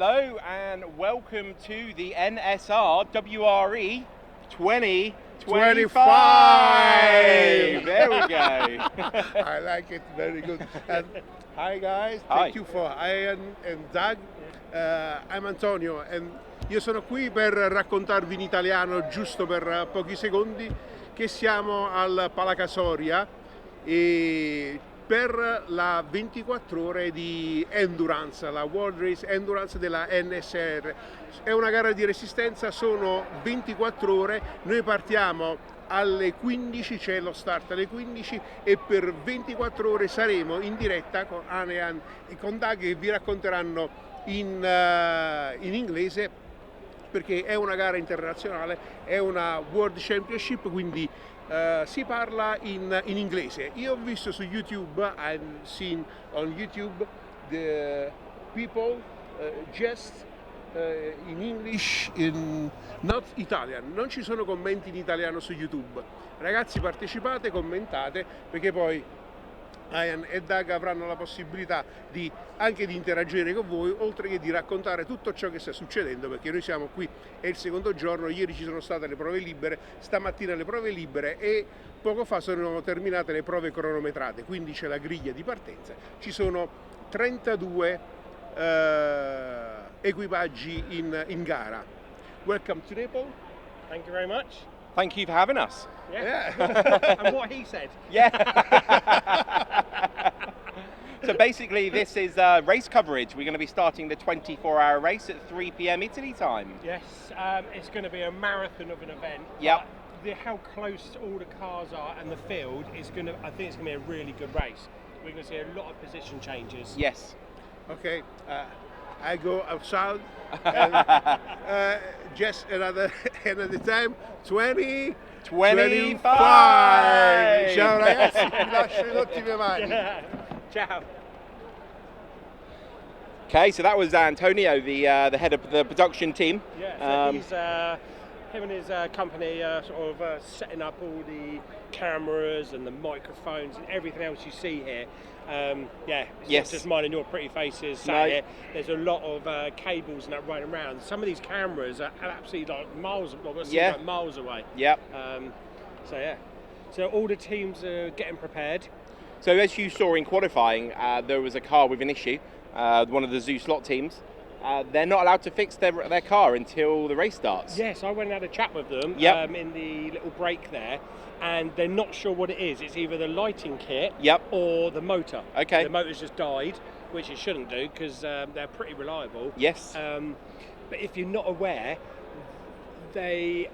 Hello and welcome to the NSR WRE 2025. There we go. I like it, very good. And hi guys, Hi. thank you for Ian and Doug. I'm Antonio and io sono qui per raccontarvi in italiano, giusto per pochi secondi, che siamo al Casoria e per la 24 ore di Endurance, la World Race Endurance della NSR. È una gara di resistenza, sono 24 ore, noi partiamo alle 15, c'è lo start alle 15 e per 24 ore saremo in diretta con Anean e con Doug che vi racconteranno in inglese, perché è una gara internazionale, è una World Championship, quindi si parla in inglese. Io ho visto su YouTube, I've seen on YouTube the people just in English, not Italian. Non ci sono commenti in italiano su YouTube. Ragazzi, partecipate, commentate, perché poi Ian e Doug avranno la possibilità anche di interagire con voi, oltre che di raccontare tutto ciò che sta succedendo, perché noi siamo qui, è il secondo giorno, ieri ci sono state le prove libere, stamattina le prove libere e poco fa sono terminate le prove cronometrate, quindi c'è la griglia di partenza, ci sono 32 equipaggi in gara. Welcome to Naples. Thank you very much. Thank you for having us. Yeah. And what he said. Yeah. So basically this is race coverage. We're going to be starting the 24-hour race at 3 p.m. Italy time. Yes, it's going to be a marathon of an event. Yep. How close all the cars are and the field is going to, I think it's going to be a really good race. We're going to see a lot of position changes. Yes. Okay, I go outside and just another time, 25. Ciao ragazzi, vi lascio in ottime mani. Ciao. Okay, so that was Antonio, the head of the production team. Yeah, so he's, him and his company setting up all the cameras and the microphones and everything else you see here. It's yes. not just mine and your pretty faces sat here. There's a lot of cables and that running around. Some of these cameras are absolutely like miles away. Yep. So all the teams are getting prepared. So as you saw in qualifying, there was a car with an issue. One of the Zoo slot teams. They're not allowed to fix their car until the race starts. Yes, I went and had a chat with them in the little break there, and they're not sure what it is. It's either the lighting kit or the motor. Okay. The motor's just died, which it shouldn't do because they're pretty reliable. Yes. But if you're not aware,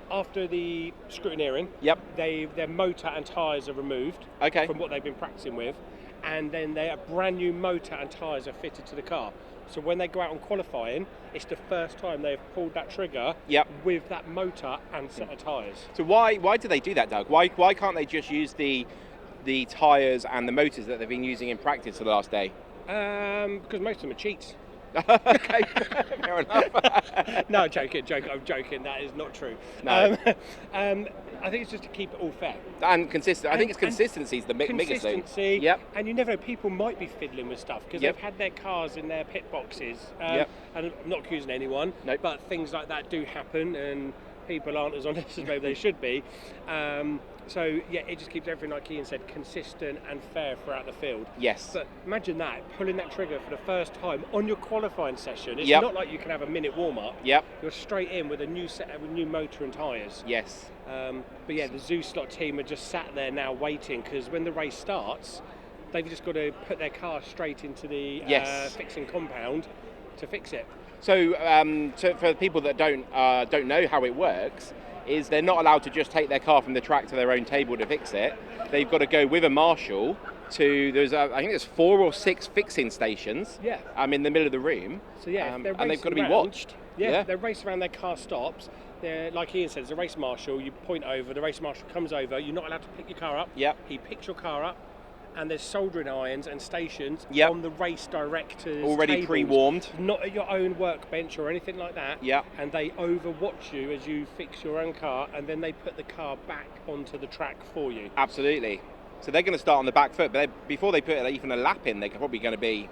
after the scrutineering, their motor and tyres are removed from what they've been practicing with, and then a brand new motor and tyres are fitted to the car. So when they go out on qualifying, it's the first time they've pulled that trigger with that motor and set of tyres. So why do they do that, Doug? Why can't they just use the tyres and the motors that they've been using in practice for the last day? Because most of them are cheats. Okay, fair enough. No, I'm joking. That is not true. No. I think it's just to keep it all fair and consistent. I think it's consistency is the biggest thing. Consistency. And you never know, people might be fiddling with stuff because they've had their cars in their pit boxes. And I'm not accusing anyone, but things like that do happen, and people aren't as honest as maybe they should be. It just keeps everything, like Ian said, consistent and fair throughout the field. Yes. But imagine that, pulling that trigger for the first time on your qualifying session. It's not like you can have a minute warm-up. Yep. You're straight in with a new setup, with new motor and tyres. Yes. The Zoo slot team are just sat there now waiting, because when the race starts, they've just got to put their car straight into the fixing compound to fix it. So for people that don't know how it works, is they're not allowed to just take their car from the track to their own table to fix it. They've got to go with a marshal to, I think there's 4 or 6 fixing stations in the middle of the room. So and they've got to be watched. They race around, their car stops. Like Ian said, there's a race marshal, you point over, the race marshal comes over, you're not allowed to pick your car up. He picks your car up, and there's soldering irons and stations on the race directors already tables, pre-warmed, not at your own workbench or anything like that. And they overwatch you as you fix your own car, and then they put the car back onto the track for you. Absolutely. So they're going to start on the back foot, but before they put even a lap in, they're probably going to be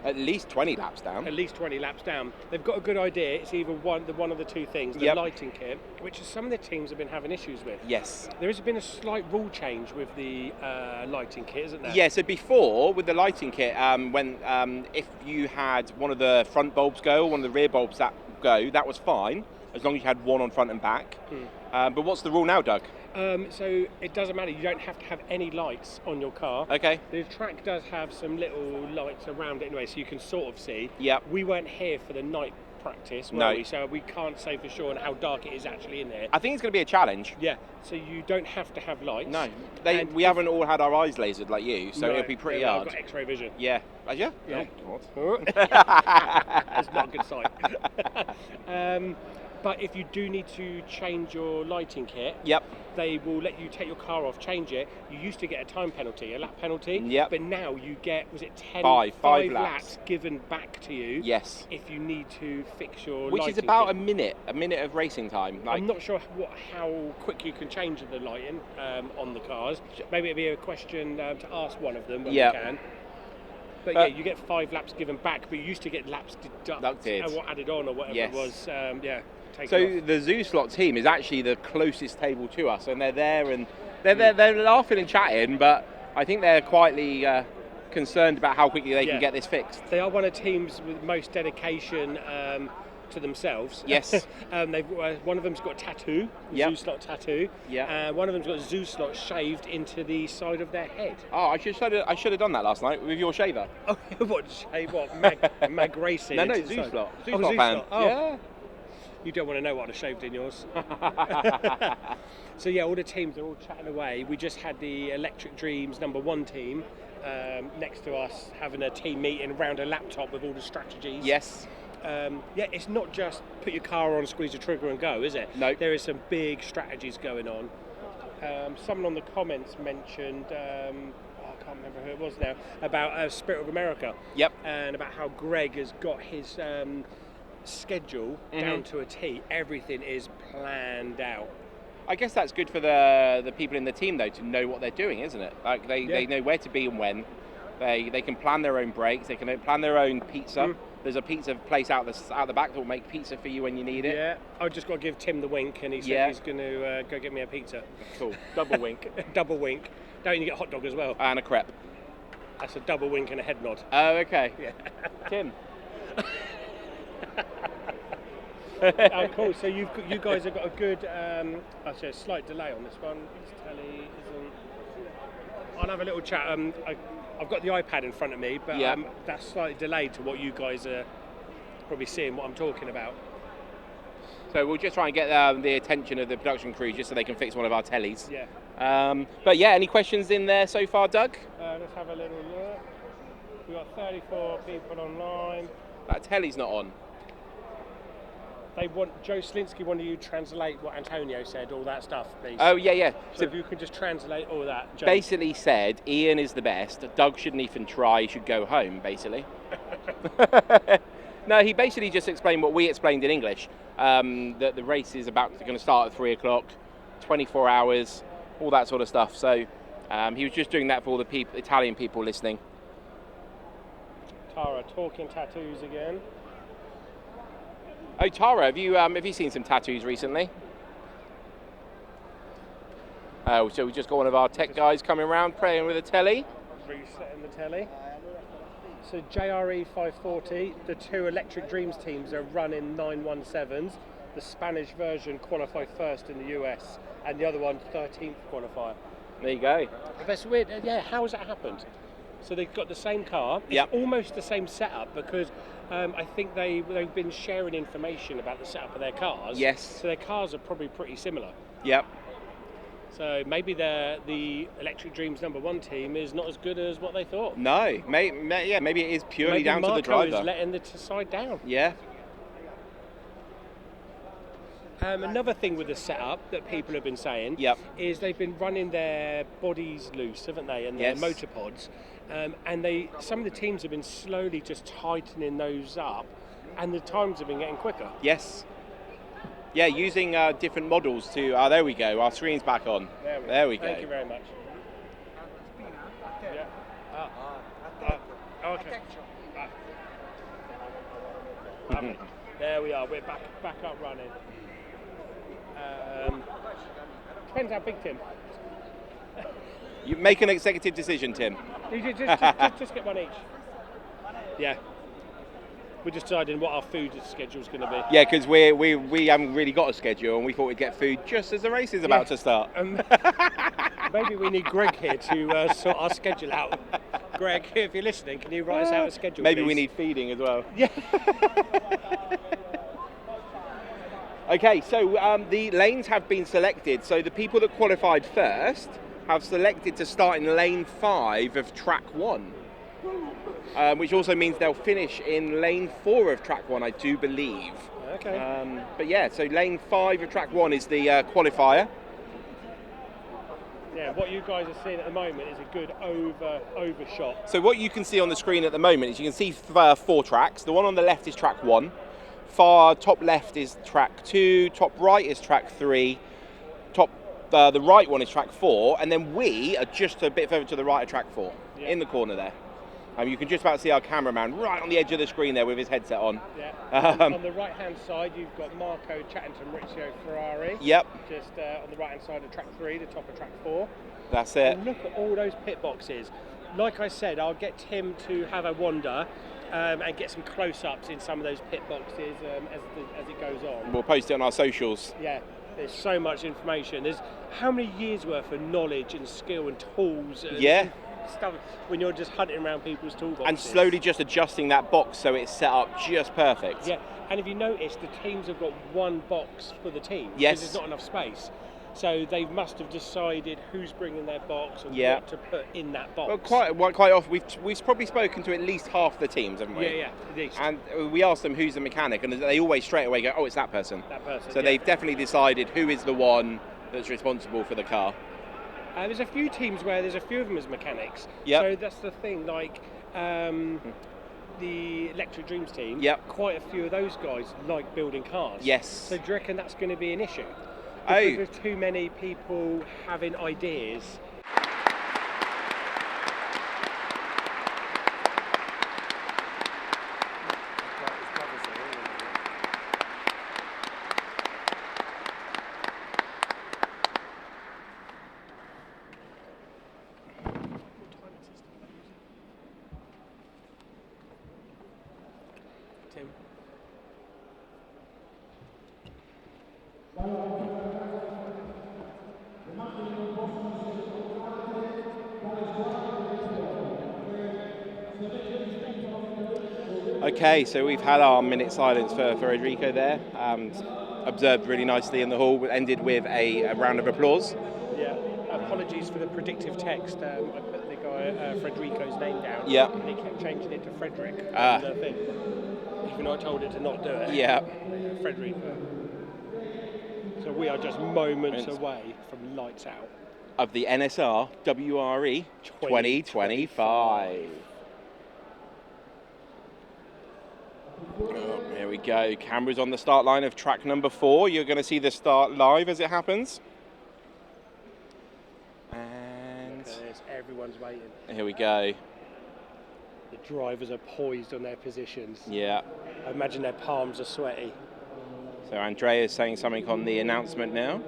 At least 20 laps down. At least 20 laps down. They've got a good idea. It's either one of the two things, the lighting kit, which some of the teams have been having issues with. Yes. There has been a slight rule change with the lighting kit, isn't there? Yeah, so before, with the lighting kit, when if you had one of the front bulbs go, or one of the rear bulbs that go, that was fine, as long as you had one on front and back. But what's the rule now, Doug? So it doesn't matter. You don't have to have any lights on your car. Okay. The track does have some little lights around it anyway, so you can sort of see. Yep. We weren't here for the night practice, were we? So we can't say for sure on how dark it is actually in there. I think it's going to be a challenge. Yeah. So you don't have to have lights. No. We haven't all had our eyes lasered like you, so it'll be pretty hard. I've got X-ray vision. Yeah. Have you? Yeah. Oh, That's not a good sign. But if you do need to change your lighting kit, they will let you take your car off, change it. You used to get a time penalty, a lap penalty, but now you get, was it 10? Five laps given back to you. Yes. If you need to fix your Which lighting is about kit. a minute of racing time. I'm not sure how quick you can change the lighting on the cars. Maybe it'd be a question to ask one of them when we can. But yeah, you get 5 laps given back, but you used to get laps deducted or added on or whatever it was. So the Zoo Slot team is actually the closest table to us, and they're there and they're laughing and chatting, but I think they're quietly concerned about how quickly they can get this fixed. They are one of the teams with most dedication to themselves. Yes. One of them's got a tattoo, Zoo Slot tattoo. Yeah. One of them's got Zoo Slot shaved into the side of their head. Oh, I should have done that last night with your shaver. Oh, what shave? What mag racing? No, Zoo Slot. Zoo Slot fan. Oh. Yeah. You don't want to know what I shaved in yours. So yeah, all the teams are all chatting away. We just had the Electric Dreams #1 team next to us having a team meeting around a laptop with all the strategies. Yes. It's not just put your car on, squeeze the trigger and go, is it? No. There is some big strategies going on. Someone on the comments mentioned, I can't remember who it was now, about Spirit of America. Yep. And about how Greg has got his schedule down to a T. Everything is planned out. I guess that's good for the people in the team though, to know what they're doing, isn't it? Like they know where to be and when. They can plan their own breaks. They can plan their own pizza. There's a pizza place out the back that will make pizza for you when you need it. Yeah, I just got to give Tim the wink, and he said he's going to go get me a pizza. Cool. Double wink. Double wink. Don't you get a hot dog as well? And a crepe. That's a double wink and a head nod. Oh, okay. Yeah. Tim. Oh, cool. So you guys have got a good, actually a slight delay on this one. This telly isn't. I'll have a little chat. I've got the iPad in front of me, but that's slightly delayed to what you guys are probably seeing what I'm talking about. So we'll just try and get the attention of the production crew just so they can fix one of our tellies. Yeah. But yeah, any questions in there so far, Doug? Let's have a little look. We've got 34 people online. That telly's not on. Joe Slinsky wanted you to translate what Antonio said, all that stuff, please. Oh, yeah. So if you could just translate all that, Joe. Basically said, Ian is the best, Doug shouldn't even try, he should go home, basically. No, he basically just explained what we explained in English, that the race is going to start at 3 o'clock, 24 hours, all that sort of stuff. So he was just doing that for all the Italian people listening. Tara, talking tattoos again. Oh, Tara, have you seen some tattoos recently? Oh, so we just got one of our tech guys coming around playing with a telly. Resetting the telly. So JRE 540, the 2 Electric Dreams teams are running 917s. The Spanish version qualified first in the US, and the other one 13th qualifier. There you go. That's weird. Yeah, how has that happened? So they've got the same car. It's almost the same setup because I think they've been sharing information about the setup of their cars. Yes. So their cars are probably pretty similar. Yep. So maybe the Electric Dreams #1 team is not as good as what they thought. No, maybe it is purely down to the driver. Maybe Marco is letting the side down. Yeah. Another thing with the setup that people have been saying is they've been running their bodies loose, haven't they, and their motor pods, and some of the teams have been slowly just tightening those up, and the times have been getting quicker. Yes. Yeah, using different models to. There we go. Our screen's back on. There we go. Thank you very much. Yeah. Okay. Lovely. There we are. We're back up running. Depends how big, Tim. You make an executive decision, Tim. You just get one each. Yeah. We're just deciding what our food schedule is going to be. Yeah, because we haven't really got a schedule, and we thought we'd get food just as the race is about to start. Maybe we need Greg here to sort our schedule out. Greg, if you're listening, can you write us out a schedule, Maybe please? we need feeding as well. Yeah. Okay, so the lanes have been selected. So the people that qualified first have selected to start in lane 5 of track 1. Which also means they'll finish in lane 4 of track 1, I do believe. Okay. But yeah, so lane 5 of track 1 is the qualifier. Yeah, what you guys are seeing at the moment is a good overshot. So what you can see on the screen at the moment is you can see 4 tracks. The one on the left is track 1. Far top left is track 2. Top right is track 3. The right one is track 4. And then we are just a bit further to the right of track 4, in the corner there. You can just about see our cameraman right on the edge of the screen there with his headset on. Yeah. On the right-hand side, you've got Marco chatting to Maurizio Ferrari. Yep. Just on the right-hand side of track 3, the top of track 4. That's it. And look at all those pit boxes. Like I said, I'll get Tim to have a wander and get some close-ups in some of those pit boxes as it goes on. We'll post it on our socials. Yeah. There's so much information. There's how many years worth of knowledge and skill and tools and stuff when you're just hunting around people's toolboxes. And slowly just adjusting that box so it's set up just perfect. Yeah, and if you notice, the teams have got one box for the team. Yes. Because there's not enough space. So they must have decided who's bringing their box and what to put in that box. Well, quite often, we've probably spoken to at least half the teams, haven't we? Yeah, at least. And we asked them who's the mechanic, and they always straight away go, oh, it's that person. So they've definitely decided who is the one that's responsible for the car. There's a few teams where there's a few of them as mechanics. Yep. So that's the thing, like the Electric Dreams team, quite a few of those guys like building cars. Yes. So do you reckon that's going to be an issue? Because there's too many people having ideas. Tim. Okay, so we've had our minute silence for Federico there. Observed really nicely in the hall. Ended with a round of applause. Yeah. Apologies for the predictive text. I put the guy Federico's name down. Yeah. And he kept changing it to Frederick. The thing. Even though I told it to not do it. Yeah. Federico. So we are just moments away from lights out. Of the NSR WRE 2025. Oh, here we go. Cameras on the start line of track number 4. You're going to see the start live as it happens. And everyone's waiting. Here we go. The drivers are poised on their positions. Yeah. I imagine their palms are sweaty. So Andrea is saying something on the announcement now.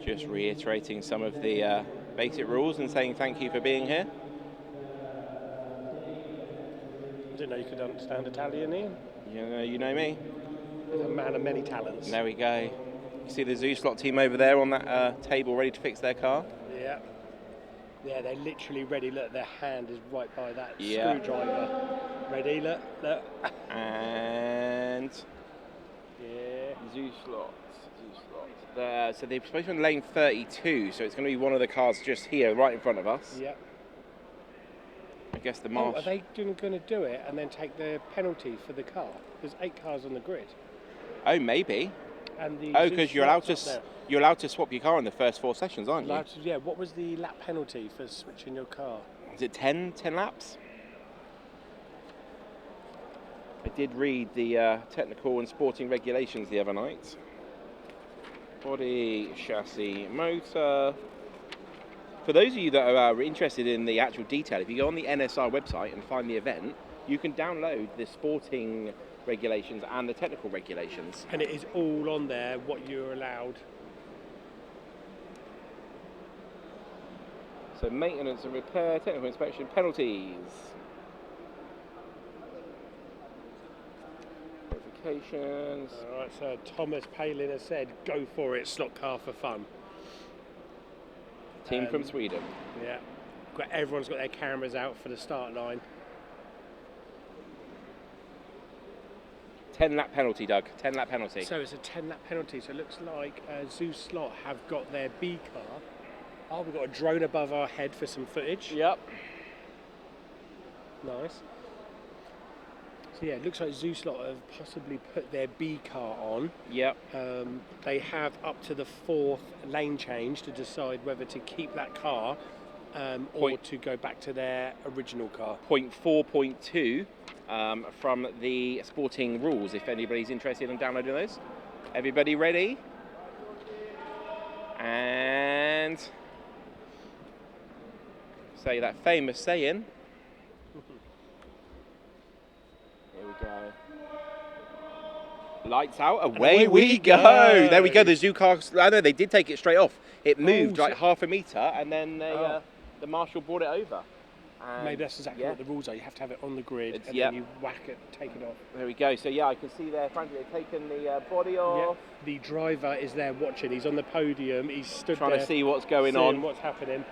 Just reiterating some of the basic rules and saying thank you for being here. I didn't know you could understand Italian, Ian. You know me. He's a man of many talents. There we go. You see the Zoo-Slot team over there on that table ready to fix their car? Yeah. Yeah, they're literally ready. Look, their hand is right by that screwdriver. Ready, look. And... yeah. Zoo-Slot. So they're supposed to be in lane 32, so it's going to be one of the cars just here, right in front of us. Yep. I guess the are they going to do it and then take the penalty for the car? There's 8 cars on the grid. Oh, maybe. And because you're allowed to swap your car in the first 4 sessions, aren't you? Yeah. What was the lap penalty for switching your car? Is it 10 laps? I did read the technical and sporting regulations the other night. Body, chassis, motor. For those of you that are interested in the actual detail, if you go on the NSR website and find the event, you can download the sporting regulations and the technical regulations. And it is all on there, what you're allowed. So maintenance and repair, technical inspection, penalties. Notifications. Alright, so Thomas Palin has said, go for it, slot car for fun. Team from Sweden. Yeah. Everyone's got their cameras out for the start line. 10-lap penalty, Doug. 10-lap penalty. So it's a 10-lap penalty. So it looks like Zoo Slot have got their B car. Oh, we've got a drone above our head for some footage. Yep. Nice. So yeah, it looks like Zoo Slot have possibly put their B car on. Yep. They have up to the 4th lane change to decide whether to keep that car or to go back to their original car. Point 4.2 from the sporting rules, if anybody's interested in downloading those. Everybody ready? And say that famous saying. Here we go. Lights out, away we go. There we go, the zoo car, I know they did take it straight off. It moved like half a metre and then they, the marshal brought it over. And maybe that's exactly what the rules are. You have to have it on the grid and then you whack it, take it off. There we go. So yeah, I can see there, frankly, they've taken the body off. Yep. The driver is there watching. He's on the podium. He's stood trying there to see what's going on. What's happening.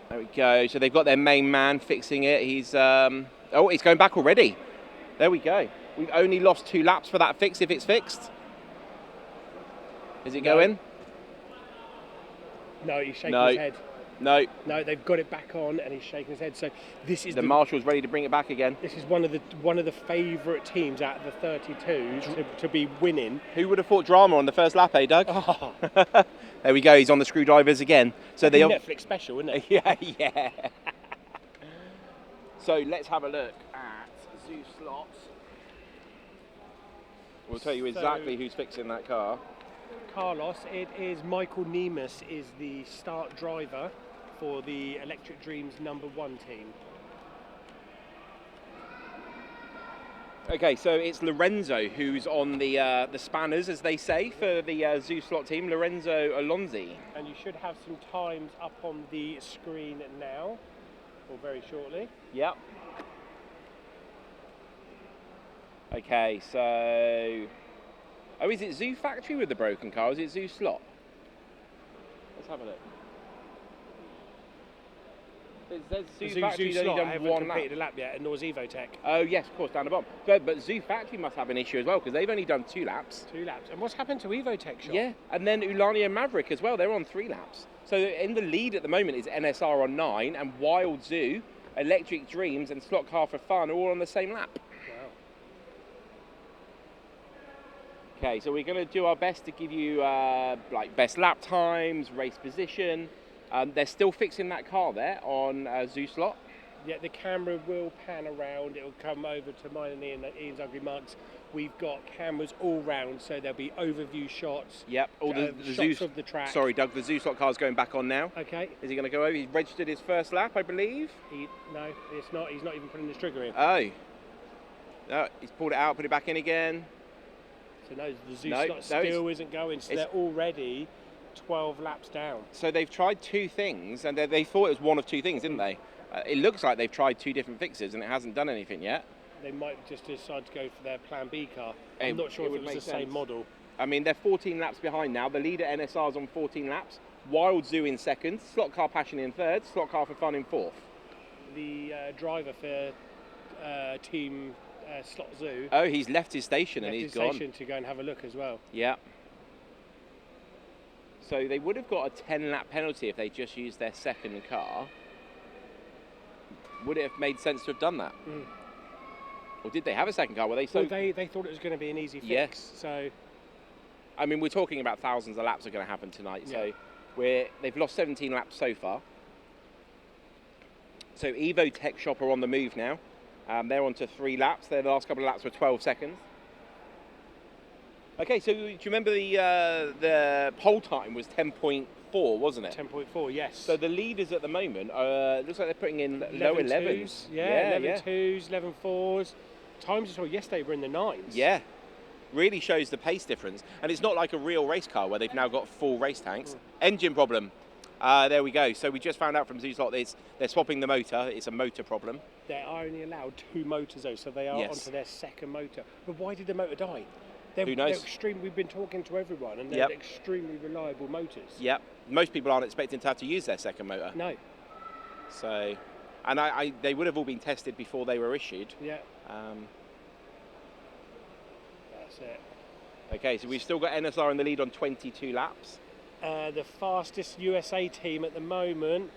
There we go. So they've got their main man fixing it. He's he's going back already. There we go. We've only lost 2 laps for that fix if it's fixed. Is it going? No, he's shaking his head. No, they've got it back on, and he's shaking his head. So this is the marshal's ready to bring it back again. This is one of the favourite teams out of the 32 to be winning. Who would have thought drama on the first lap, eh, Doug? Oh. There we go. He's on the screwdrivers again. So they Netflix special, isn't it? yeah. So let's have a look at Zoo Slots. We'll tell you exactly who's fixing that car. Carlos, it is Michael Nemus is the start driver for the Electric Dreams #1 team. Okay, so it's Lorenzo who's on the spanners, as they say, for the Zoo Slot team, Lorenzo Alonzi. And you should have some times up on the screen now, or very shortly. Yep. Okay, so... Oh, is it Zoo Factory with the broken car, or is it Zoo Slot? Let's have a look. There's Zoo Factory's only done 1 lap. Completed a lap yet, and nor was Evotech. Oh yes, of course, down the bottom. But Zoo Factory must have an issue as well, because they've only done 2 laps. 2 laps. And what's happened to Evotech shop? Yeah, and then Ulania Maverick as well, they're on 3 laps. So in the lead at the moment is NSR on 9, and Wild Zoo, Electric Dreams, and Slot Car for Fun are all on the same lap. Okay, so we're going to do our best to give you like best lap times, race position. They're still fixing that car there on Zoo Slot. Yeah, the camera will pan around. It'll come over to mine and Ian's Ugly Mugs. We've got cameras all round, so there'll be overview shots. Yep, all the shots of the track. Sorry, Doug, the Zoo Slot car's going back on now. Okay. Is he going to go over? He's registered his first lap, I believe. No, it's not. He's not even putting the trigger in. Oh. No, he's pulled it out, put it back in again. So no, the Zoo Slot still isn't going, so they're already 12 laps down. So they've tried 2 things, and they thought it was one of 2 things, didn't they? It looks like they've tried 2 different fixes, and it hasn't done anything yet. They might just decide to go for their Plan B car. I'm not sure if it was the same model. I mean, they're 14 laps behind now. The leader NSR's on 14 laps. Wild Zoo in 2nd, Slot Car Passion in 3rd, Slot Car for Fun in 4th. The driver for Team Slot Zoo. Oh, he's left his station and he's gone. To go and have a look as well. Yeah. So they would have got a 10-lap penalty if they just used their 2nd car. Would it have made sense to have done that? Mm. Or did they have a 2nd car? Were they so? Well, they thought it was going to be an easy fix. Yes. So. I mean, we're talking about thousands of laps are going to happen tonight. Yeah. So they've lost 17 laps so far. So Evo Tech Shop are on the move now. They're on to 3 laps. Their last couple of laps were 12 seconds. Okay, so do you remember the pole time was 10.4, wasn't it? 10.4, yes. So the leaders at the moment, looks like they're putting in low 11s. Yeah, 11.2s, 11.4s. Times I saw yesterday were in the 9s. Yeah, really shows the pace difference. And it's not like a real race car where they've now got full race tanks. Engine problem. There we go. So we just found out from Zooslot that they're swapping the motor. It's a motor problem. They're only allowed 2 motors though, so they are onto their second motor. But why did the motor die? Who knows? We've been talking to everyone, and they're extremely reliable motors. Yep. Most people aren't expecting to have to use their second motor. No. So, and they would have all been tested before they were issued. Yeah. That's it. Okay, so we've still got NSR in the lead on 22 laps. The fastest USA team at the moment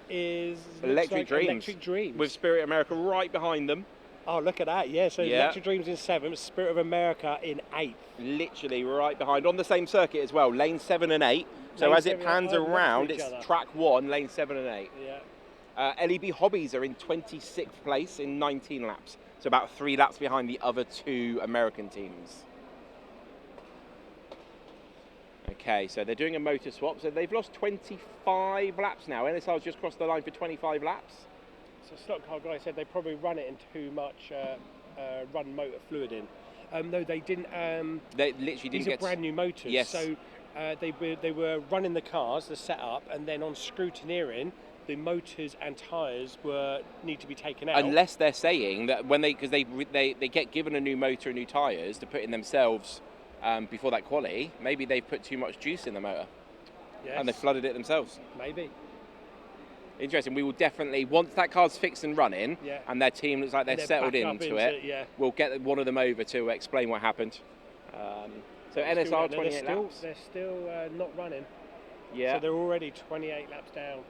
is Electric Dreams. With Spirit America right behind them. Oh, look at that, yeah. So Electric Dreams in 7th, Spirit of America in 8th. Literally right behind, on the same circuit as well, lane 7 and 8. So as it pans around, it's track 1, lane 7 and 8. Yeah. LEB Hobbies are in 26th place in 19 laps. So about 3 laps behind the other 2 American teams. Okay, so they're doing a motor swap. So they've lost 25 laps now. NSR's just crossed the line for 25 laps. So slot car guy said they probably run it in too much, run motor fluid in. No, they didn't. They literally didn't these get are brand new motors. Yes. So they were running the cars, the setup, and then on scrutineering, the motors and tyres need to be taken out. Unless they're saying that because they get given a new motor and new tyres to put in themselves before that quali, maybe they've put too much juice in the motor. Yes. And they flooded it themselves. Maybe. Interesting. We will definitely, once that car's fixed and running, and their team looks like they're settled into it, we'll get one of them over to explain what happened. So NSR 28 laps. They're still not running. Yeah. So they're already 28 laps down.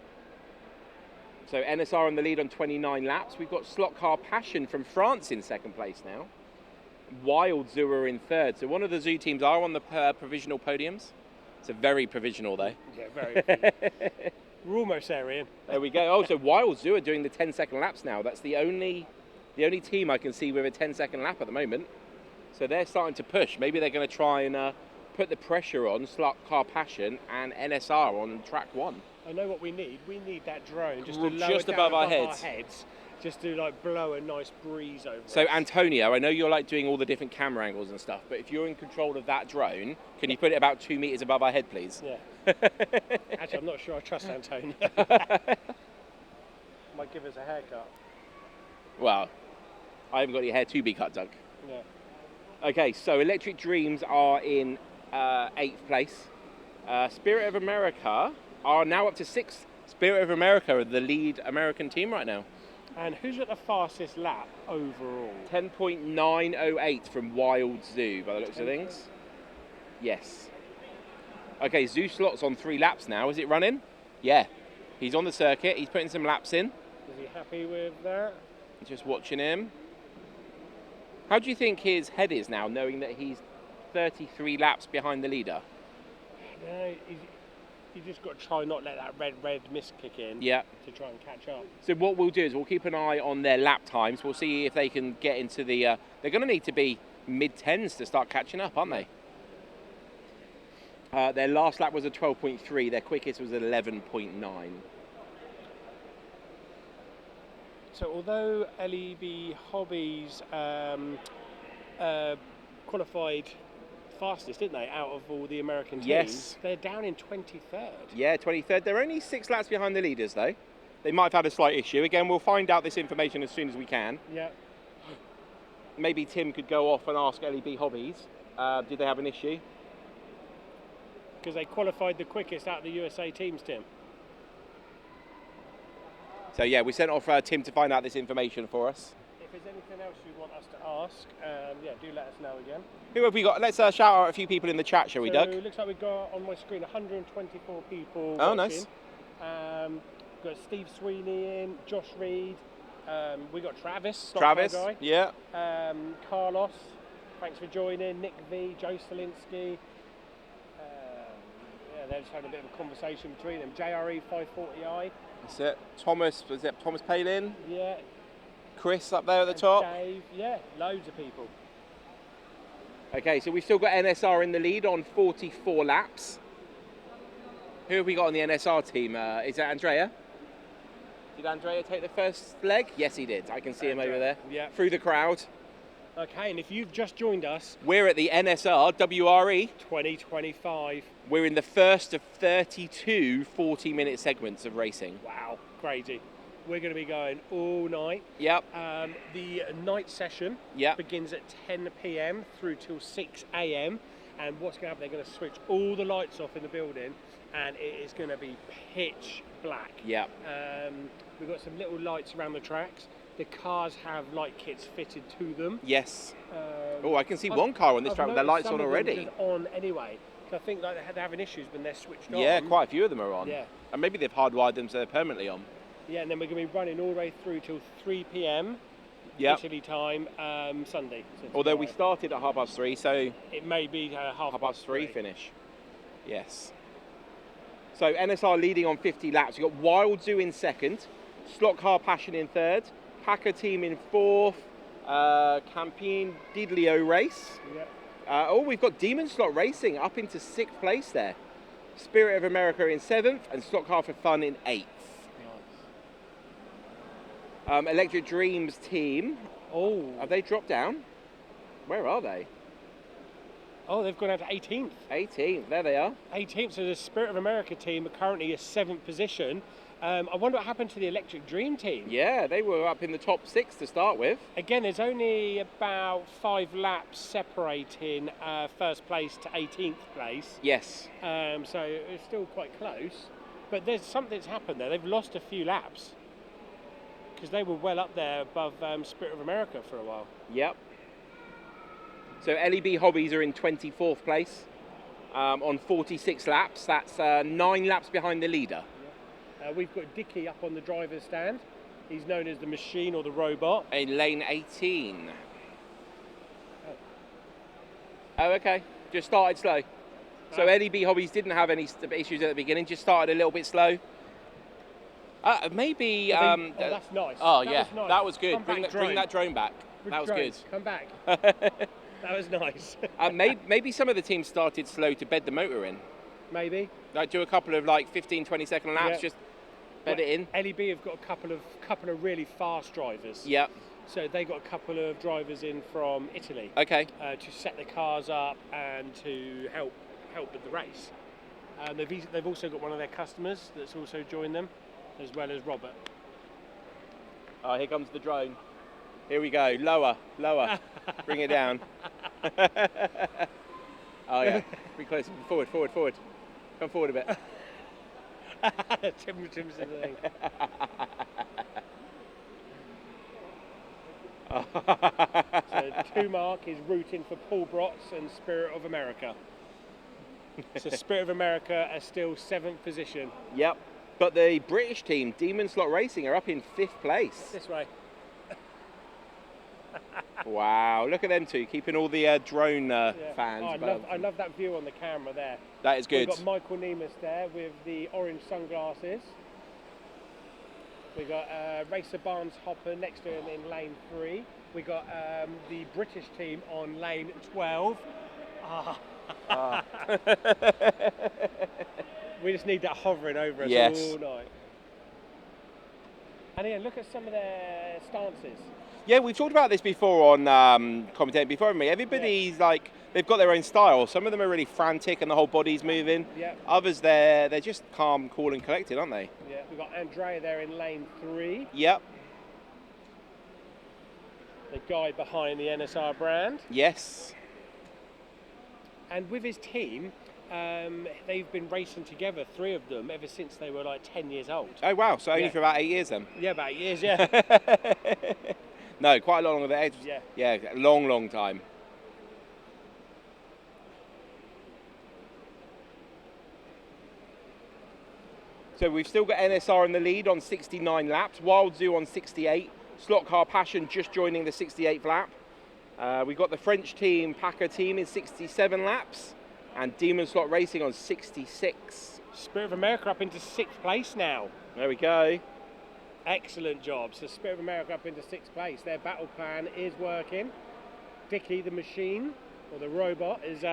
So NSR on the lead on 29 laps. We've got Slot Car Passion from France in 2nd place now. Wild Zoo are in 3rd. So one of the Zoo teams are on the provisional podiums. It's a very provisional though. Yeah, very. We're almost there, Ian. There we go. Oh, so Wild Zoo are doing the 10-second laps now. That's the only team I can see with a 10-second lap at the moment. So they're starting to push. Maybe they're going to try and put the pressure on Slot Car Passion and NSR on track 1. I know what we need. We need that drone just above our heads. Just to blow a nice breeze over. So us. Antonio, I know you're doing all the different camera angles and stuff, but if you're in control of that drone, can you put it about 2 meters above our head, please? Yeah. Actually, I'm not sure I trust Antonio. Might give us a haircut. Well, I haven't got your hair to be cut, Doug. Yeah. Okay, so Electric Dreams are in 8th place. Spirit of America are now up to 6th. Spirit of America are the lead American team right now. And who's at the fastest lap overall? 10.908 from Wild Zoo, by the looks of things. Yes. Okay, Zoo Slot's on 3 laps now. Is it running? Yeah. He's on the circuit. He's putting some laps in. Is he happy with that? Just watching him. How do you think his head is now, knowing that he's 33 laps behind the leader? No, you just got to try not let that red mist kick in to try and catch up. So what we'll do is we'll keep an eye on their lap times. We'll see if they can get into the... they're going to need to be mid-10s to start catching up, aren't they? Their last lap was a 12.3. Their quickest was 11.9. So although LEB Hobbies qualified fastest, didn't they, out of all the American teams? Yes. They're down in 23rd. Yeah, 23rd. They're only 6 laps behind the leaders, though. They might have had a slight issue. Again, we'll find out this information as soon as we can. Yeah. Maybe Tim could go off and ask LEB Hobbies. Did they have an issue? Because they qualified the quickest out of the USA teams, Tim. So, yeah, we sent off Tim to find out this information for us. If there's anything else you want us to ask, do let us know again. Who have we got? Let's shout out a few people in the chat, shall we, Doug? So it looks like we've got on my screen 124 people watching. Nice. We've got Steve Sweeney in, Josh Reed, we got Travis, guy. Yeah. Carlos, thanks for joining, Nick V, Joe Stalinsky. They're just having a bit of a conversation between them. JRE 540i. That's it. Thomas Palin? Yeah. Chris up there at the top. Dave, yeah, loads of people. Okay, so we've still got NSR in the lead on 44 laps. Who have we got on the NSR team? Is that Andrea? Did Andrea take the first leg? Yes, he did. I can see him over there. Yeah. Through the crowd. Okay, and if you've just joined us, we're at the NSR WRE 2025. We're in the first of 32 40-minute segments of racing. Wow, crazy. We're going to be going all night. Yep. The night session begins at 10 p.m. through till 6 a.m. And what's going to happen, they're going to switch all the lights off in the building and it is going to be pitch black. Yep. We've got some little lights around the tracks. The cars have light kits fitted to them. Yes. I can see one car on this track with their lights on already. On anyway. I think like they're having issues when they're switched on. Yeah, quite a few of them are on. Yeah. And maybe they've hardwired them so they're permanently on. Yeah, and then we're going to be running all the way through till 3 p.m. Italy time, Sunday. So although we started at 3:30, so it may be half past three finish. Yes. So NSR leading on 50 laps. We've got Wild Zoo in second, Slot Car Passion in third, Packer Team in fourth, Campine Diddlio Race. Yeah. We've got Demon Slot Racing up into 6th place there. Spirit of America in 7th and Slot Car for Fun in 8th. Nice. Electric Dreams team. Oh. Have they dropped down? Where are they? Oh, they've gone down to 18th. 18th, there they are. 18th, so the Spirit of America team are currently in 7th position. I wonder what happened to the Electric Dream team. Yeah, they were up in the top 6 to start with. Again, there's only about 5 laps separating first place to 18th place. Yes. So it's still quite close. But there's something's happened there. They've lost a few laps. Because they were well up there above Spirit of America for a while. Yep. So LEB Hobbies are in 24th place on 46 laps. That's 9 laps behind the leader. We've got Dickie up on the driver's stand. He's known as the machine or the robot. In lane 18. Oh, okay. Just started slow. So LEB Hobbies didn't have any issues at the beginning, just started a little bit slow. Maybe... that's nice. Oh, that yeah. was nice. That was good. Bring Drone. that drone back. That was drone. good. Come back. That was nice. Maybe some of the teams started slow to bed the motor in. Maybe. Like do a couple of 15, 20-second laps, just bed it in. LEB have got a couple of really fast drivers. Yep. So they got a couple of drivers in from Italy. Okay. To set the cars up and to help with the race. They've also got one of their customers that's also joined them, as well as Robert. Oh, here comes the drone. Here we go. Lower. Bring it down. Oh yeah. Be close. Forward. Come forward a bit. Tim's the thing. So 2 Mark is rooting for Paul Brotz and Spirit of America. So Spirit of America are still 7th position. Yep. But the British team, Demon Slot Racing, are up in 5th place. This way. Wow, look at them two, keeping all the drone fans. I love that view on the camera there. That is good. We've got Michael Nemus there with the orange sunglasses. We've got Racer Barnes Hopper next to him in lane 3. We've got the British team on lane 12. We just need that hovering over us all night. And yeah, look at some of their stances. Yeah, we've talked about this before on commentating before, haven't we? Everybody's they've got their own style. Some of them are really frantic and the whole body's moving. Yeah. Others, they're just calm, cool and collected, aren't they? Yeah, we've got Andrea there in lane 3. Yep. The guy behind the NSR brand. Yes. And with his team, they've been racing together, 3 of them, ever since they were 10 years old. Oh wow, so only for about 8 years then? Yeah, about 8 years, yeah. No, quite a lot longer than that. Yeah, a long time. So we've still got NSR in the lead on 69 laps, Wild Zoo on 68, Slot Car Passion just joining the 68th lap. We've got the French team, Packer team in 67 laps, and Demon Slot Racing on 66. Spirit of America up into 6th place now. There we go. Excellent job. So Spirit of America up into 6th place. Their battle plan is working. Dickie the machine, or the robot, is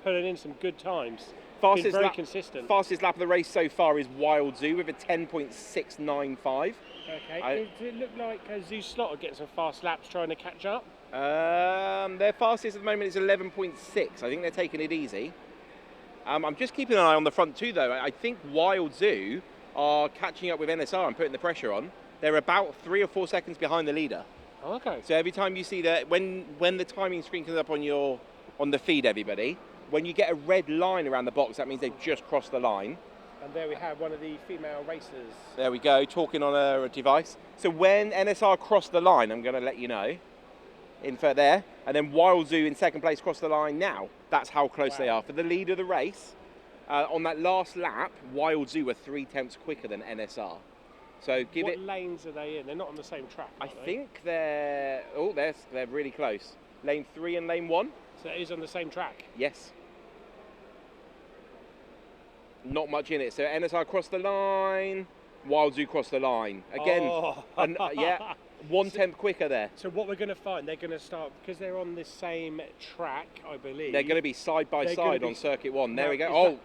pulling in some good times. Been very consistent. Fastest lap of the race so far is Wild Zoo with a 10.695. Okay. Does it look like Zoo Slaughter getting some fast laps trying to catch up? Their fastest at the moment is 11.6. I think they're taking it easy. I'm just keeping an eye on the front too, though. I think Wild Zoo are catching up with NSR and putting the pressure on. They're about 3 or 4 seconds behind the leader. Oh, okay. So every time you see that, when the timing screen comes up on the feed, everybody, when you get a red line around the box, that means they've just crossed the line. And there we have one of the female racers. There we go, talking on a device. So when NSR cross the line, I'm going to let you know. Info there. And then Wild Zoo in 2nd place cross the line now. That's how close they are. For the lead of the race, on that last lap, Wild Zoo were 3/10 quicker than NSR. So what lanes are they in? They're not on the same track, I think they're really close. Lane 3 and lane 1. So it is on the same track? Yes. Not much in it. So NSR crossed the line, Wild Zoo crossed the line. Again, 1/10 quicker there. So what we're going to find, they're going to start, because they're on the same track, I believe. They're going to be side by side on Circuit 1. There we go.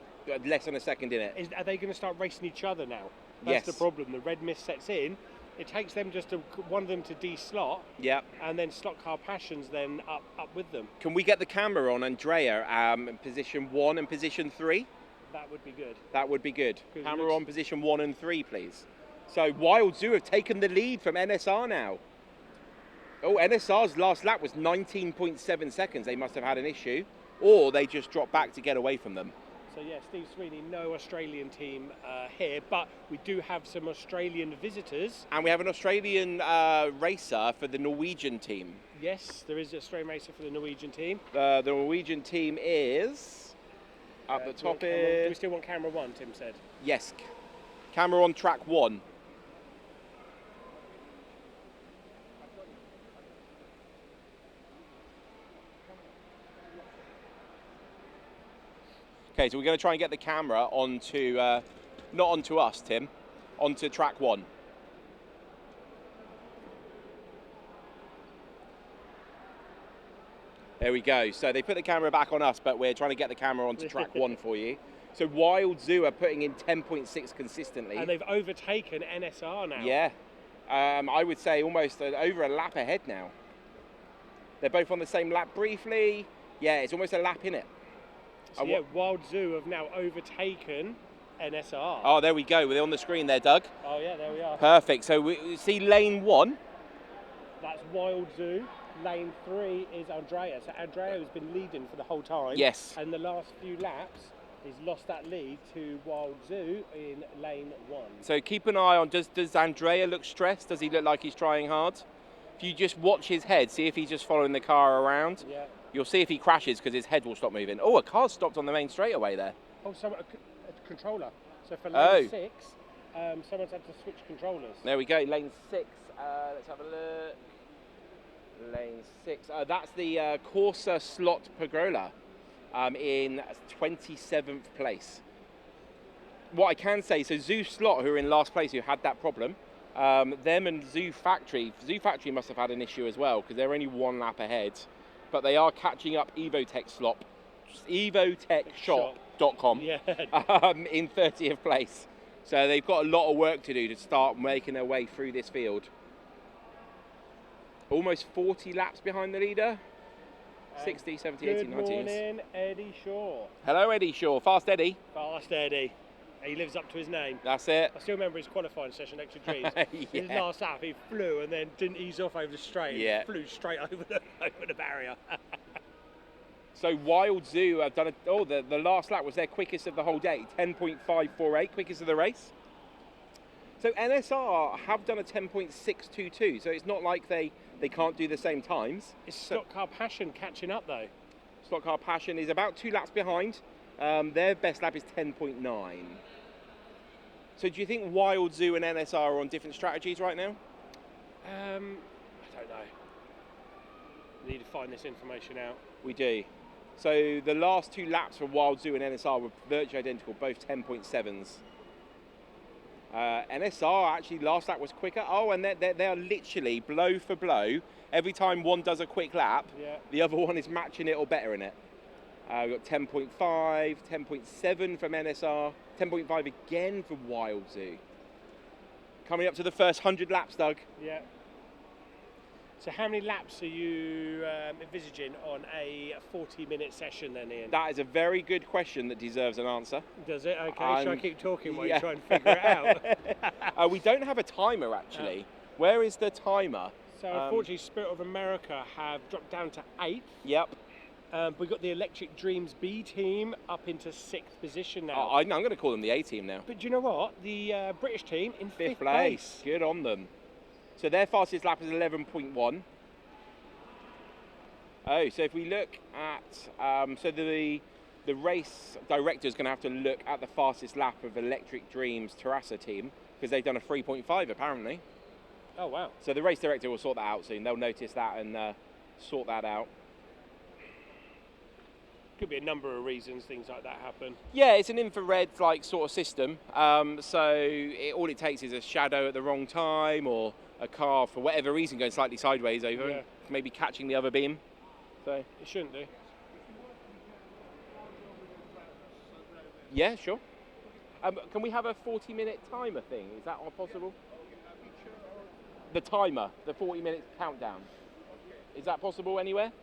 Less than a second in it. Are they going to start racing each other now? Yes. That's the problem. The red mist sets in. It takes them just one of them to de-slot. Yep. And then Slot Car Passions then up with them. Can we get the camera on Andrea in position 1 and position 3? That would be good. That would be good. Camera on position 1 and 3, please. So Wild Zoo have taken the lead from NSR now. Oh, NSR's last lap was 19.7 seconds. They must have had an issue, or they just dropped back to get away from them. So yeah, Steve Sweeney, no Australian team here, but we do have some Australian visitors. And we have an Australian racer for the Norwegian team. Yes, there is an Australian racer for the Norwegian team. The Norwegian team is... Up the top here. Do we still want camera 1, Tim said? Yes. Camera on track 1. Okay, so we're going to try and get the camera onto, not onto us, Tim, onto track 1. There we go. So they put the camera back on us, but we're trying to get the camera onto track 1 for you. So Wild Zoo are putting in 10.6 consistently. And they've overtaken NSR now. Yeah. I would say almost over a lap ahead now. They're both on the same lap briefly. Yeah, it's almost a lap in it. So yeah, Wild Zoo have now overtaken NSR. Oh, there we go. We're on the screen there, Doug. Oh yeah, there we are. Perfect. So we see lane 1. That's Wild Zoo. Lane 3 is Andrea. So Andrea has been leading for the whole time. Yes. And the last few laps, he's lost that lead to Wild Zoo in lane 1. So keep an eye on, does Andrea look stressed? Does he look like he's trying hard? If you just watch his head, see if he's just following the car around. Yeah. You'll see if he crashes because his head will stop moving. Oh, a car stopped on the main straightaway there. Oh, so a controller. So for lane 6, someone's had to switch controllers. There we go, lane 6. Let's have a look. Lane 6. That's the Corsa Slot Pergola in 27th place. What I can say, so Zoo Slot, who are in last place, who had that problem, them and Zoo Factory must have had an issue as well because they're only 1 lap ahead. But they are catching up evotechshop.com in 30th place. So they've got a lot of work to do to start making their way through this field. Almost 40 laps behind the leader. 60, 70, 80, 90. Good morning, Eddie Shaw. Hello, Eddie Shaw. Fast Eddie. Fast Eddie. He lives up to his name. That's it. I still remember his qualifying session next to Drees. Yeah. His last lap, he flew and then didn't ease off over the straight. Yeah. Flew straight over the barrier. So Wild Zoo have done the last lap was their quickest of the whole day. 10.548, quickest of the race. So NSR have done a 10.622. So it's not like they can't do the same times. It's Stock Car Passion catching up though. Stock Car Passion is about 2 laps behind. Their best lap is 10.9. So do you think Wild Zoo and NSR are on different strategies right now? I don't know. We need to find this information out. We do. So the last 2 laps for Wild Zoo and NSR were virtually identical, both 10.7s. NSR actually last lap was quicker. Oh, and they are literally blow for blow. Every time one does a quick lap, the other one is matching it or better in it. We've got 10.5, 10.7 from NSR, 10.5 again from Wild Zoo. Coming up to the first 100 laps, Doug. Yeah. So how many laps are you envisaging on a 40-minute session then, Ian? That is a very good question that deserves an answer. Does it? Okay, shall I keep talking while you try and figure it out? We don't have a timer, actually. Where is the timer? So unfortunately, Spirit of America have dropped down to 8th. Yep. We've got the Electric Dreams B team up into 6th position now. I'm going to call them the A team now. But do you know what? The British team in 5th place. Good on them. So their fastest lap is 11.1. Oh, so if we look at, so the race director is going to have to look at the fastest lap of Electric Dreams Terrassa team because they've done a 3.5 apparently. Oh wow! So the race director will sort that out soon. They'll notice that and sort that out. Could be a number of reasons things like that happen. Yeah, it's an infrared like sort of system. So all it takes is a shadow at the wrong time or a car for whatever reason going slightly sideways over, maybe catching the other beam. So it shouldn't do. Yeah, sure. Can we have a 40-minute timer thing? Is that all possible? The timer, the 40-minute countdown. Is that possible anywhere?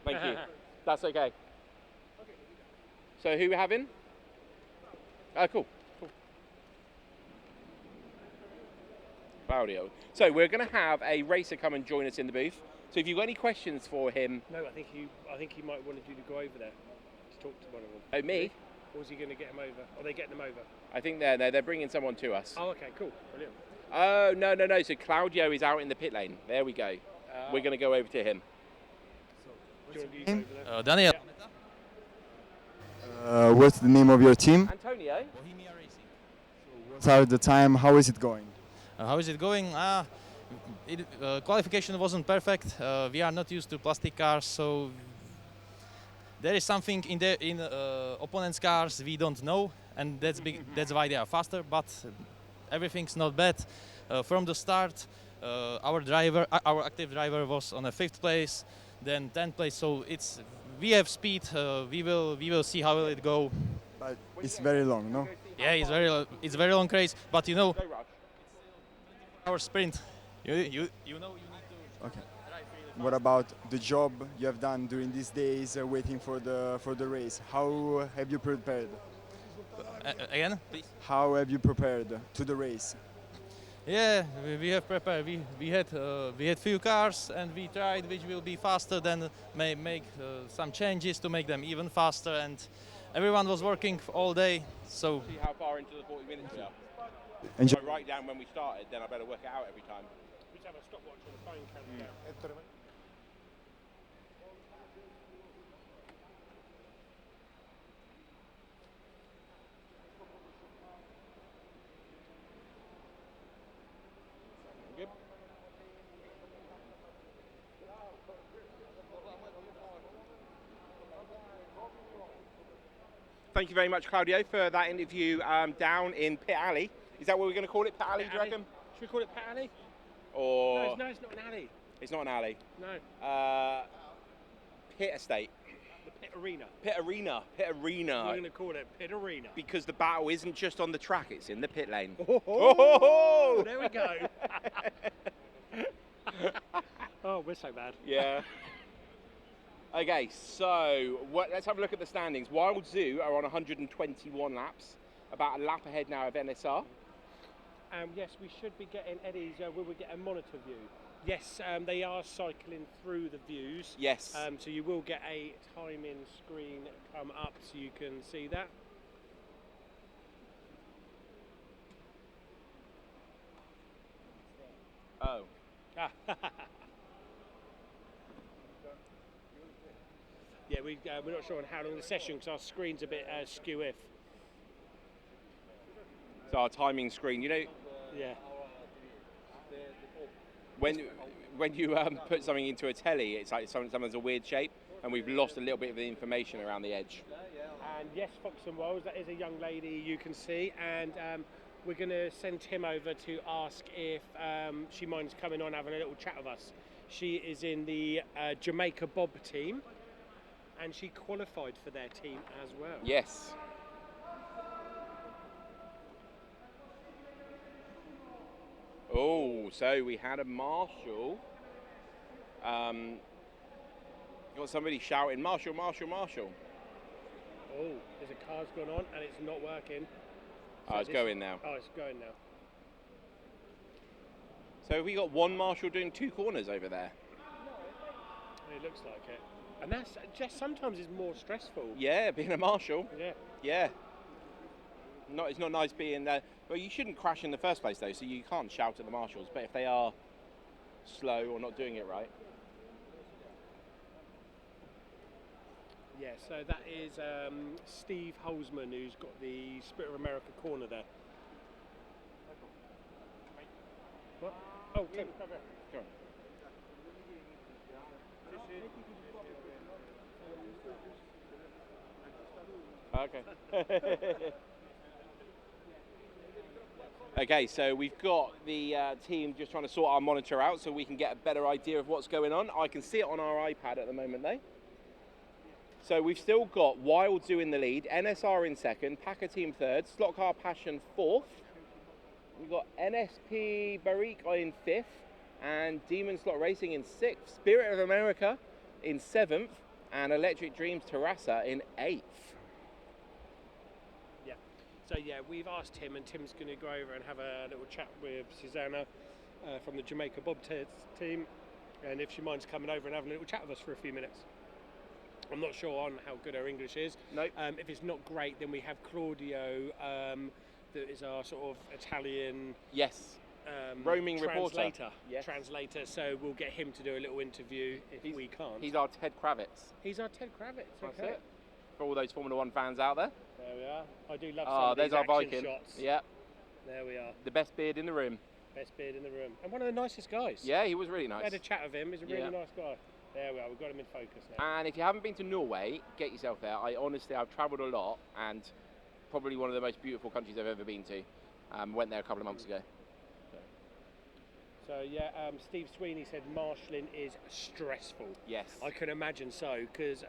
Thank you. That's okay. So who are we having? Oh, cool. Claudio. So we're going to have a racer come and join us in the booth. So if you've got any questions for him... No, I think he might wanted you to go over there to talk to one of them. Oh, me? Or was he going to get him over? Are they getting him over? I think they're bringing someone to us. Oh, okay, cool. Brilliant. Oh, no. So Claudio is out in the pit lane. There we go. We're going to go over to him. Daniel. What's the name of your team? Antonio. Bohemia Racing. What are the time? How is it going? How is it going? Qualification wasn't perfect. We are not used to plastic cars, so there is something in opponents' cars we don't know, and that's big. That's why they are faster. But everything's not bad. From the start, our active driver was on a 5th place, then 10th place. So we have speed. We will see how will it go. But it's very long, no? Yeah, it's very long race. But you know, our sprint. You know you need to. Okay. What about the job you have done during these days, waiting for the race? How have you prepared? Again, please. How have you prepared to the race? Yeah, we have prepared. We had few cars, and we tried which will be faster. Then make some changes to make them even faster. And everyone was working all day. So see how far into the 40 minutes we are. Enjoy. If I write down when we started, then I better work it out every time. We just have a stopwatch on the phone countdown. Good. Thank you very much, Claudio, for that interview down in Pit Alley. Is that what we're going to call it? Pit Alley, do you reckon? Should we call it Pit Alley? Or No, it's not an alley. It's not an alley. No. Pit Estate. The Pit Arena. Pit Arena. Pit Arena. We're going to call it Pit Arena. Because the battle isn't just on the track, it's in the pit lane. Oh, there we go. Oh, we're so bad. Yeah. Okay, so let's have a look at the standings. Wild Zoo are on 121 laps, about a lap ahead now of NSR. Yes, we should be getting Eddie's. Will we get a monitor view? Yes, they are cycling through the views. Yes. So you will get a timing screen come up so you can see that. Oh. Yeah, we're not sure on how long the session because our screen's a bit skew-if. So our timing screen, you know. Yeah. When you put something into a telly, it's like sometimes a weird shape, and we've lost a little bit of the information around the edge. And yes, Fox and Wolves, that is a young lady you can see, and we're going to send Tim over to ask if she minds coming on having a little chat with us. She is in the Jamaica Bob team, and she qualified for their team as well. Yes. Oh, so we had a marshal. Got somebody shouting, "Marshal, Marshal, Marshal." Oh, there's a car's gone on and it's not working. So it's going now. Oh, it's going now. So we got one marshal doing 2 corners over there. It looks like it. And that's just sometimes is more stressful. Yeah, being a marshal. Yeah. Yeah. It's not nice being there. Well, you shouldn't crash in the first place though, so you can't shout at the marshals. But if they are slow or not doing it right. Yeah, so that is Steve Holzman, who's got the Spirit of America corner there. What? Oh, Tim. Come on. Okay. Okay, so we've got the team just trying to sort our monitor out so we can get a better idea of what's going on. I can see it on our iPad at the moment though. So we've still got Wild Zoo in the lead, NSR in second, Packer Team third, Slot Car Passion fourth. We've got NSP Barrique in fifth and Demon Slot Racing in sixth, Spirit of America in seventh and Electric Dreams Terrassa in eighth. Yeah. So yeah, we've asked Tim, and Tim's going to go over and have a little chat with Susanna from the Jamaica Bob team, and if she minds coming over and having a little chat with us for a few minutes. I'm not sure on how good her English is. Nope. If it's not great, then we have Claudio, that is our sort of Italian Yes. Roaming translator. reporter. Yes. Translator. So we'll get him to do a little interview if we can't. He's our Ted Kravitz. He's our Ted Kravitz. That's Okay. it. For all those Formula One fans out there. There we are. I do love some of there's these our action Viking. shots. Yeah. There we are. The best beard in the room. Best beard in the room. And one of the nicest guys. Yeah, he was really I nice. had a chat with him. He's a really nice guy. There we are. We've got him in focus now. And if you haven't been to Norway, get yourself there. I've travelled a lot, and probably one of the most beautiful countries I've ever been to. Went there a couple of months ago. So yeah, Steve Sweeney said marshalling is stressful. Yes. I can imagine so, because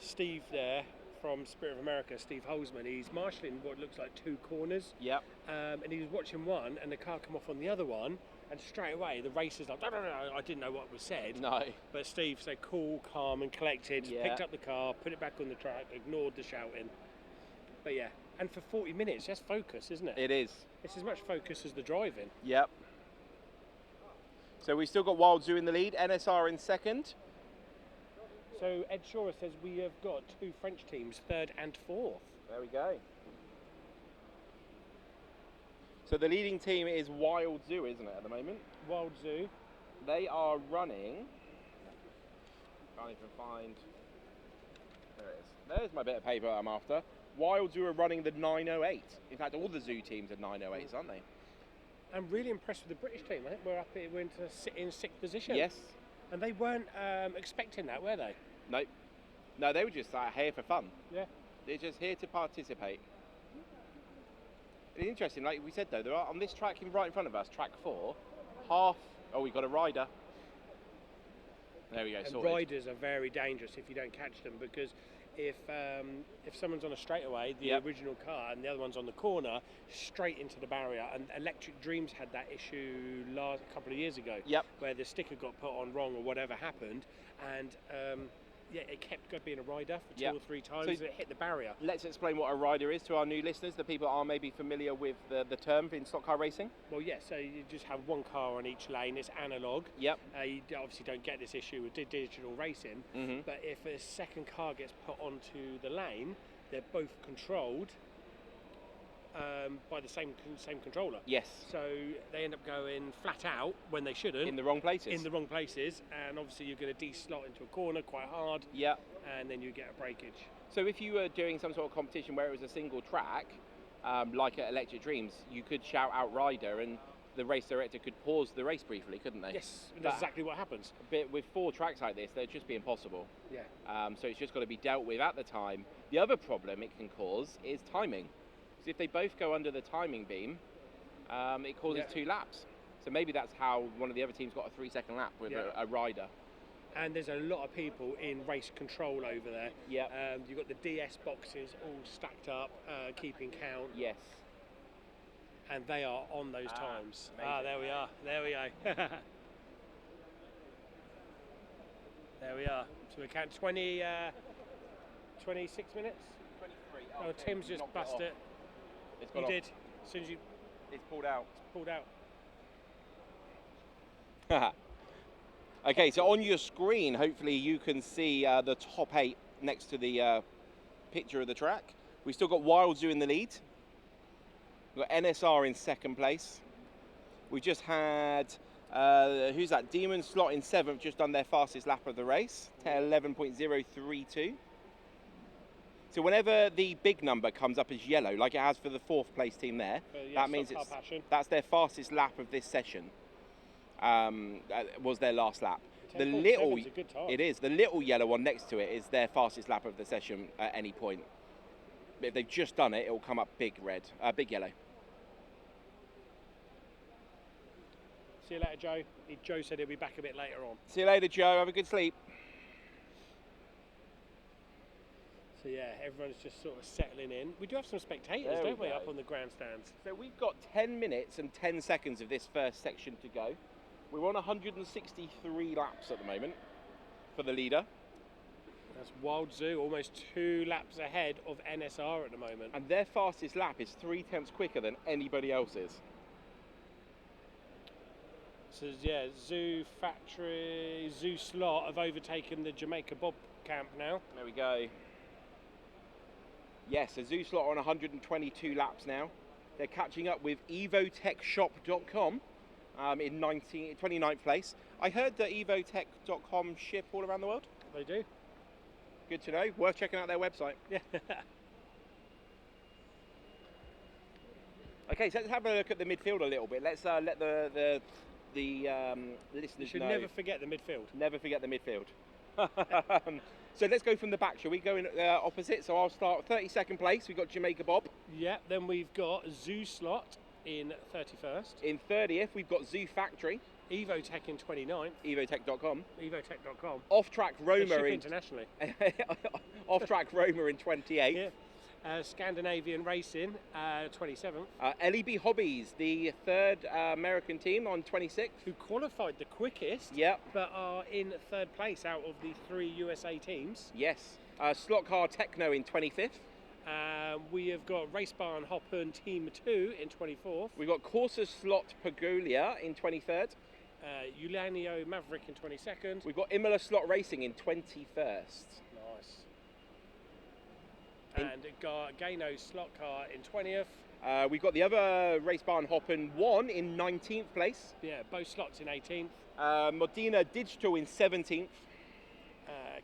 Steve there from Spirit of America, Steve Holzman, he's marshalling what looks like 2 corners. Yep. And he was watching one, and the car come off on the other one, and straight away the racer's like, no, I didn't know what was said. No. But Steve said cool, calm and collected, Yeah. picked up the car, put it back on the track, ignored the shouting. But yeah, and for 40 minutes, that's focus, isn't it? It is. It's as much focus as the driving. Yep. So we've still got Wild Zoo in the lead, NSR in second. So Ed Shora says we have got 2 French teams, 3rd and 4th. There we go. So the leading team is Wild Zoo, isn't it, at the moment? Wild Zoo. They are running. Can't even find. There it is. There's my bit of paper I'm after. Wild Zoo are running the 908. In fact, all the Zoo teams are 908s, aren't they? I'm really impressed with the British team. I think we're up here, we're in 6th position. Yes. And they weren't expecting that, were they? Nope. No, they were just here for fun. Yeah. They're just here to participate. It's interesting, like we said though, there are on this track right in front of us, track 4, we've got a rider. There we go, And sorted. riders are very dangerous if you don't catch them, because if someone's on a straightaway, the original car, and the other one's on the corner, straight into the barrier. And Electric Dreams had that issue a couple of years ago, where the sticker got put on wrong or whatever happened, and it kept being a rider for 2 or 3 times, So and it hit the barrier. Let's explain what a rider is to our new listeners, the people that are maybe familiar with the term in stock car racing. Well, yeah, so you just have one car on each lane, it's analogue. Yep. You obviously don't get this issue with digital racing, but if a second car gets put onto the lane, they're both controlled by the same controller. Yes. So they end up going flat out when they shouldn't. In the wrong places. In the wrong places, and obviously you're going to de-slot into a corner quite hard. Yeah. And then you get a breakage. So if you were doing some sort of competition where it was a single track, like at Electric Dreams, you could shout out rider, and the race director could pause the race briefly, couldn't they? Yes, that's exactly what happens. But with 4 tracks like this, they'd just be impossible. Yeah. So it's just got to be dealt with at the time. The other problem it can cause is timing. Because if they both go under the timing beam, it causes 2 laps. So maybe that's how one of the other teams got a 3-second lap with a rider. And there's a lot of people in race control over there. Yeah. You've got the DS boxes all stacked up, keeping count. Yes. And they are on those times. Amazing. There we are. There we go. There we are. So we count 26 minutes? 23. Oh, Tim's just bust it. It's You gone did. As soon as you It's pulled out. pulled out. Okay, so on your screen, hopefully you can see the top 8 next to the picture of the track. We've still got Wild Zoo in the lead. We've got NSR in 2nd place. We just had, who's that? Demon Slot in 7th, just done their fastest lap of the race, 11.032. So whenever the big number comes up as yellow, like it has for the 4th place team there, that means that's their fastest lap of this session. That was their last lap. The little, a good time. it is. The little yellow one next to it is their fastest lap of the session at any point. But if they've just done it, it will come up big red, big yellow. See you later, Joe. Joe said he'll be back a bit later on. See you later, Joe. Have a good sleep. So yeah, everyone's just sort of settling in. We do have some spectators, There we don't we, go. up on the grandstands? So we've got 10 minutes and 10 seconds of this first section to go. We're on 163 laps at the moment for the leader. That's Wild Zoo, almost 2 laps ahead of NSR at the moment. And their fastest lap is 0.3 quicker than anybody else's. So yeah, Zoo Factory, Zoo Slot have overtaken the Jamaica Bob camp now. There we go. Yes, so Zoo Slot are on 122 laps now. They're catching up with evotechshop.com in 29th place. I heard that evotech.com ship all around the world. They do. Good to know. Worth checking out their website. Yeah. Okay, so let's have a look at the midfield a little bit. Let's let the listeners You should know. never forget the midfield. Never forget the midfield. So let's go from the back, shall we? Go in opposite. So I'll start 32nd place. We've got Jamaica Bob. Yeah, then we've got Zoo Slot in 31st. In 30th, we've got Zoo Factory. Evotech in 29th. Evotech.com. Evotech.com. Off-track They Roma ship in internationally. Off-track Roma in 28th. Yeah. Scandinavian Racing, 27th. LEB Hobbies, the 3rd American team, on 26th. Who qualified the quickest, Yep. but are in 3rd place out of the 3 USA teams. Yes. Slot Car Techno in 25th. We have got Race Barn Hoppen Team 2 in 24th. We've got Corsa Slot Pagolia in 23rd. Ulanio Maverick in 22nd. We've got Imola Slot Racing in 21st. Nice. And Gano Slot Car in 20th. We've got the other Race Barn Hoppen 1 in 19th place. Yeah, both slots in 18th. Modena Digital in 17th.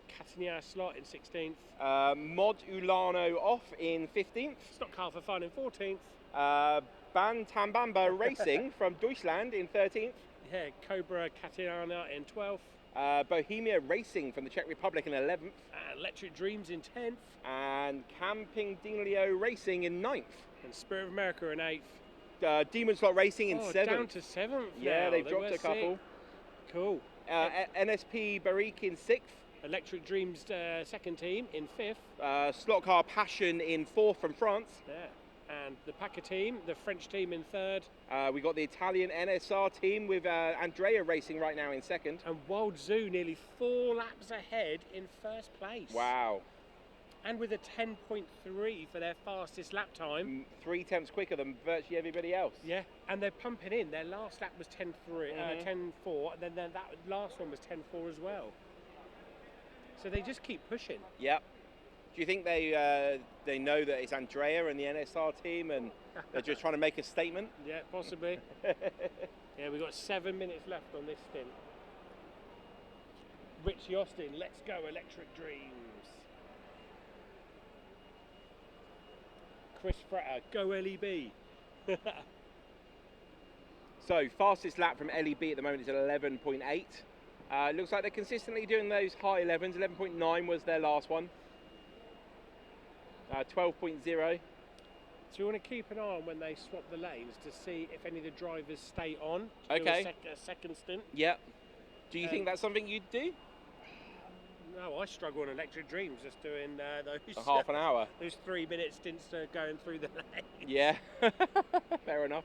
Catania Slot in 16th. Mod Ulano Off in 15th. Stock Car for Fun in 14th. Bantambamba Racing from Deutschland in 13th. Yeah, Cobra Catania in 12th. Bohemia Racing from the Czech Republic in 11th. Electric Dreams in 10th. And Camping Dinglio Racing in 9th. And Spirit of America in 8th. Demon Slot Racing in 7th. Down to 7th. Yeah, now. they've They dropped were a couple. Cool. NSP Barrique in 6th. Electric Dreams second team in 5th. Slot Car Passion in 4th from France. Yeah. And the Packer team, the French team in 3rd. We got the Italian NSR team with Andrea Racing right now in 2nd. And Wild Zoo nearly 4 laps ahead in 1st place. Wow. And with a 10.3 for their fastest lap time. 0.3 quicker than virtually everybody else. Yeah, and they're pumping in. Their last lap was 10.4, and then that last one was 10.4 as well. So they just keep pushing. Yep. Do you think they know that it's Andrea and the NSR team and they're just trying to make a statement? Yeah, possibly. Yeah, we've got 7 minutes left on this stint. Rich Austin, let's go Electric Dreams. Chris Fratter, go LEB. So fastest lap from LEB at the moment is 11.8. Looks like they're consistently doing those high 11s. 11.9 was their last one. 12.0. So we want to keep an eye on when they swap the lanes to see if any of the drivers stay on. Okay. Do a second stint. Yep. Do you think that's something you'd do? No, I struggle on Electric Dreams just doing those half an hour. Those 3-minute stints going through the lane. Yeah. Fair enough.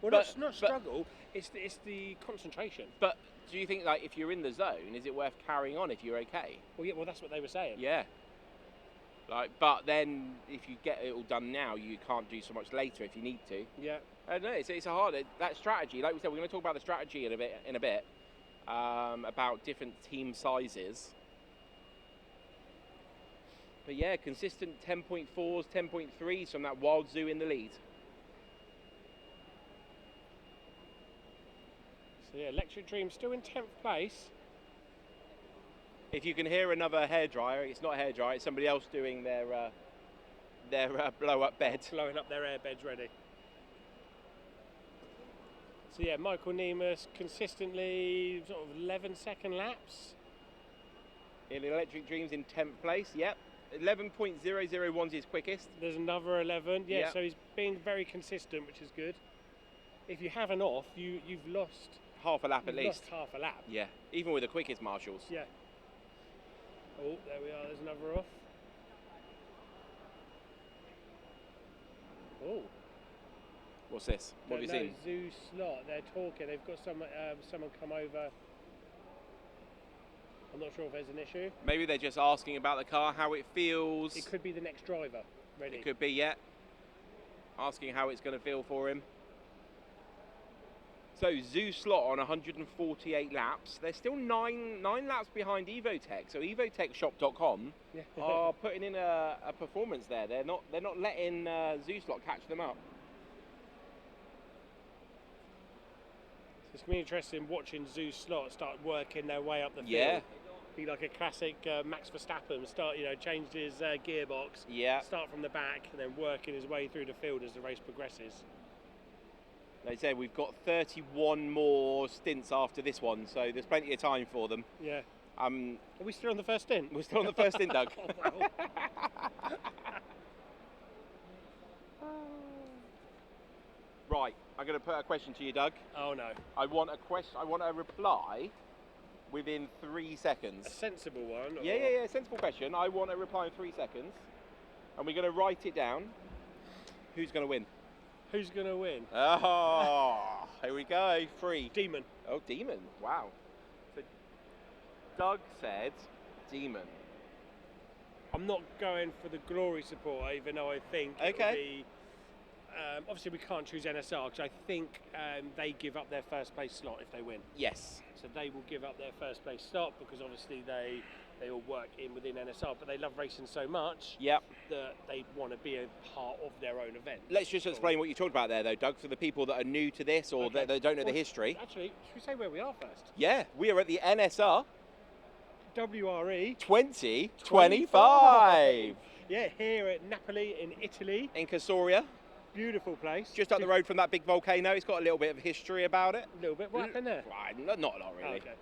Well, not struggle. It's the concentration. But do you think, like, if you're in the zone, is it worth carrying on if you're okay? Well, yeah. Well, that's what they were saying. Yeah. Like, but then if you get it all done now, you can't do so much later if you need to. Yeah. I don't know. It's a hard that strategy. Like we said, we're going to talk about the strategy in a bit about different team sizes. But yeah, consistent 10.4s, 10.3s from that Wild Zoo in the lead. So yeah, Electric Dream still in 10th place. If you can hear another hairdryer, it's not a hairdryer, it's somebody else doing their blow-up bed. Blowing up their air beds ready. So yeah, Michael Nemus consistently sort of 11-second laps. In Electric Dreams in 10th place, yep. 11.001 is his quickest. There's another 11, yeah, Yep. So he's being very consistent, which is good. If you have an off, you've lost half a lap at least. Lost half a lap. Yeah, even with the quickest marshals. Yeah. Oh, there we are, there's another off. Oh. What's this? What have you seen? Zoo Slot, they're talking. They've got someone come over. I'm not sure if there's an issue. Maybe they're just asking about the car, how it feels. It could be the next driver. Ready. It could be, yeah. Asking how it's going to feel for him. So Zoo Slot on 148 laps. They're still nine laps behind Evotech. So EvotechShop.com are putting in a performance there. They're not letting Zoo Slot catch them up. So it's going to be interesting watching Zoo Slot start working their way up the field. Yeah. Be like a classic Max Verstappen. Start, change his gearbox. Yeah. Start from the back and then working his way through the field as the race progresses. They say we've got 31 more stints after this one, so there's plenty of time for them. Yeah. Are we still on the first stint? We're still on the first stint, Doug. Oh, well. Right, I'm going to put a question to you, Doug. Oh no. I want a reply within 3 seconds. A sensible one? Yeah, sensible question. I want a reply in 3 seconds. And we're going to write it down. Who's going to win? Who's going to win? Oh, here we go. 3. Demon. Oh, Demon. Wow. So Doug said Demon. I'm not going for the glory support, even though I think it will be... obviously, we can't choose NSR because I think they give up their first place slot if they win. Yes. So they will give up their first place slot because obviously they all work in within NSR, but they love racing so much that they want to be a part of their own event. Let's just explain what you talked about there, though, Doug, for the people that are new to this or that don't know the history. Actually, should we say where we are first? Yeah, we are at the NSR WRE 2025. Yeah, here at Napoli in Italy. In Casoria. Beautiful place. Just up the road from that big volcano. It's got a little bit of history about it. A little bit. What happened there? Right, not really. Okay.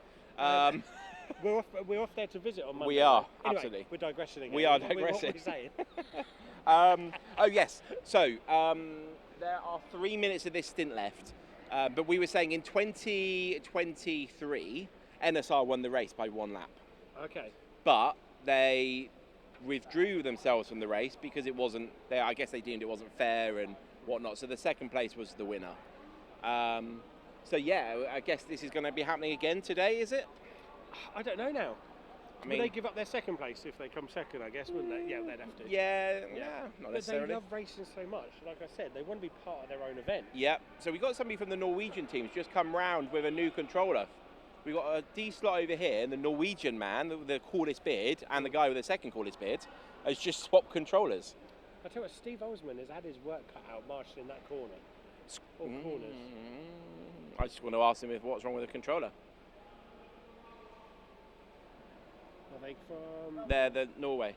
We're off there to visit on Monday. We are, anyway, absolutely. We're digressing again. We are digressing. What are we saying? Oh, yes. So, there are 3 minutes of this stint left. But we were saying in 2023, NSR won the race by 1 lap. Okay. But they withdrew themselves from the race because it wasn't, I guess they deemed it wasn't fair and whatnot. So the second place was the winner. So yeah, I guess this is going to be happening again today, is it? I don't know now. I mean, would they give up their second place if they come second, I guess, wouldn't they? Yeah, they'd have to. Yeah, not necessarily. But they love racing so much. Like I said, they want to be part of their own event. Yeah, so we got somebody from the Norwegian teams just come round with a new controller. We got a D-slot over here, and the Norwegian man, the coolest beard, and the guy with the second coolest beard, has just swapped controllers. I tell you what, Steve Osman has had his work cut out marching in that corner. Or corners. I just want to ask him what's wrong with the controller. I think from... They're the Norway.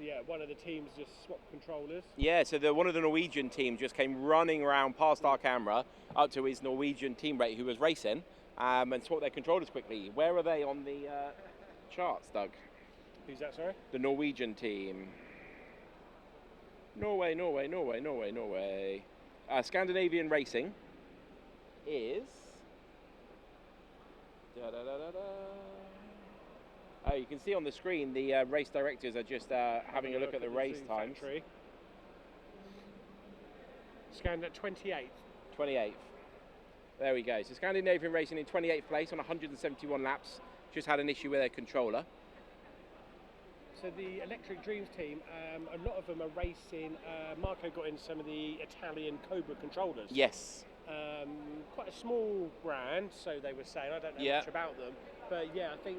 So yeah, one of the teams just swapped controllers. Yeah, so one of the Norwegian team just came running around past our camera up to his Norwegian teammate who was racing and swapped their controllers quickly. Where are they on the charts, Doug? Who's that, sorry? The Norwegian team. Norway. Scandinavian Racing is... Oh, you can see on the screen the race directors are just having a look at the race times. Scanned at 28th. 28th. There we go. So Scandinavian Racing in 28th place on 171 laps. Just had an issue with their controller. So the Electric Dreams team, a lot of them are racing. Marco got in some of the Italian Cobra controllers. Yes. Quite a small brand, so they were saying. I don't know much about them. But yeah, I think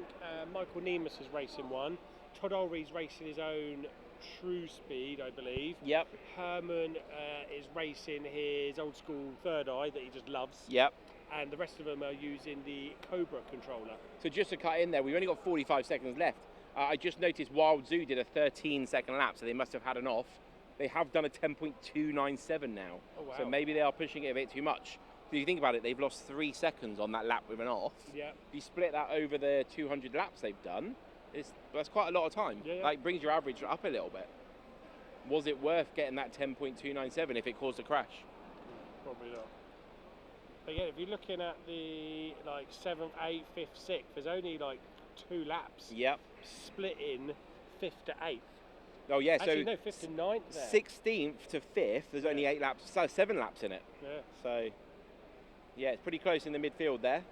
Michael Nemus is racing one. Todd Ulry's racing his own True Speed, I believe. Yep. Herman is racing his old school Third Eye that he just loves. Yep. And the rest of them are using the Cobra controller. So just to cut in there, we've only got 45 seconds left. I just noticed Wild Zoo did a 13-second lap, so they must have had an off. They have done a 10.297 now. Oh, wow. So maybe they are pushing it a bit too much. If you think about it, they've lost 3 seconds on that lap with an off. Yeah. If you split that over the 200 laps they've done, that's quite a lot of time. Yeah. Like, brings your average up a little bit. Was it worth getting that 10.297 if it caused a crash? Probably not. But yeah, if you're looking at the 7th, 8th, 5th, 6th, there's only 2 laps. Yep. Split in 5th to 8th. Oh yeah, actually, no, 5th to 9th there. 16th to 5th, there's only 8 laps, so 7 laps in it. Yeah. So, yeah, it's pretty close in the midfield there.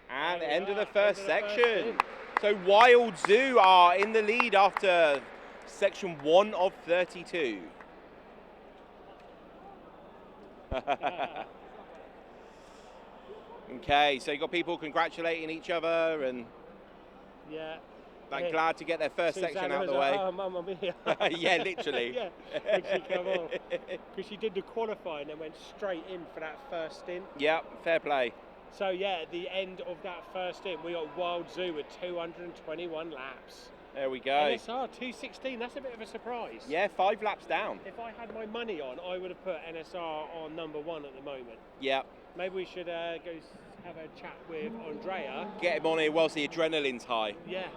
And the end of the first section. So Wild Zoo are in the lead after section 1 of 32. Okay, so you've got people congratulating each other and glad to get their first section out of the way. Oh, mamma mia. Yeah, literally. Yeah, when she came on. Because she did the qualifying and went straight in for that first stint. Yep, fair play. So yeah, at the end of that first stint, we got Wild Zoo with 221 laps. There we go. NSR 216, that's a bit of a surprise. Yeah, 5 laps down. If I had my money on, I would have put NSR on number 1 at the moment. Yep. Maybe we should go have a chat with Andrea. Get him on here whilst the adrenaline's high. Yeah.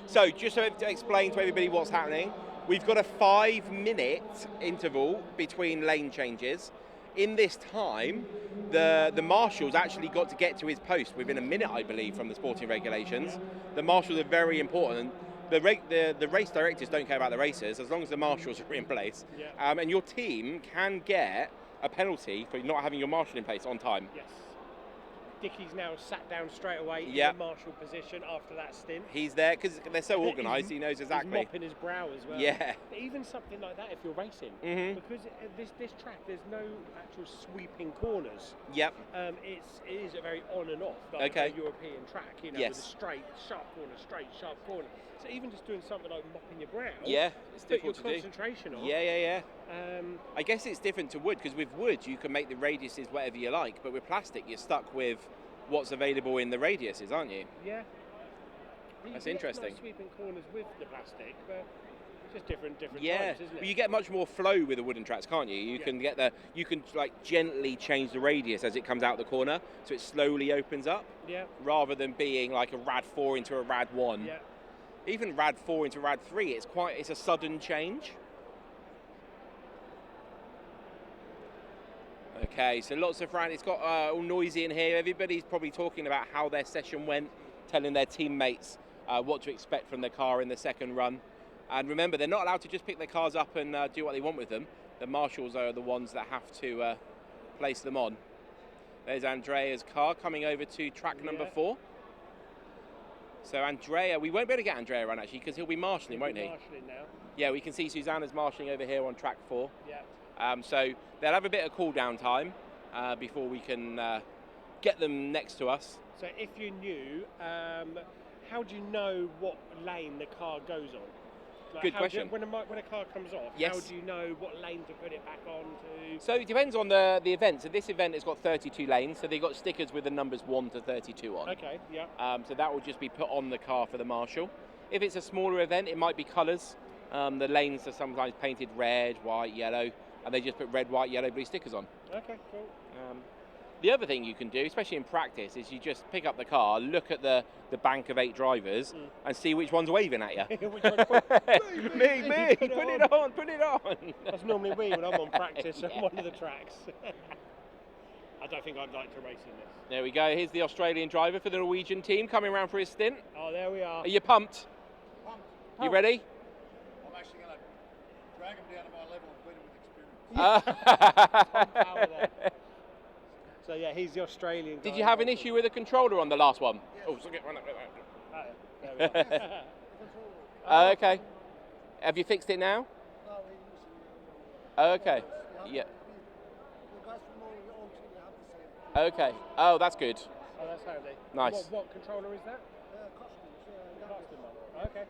So, just to explain to everybody what's happening, we've got a 5-minute interval between lane changes. In this time, the marshals actually got to get to his post within a minute, I believe, from the sporting regulations. The marshals are very important. The race directors don't care about the racers as long as the marshals are in place. Yeah. And your team can get a penalty for not having your marshal in place on time. Yes. Dickie's now sat down straight away in the marshal position after that stint. He's there because they're so organised, he knows exactly. He's mopping his brow as well. Yeah. But even something like that if you're racing, because this track, there's no actual sweeping corners. Yep. It is a very on and off, like a European track, with a straight, sharp corner, straight, sharp corner. So even just doing something like mopping your brow, it's difficult to do. Put your concentration on. Yeah. I guess it's different to wood because with wood you can make the radiuses whatever you like, but with plastic you're stuck with what's available in the radiuses, aren't you? Yeah. That's interesting. Nice sweeping corners with the plastic, but just different types, isn't it? But you get much more flow with the wooden tracks, can't you? You can gently change the radius as it comes out the corner, so it slowly opens up. Yeah. Rather than being like a Rad 4 into a Rad 1. Yeah. Even Rad 4 into Rad 3, it's a sudden change. Okay, so lots of it's got all noisy in here. Everybody's probably talking about how their session went, telling their teammates what to expect from their car in the second run. And remember, they're not allowed to just pick their cars up and do what they want with them. The marshals are the ones that have to place them on. There's Andrea's car coming over to track number 4. So Andrea, we won't be able to get Andrea around actually because he'll be marshalling, won't he? Marshalling now. Yeah, we can see Susanna's marshalling over here on track 4. Yeah. So they'll have a bit of cool down time before we can get them next to us. So if you're new, how do you know what lane the car goes on? Good question. When a car comes off, how do you know what lane to put it back on to? So it depends on the event. So this event has got 32 lanes, so they've got stickers with the numbers 1 to 32 on. Okay, yeah. So that will just be put on the car for the marshal. If it's a smaller event, it might be colours. The lanes are sometimes painted red, white, yellow, and they just put red, white, yellow, blue stickers on. Okay, cool. The other thing you can do, especially in practice, is you just pick up the car, look at the bank of 8 drivers, and see which one's waving at you. Which one's me, put it on. That's normally me when I'm on practice on one of the tracks. I don't think I'd like to race in this. There we go. Here's the Australian driver for the Norwegian team coming around for his stint. Oh, there we are. Are you pumped? Pumped. You ready? I'm actually going to drag him down to my level and beat him with experience. Tom Power there. So yeah, he's the Australian guy. Did you have an issue with the controller on the last one? Yes. Oh, so get one up. There we go. Okay. Have you fixed it now? No, we usually Okay. Yeah. the guys from all team have the same. Okay. Oh, that's good. Oh, that's handy. Nice. What controller is that? Customs. Custom one. Okay.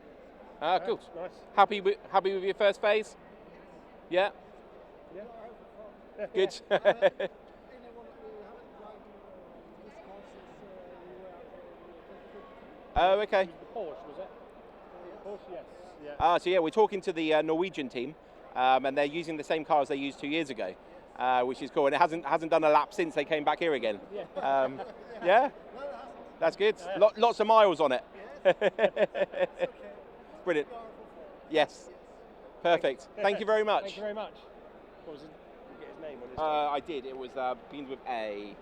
Ah, cool. Nice. Happy with your first phase? Yeah. Yeah. Good. Anyone we haven't tried this courses. Oh, okay. The Porsche, was it? Porsche, yes. Yeah. So yeah, we're talking to the Norwegian team, and they're using the same car as they used 2 years ago, which is cool. And it hasn't done a lap since they came back here again. Yeah. Yeah. That's good. Lots of miles on it. Brilliant. Yes. Perfect. Thank you very much. Thank you very much. What was his, did you get his name on his I did. It was begins with A.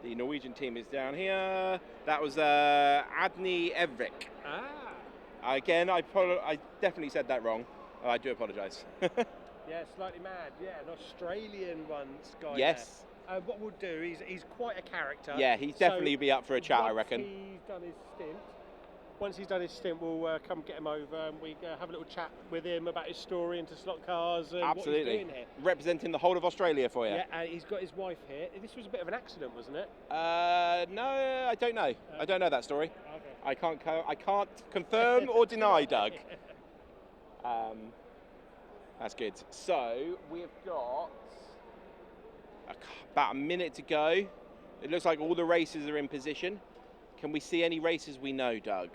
The Norwegian team is down here. That was Adni Evrik. Again, I definitely said that wrong. I do apologise. Yeah, slightly mad. Yeah, an Australian guy. Yes. There. What we'll do, he's quite a character. Yeah, he'd definitely be up for a chat, I reckon. Once he's done his stint, we'll come get him over and we have a little chat with him about his story into slot cars and Absolutely. what he's doing here. Representing the whole of Australia for you. Yeah, and he's got his wife here. This was a bit of an accident, wasn't it? No, I don't know. I don't know that story. Okay. I can't confirm or deny, Doug. That's good. So we've got about a minute to go. It looks like all the racers are in position. Can we see any racers we know, Doug?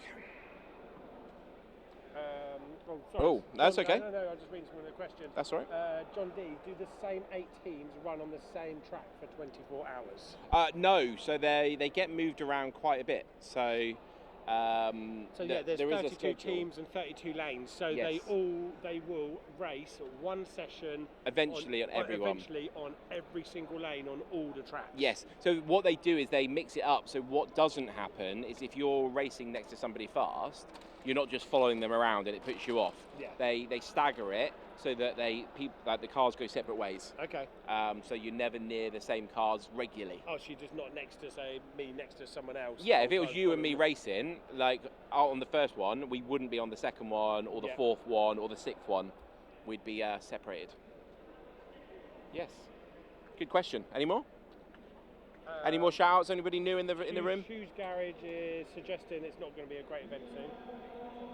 Sorry. Oh, that's John, okay. No, I was just reading some of the questions. That's all right. John D, do the same 8 teams run on the same track for 24 hours? No, so they get moved around quite a bit. So There's there is a 32 schedule. teams and 32 lanes. So Yes. they will race one session Eventually on everyone. Eventually on every single lane on all the tracks. Yes. So what they do is they mix it up. So what doesn't happen is if you're racing next to somebody fast, you're not just following them around and it puts you off. Yeah. They stagger it so that the cars go separate ways. Okay. So you're never near the same cars regularly. Oh, so you're just not next to, say, me next to someone else? Yeah, if it was you and me racing, like out on the first one, we wouldn't be on the second one or the fourth one or the sixth one. We'd be separated. Yes. Good question. Any more? Any more shout-outs? Anybody new in the room? Hughes Garage is suggesting it's not going to be a great event soon.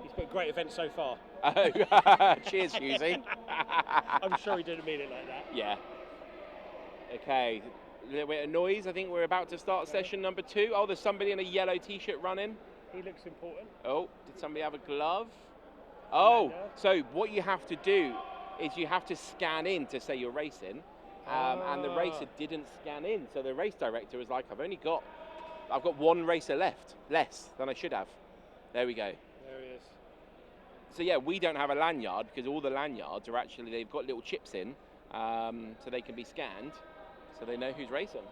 He's put great event so far. Oh, cheers, Hughesy. I'm sure he didn't mean it like that. Yeah. Okay, a little bit of noise. I think we're about to start session number 2. Oh, there's somebody in a yellow t-shirt running. He looks important. Oh, did somebody have a glove? Oh, so what you have to do is you have to scan in to say you're racing. And the racer didn't scan in, so the race director was like, I've got one racer less than I should have. There we go. There he is. So yeah, we don't have a lanyard because all the lanyards are actually, they've got little chips in, so they can be scanned, so they know who's racing.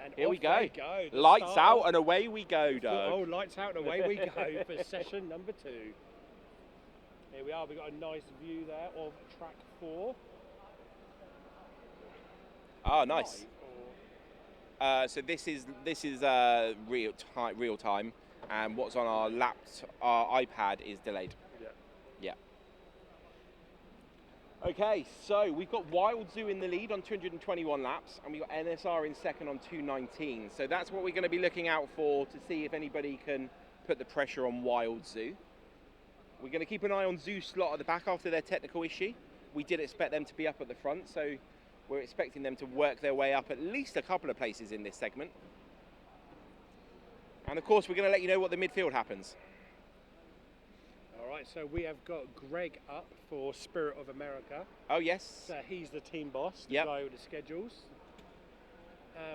And here we go. They go. Lights out and away we go, Doug. Oh, lights out and away we go for session number 2. Here we are. We've got a nice view there of track 4. Oh, nice. So this is real time, and what's on our iPad is delayed. Yeah. Okay, so we've got Wild Zoo in the lead on 221 laps, and we've got NSR in second on 219. So that's what we're going to be looking out for to see if anybody can put the pressure on Wild Zoo. We're going to keep an eye on Zoo Slot at the back after their technical issue. We did expect them to be up at the front, so we're expecting them to work their way up at least a couple of places in this segment. And of course, we're going to let you know what the midfield happens. Right, so we have got Greg up for Spirit of America. Oh, yes. So he's the team boss, the Yep. guy with the schedules.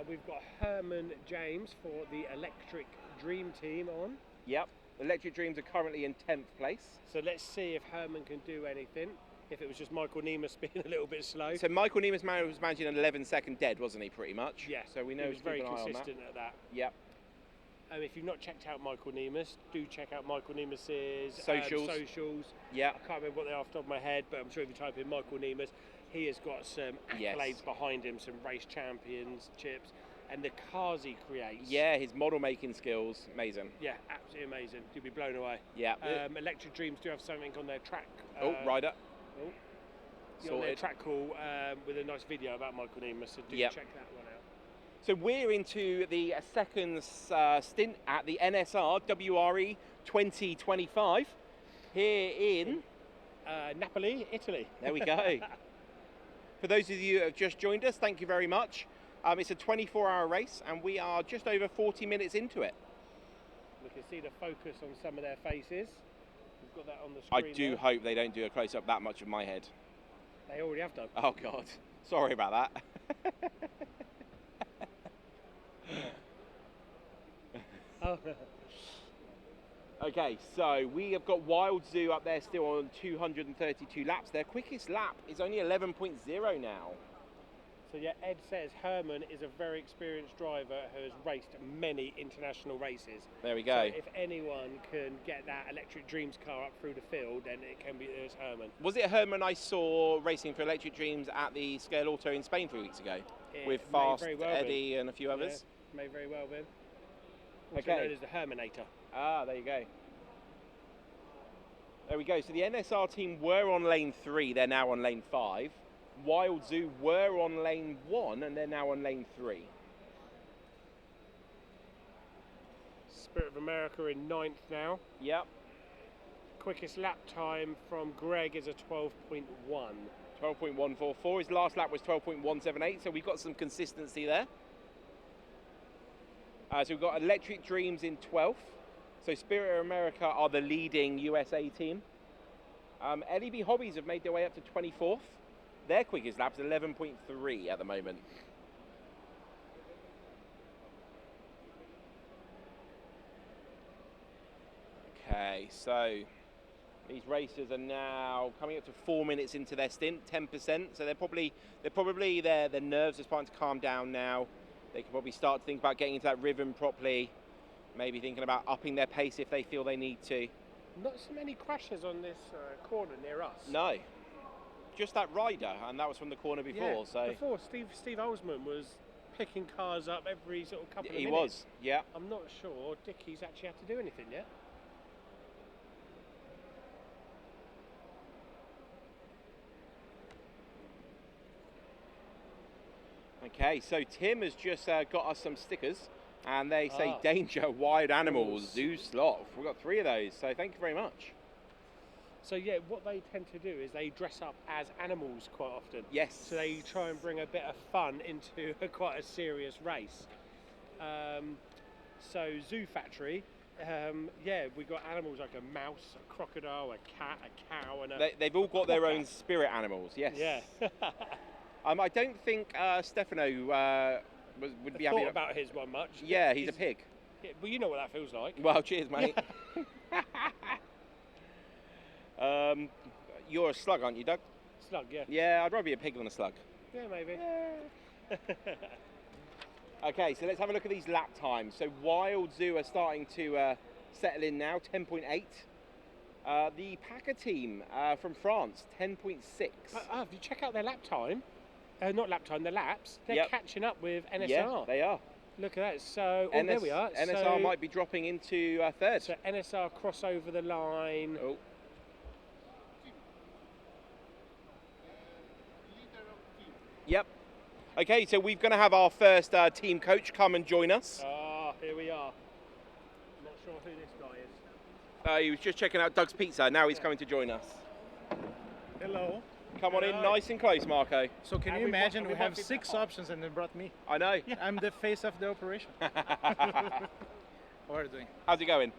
We've got Herman James for the Electric Dream team on. Yep. Electric Dreams are currently in 10th place. So let's see if Herman can do anything. If it was just Michael Nemus being a little bit slow. So Michael Nemus was managing an 11-second dead, wasn't he, pretty much? Yeah, So we know he was very keep an eye on that. consistent at that. Yep. If you've not checked out Michael Nemus, do check out Michael Nemus's Socials. I Yeah. can't remember what they are off the top of my head, but I'm sure if you type in Michael Nemus, he has got some Yes. accolades behind him, some race championships, and the cars he creates. Yeah, his model making skills, amazing. Yeah, absolutely amazing. You'll be blown away. Yeah. Electric Dreams do have something on their track. Rider. On their Sorted. track call with a nice video about Michael Nemus, so do Yep. check that one out. So we're into the second stint at the NSR WRE 2025 here in Naples, Italy. There we go. For those of you who have just joined us, thank you very much. It's a 24-hour race and we are just over 40 minutes into it. We can see the focus on some of their faces. We've got that on the I screen. do there. hope they don't do a close-up that much of my head. They already have done. Oh God, sorry about that. Oh. Okay, so we have got Wild Zoo up there still on 232 laps. Their quickest lap is only 11.0 now. So yeah, Ed says Herman is a very experienced driver who has raced many international races. There we go. So if anyone can get that Electric Dreams car up through the field, then it can be there's Herman. Was it Herman I saw racing for Electric Dreams at the Scale Auto in Spain 3 weeks ago? With Fast, very well Eddie and a few others? Yeah, may very well been. Also Okay. known as the Hermanator. Ah, there you go. There we go. So the NSR team were on lane 3, they're now on lane 5. Wild Zoo were on lane 1 and they're now on lane 3. Spirit of America in 9th now. Yep. Quickest lap time from Greg is a 12.1. 12.144. His last lap was 12.178, so we've got some consistency there. So we've got Electric Dreams in 12th. So Spirit of America are the leading USA team. LEB Hobbies have made their way up to 24th. Their quickest lap's 11.3 at the moment. Okay, so these racers are now coming up to 4 minutes into their stint, 10%. So their nerves are starting to calm down now. They can probably start to think about getting into that rhythm properly. Maybe thinking about upping their pace if they feel they need to. Not so many crashes on this corner near us. No, just that rider, and that was from the corner before. Yeah, so before Steve Olsman was picking cars up every sort of couple of minutes. he was, yeah. I'm not sure Dickie's actually had to do anything yet. Okay, so Tim has just got us some stickers, and they say danger, wild animals, zoo sloth. We've got 3 of those, so thank you very much. So yeah, what they tend to do is they dress up as animals quite often. Yes. So they try and bring a bit of fun into quite a serious race. So Zoo Factory, yeah, we've got animals like a mouse, a crocodile, a cat, a cow, and they've all got their own spirit animals, yes. Yeah. I don't think Stefano would be happy about his one much. Yeah, he's a pig. Yeah, well, you know what that feels like. Well, cheers, mate. You're a slug, aren't you, Doug? Slug, yeah. Yeah, I'd rather be a pig than a slug. Yeah, maybe. Okay, so let's have a look at these lap times. So Wild Zoo are starting to settle in now, 10.8. The Packer team from France, 10.6. If you check out their lap time, not lap time, the laps, they're Yep. catching up with NSR. Yeah, they are. Look at that. So, there we are. NSR might be dropping into third. So NSR cross over the line. Oh. Yep. Okay, so we're going to have our first team coach come and join us. Here we are. Not sure who this guy is. He was just checking out Doug's Pizza. Now he's coming to join us. Hello. Come on in nice and close, Marco. So can you imagine we have 6 options and they brought me? I know. I'm the face of the operation. How are you doing? How's it going?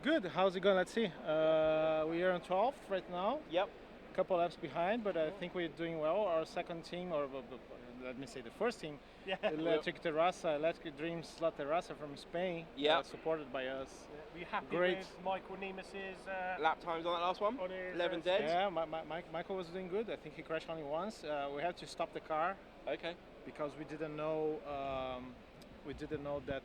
Good. How's it going? Let's see. We are on 12th right now. Yep. Couple laps behind, but I think we're doing well. Our second team, or let me say the first team, Electric Terrassa, Electric Dreams La Terrassa from Spain, supported by us. Were you happy Great. with Michael Nemus's Lap times on that last one? on his 11 dead? Yeah, Michael was doing good. I think he crashed only once. We had to stop the car Okay. because we didn't know. We didn't know that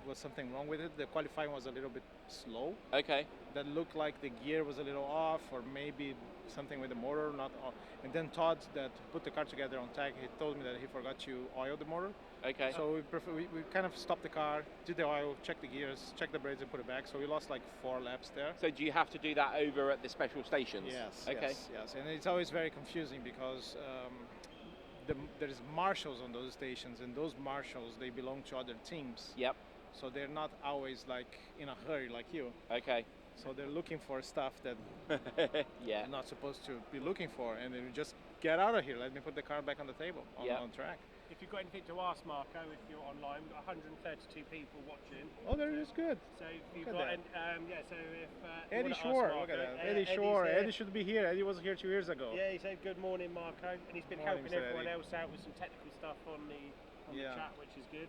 was something wrong with it. The qualifying was a little bit slow. Okay. That looked like the gear was a little off, or maybe something with the motor not off. And then Todd, that put the car together on tag, he told me that he forgot to oil the motor. Okay. So we kind of stopped the car, did the oil, checked the gears, checked the brakes, and put it back. So we lost like 4 laps there. So do you have to do that over at the special stations? Yes. Okay. Yes. And it's always very confusing because there's marshals on those stations, and those marshals, they belong to other teams. Yep. So they're not always like in a hurry like you. Okay. So they're looking for stuff that Yeah. they're not supposed to be looking for, and then just get out of here. Let me put the car back on the table, on track. If you've got anything to ask Marco, if you're online, we've got 132 people watching. Oh, that is good. So if you've Look got, at so if Eddie you wanna Shore, ask look at Marco, that. Eddie Eddie's Shore. here. Eddie should be here. Eddie was here 2 years ago. Yeah, he said good morning, Marco, and he's been Morning, helping Mr. everyone Eddie. else out with some technical stuff on the chat, which is good.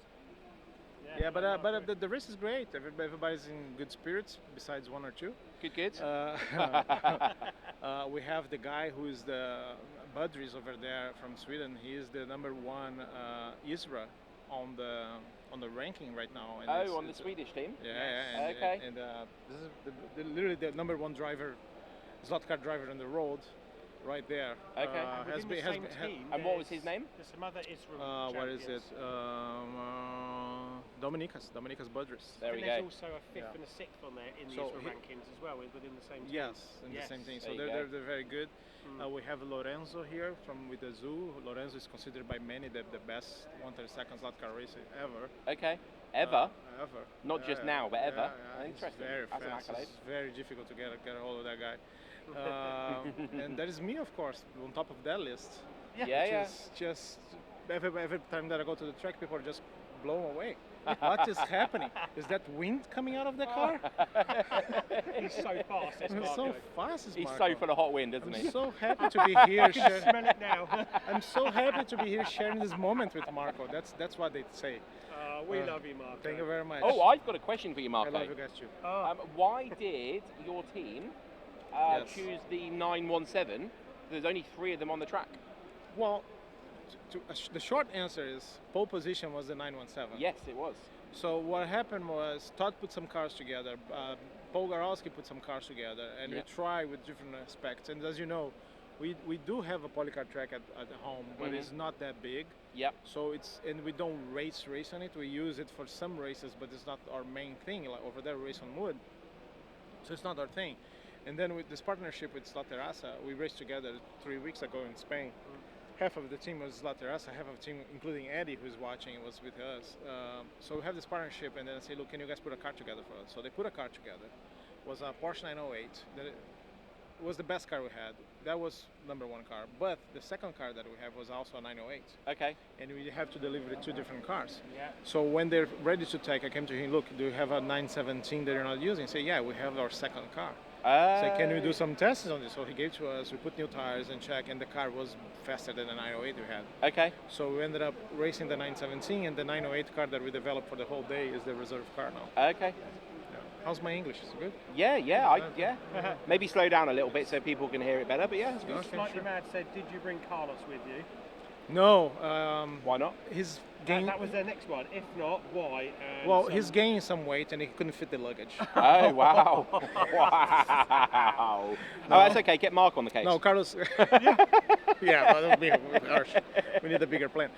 Yeah, but Marco. the race is great. Everybody's in good spirits, besides 1 or 2. Good. We have the guy who is the Budries over there from Sweden. He is the number 1 Isra on the ranking right now. And On the Swedish team? Yeah. Okay. And this is literally the number 1 driver, slot car driver on the road, right there. Okay. Within the same team, And what was his name? There's some other Israel what is it? champions. Dominikas Budris. There we There's go. also a 5th and a 6th on there in the So Israel he- rankings as well, within the same team. Yes, in the same thing. There So you they're go. very good. We have Lorenzo here with the Zoo. Lorenzo is considered by many the best 132nd slot car racer ever. Okay. Ever? Ever. Not just now, but ever? He's Interesting. very That's an fast. accolade. It's very difficult to get a hold of that guy. And that is me, of course, on top of that list. Yeah. Just every time that I go to the track, people are just blown away. What is happening? Is that wind coming out of the car? He's so fast, this He's Marco. so fast, this He's Marco. so full of hot wind, isn't I'm he? so happy to be here. Smell it now. I'm so happy to be here sharing this moment with Marco. That's what they say. We love you, Marco. Thank you very much. Oh, I've got a question for you, I Marco. love you guys too. Why did your team Yes. choose the 917? There's only 3 of them on the track. Well, the short answer is pole position was the 917. Yes, it was. So what happened was Todd put some cars together, Paul Garowski put some cars together, and we tried with different aspects. And as you know, we do have a polycar track at home, but it's not that big. Yep. So and we don't race on it. We use it for some races, but it's not our main thing. Like over there, we race on wood, so it's not our thing. And then with this partnership with La Terrassa, we raced together 3 weeks ago in Spain. Half of the team was La Terrassa, half of the team, including Eddie, who's watching, was with us. So we have this partnership, and then I say, look, can you guys put a car together for us? So they put a car together. It was a Porsche 908. It was the best car we had. That was number 1 car. But the second car that we have was also a 908. Okay. And we have to deliver the 2 different cars. Yeah. So when they're ready to take, I came to him, look, do you have a 917 that you're not using? He said, yeah, we have our second car. So can we do some tests on this? So he gave to us, we put new tires and check, and the car was faster than the 908 we had. Okay. So we ended up racing the 917, and the 908 car that we developed for the whole day is the reserve car now. Okay. How's my English? Is it good? Yeah. Maybe slow down a little bit so people can hear it better, but yeah, it's good. Okay, Slightly sure. Mad said, did you bring Carlos with you? No. Why not? His gain. That was their next one. If not, why? Well, he's gaining some weight, and he couldn't fit the luggage. Oh, wow. Wow. Oh, that's okay. Get Mark on the case. No, Carlos. Yeah, that would be harsh. We need a bigger plane.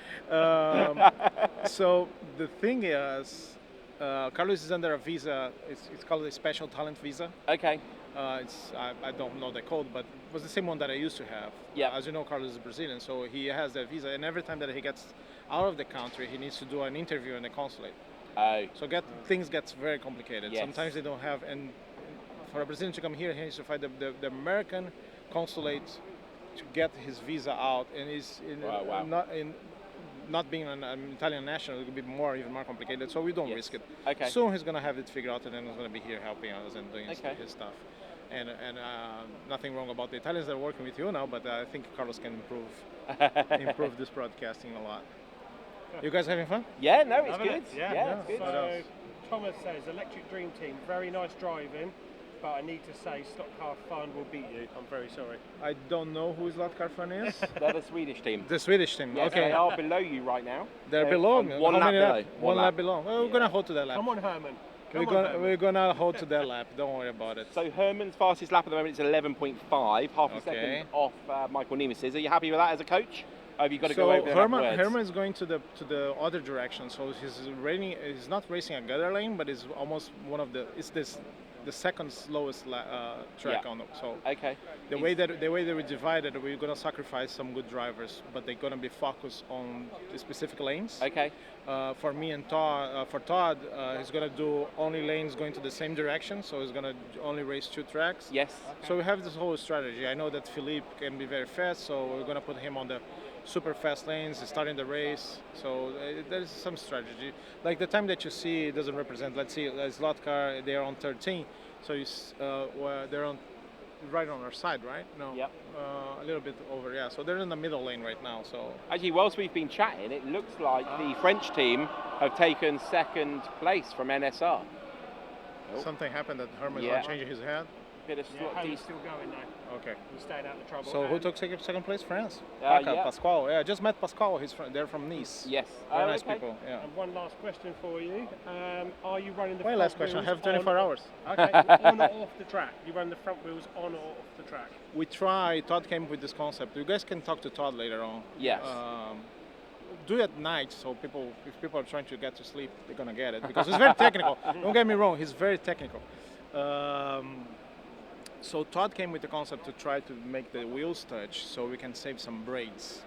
So the thing is, Carlos is under a visa. It's called a special talent visa. Okay. I don't know the code, but it was the same one that I used to have. Yeah. As you know, Carlos is Brazilian, so he has that visa, and every time that he gets out of the country, he needs to do an interview in the consulate. Oh. So things gets very complicated. Yes. Sometimes they don't have, and for a Brazilian to come here, he needs to find the American consulate to get his visa out, and he's Wow. not in not being an Italian national, it would be even more complicated. So we don't risk it. Okay. Soon he's gonna have it figured out, and then he's gonna be here helping us and doing his stuff. And nothing wrong about the Italians that are working with you now, but I think Carlos can improve this broadcasting a lot. You guys having fun? Yeah, no, it's good. Yeah, it's good. So Thomas says, Electric Dream Team, very nice driving, but I need to say Stock Car Fun will beat you. I'm very sorry. I don't know who Stock Car Fun is. They're the Swedish team. The Swedish team, Yes, okay. They are below you right now. They're below? One How lap many below. laps? One lap below. Well, we're gonna hold to that lap. Come on, Herman. We're gonna hold to that lap. Don't worry about it. So Herman's fastest lap at the moment is 11.5, half a second off Michael Nemus's. Are you happy with that as a coach? Or have you got to go over Herman is going to the other direction. So he's not racing a gutter lane, but is almost one of the second slowest track on it. So the way that we divided, we're gonna sacrifice some good drivers, but they're gonna be focused on the specific lanes. For me and Todd, he's gonna do only lanes going to the same direction, so he's gonna only race 2 tracks. So we have this whole strategy. I know that Philippe can be very fast, so we're gonna put him on the super fast lanes, starting the race. So there's some strategy. Like the time that you see, it doesn't represent. Let's see, slot car, they are on 13, so they're on right on our side, right? No. A little bit over, yeah. So they're in the middle lane right now. So actually, whilst we've been chatting, it looks like the French team have taken second place from NSR. Something happened that Herman is changing his head. Bit of he's still going though. Okay. He's staying out of trouble. So who took second place? France. Yeah. Pascual. Yeah, I just met Pascual. They're from Nice. Yes. Very nice people. Yeah. And one last question for you. Are you running the My front last question. I wheels have 24 hours. Okay. On or off the track? You run the front wheels on or off the track? We try. Todd came up with this concept. You guys can talk to Todd later on. Yes. Do it at night, so if people are trying to get to sleep, they're gonna get it because it's very technical. Don't get me wrong. He's very technical. So Todd came with the concept to try to make the wheels touch so we can save some braids.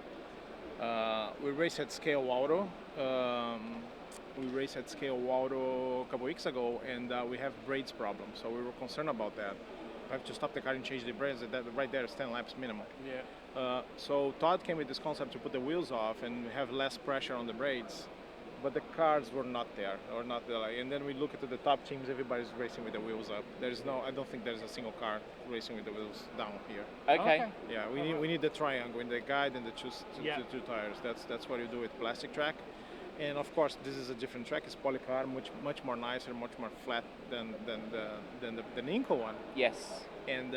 We raced at Scale Auto. A couple weeks ago, and we have braids problem. So we were concerned about that. I have to stop the car and change the braids. That right there is 10 laps minimum. So Todd came with this concept to put the wheels off and have less pressure on the braids. But the cars were not there, or not there. And then we look at the top teams, everybody's racing with the wheels up. I don't think there's a single car racing with the wheels down here. Yeah, we need the triangle in the guide and the two tires. That's what you do with plastic track. And of course, this is a different track. It's polycar, much more nicer, much more flat than the Ninko one. Yes. And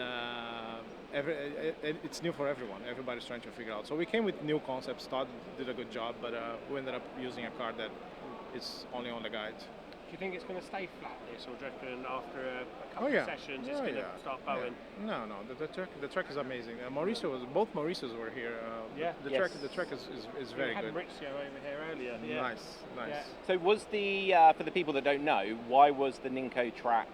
it's new for everyone. Everybody's trying to figure out. So we came with new concepts. Todd did a good job, but we ended up using a car that is only on the guide. Do you think it's going to stay flat this, or do you reckon after a couple of sessions it's going to start bowing? No, the track is amazing. Both Mauricios were here. The track is very good. We had Maurizio over here earlier. Nice. So was the for the people that don't know, why was the Ninko track?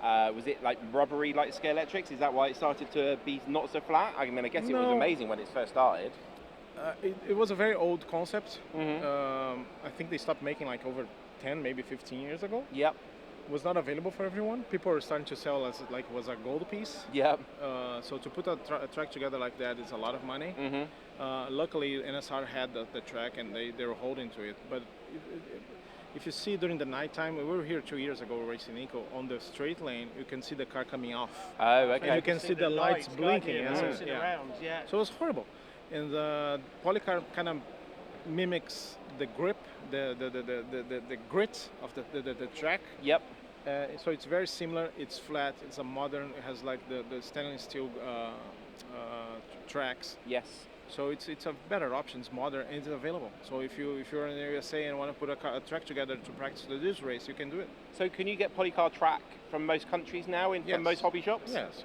Was it like rubbery like Scale Electrics? Is that why it started to be not so flat? I mean, I guess it was amazing when it first started. It was a very old concept. I think they stopped making like over 10, maybe 15 years ago. It was not available for everyone. People were starting to sell as like was a gold piece. So to put a track together like that is a lot of money. Luckily, NSR had the track and they were holding to it. But if you see during the nighttime, we were here 2 years ago racing Ninko, on the straight lane, you can see the car coming off. And you can see the lights blinking. So it was horrible. And the polycar kind of mimics the grip, the grit of the track. So it's very similar. It's flat. It's a modern. It has like the stainless steel tracks. So it's a better option. It's modern and it's available. So if you're in the USA and want to put a track together to practice this race, you can do it. So can you get polycar track from most countries now from most hobby shops? Yes.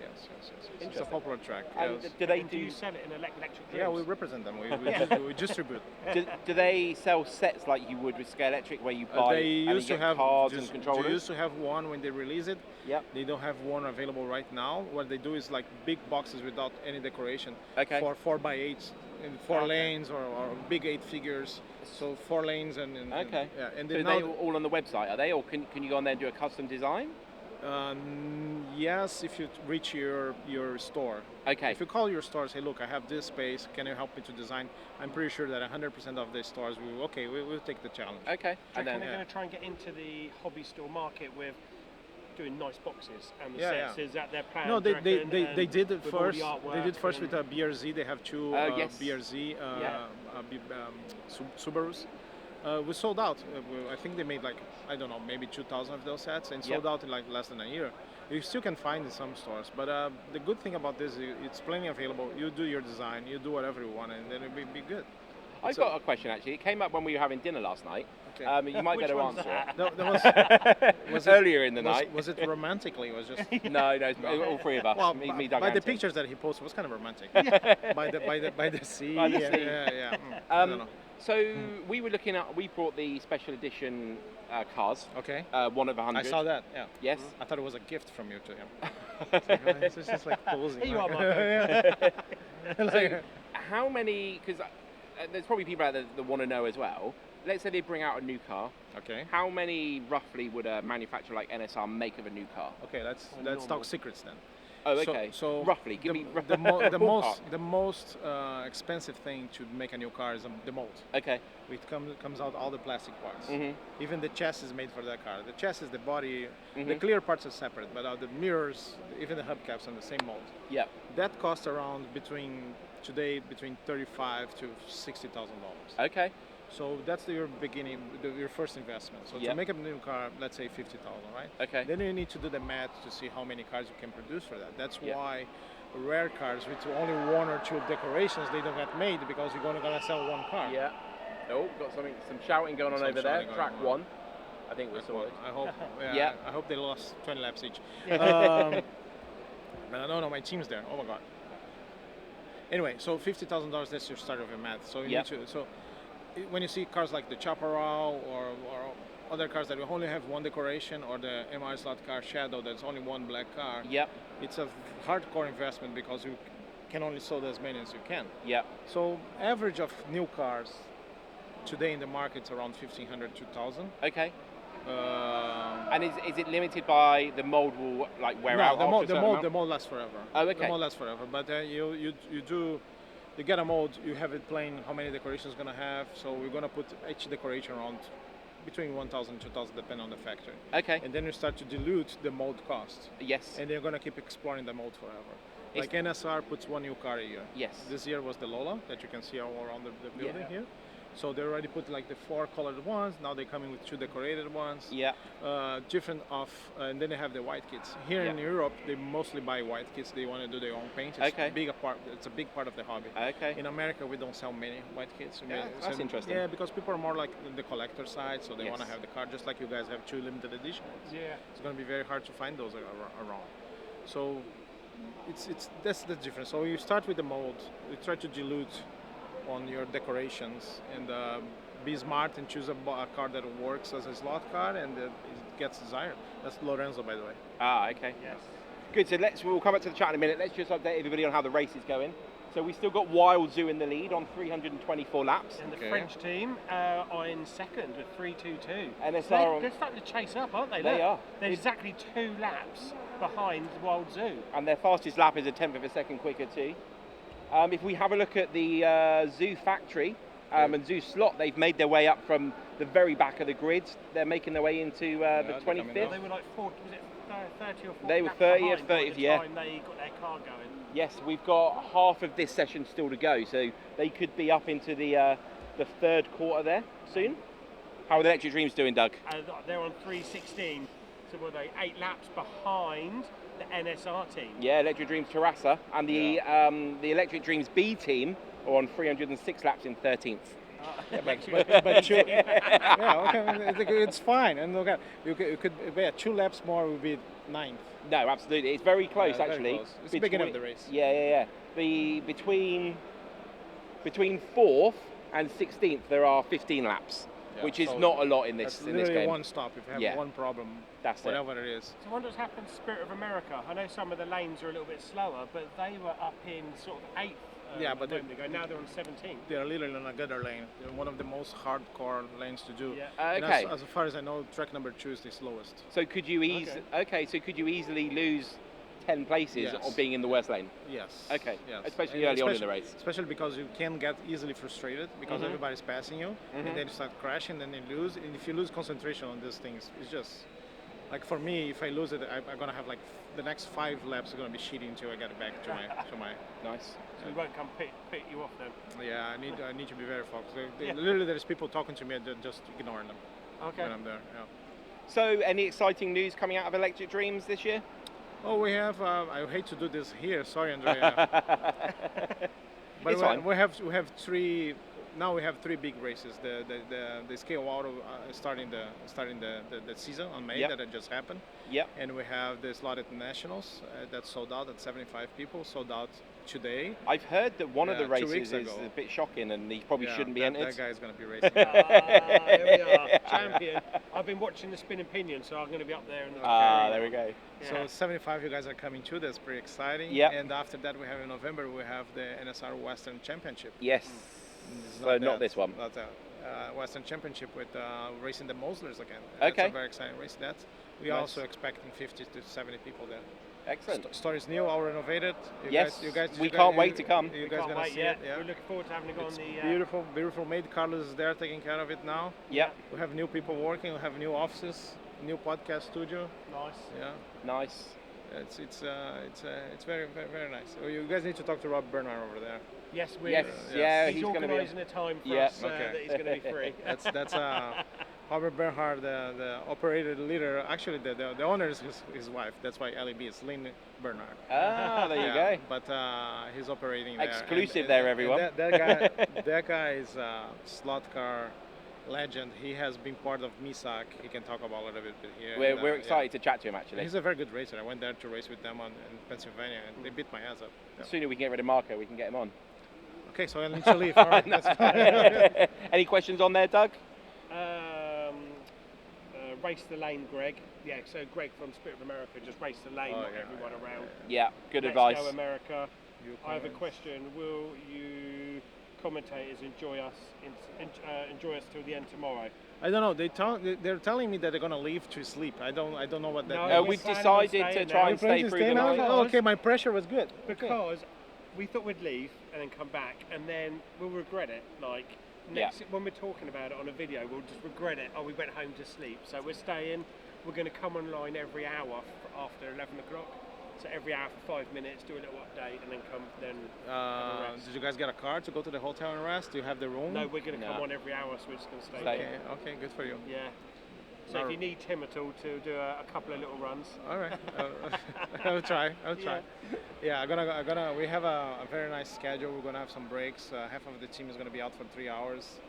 It's a popular track. And do you sell it in electric drills? Yeah, we represent them. We distribute. Do they sell sets like you would with Scale Electric, where you buy and you get cards and controllers? They used to have one when they release it. They don't have one available right now. What they do is like big boxes without any decoration for 4x8s in 4 lanes or big 8 figures. So 4 lanes and so they're all on the website, are they? Or can you go on there and do a custom design? Yes, if you reach your store. Okay. If you call your store and say, look, I have this space, can you help me to design? I'm pretty sure that 100% of the stores will, okay, we'll take the challenge. Okay. And then they're going to try and get into the hobby store market with doing nice boxes and the sets. Is that their plan? No, they did it first. The they did first with a BRZ. They have two BRZ Subarus. We sold out. I think they made like, I don't know, maybe 2,000 of those sets and sold out in like less than a year. You still can find in some stores, but the good thing about this is it's plenty available. You do your design, you do whatever you want, and then it'll be good. I've got a question actually. It came up when we were having dinner last night. Okay. You might better answer it. Was earlier in the night. Was it romantically? Was just no, all three of us. Well, me, by Doug, the pictures that he posted, was kind of romantic. by the sea. By the sea. Yeah. I don't know. So we brought the special edition cars. Okay. One of 100. I saw that. Yeah. Yes. I thought it was a gift from you to him. It's just like posing. Here you are, So how many? Because there's probably people out there that want to know as well. Let's say they bring out a new car. Okay. How many roughly would a manufacturer like NSR make of a new car? Okay, let's talk secrets then. Oh, okay. So roughly, give me the most expensive thing to make a new car is the mold. Okay. It comes out all the plastic parts. Mm-hmm. Even the chassis is made for that car. The chassis, the body, the clear parts are separate, but the mirrors, even the hubcaps, are the same mold. Yeah. That costs around between $35,000 to $60,000. Okay. So that's your beginning, your first investment. So to make a new car, let's say 50,000, right? Okay. Then you need to do the math to see how many cars you can produce for that. That's why rare cars with only one or two decorations, they don't get made because you're only gonna sell one car. Yeah. Oh, got some shouting going on over there. Track one. I think we're sorted. I hope. Yeah. I hope they lost 20 laps each. No, my team's there. Oh my god. Anyway, so $50,000. That's your start of your math. So you need to. So when you see cars like the Chaparral or other cars that only have one decoration, or the MR slot car Shadow that's only one black car, it's a hardcore investment because you can only sell as many as you can. Yeah. So average of new cars today in the market is around 1,500, 2,000. Okay. And is it limited by the mold will wear out? The mold lasts forever. Oh, okay. The mold lasts forever, but you get a mold, you have it plain how many decorations it's gonna have. So we're gonna put each decoration around between 1,000 and 2,000 depending on the factory. Okay. And then you start to dilute the mold cost. Yes. And you're gonna keep exploring the mold forever. Like NSR puts one new car a year. Yes. This year was the Lola that you can see all around the building here. So they already put the 4 colored ones. Now they're coming with 2 decorated ones. Yeah. Different and then they have the white kits. Here in Europe, they mostly buy white kits. They want to do their own paint. It's it's a big part of the hobby. Okay. In America, we don't sell many white kits. That's interesting. Yeah, because people are more like the collector side, so they want to have the car, just like you guys have 2 limited edition ones. Yeah. It's going to be very hard to find those around. So that's the difference. So you start with the mold. You try to dilute on your decorations and be smart and choose a car that works as a slot car and it gets desired. That's Lorenzo, by the way. Ah, okay. Yes. Good. So we'll come back to the chat in a minute. Let's just update everybody on how the race is going. So we still got Wild Zoo in the lead on 324 laps. And the French team are in second with 3:22. NSR. They're starting to chase up, aren't they? They are. They're exactly 2 laps behind Wild Zoo. And their fastest lap is a tenth of a second quicker too. If we have a look at the Zoo factory and Zoo slot, they've made their way up from the very back of the grid. They're making their way into the 25th. They were like 40, was it 30 or 40? They were 30th, by the 30th, time they got their car going. Yes, we've got half of this session still to go, so they could be up into the third quarter there soon. How are the Electric Dreams doing, Doug? They're on 3:16, so were they 8 laps behind the NSR team? Yeah, Electric Dreams Terrassa and the Electric Dreams B team are on 306 laps in 13th. It's fine. And look, you could 2 laps more would be 9th. No, absolutely, it's very close actually. Very close. It's the beginning of the race. Yeah. Between 4th and 16th there are 15 laps, which is not a lot in this game. Literally one stop if you have one problem. That's whatever it is. So I wonder what's happened to Spirit of America. I know some of the lanes are a little bit slower, but they were up in sort of 8th Yeah, but a moment ago. Now they're on 17th. They're literally on a gutter lane. They're one of the most hardcore lanes to do. Yeah. And Okay. as far as I know, track number 2 is the slowest. So could you so could you easily lose 10 places Yes. of being in the worst lane? Yes. Okay. Yes. Especially And early on in the race. Especially because you can get easily frustrated because everybody's passing you, and then you start crashing, then you lose. And if you lose concentration on these things, it's just like for me, if I lose it, I'm gonna have like the next 5 laps are gonna be shitty until I get back to my. Nice. So we won't come pit you off then. Yeah, I need to be very focused. Literally, there's people talking to me and just ignoring them when I'm there. Yeah. So, any exciting news coming out of Electric Dreams this year? Oh, we have. I hate to do this here. Sorry, Andrea. But It's fine. we have 3. Now we have 3 big races. The Scale Auto starting the season on May that just happened. Yep. And we have the Slotted Nationals that sold out at 75 people. Sold out today. I've heard that one of the 2 races weeks is ago. a bit shocking, and he probably shouldn't be entered. That guy's going to be racing. There we are, champion. I've been watching the Spinning Pinion, so I'm going to be up there. In the There we go. So 75 you guys are coming too. That's pretty exciting. Yep. And after that, we have in November we have the NSR Western Championship. Yes. So not this one. Not that. Western Championship with racing the Moslers again. Okay. That's a very exciting race. We Nice. also expecting 50 to 70 people there. Excellent. Store is new, all renovated. You guys, we can't wait to come. You We guys can't gonna wait see yet. it? Yeah. We're looking forward to having it on It's the. beautiful maid. Carlos is there taking care of it now. Yep. We have new people working. We have new offices, new podcast studio. Nice. Yeah. Nice. It's very, very, very nice. Oh, you guys need to talk to Rob Bernard over there. Yes, Yes. Yeah, he's he's going to be. organising a time for Yeah. us Okay. that he's going to be free. That's Robert Bernhard, the operator, the leader. Actually, the owner is his wife. That's why LEB is Lynn Bernard. Ah, there you go. But he's operating there. Exclusive there, everyone. That guy is a slot car legend. He has been part of MISAC. He can talk about it a little bit here. We're excited to chat to him, actually. He's a very good racer. I went there to race with them in Pennsylvania, and they beat my ass up. The sooner we can get rid of Marco, we can get him on. Okay, so I need to leave. All right, that's fine. Any questions on there, Doug? Race the lane, Greg. Yeah, so Greg from Spirit of America, just race the lane, not everyone around. Yeah, good Let's advice. Go America. I have a comments. question. Will you commentators enjoy us till the end tomorrow? I don't know. They're telling me that they're gonna leave to sleep. I don't know what that No, means. we're We've planning on decided to staying try now. and stay through the night. Oh, okay, my pressure was good. Because we thought we'd leave and then come back, and then we'll regret it. Like when we're talking about it on a video, we'll just regret it. Oh, we went home to sleep. So we're staying. We're going to come online every hour after 11 o'clock. So every hour for 5 minutes, do a little update, and then come. Then have a rest. Did you guys get a car to go to the hotel and rest? Do you have the room? No, we're going to come on every hour, so we're just going to stay. Okay, good for you. Yeah. So if you need Tim at all to do a couple of little runs. All right, I'll try. Yeah, we have a very nice schedule. We're gonna have some breaks. Half of the team is gonna be out for 3 hours.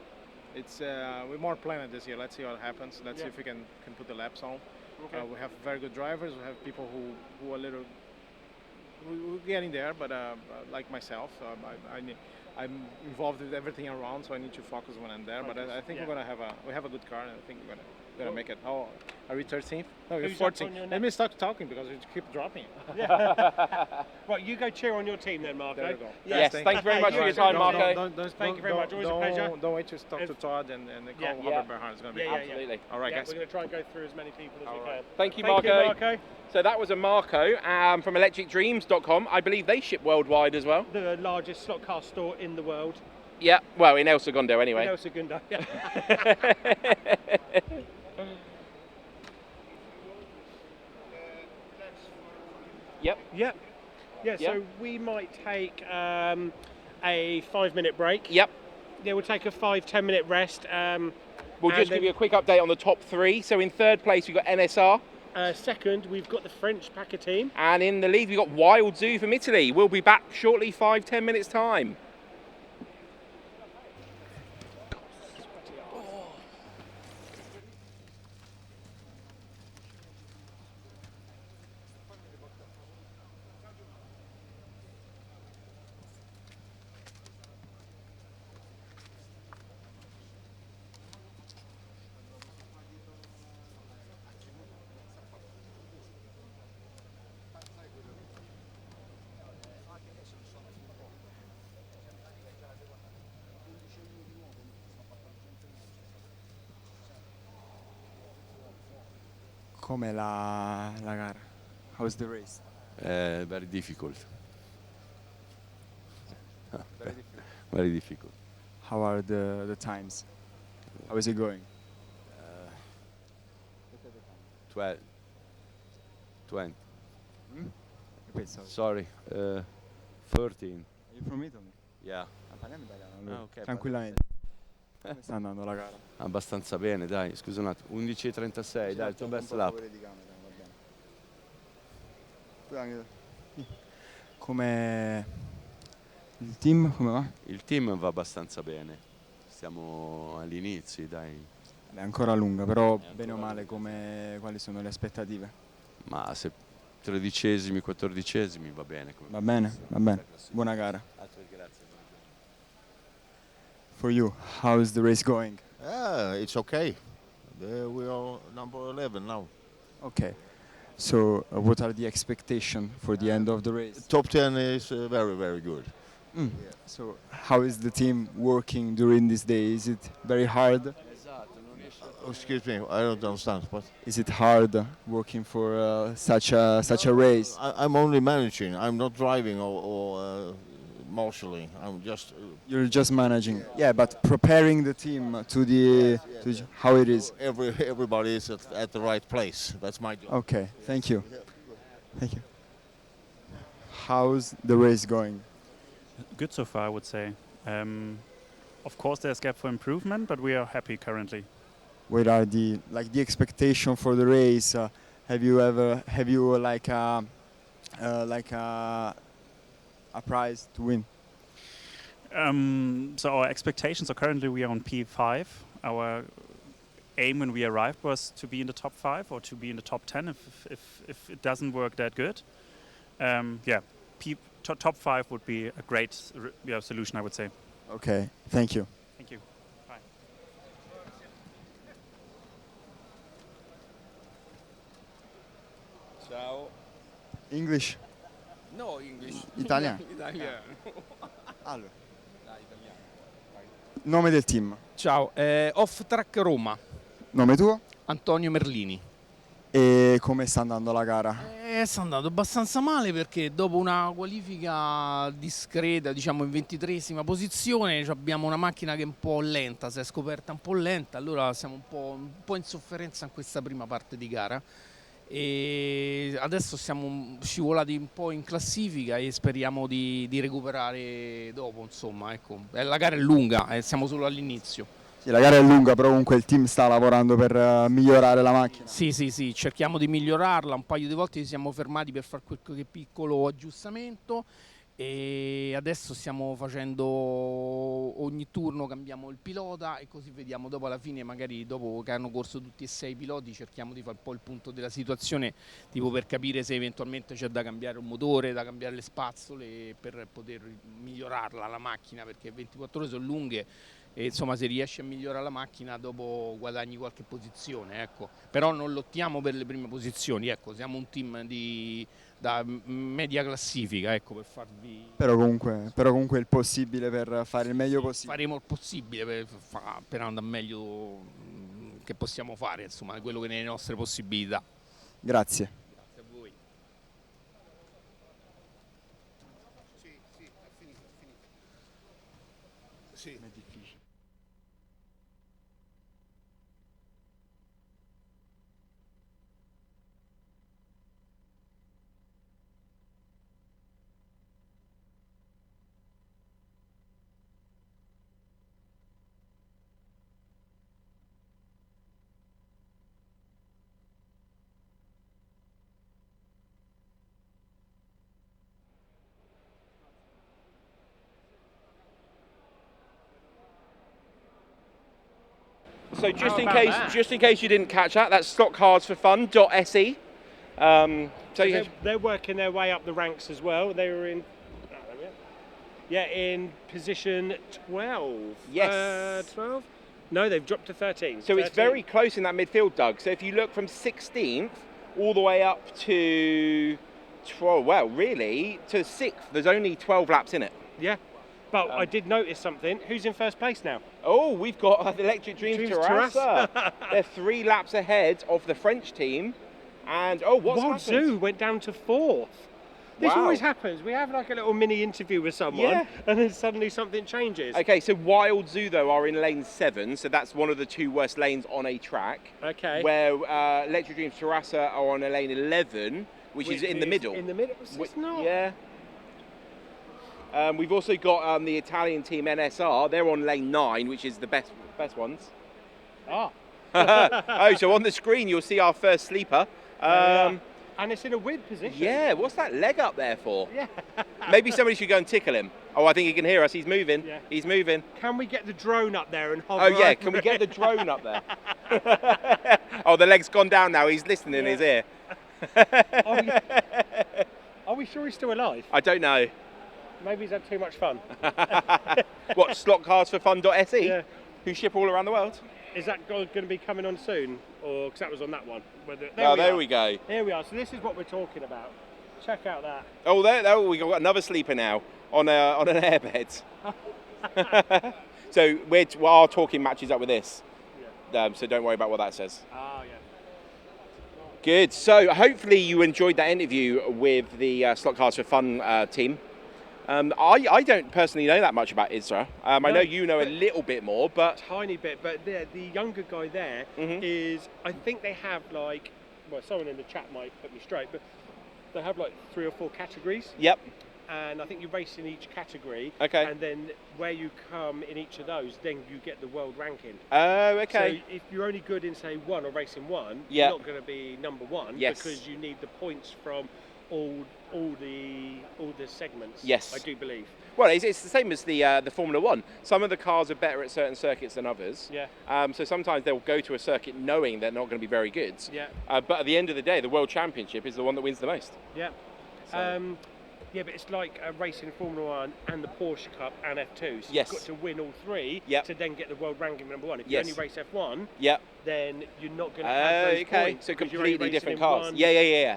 It's we're more planned this year. Let's see what happens. Let's see if we can put the laps on. Okay. We have very good drivers. We have people who are little. We're getting there, but like myself, I'm involved with everything around, so I need to focus when I'm there. But I think we have a good car, and I think we're gonna make it. Oh, are we 13th? No, we're Who's up on 14th. your Let me start talking because you keep dropping. Right, you go cheer on your team then, Marco. There you go. Yes, thank you very much for your time, Marco. Thank you very much. Always a pleasure. Don't wait to talk to Todd and call Robert Bernhard. It's going to be Absolutely. All right, guys. We're going to try and go through as many people as we can. Thank you, Marco. Marco. So that was a Marco from electricdreams.com. I believe they ship worldwide as well. The largest slot car store in the world. Yeah, well, in El Segundo anyway. In El Segundo. Yep. Yep. Yeah, so we might take a 5-minute break. Yep. Yeah, we'll take a 5-10 minute rest. We'll just give you a quick update on the top 3. So in third place, we've got NSR. Second, we've got the French Packer team. And in the lead, we've got Wild Zoo from Italy. We'll be back shortly, 5-10 minutes time. Com'è la gara? How's the race? Very difficult. Very difficult. How are the times? How is it going? 12. 20. Repeat, sorry. Sorry. 13. Are you from Italy? Yeah. Parliamo italiano. allora. Ah, ok, Tranquillamente. Come sta andando la gara? Abbastanza bene, dai. Scusa un attimo. 11.36, dai, il tuo best lap. Come il team, come va? Il team va abbastanza bene. Stiamo agli inizi, dai. È ancora lunga, però bene o male quali sono le aspettative? Ma se 13esimi, 14esimi va bene. Va bene, va bene. Buona gara. Grazie. For you, how is the race going? It's okay. We are number 11 now. Okay. So, what are the expectations for the end of the race? Top 10 is very, very good. So, how is the team working during this day? Is it very hard? Excuse me, I don't understand. What? Is it hard working for such a race? I'm only managing. I'm not driving or marshalling. I'm just. You're just managing. Yeah, but preparing the team to how it is. Everybody is at the right place. That's my job. Okay, thank you. Thank you. How's the race going? Good so far, I would say. Of course, there's gap for improvement, but we are happy currently. What are the expectation for the race? Have you like a prize to win? So our expectations are currently we are on P5. Our aim when we arrived was to be in the top 5 or to be in the top 10 if it doesn't work that good. Top 5 would be a great solution, I would say. Okay, thank you. Thank you. Bye. Ciao. English? No, English. Italiano? Italiano. Allora, Dai, italiano. Vai. nome del team? Ciao, Off Track Roma. Nome tuo? Antonio Merlini. E come sta andando la gara? Sta andando abbastanza male perché dopo una qualifica discreta, diciamo in 23esima posizione, abbiamo una macchina che è un po' lenta, si è scoperta un po' lenta, allora siamo un po' in sofferenza in questa prima parte di gara. E adesso siamo scivolati un po' in classifica e speriamo di recuperare dopo, insomma, ecco. La gara è lunga, siamo solo all'inizio. Sì, la gara è lunga, però comunque il team sta lavorando per migliorare la macchina. Sì, cerchiamo di migliorarla, un paio di volte ci siamo fermati per fare qualche piccolo aggiustamento e adesso stiamo facendo ogni turno, cambiamo il pilota e così vediamo dopo alla fine, magari dopo che hanno corso tutti e 6 piloti, cerchiamo di fare un po' il punto della situazione, tipo per capire se eventualmente c'è da cambiare un motore, da cambiare le spazzole per poter migliorarla la macchina, perché 24 ore sono lunghe. E insomma, se riesci a migliorare la macchina dopo guadagni qualche posizione, ecco. Però non lottiamo per le prime posizioni, ecco. Siamo un team da media classifica, ecco, per farvi. Però comunque il possibile per fare il meglio possibile. Faremo il possibile per andare meglio che possiamo fare, insomma, quello che è nelle nostre possibilità. Grazie. Grazie a voi. Sì, è finito. Sì. È difficile. So just in case you didn't catch that, that's stockcardsforfun.se. They're working their way up the ranks as well. They were in position 12. Yes. 12? No, they've dropped to 13. So 13. it's very close in that midfield, Doug. So if you look from 16th all the way up to 12, well, really, to 6th, there's only 12 laps in it. Yeah. But I did notice something. Who's in first place now? Oh, we've got the Electric Dreams Terrassa. They're 3 laps ahead of the French team, And what's happened? Zoo went down to 4th. This Wow. always happens. We have like a little mini interview with someone, and then suddenly something changes. Okay, so Wild Zoo though are in lane 7, so that's one of the 2 worst lanes on a track. Okay. Where Electric Dreams Terrassa are on a lane 11, which is in the middle. In the middle. It's not. Yeah. We've also got the Italian team NSR. They're on lane 9, which is the best ones. Ah. Oh, so on the screen you'll see our first sleeper. And it's in a weird position. Yeah, what's that leg up there for? Yeah. Maybe somebody should go and tickle him. Oh, I think he can hear us. He's moving. Yeah. He's moving. Can we get the drone up there and hover Oh, yeah. over Can we it? get the drone up there? Oh, the leg's gone down now. He's listening in his ear. Are we sure he's still alive? I don't know. Maybe he's had too much fun. What, slotcarsforfun.se? Yeah. Who ship all around the world? Is that going to be coming on soon? Or, because that was on that one. There we go. Here we are. So this is what we're talking about. Check out that. Oh, there we got another sleeper now on an airbed. So we are talking matches up with this. So don't worry about what that says. Ah, yeah. Good. So hopefully you enjoyed that interview with the Slot Cars for Fun team. I don't personally know that much about Isra. I know you know a little bit more, but tiny bit. But the younger guy there is. I think they have like. Well, someone in the chat might put me straight, but they have like 3 or 4 categories. Yep. And I think you race in each category. Okay. And then where you come in each of those, then you get the world ranking. Oh, okay. So if you're only good in say 1 or racing 1, Yeah. you're not going to be number 1 because you need the points from all the segments. Yes. I do believe. Well, it's the same as the Formula One. Some of the cars are better at certain circuits than others. Yeah. So sometimes they'll go to a circuit knowing they're not going to be very good. Yeah. But at the end of the day, the World Championship is the one that wins the most. Yeah. So. Yeah, but it's like racing Formula 1 and the Porsche Cup and F2. So Yes. you've got to win all 3 Yep. to then get the world ranking number 1. If Yes. you only race F1, Yep. then you're not going to have those okay. points. So because you're only completely racing different in cars. one. Yeah.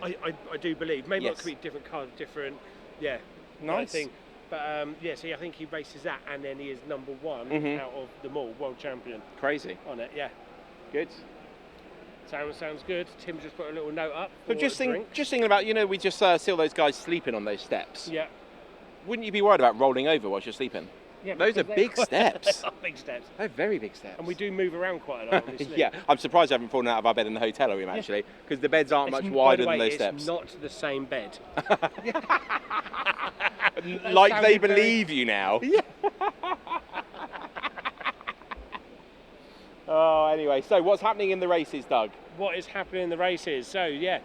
I do believe. Maybe not Yes. completely different cars, different, yeah. Nice. Thing. But see, I think he races that and then he is number 1 out of them all, world champion. Crazy. On it, yeah. Good. Sounds good. Tim just put a little note up. But for just drinks. thinking about, we just see all those guys sleeping on those steps. Yeah. Wouldn't you be worried about rolling over whilst you're sleeping? Yeah, those are because big steps. They are big steps. They're very big steps. And we do move around quite a lot on this Yeah, I'm surprised I haven't fallen out of our bed in the hotel room actually, because the beds aren't much wider than those steps. It's not the same bed. Like they believe you now. Yeah. Oh, anyway, so what's happening in the races, Doug? What is happening in the races? So, yeah,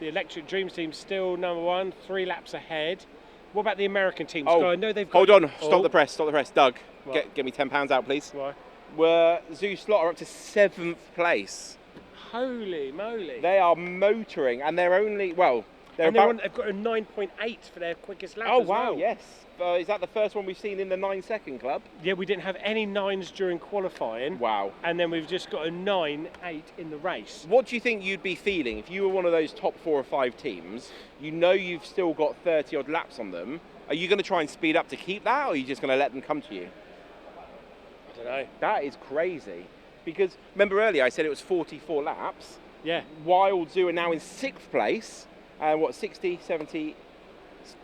the Electric Dreams team still number 1, 3 laps ahead. What about the American teams? Oh, I know they've got... hold on, stop the press. Doug, What? get me £10 out, please. Why? Zoo Slot are up to 7th place. Holy moly. They are motoring, and they're only, they've got a 9.8 for their quickest lap Oh, as wow, well. yes. Is that the first one we've seen in the 9-second club? Yeah, we didn't have any 9s during qualifying. Wow. And then we've just got a 9.8 in the race. What do you think you'd be feeling if you were one of those top 4 or 5 teams? You know you've still got 30 odd laps on them. Are you going to try and speed up to keep that, or are you just going to let them come to you? I don't know. That is crazy. Because remember earlier I said it was 44 laps. Yeah. Wild Zoo are now in 6th place. And 60, 70,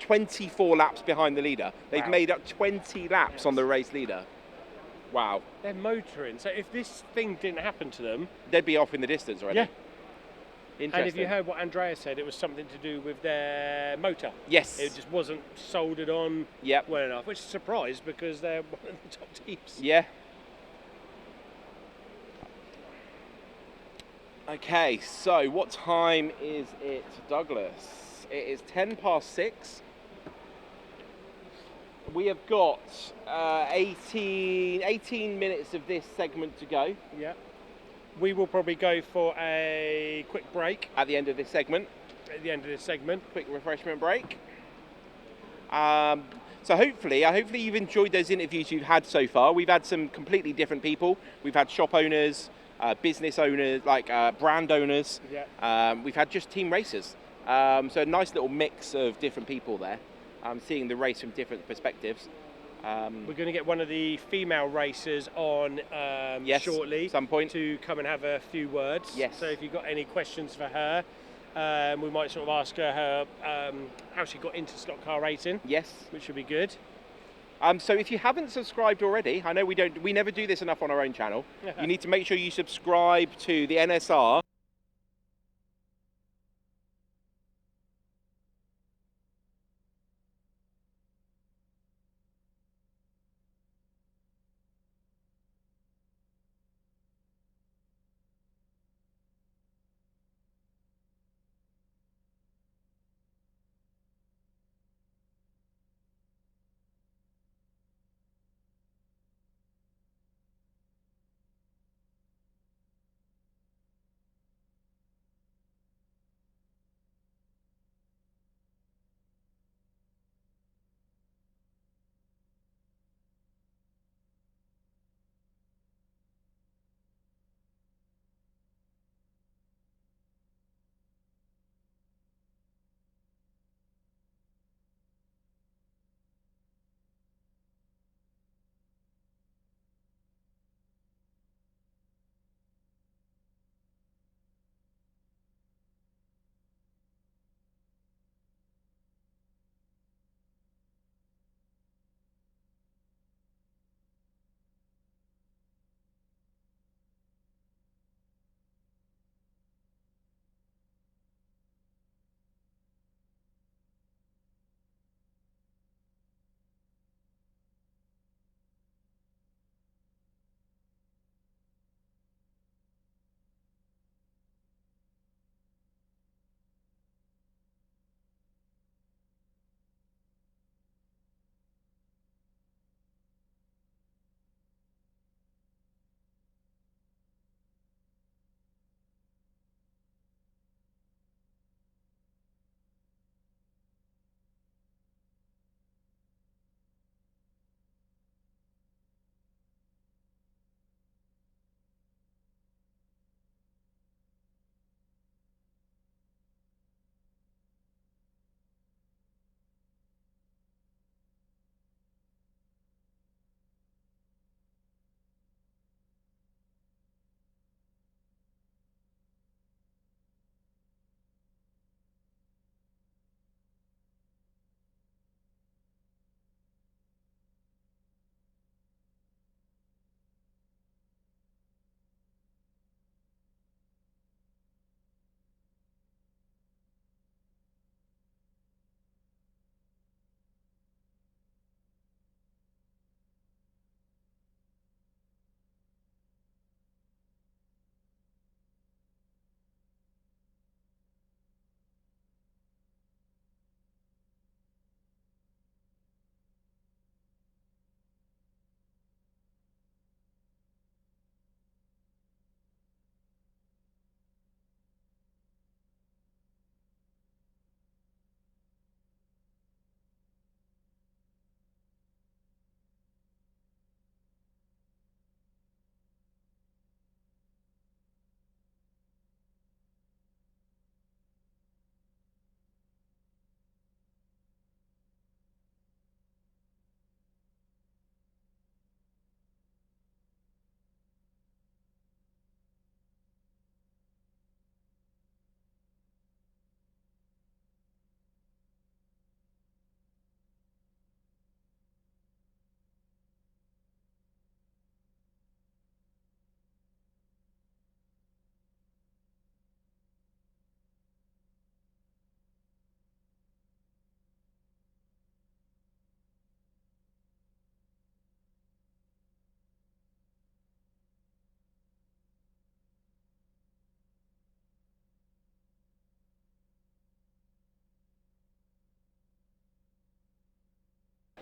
24 laps behind the leader. They've made up 20 laps on the race leader. Wow. They're motoring. So if this thing didn't happen to them... They'd be off in the distance already. Yeah. Interesting. And if you heard what Andrea said, it was something to do with their motor. Yes. It just wasn't soldered on well enough, which is a surprise because they're one of the top teams. Yeah. Okay, so what time is it, Douglas? It is 6:10. We have got 18 minutes of this segment to go. Yeah. We will probably go for a quick break. At the end of this segment. Quick refreshment break. So hopefully you've enjoyed those interviews you've had so far. We've had some completely different people. We've had shop owners, business owners, brand owners. Yeah. We've had just team racers. So a nice little mix of different people there. Seeing the race from different perspectives. We're going to get one of the female racers on shortly. Some point. To come and have a few words. Yes. So if you've got any questions for her, We might sort of ask her how she got into slot car racing. Yes. Which would be good. So if you haven't subscribed already, I know we never do this enough on our own channel. You need to make sure you subscribe to the NSR.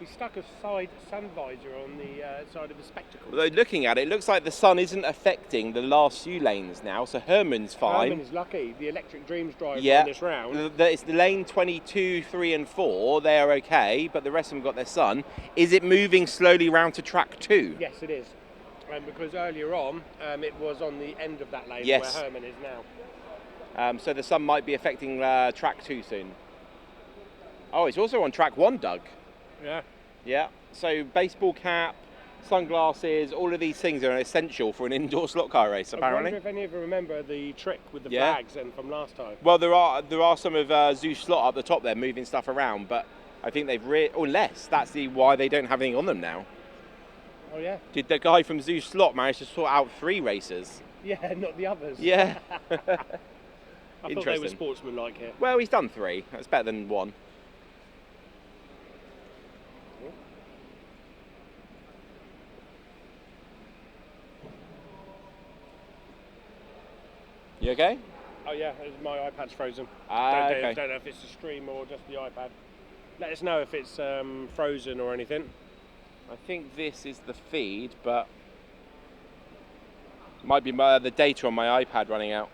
We stuck a side sun visor on the side of the spectacles. Although looking at it, it looks like the sun isn't affecting the last few lanes now, so Herman's fine. Herman's lucky. The Electric Dreams driver Yeah, on this round. it's the lane 22, 3 and 4, they're okay, but the rest of them got their sun. Is it moving slowly round to track 2? Yes, it is. Because earlier on, it was on the end of that lane Yes. where Herman is now. So the sun might be affecting track 2 soon. Oh, it's also on track 1, Doug. Yeah. Yeah, so baseball cap, sunglasses, all of these things are essential for an indoor slot car race, apparently. I wonder if any of you remember the trick with the flags and from last time. Well, there are some of Zeus Slot up the top there moving stuff around, but I think they've unless that's why they don't have anything on them now. Oh yeah. Did the guy from Zeus Slot manage to sort out 3 races? Yeah, not the others. Yeah. I thought they were sportsmanlike here. Well, he's done 3. That's better than 1. You okay? Oh yeah, my iPad's frozen. Okay. Don't know if it's the stream or just the iPad. Let us know if it's frozen or anything. I think this is the feed, but might be the data on my iPad running out.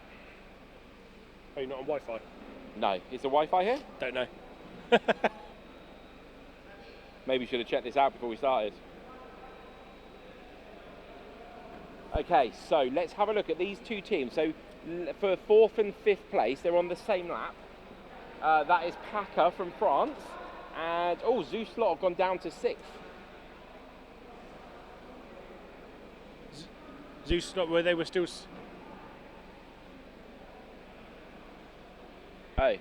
Oh, you're not on Wi-Fi? No. Is the Wi-Fi here? Don't know. Maybe we should have checked this out before we started. Okay, so let's have a look at these 2 teams. So for 4th and 5th place, they're on the same lap. That is Paca from France. And, Zeus Slot have gone down to 6th. Zeus Slot, where they were still... Hey.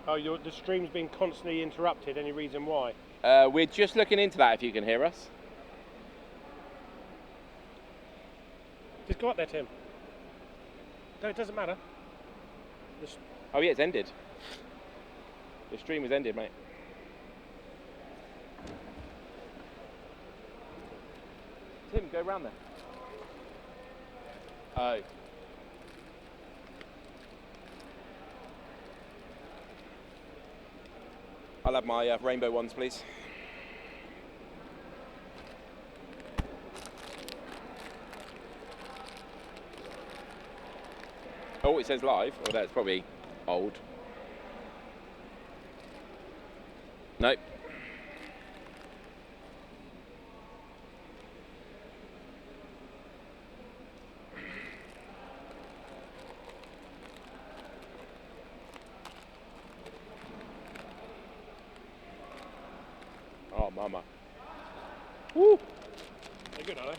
Oh, the stream's been constantly interrupted. Any reason why? We're just looking into that, if you can hear us. Just go up there, Tim. No, it doesn't matter. Oh yeah, it's ended. The stream has ended, mate. Tim, go round there. Oh. I'll have my rainbow ones, please. Oh, it says live. Oh, that's probably old. Nope. Oh, mama. Woo! They're good, are they?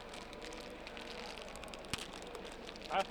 Huh?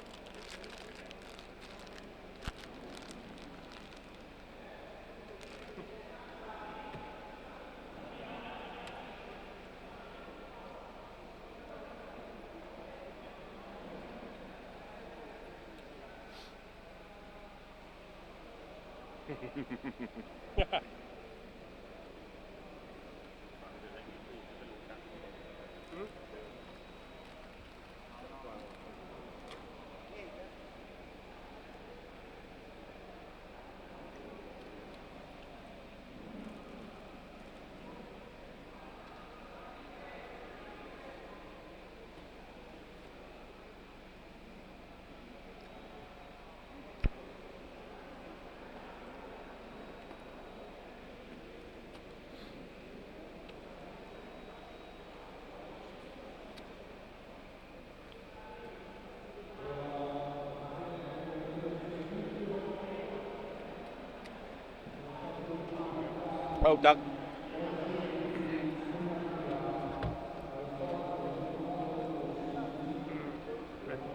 Well done.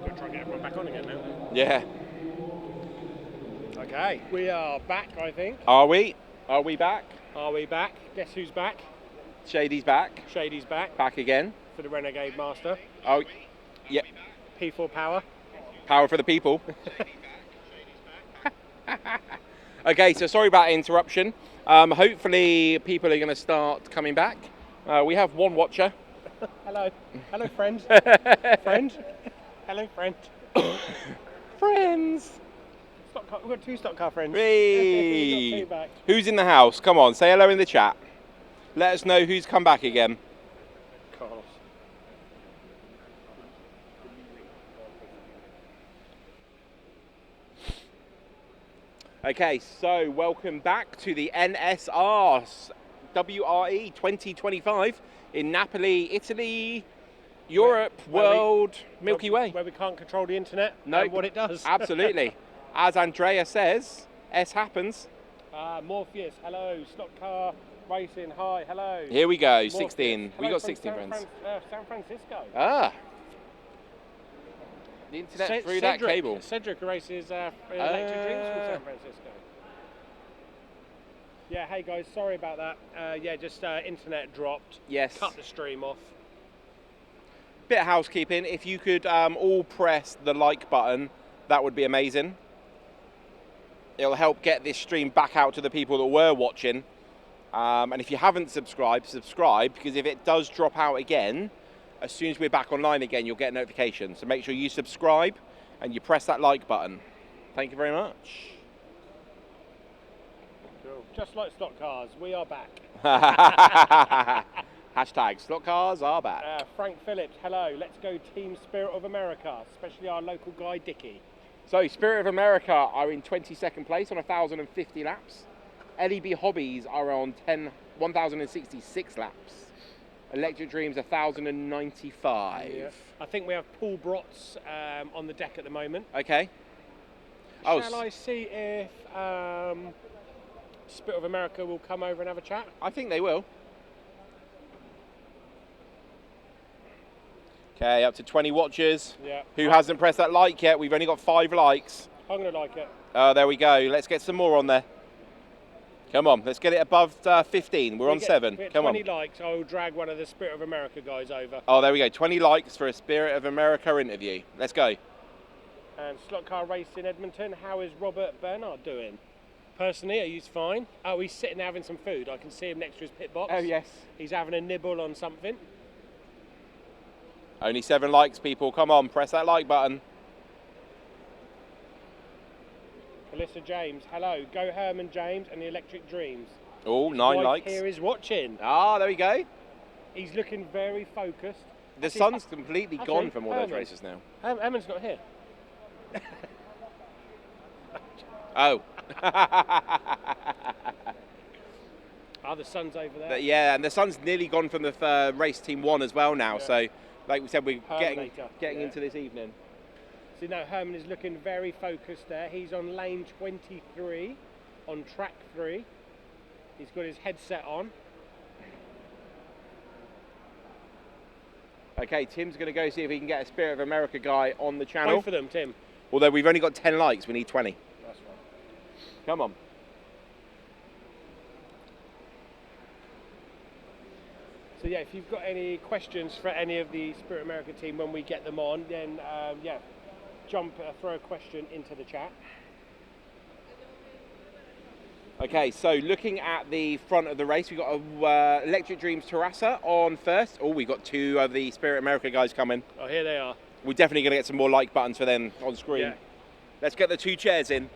We'll try and get everyone back on again now. Yeah. Okay, we are back, I think. Are we? Are we back? Are we back? Guess who's back? Shady's back. Shady's back. Back again. For the Renegade Master. Oh, yeah. P4 power. Power for the people. Okay, so sorry about interruption. Hopefully people are going to start coming back. We have one watcher. Hello. Hello, friend. Friend. Hello, friend. Friends. We've got 2 stock car friends. Hey. Got 2 back. Who's in the house? Come on, say hello in the chat. Let us know who's come back again. Carlos. Okay, so welcome back to the NSR WRE 2025 in Napoli, Italy, Europe, world, Milky Way. Where we can't control the internet and what it does. Absolutely. As Andrea says, S happens. Morpheus, hello, stock car Racing, hi, hello. Here we go, More 16. tips. We Hello got from 16 friends. San Francisco. Ah. The internet through that cable. Cedric races Electric Dreams from San Francisco. Yeah, hey guys, sorry about that. Yeah, just internet dropped. Yes. Cut the stream off. Bit of housekeeping. If you could all press the like button, that would be amazing. It'll help get this stream back out to the people that were watching. And if you haven't subscribed, subscribe, because if it does drop out again, as soon as we're back online again, you'll get a notification. So make sure you subscribe and you press that like button. Thank you very much. Cool. Just like slot cars, we are back. Hashtag slot cars are back. Frank Phillips, hello. Let's go Team Spirit of America, especially our local guy, Dickie. So Spirit of America are in 22nd place on 1,050 laps. LEB Hobbies are on 1,066 laps. Electric Dreams 1,095. Yeah. I think we have Paul Brotts on the deck at the moment. Okay. Shall I see if Spirit of America will come over and have a chat? I think they will. Okay, up to 20 watchers. Yeah. Who hasn't pressed that like yet? We've only got 5 likes. I'm going to like it. There we go. Let's get some more on there. Come on, let's get it above 15. We're on 7. Come on. 20 likes, I will drag one of the Spirit of America guys over. Oh, there we go. 20 likes for a Spirit of America interview. Let's go. And slot car race in Edmonton. How is Robert Bernard doing? Personally, he's fine. Oh, he's sitting there having some food. I can see him next to his pit box. Oh, yes. He's having a nibble on something. Only 7 likes, people. Come on, press that like button. Alyssa James, hello. Go Herman James and the Electric Dreams. Oh, 9 likes. Here is watching. Ah, there we go. He's looking very focused. The sun's completely gone from all those races now. Herman's not here. Oh. The sun's over there. Yeah, and the sun's nearly gone from the race team 1 as well now. Yeah. So, like we said, we're getting into this evening. So now Herman is looking very focused there. He's on lane 23 on track 3. He's got his headset on. Okay, Tim's going to go see if he can get a Spirit of America guy on the channel. Both of them, Tim. Although we've only got 10 likes, we need 20. That's right. Come on. So yeah, if you've got any questions for any of the Spirit America team when we get them on, then yeah, throw a question into the chat. Okay, so looking at the front of the race, we've got a Electric Dreams Terrassa on first. Oh, we've got 2 of the Spirit America guys coming. Oh, here they are. We're definitely going to get some more like buttons for them on screen. Yeah. Let's get the 2 chairs in.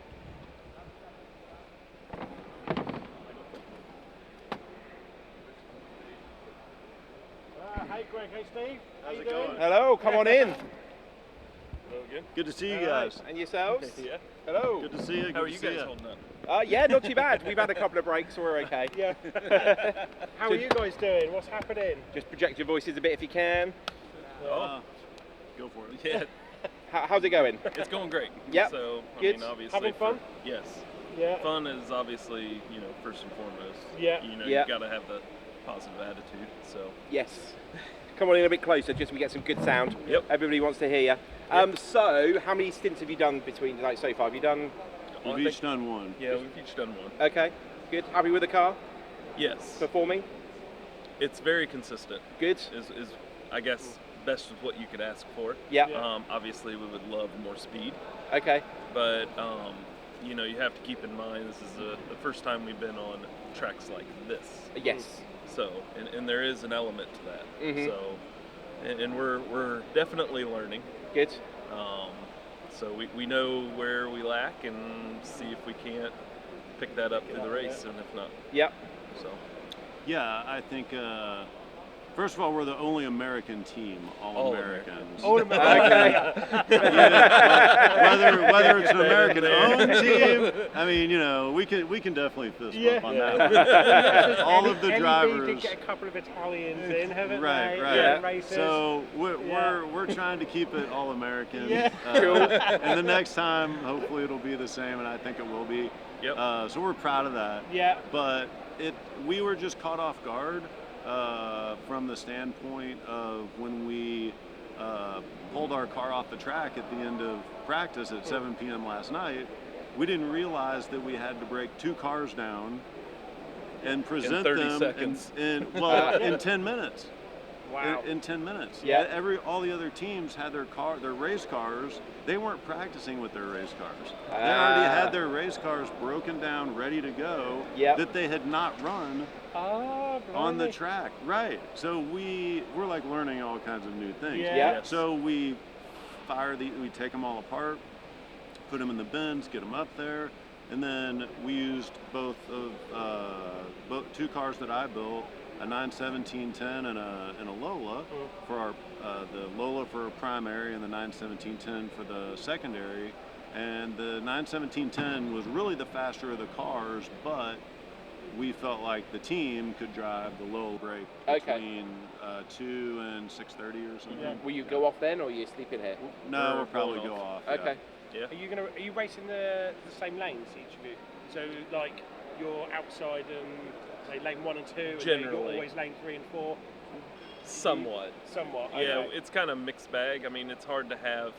Hey Greg, hey Steve. How's it going? Hello, come on in. Hello again. Good to see you guys. And yourselves? Yeah. Hello. Good to see you. How are you guys holding up? Yeah, not too bad. We've had a couple of breaks, so we're okay. Yeah. How are you guys doing? What's happening? Just project your voices a bit if you can. Go for it. Yeah. How's it going? It's going great. Yep. So, Good. I mean, obviously. Having fun? Yes. Yeah. Fun is obviously, first and foremost. Yeah. You've got to have the positive attitude. So. Yes. Come on in a bit closer, just so we get some good sound. Yep. Everybody wants to hear you. Yep. So, how many stints have you done between so far? Have you done? We've each done 1. Yeah, we've each done 1. Okay. Good. Happy with the car? Yes. Performing? It's very consistent. Good. Is I guess best of what you could ask for. Yeah. Obviously, we would love more speed. Okay. But you have to keep in mind this is the first time we've been on tracks like this. Yes. So, and there is an element to that. Mm-hmm. So, and we're definitely learning. Good. So we know where we lack and see if we can't pick that up through the race, and if not. Yep. So. Yeah, I think. First of all, we're the only American team, all Americans. All American. Whether it's an American-owned team, I mean, we can definitely fist bump on that one. All of the drivers did get a couple of Italians in, haven't right, they? Right, yeah. Races. So we're trying to keep it all American. Yeah. And the next time, hopefully, it'll be the same, and I think it will be. Yep. So we're proud of that. Yeah. But we were just caught off guard from the standpoint of when we pulled our car off the track at the end of practice at 7 p.m. last night. We didn't realize that we had to break 2 cars down and present in 30 them seconds. in 10 minutes. Wow. In 10 minutes. Yeah. All the other teams had their race cars. They weren't practicing with their race cars. They already had their race cars broken down, ready to go. Yep. That they had not run on the track. Right. So we're like learning all kinds of new things. Yeah. Yeah. So we take them all apart, put them in the bins, get them up there, and then we used both 2 cars that I built, a 91710 and a Lola for our the Lola for primary and the 91710 for the secondary. And the 91710 was really the faster of the cars, but we felt like the team could drive the low break between 2 and 6:30 or something. Yeah. Will you go off then, or are you sleeping here? No, we'll probably go off. Okay. Yeah. Are you racing the same lanes, each of you? So like you're outside say lane 1 and 2, and Generally. you're always lane 3 and 4. Somewhat. Somewhat. Yeah, Okay. it's kind of mixed bag. I mean, it's hard to have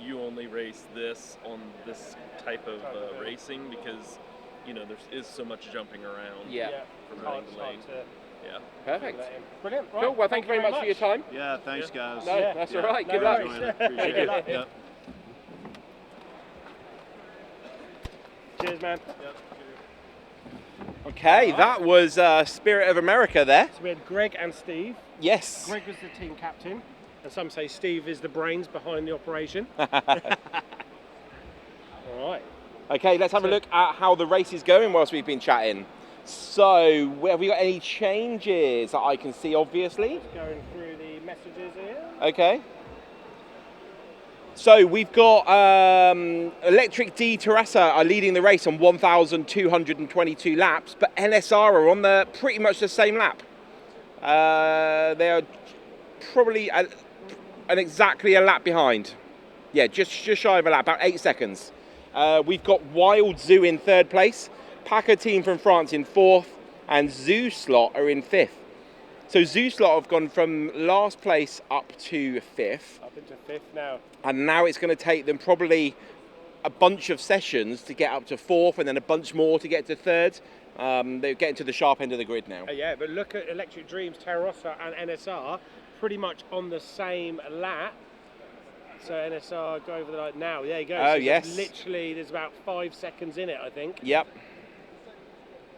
you only race this on this type of racing because there is so much jumping around. Yeah. From Hard lane to lane. to Yeah. Perfect. Brilliant. Right. Cool. Well, thank you very much for your time. Yeah, thanks guys. No, Yeah. that's Yeah. all right. No Good luck. worries. Enjoying it. Appreciate Good it. luck. Yep. Cheers, man. Okay, that was Spirit of America there. So we had Greg and Steve. Yes. Greg was the team captain, and some say Steve is the brains behind the operation. All right. Okay, let's have a look at how the race is going whilst we've been chatting. So, have we got any changes that I can see, obviously? Just going through the messages here. Okay. So, we've got Electric D Terrassa are leading the race on 1,222 laps, but NSR are on pretty much the same lap. They are probably exactly a lap behind. Yeah, just shy of a lap, about 8 seconds. We've got Wild Zoo in 3rd place, Packer team from France in 4th, and Zoo Slot are in 5th. So Zoo Slot have gone from last place up to 5th. Up into 5th now. And now it's going to take them probably a bunch of sessions to get up to 4th, and then a bunch more to get to 3rd. They're getting to the sharp end of the grid now. Yeah, but look at Electric Dreams, Terrosa and NSR, pretty much on the same lap. So NSR go over the line now. There you go. Oh, so yes. Literally, there's about 5 seconds in it, I think. Yep.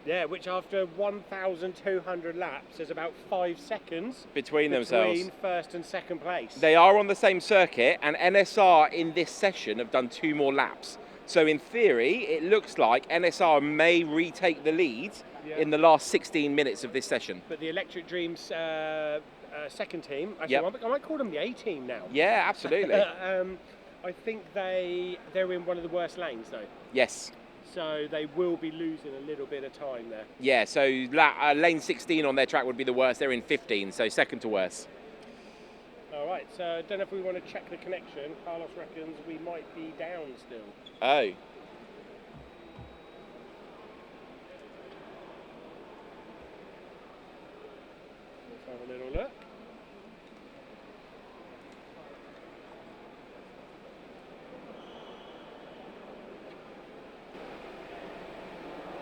Yeah, which after 1,200 laps, there's about 5 seconds Between themselves. between 1st and 2nd place. They are on the same circuit, and NSR in this session have done 2 more laps. So in theory, it looks like NSR may retake the lead in the last 16 minutes of this session. But the Electric Dreams second team, actually, Yep. I might call them the A team now. Yeah, absolutely. I think they're in one of the worst lanes though. Yes. So they will be losing a little bit of time there. Yeah, so lane 16 on their track would be the worst. They're in 15, so second to worst. All right, so I don't know if we want to check the connection. Carlos reckons we might be down still. Oh. Let's have a little look.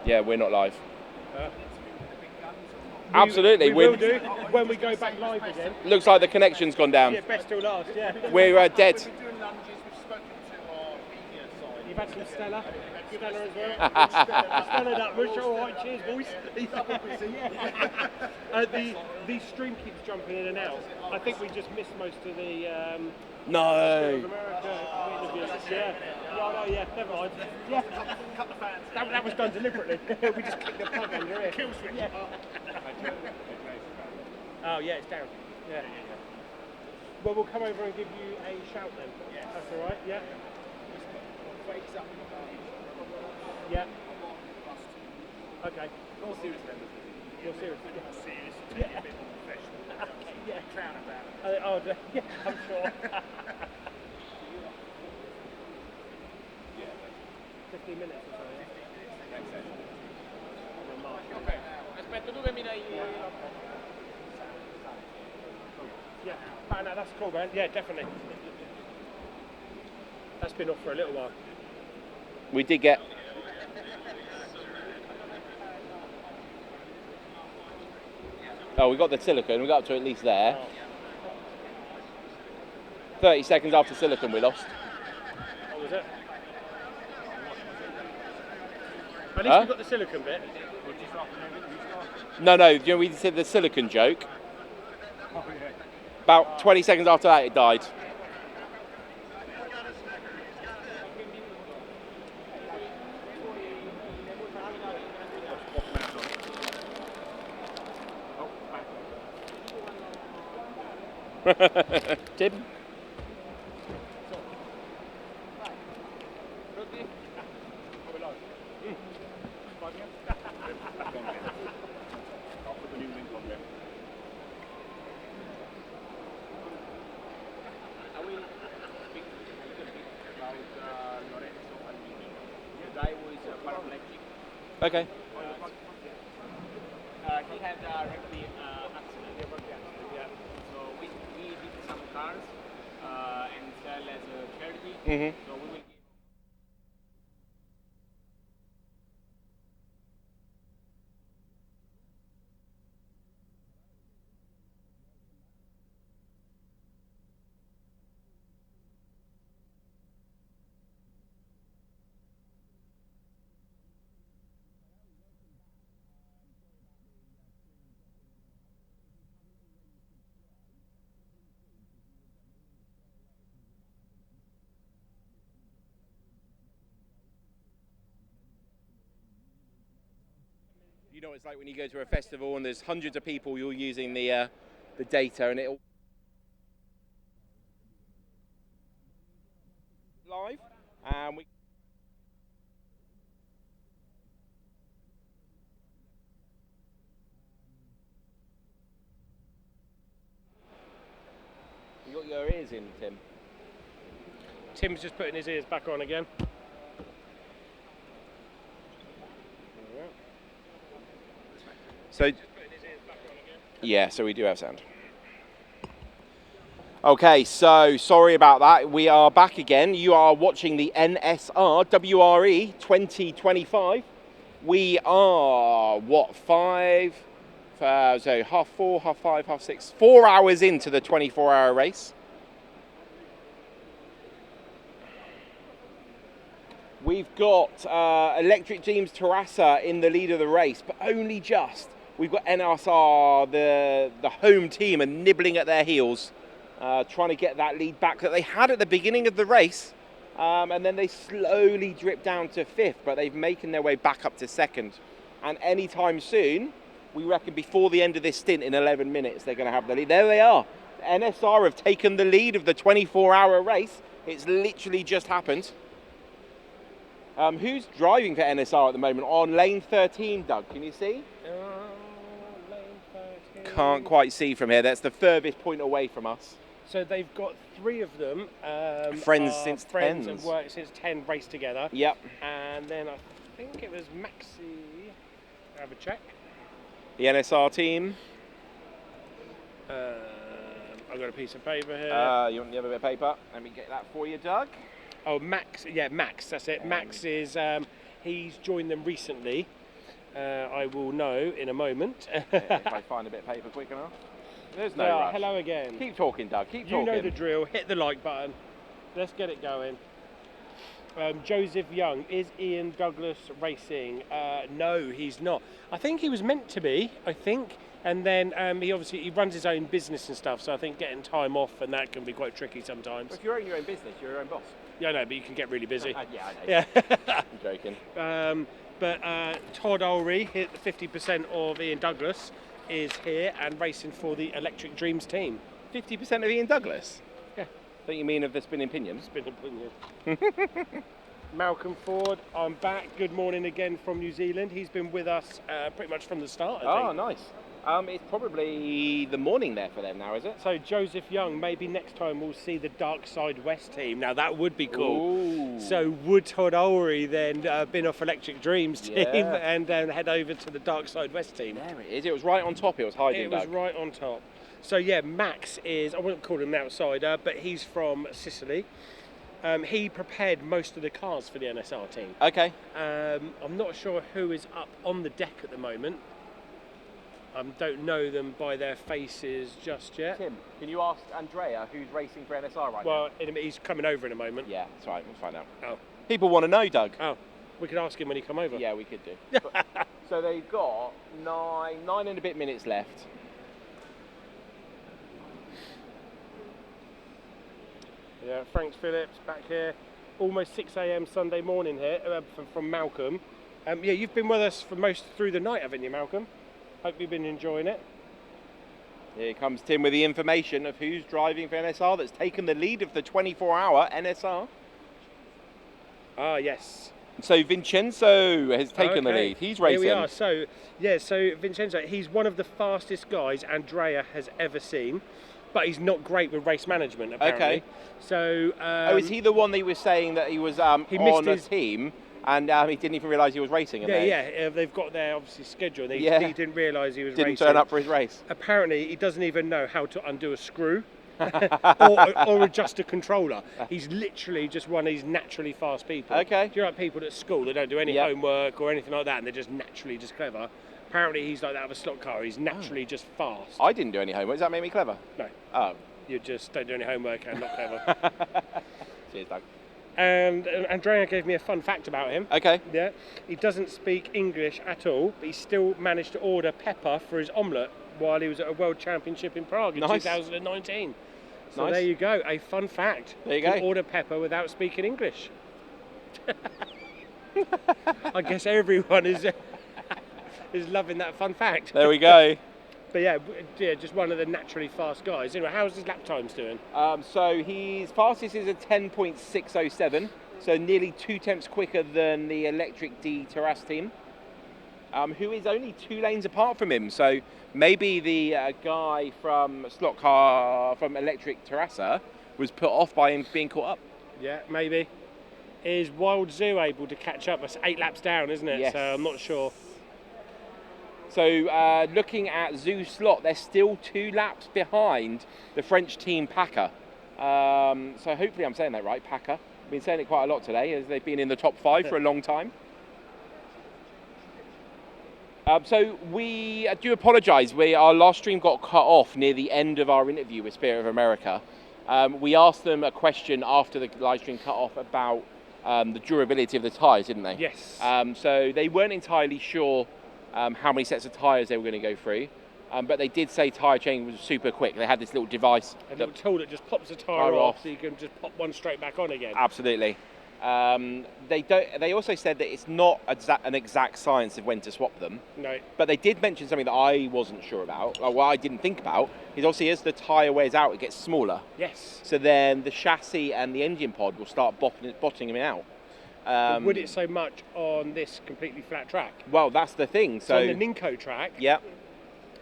Yeah, we're not live. Absolutely. We will do when we go back live again. Looks like the connection's gone down. Yeah, best till last, yeah. We're dead. You've had some Stella as well. Stella that much. All right, cheers, boys. The stream keeps jumping in and out. I think we just missed most of the No. America interviews. Yeah. Yeah, never mind. Yeah. That was done deliberately. We just clicked the plug under here. Kill switch. Yeah. Oh yeah, it's down. Yeah. Well, we'll come over and give you a shout then. Yeah. That's all right. Yeah. Yeah. Okay. More serious members. You're serious. Yeah. Serious. Yeah. A bit more professional. Okay. Yeah. Crown about it. Yeah, I'm sure. 15 minutes or so. Yeah. Aspetta, tu che mi dai... Yeah, no, that's cool, man. Yeah, definitely. That's been off for a little while. We did get... Oh, we got the silicone. We got up to at least there. 30 seconds after silicone, we lost. What was it? At least we got the silicone bit. No, you know, we did the silicone joke. About 20 seconds after that, it died. Tim? Okay. He had a rugby accident. Yeah. So we did some cars and sell as a charity. So we will give. You know what it's like when you go to a festival and there's hundreds of people, you're using the data and it'll live and we you got your ears in, Tim. Tim's just putting his ears back on again. So, yeah, so we do have sound. Okay, so sorry about that. We are back again. You are watching the NSR WRE 2025. We are, what, so 4:30, 5:30, 6:30, 4 hours into the 24-hour race. We've got Electric Dreams Terrassa in the lead of the race, but only just. We've got NSR, the home team, and nibbling at their heels, trying to get that lead back that they had at the beginning of the race, and then they slowly drip down to 5th, but they've making their way back up to 2nd. And anytime soon, we reckon before the end of this stint in 11 minutes, they're going to have the lead. There they are. NSR have taken the lead of the 24-hour race. It's literally just happened. Who's driving for NSR at the moment on lane 13, Doug? Can you see? Can't quite see from here. That's the furthest point away from us. So they've got 3 of them. Friends since 10s. And worked since 10, raced together. Yep. And then I think it was Maxi. Have a check. The NSR team. I've got a piece of paper here. You want the other bit of paper? Let me get that for you, Doug. Oh, Max. Yeah, Max. That's it. Max is. He's joined them recently. I will know in a moment. If I find a bit of paper quick enough. There's no rush. Hello again. Keep talking, Doug. Keep talking. You know the drill. Hit the like button. Let's get it going. Joseph Young. Is Ian Douglas racing? No, he's not. I think he was meant to be. I think. And then he runs his own business and stuff. So I think getting time off and that can be quite tricky sometimes. If you own your own business, you're your own boss. Yeah, I know, but you can get really busy. Yeah, I know. Yeah. I'm joking. But Todd Ulrey, hit 50% of Ian Douglas, is here and racing for the Electric Dreams team. 50% of Ian Douglas? Yeah. Don't you mean of the spinning pinion? Spinning pinion. Malcolm Ford, I'm back. Good morning again from New Zealand. He's been with us pretty much from the start, I think. Oh, nice. It's probably the morning there for them now, is it? So Joseph Young, maybe next time we'll see the Dark Side West team. Now that would be cool. Ooh. So would Todd Ulry then bin off Electric Dreams team and then head over to the Dark Side West team? There it is. It was right on top. It was hiding. It was right on top. So yeah, Max is, I wouldn't call him an outsider, but he's from Sicily. He prepared most of the cars for the NSR team. Okay. I'm not sure who is up on the deck at the moment. I don't know them by their faces just yet. Tim, can you ask Andrea who's racing for NSR right now? Well, he's coming over in a moment. Yeah, that's right. We'll find out. Oh. People want to know, Doug. Oh, we could ask him when he come over. Yeah, we could do. So they've got nine and a bit minutes left. Yeah, Frank Phillips back here. Almost 6 a.m. Sunday morning here from Malcolm. Yeah, you've been with us for most through the night, haven't you, Malcolm? Hope you've been enjoying it. Here comes Tim with the information of who's driving for NSR that's taken the lead of the 24-hour NSR. Ah, yes. So Vincenzo has taken the lead. He's racing. Here we are. So, yeah, so Vincenzo, he's one of the fastest guys Andrea has ever seen, but he's not great with race management, apparently. Okay. So, is he the one that he was saying that he was on a team and he didn't even realise he was racing? They've got their obviously schedule. He didn't realise he was racing. Didn't turn up for his race. Apparently, he doesn't even know how to undo a screw or adjust a controller. He's literally just one of these naturally fast people. Okay. Do you know like people at school that don't do any homework or anything like that, and they're just naturally just clever? Apparently, he's like that of a slot car. He's naturally just fast. I didn't do any homework. Does that make me clever? No. Oh. You just don't do any homework and not clever. Cheers, Doug. And Andrea gave me a fun fact about him. Okay. Yeah. He doesn't speak English at all, but he still managed to order pepper for his omelette while he was at a World Championship in Prague in 2019. So there you go, a fun fact. There you go. Order pepper without speaking English. I guess everyone is loving that fun fact. There we go. But yeah, just one of the naturally fast guys. Anyway, how's his lap times doing? So his fastest is a 10.607, so nearly 2 tenths quicker than the Electric D Terrace team, who is only 2 lanes apart from him. So maybe the guy from slot car from Electric Terrace was put off by him being caught up. Yeah, maybe. Is Wild Zoo able to catch up? That's 8 laps down, isn't it? Yes. So I'm not sure. So looking at Zoo Slot, they're still 2 laps behind the French team Paca. So hopefully I'm saying that right, Paca. I've been saying it quite a lot today as they've been in the top 5 for a long time. So we do apologise. Our last stream got cut off near the end of our interview with Spirit of America. We asked them a question after the live stream cut off about the durability of the tyres, didn't they? Yes. So they weren't entirely sure how many sets of tyres they were going to go through, but they did say tyre change was super quick. They had this little device, a little tool that just pops the tyre off, so you can just pop one straight back on again. Absolutely. They also said that it's not an exact science of when to swap them. No. But they did mention something that I wasn't sure about, or what I didn't think about, is obviously as the tyre wears out, it gets smaller. Yes. So then the chassis and the engine pod will start bottoming out. Would it so much on this completely flat track? Well, that's the thing. So on the Ninko track, yeah,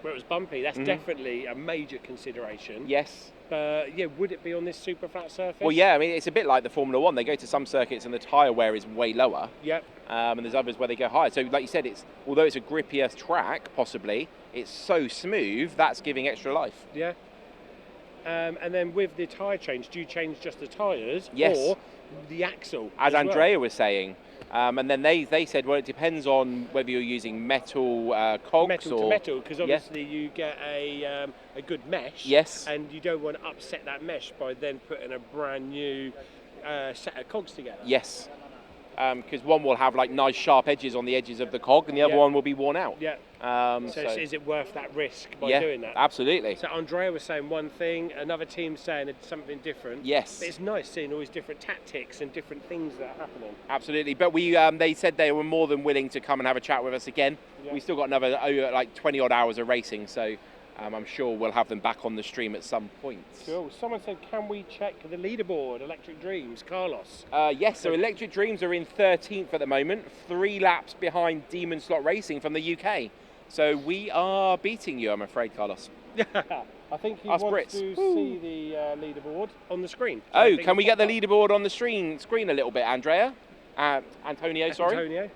where it was bumpy, that's definitely a major consideration. Yes. Yeah, would it be on this super flat surface? Well, yeah, I mean, it's a bit like the Formula One. They go to some circuits and the tyre wear is way lower. Yep. And there's others where they go higher. So, like you said, although it's a grippier track, possibly, it's so smooth, that's giving extra life. Yeah. And then with the tyre change, do you change just the tyres? Yes. Or the axle? As Andrea was saying. And then they said, well, it depends on whether you're using metal cogs metal or... to metal, because obviously you get a good mesh. Yes. And you don't want to upset that mesh by then putting a brand new set of cogs together. Yes. Because one will have like nice sharp edges on the edges of the cog and the other one will be worn out. Yeah. So is it worth that risk by doing that? Absolutely. So Andrea was saying one thing, another team's saying something different. Yes. But it's nice seeing all these different tactics and different things that are happening. Absolutely. But they said they were more than willing to come and have a chat with us again. Yeah. We've still got another like 20 odd hours of racing, so I'm sure we'll have them back on the stream at some point. Cool. Someone said, can we check the leaderboard, Electric Dreams, Carlos? Yes, so Electric Dreams are in 13th at the moment, 3 laps behind Demon Slot Racing from the UK. So we are beating you, I'm afraid, Carlos. I think he Us wants Brits. to see the leaderboard on the screen. Oh, can we get the leaderboard on the screen a little bit, Andrea? Antonio, sorry. Antonio.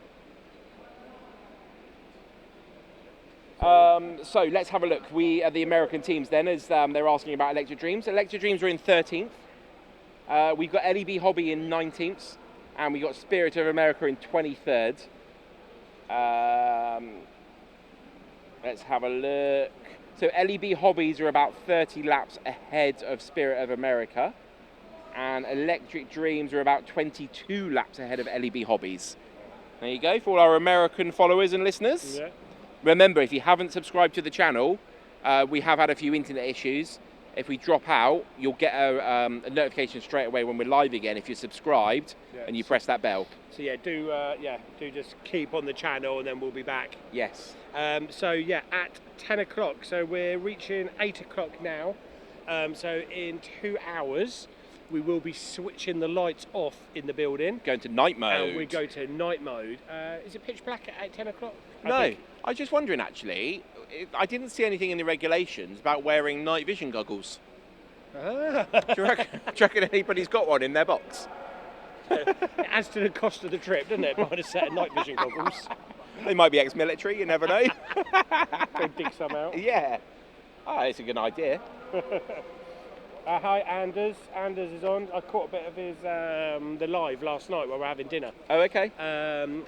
So let's have a look. We are the American teams then, as they're asking about Electric Dreams. Electric Dreams are in 13th. We've got LEB Hobby in 19th. And we've got Spirit of America in 23rd. Let's have a look. So LEB Hobbies are about 30 laps ahead of Spirit of America. And Electric Dreams are about 22 laps ahead of LEB Hobbies. There you go, for all our American followers and listeners. Yeah. Remember, if you haven't subscribed to the channel, we have had a few internet issues. If we drop out, you'll get a notification straight away when we're live again if you're subscribed and you press that bell. So do just keep on the channel and then we'll be back. Yes. So yeah, at 10 o'clock. So we're reaching 8 o'clock now. So in 2 hours, we will be switching the lights off in the building. Going to night mode. And we go to night mode. Is it pitch black at 10 o'clock? No. I was just wondering, actually, I didn't see anything in the regulations about wearing night vision goggles. Do you reckon anybody's got one in their box? It adds to the cost of the trip, doesn't it? Buying a set of night vision goggles. They might be ex-military, you never know. Go dig some out. Yeah. Oh, it's a good idea. Hi, Anders. Anders is on. I caught a bit of his the live last night while we were having dinner. Oh, okay.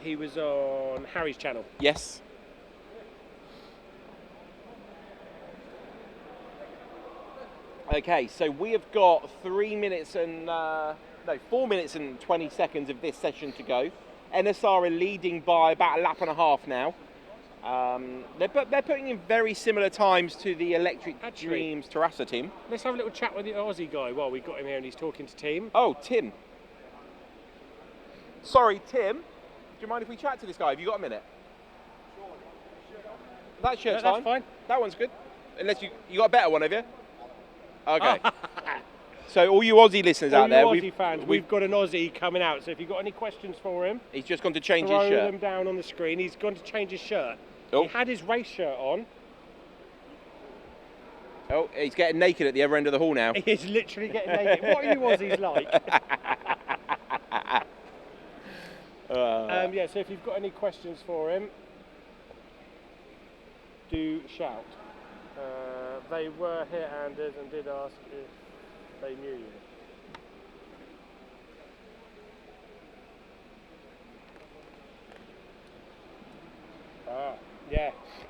He was on Harry's channel. Yes. Okay, so we have got 4 minutes and 20 seconds of this session to go. NSR are leading by about a lap and a half now. They're putting in very similar times to the Electric Dreams Terrassa team. Let's have a little chat with the Aussie guy while we've got him here and he's talking to team. Oh, Tim. Sorry, Tim. Do you mind if we chat to this guy? Have you got a minute? That shirt's That's fine. That one's good. Unless you got a better one, have you? Okay. So all you Aussie listeners out there, Aussie fans, we've got an Aussie coming out. So if you've got any questions for him, he's just gone to change his shirt. Throw them down on the screen. He's gone to change his shirt. Oh. He had his race shirt on. Oh, he's getting naked at the other end of the hall now. He is literally getting naked. What are you Aussies like? Yeah, so if you've got any questions for him, do shout. They were here, Anders, and did ask if they knew you.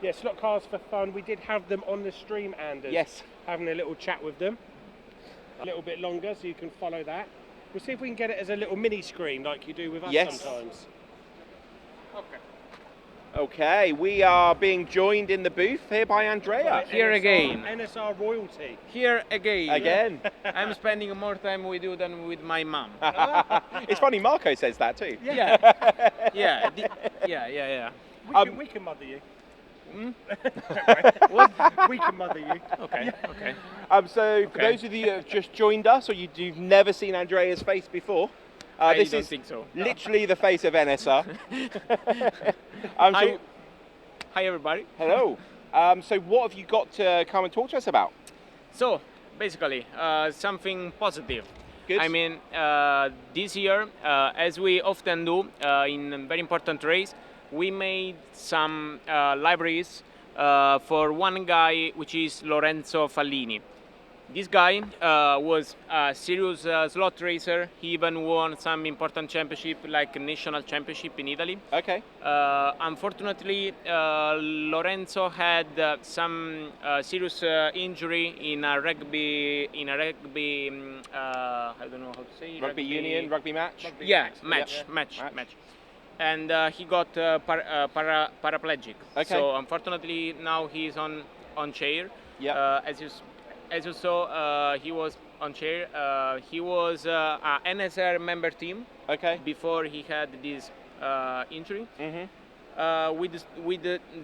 Yeah, slot cars for fun. We did have them on the stream, Anders. Yes. Having a little chat with them. A little bit longer, so you can follow that. We'll see if we can get it as a little mini screen like you do with us sometimes. Okay, we are being joined in the booth here by Andrea. Here again. NSR royalty. Here again. Again. I'm spending more time with you than with my mum. It's funny, Marco says that too. Yeah. Yeah. We can mother you. What? We can mother you. Okay. So for those of you who have just joined us or you've never seen Andrea's face before, this is think so. literally the face of NSR. Hi everybody. Hello. So what have you got to come and talk to us about? So basically, something positive. Good. I mean, this year, as we often do in a very important race, we made some libraries for one guy, which is Lorenzo Fallini. This guy was a serious slot racer. He even won some important championship, like a national championship in Italy. Okay. Unfortunately, Lorenzo had some serious injury in a rugby. I don't know how to say. Rugby union, rugby match. Match. And he got paraplegic. Okay. So unfortunately, now he's on chair. Yeah. As you saw, he was on chair. He was a NSR member team. Okay. Before he had this injury. Mm-hmm. with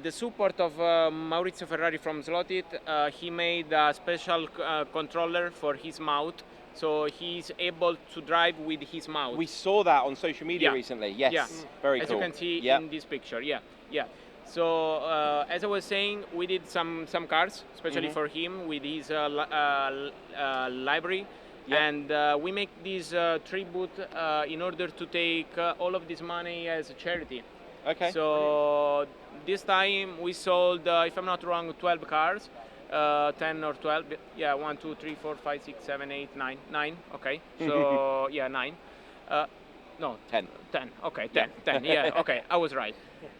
the support of Maurizio Ferrari from Slotit, he made a special controller for his mouth, so he's able to drive with his mouth. We saw that on social media recently. Yes, very as cool. you can see Yep. in this picture. Yeah. So as I was saying, we did some cars, especially for him with his library. Yep. And we make this tribute in order to take all of this money as a charity. Okay. So this time we sold, if I'm not wrong, 12 cars, 10 or 12. Yeah, 1, 2, 3, 4, 5, 6, 7, 8, 9. 9. Okay. So yeah, 9. No, 10. 10. Okay, 10. 10. Yeah. Okay, I was right.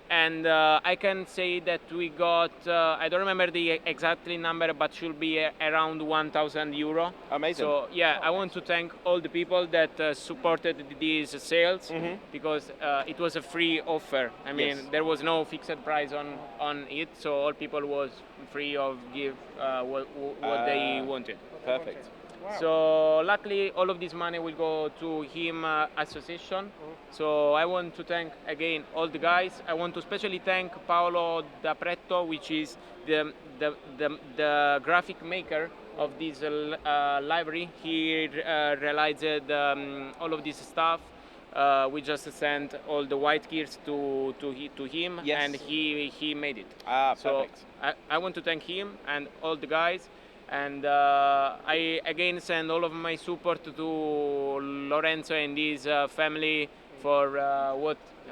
And I can say that we got, I don't remember the exactly number, but should be around 1,000 euro. Amazing. So yeah, I want to thank all the people that supported these sales, because it was a free offer. I mean, there was no fixed price on it, so all people was free of give what they wanted. Perfect. Wow. So luckily, all of this money will go to him association. So I want to thank again all the guys. I want to especially thank Paolo D'Apretto, which is the graphic maker of this library. He realized all of this stuff. We just sent all the white gears to him, and he made it. Perfect. So I want to thank him and all the guys. And I again send all of my support to Lorenzo and his family for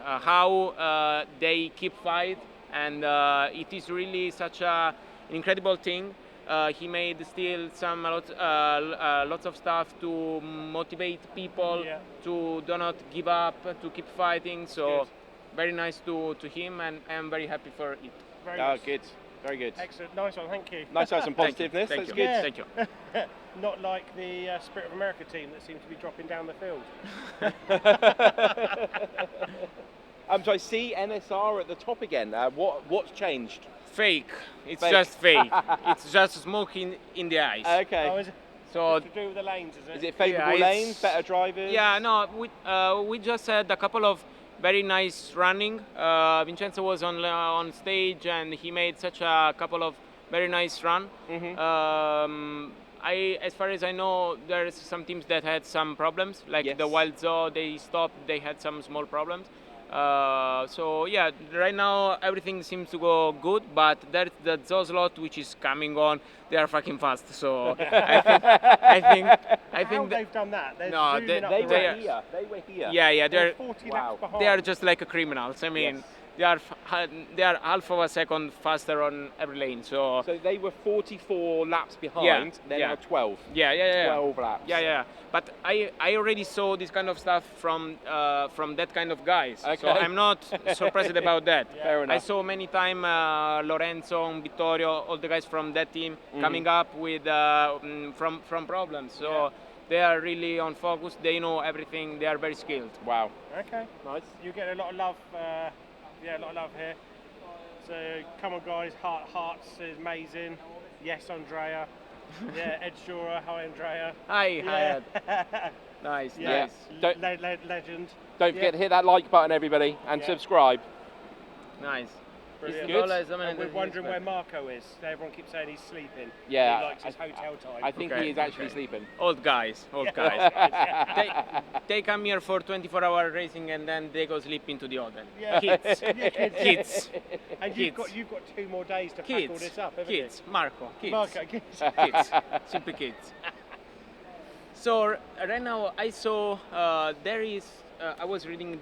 how they keep fight, and it is really such an incredible thing. He made still lots of stuff to motivate people to do not give up, to keep fighting. So very nice to him, and I'm very happy for it. Very nice. Good. Very good. Excellent. Nice one. Thank you. Nice to have some positiveness. Thank That's you. good. Thank you. Not like the Spirit of America team that seems to be dropping down the field. So I see NSR at the top again. What's changed? Fake. It's Fake. just fake. It's just smoke in the eyes. Okay. Oh, is it So to do with the lanes, is it? Is it favourable Yeah, lanes, better drivers? Yeah, no, we just had a couple of very nice running. Vincenzo was on stage, and he made such a couple of very nice run. As far as I know, there's some teams that had some problems, like the Wild Zoo. They stopped. They had some small problems. So yeah, right now everything seems to go good, but there's the Zoo slot which is coming on. They are fucking fast. So I think How they've done that? They're No, zooming up They the were ramps. here. They were here. yeah, They're 40 laps behind. they are just like criminals. I mean, they are half of a second faster on every lane. So they were 44 laps behind. They're now 12. Yeah. 12 laps. Yeah. But I already saw this kind of stuff from that kind of guys. Okay. So I'm not surprised about that. Fair enough. I saw many times Lorenzo, Vittorio, all the guys from that team coming up with from problems. So they are really on focus. They know everything. They are very skilled. Wow. Okay. Nice. You get a lot of love. A lot of love here. So come on, guys. Hearts is amazing. Yes, Andrea. Yeah, Ed Shearer. Hi, Andrea. Hi, Yeah. Ed. Nice. Yeah. Nice. Legend. Don't forget to hit that like button, everybody, and subscribe. Nice. Brilliant. Good. And we're wondering where Marco is. Everyone keeps saying he's sleeping. Yeah, He likes his hotel time. I think he is actually sleeping. Old guys. They come here for 24-hour racing, and then they go sleep into the hotel. Yeah. Kids. Yeah, Kids. And you've got 2 more days to pack all this up, haven't Kids. Marco. you? Kids. Marco, kids. Kids. Simply kids. So right now I saw there is. I was reading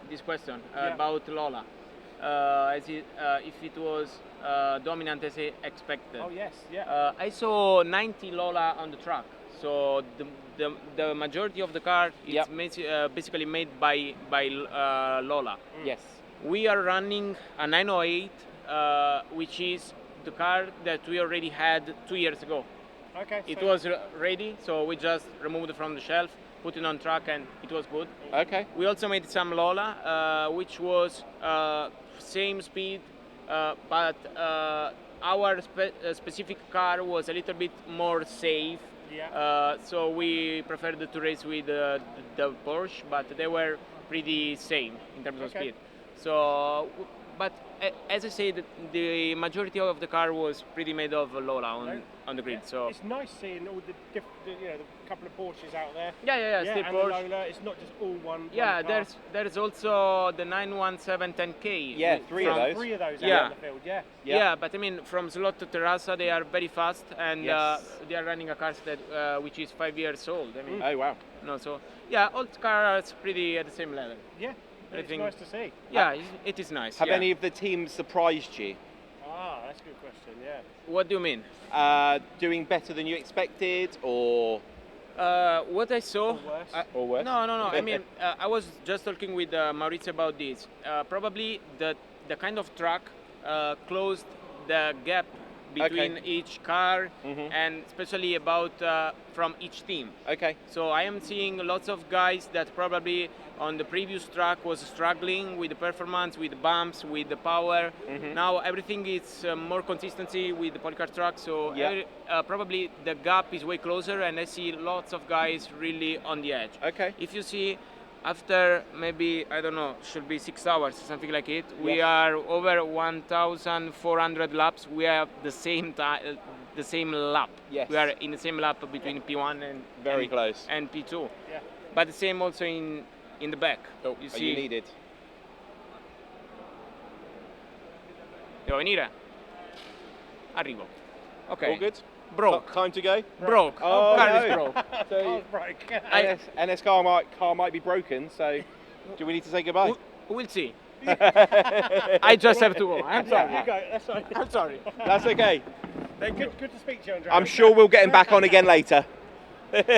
this question about Lola. If it was dominant as expected. Oh yes, yeah. I saw 90 Lola on the track. So the majority of the car is basically made by Lola. Yes. We are running a 908, which is the car that we already had 2 years ago. Okay. It was ready, so we just removed it from the shelf, put it on track, and it was good. Okay. We also made some Lola, which was same speed, but our specific car was a little bit more safe. Yeah. So we preferred to race with the Porsche, but they were pretty same in terms of speed. So but as I said, the majority of the car was pretty made of Lola on the grid. So it's nice seeing all the different, the couple of Porsches out there. Yeah, still and Porsche. the Lola. It's not just all one. Yeah, one car. there's also the 917 10K. Yeah, three of those. Three of those Yeah. out in the field. Yeah, but I mean, from slot to Terrassa, they are very fast, and Yes. they are running a car that which is 5 years old. I mean, Oh wow. no, so yeah, old cars pretty at the same level. Yeah, I it's think- nice to see. Yeah, it is nice. Have yeah. any of the teams surprised you? That's a good question. Yeah. What do you mean? Doing better than you expected, or What I saw. or worse? No. I mean, I was just talking with Maurizio about this. Probably the kind of track closed the gap between each car, and especially about from each team. Okay. So I am seeing lots of guys that probably on the previous track was struggling with the performance, with the bumps, with the power. Now everything is more consistency with the polycar track. So probably the gap is way closer, and I see lots of guys really on the edge. Okay. If you see, after maybe, I don't know, should be 6 hours, something like it, we are over 1,400 laps. We have the same time, the same lap. Yes. We are in the same lap between P1 and Very close. and P2. Yeah. But the same also in the back. Oh, you are see. you needed? Devo venire? Arrivo. Okay. All good? Broke. Time to go? Broke. Oh, Car no. is broke. So Right. NS car might be broken. So do we need to say goodbye? We'll see. I just have to go. I'm sorry. You go. That's fine. I'm sorry. That's okay. Good to speak to you, Andrea. I'm sure we'll get him back on again later.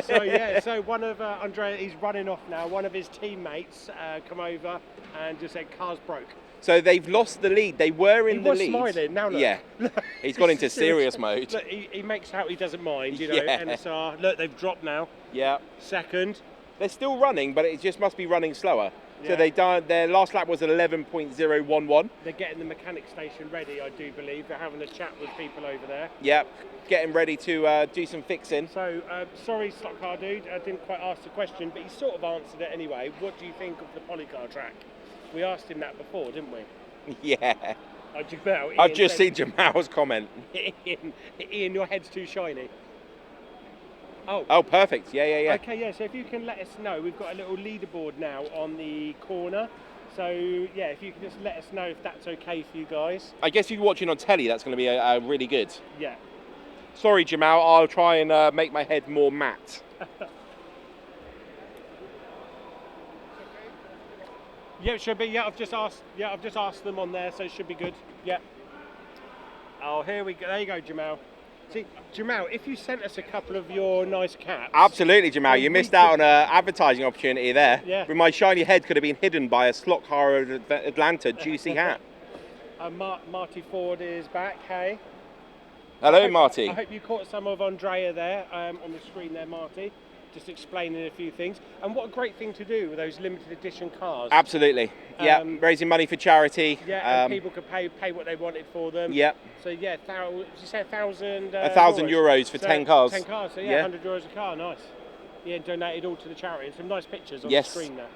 So one of Andrea, he's running off now. One of his teammates come over and just said, "Car's broke." So they've lost the lead. They were in He the was lead. smiling. Now look. Yeah. He's gone into serious mode. Look, he makes out he doesn't mind. You know, Yeah. NSR. Look, they've dropped now. Yeah. Second. They're still running, but it just must be running slower. Yeah. So their last lap was 11.011. They're getting the mechanic station ready, I do believe. They're having a chat with people over there. Yep. Getting ready to do some fixing. So, sorry, Stock Car Dude, I didn't quite ask the question, but he sort of answered it anyway. What do you think of the polycar track? We asked him that before, didn't we? Yeah. I've just seen Jamal's comment. Ian, your head's too shiny. Oh, perfect. Yeah. Okay, yeah, so if you can let us know, we've got a little leaderboard now on the corner. So, yeah, if you can just let us know if that's okay for you guys. I guess if you're watching on telly, that's going to be really good. Yeah. Sorry, Jamal. I'll try and make my head more matte. Yeah, it should be. Yeah, I've just asked them on there, so it should be good. Yeah. Oh, here we go. There you go, Jamal. See, Jamal, if you sent us a couple of your nice caps. Absolutely, Jamal. Well, You we missed out could- on an advertising opportunity there. Yeah. My shiny head could have been hidden by a Slot Car Atlanta juicy hat. Marty Ford is back. Hey. Hello, Marty. I hope you caught some of Andrea there on the screen there, Marty. Just explaining a few things. And what a great thing to do with those limited edition cars. Absolutely. Yeah, raising money for charity. Yeah, and people could pay what they wanted for them. Yeah. So yeah, did you say 1,000? 1,000 euros for 10 cars. 10 cars. So yeah, Yeah. 100 euros a car. Nice. Yeah, donated all to the charity. And some nice pictures on Yes. the screen there.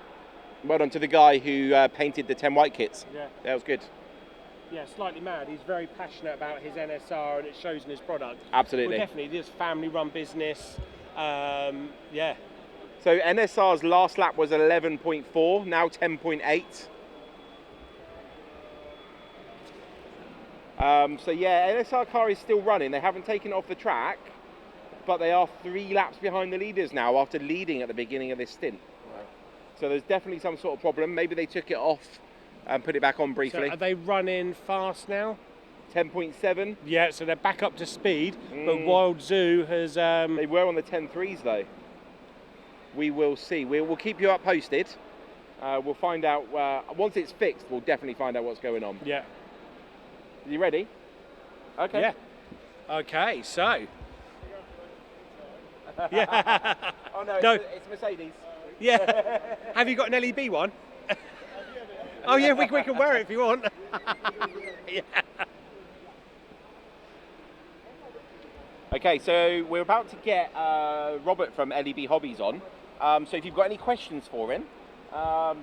Well done to the guy who painted the 10 white kits. Yeah. That was good. Yeah, slightly mad. He's very passionate about his NSR, and it shows in his product. Absolutely. Well, definitely, this family-run business. Yeah. So NSR's last lap was 11.4, now 10.8. So yeah, NSR car is still running. They haven't taken it off the track, but they are 3 laps behind the leaders now after leading at the beginning of this stint. Right. So there's definitely some sort of problem. Maybe they took it off and put it back on briefly. So are they running fast now? 10.7. Yeah, so they're back up to speed. But Wild Zoo has. They were on the 10.3s though. We will see. We'll keep you up posted. We'll find out once it's fixed. We'll definitely find out what's going on. Yeah. You ready? Okay. Yeah. Okay, so. Yeah. Oh no, No. It's Mercedes. Yeah. Have you got an LEB one? Oh yeah, we can wear it if you want. Yeah. Okay, so we're about to get Robert from LEB Hobbies on. So if you've got any questions for him,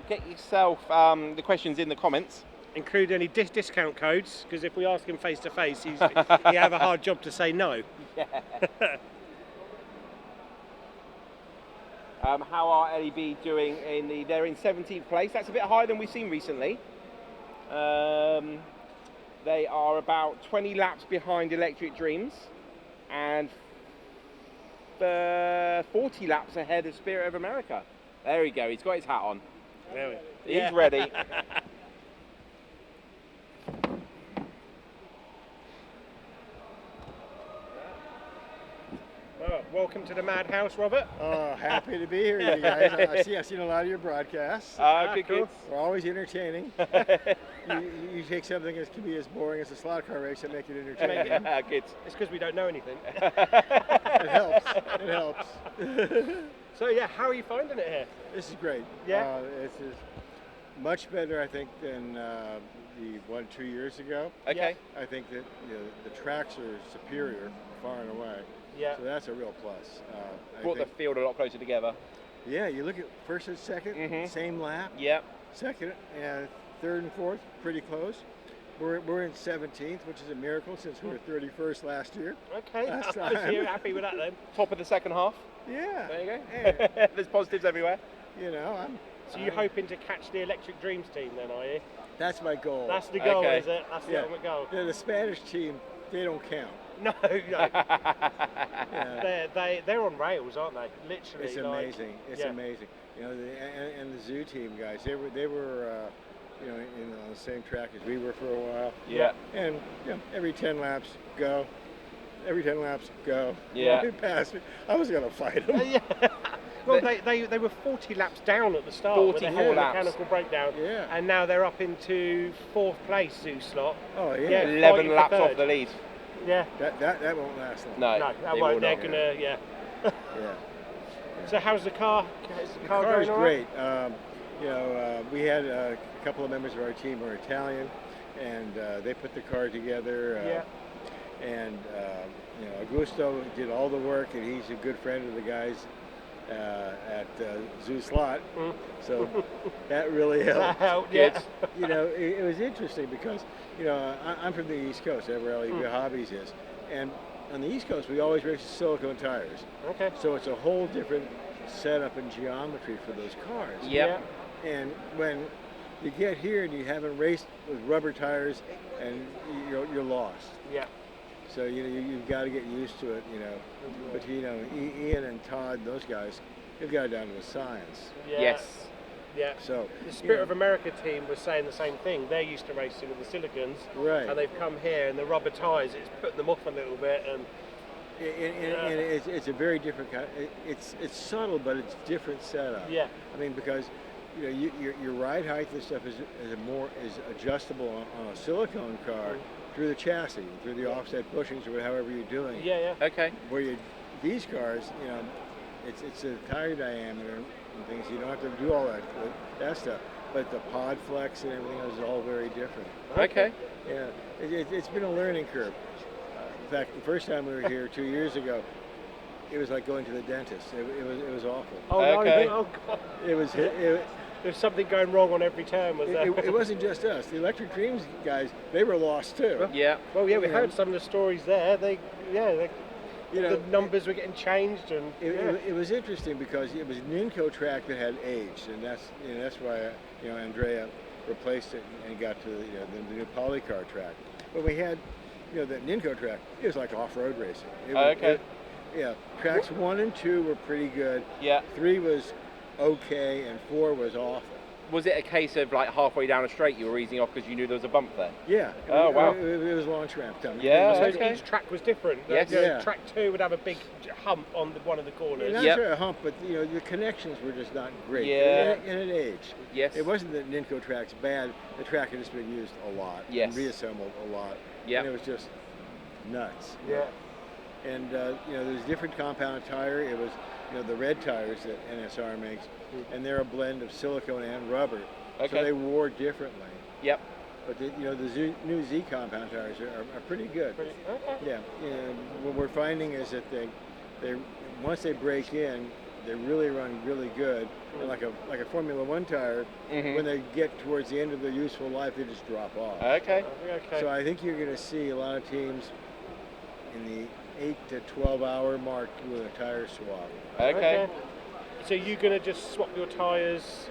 get yourself the questions in the comments. include any discount codes? Because if we ask him face to face, he have a hard job to say no. Yeah. How are LEB doing they're in 17th place. That's a bit higher than we've seen recently. They are about 20 laps behind Electric Dreams and 40 laps ahead of Spirit of America. There we go, he's got his hat on. There we He's ready. Well, welcome to the Madhouse, Robert. Oh, happy to be here, you guys. I've seen a lot of your broadcasts. Good. They're always entertaining. you take something that can be as boring as a slot car race and make it entertaining. Good. It's because we don't know anything. It helps. It helps. So yeah, how are you finding it here? This is great. Yeah. This is much better, I think, than the 2 years ago. Okay. I think that the tracks are superior far and away. Yeah. So that's a real plus. Brought the field a lot closer together. Yeah, you look at first and second, same lap. Yep. Second and third and fourth, pretty close. We're in 17th, which is a miracle since we were 31st last year. Okay. Last time. You're happy with that then? Top of the second half. Yeah. There you go. Yeah. There's positives everywhere. So you're hoping to catch the Electric Dreams team then, are you? That's my goal. That's the goal, Okay. is it? That's the ultimate goal. The Spanish team, they don't count. No. They're on rails, aren't they? Literally. It's amazing. It's amazing. And the Zoo team guys, they were on the same track as we were for a while. Yeah. And every 10 laps, go. Every 10 laps, go. Yeah. They passed me. I was going to fight them. Well, they were 40 laps down at the start. 44 with a laps. mechanical breakdown. Yeah. And now they're up into 4th place, Zoo slot. Oh, yeah. 11 laps off the lead. Yeah. That won't last long. No, that won't. They're gonna, Yeah. So how's the car? Is the car car's going all great. right? We had a couple of members of our team who are Italian, and they put the car together. And Augusto did all the work, and he's a good friend of the guys at Zoo Slot. So that really helped. That helped, yeah. It was interesting because I'm from the East Coast, where LEB Hobbies is, and on the East Coast we always race silicone tires. Okay. So it's a whole different setup and geometry for those cars. Yep. And when you get here and you haven't raced with rubber tires, and you're lost. Yeah. So you've got to get used to it. But Ian and Todd, those guys, they've got it down to a science. Yeah. Yes. Yeah. So the Spirit of America team was saying the same thing. They're used to racing with the silicons, right? And they've come here, and the rubber tires, it's putting them off a little bit. And it's a very different kind. It's subtle, but it's different setup. Yeah. I mean, because your ride height and stuff is adjustable on a silicone car through the chassis, through the offset bushings, or however you're doing it. Yeah. Okay. Where these cars, it's a tire diameter and things. You don't have to do all that stuff. But the pod flex and everything is all very different. Okay. Yeah. It's been a learning curve. In fact, the first time we were here 2 years ago, it was like going to the dentist. It was awful. Oh, okay. No, oh God. There's something going wrong on every turn, was there? It wasn't just us. The Electric Dreams guys, they were lost too. Yeah. Well, yeah, we heard some of the stories there. The numbers were getting changed, and it was interesting because it was an Inco track that had aged, and that's why Andrea replaced it and got to the new polycar track. But we had that Ninco track. It was like off-road racing. Tracks 1 and 2 were pretty good. Yeah. 3 was okay, and 4 was awful. Was it a case of like halfway down a straight you were easing off because you knew there was a bump there? Yeah. Oh wow. It was launch ramp time. Yeah. So okay. each track was different. Yes. Track 2 would have a big hump on one of the corners. Not sure a hump, but the connections were just not great. Yeah. And it aged. Yes. It wasn't that Ninco track's bad. The track had just been used a lot. Yes. And reassembled a lot. Yeah. And it was just nuts. Yeah. And there's different compound tire. It was the red tires that NSR makes, and they're a blend of silicone and rubber. Okay. So they wore differently. Yep. But the new Z compound tires are pretty good. Okay. Yeah. What we're finding is that they once they break in, they really run really good. And like a Formula One tire, when they get towards the end of their useful life, they just drop off. Okay. So I think you're going to see a lot of teams in the 8 to 12 hour mark with a tire swap. Okay. So you're going to just swap your tyres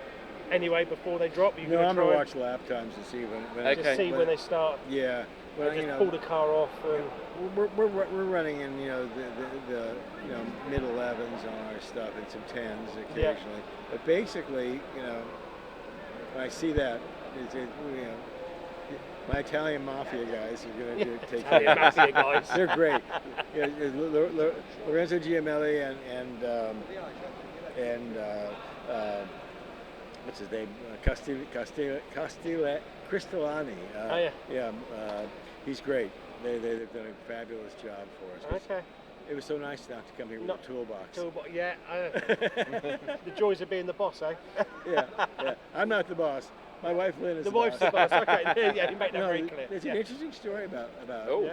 anyway before they drop? No, I'm going to watch lap times to see when they start. Yeah. Well, just pull the car off. We're running in the mid 11s on our stuff and some 10s occasionally. But basically, when I see that, my Italian mafia guys are going to take care of Mafia guys. They're great. Lorenzo Giamelli and what's his name? Castellani. He's great. They've done a fabulous job for us. Okay. It was so nice not to come here with a toolbox. The joys of being the boss, eh? yeah. I'm not the boss. My wife Lynn is the wife's the boss. Okay, yeah, you make that very clear. There's an interesting story about. Oh.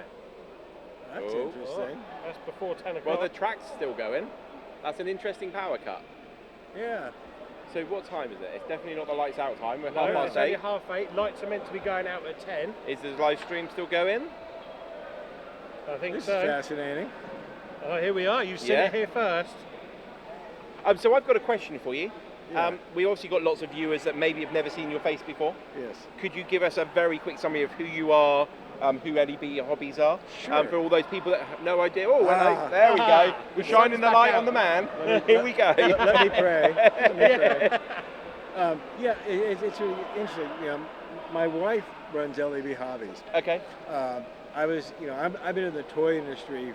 That's interesting. That's before 10 o'clock. Well, the track's still going. That's an interesting power cut. Yeah. So what time is it? It's definitely not the lights out time. We're No, half it's past only 8. 8:30. Lights are meant to be going out at 10. Is the live stream still going? I think This so. is fascinating. Oh, here we are. You've seen it here first. So I've got a question for you. Yeah. We obviously got lots of viewers that maybe have never seen your face before. Yes. Could you give us a very quick summary of who you are, who LEB Hobbies are? Sure. For all those people that have no idea. Oh, hello. There we go. We're shining the light on the man. Here we go. Let me pray. It's really interesting. My wife runs LEB Hobbies. Okay. I've been in the toy industry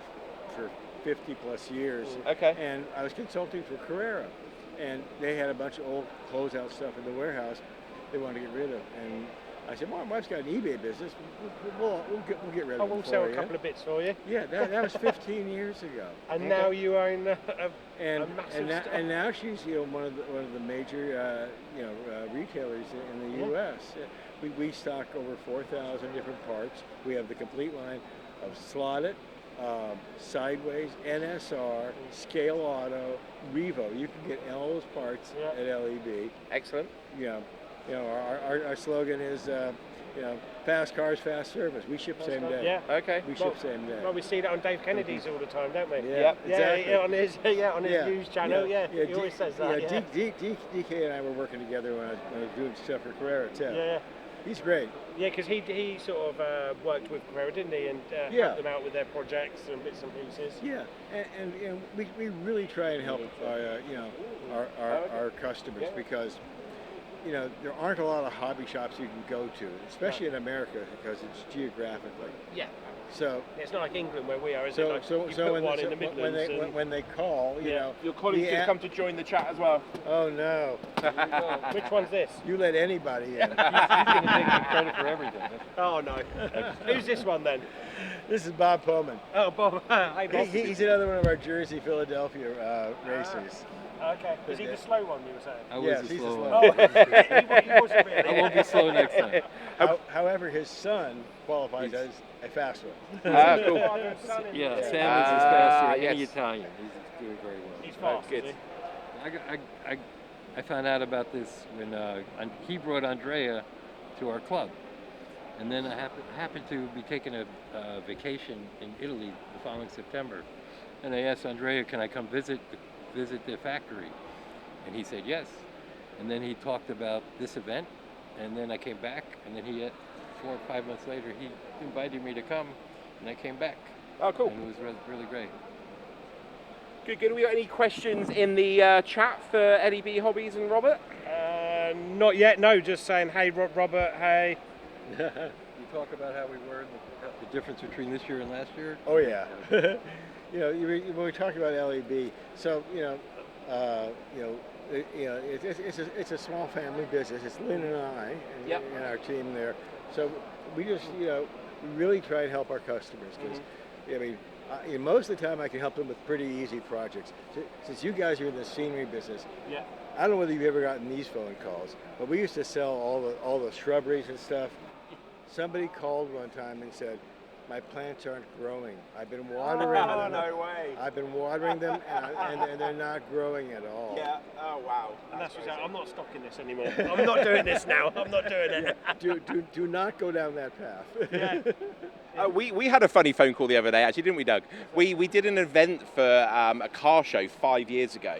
for 50 plus years. Okay. And I was consulting for Carrera, and they had a bunch of old closeout stuff in the warehouse they wanted to get rid of. And I said, well, my wife's got an eBay business. We'll get rid of it. We'll sell a couple of bits for you. Yeah, that was 15 years ago. And now you own a massive store. And now she's one of the major retailers in the U.S. We stock over 4,000 different parts. We have the complete line of slotted, sideways, NSR, scale auto, Revo. You can get all those parts at LEB. Excellent. Our slogan is, fast cars, fast service. We ship same day. Yeah. Okay. We ship same day. Well, we see that on Dave Kennedy's all the time, don't we? Yeah, exactly. On his news channel. He always says that. DK and I were working together when I was doing stuff for Carrera too. Yeah. He's great. Yeah, because he sort of worked with Carrera, didn't he, and helped them out with their projects and bits and pieces. Yeah, and we really try and help our customers because there aren't a lot of hobby shops you can go to, especially in America because it's geographically. Yeah. So it's not like England where we are, is it? Like you put one in the Midlands. When they call, your colleagues have come to join the chat as well. Oh no! Which one's this? You let anybody in. He's going to take the credit for everything. Oh no! Who's this one then? This is Bob Pullman. Oh, Bob. Hi, Bob. He's another one of our Jersey, Philadelphia racers. Okay. Is he the slow one you were saying? I was the slow one. Oh, he wasn't really. I won't be slow next time. However, his son qualifies as a fast one. Cool. Yeah, Sam is his faster than any Italian. He's doing very well. He's fast. Good. I found out about this when he brought Andrea to our club. And then I happened to be taking a vacation in Italy the following September. And I asked Andrea, can I come visit the factory? And he said yes. And then he talked about this event. And then I came back. And then 4 or 5 months later, he invited me to come. And I came back. Oh, cool. And it was really great. Good. Do we got any questions in the chat for LEB Hobbies and Robert? Not yet. No, just saying, hey, Robert, hey. You talk about how we were, the difference between this year and last year? Oh, yeah. When we talk about LEB, so, it's a small family business. It's Lynn and I and our team there. So we just, we really try and help our customers because, most of the time I can help them with pretty easy projects. Since you guys are in the scenery business, I don't know whether you've ever gotten these phone calls, but we used to sell all the shrubberies and stuff. Somebody called one time and said, my plants aren't growing. I've been watering them. Oh, no way. I've been watering them, and they're not growing at all. Yeah. Oh, wow. And that's what's I'm not stocking this anymore. I'm not doing this now. I'm not doing it. Do not go down that path. Yeah. We had a funny phone call the other day, actually, didn't we, Doug? We did an event for a car show 5 years ago,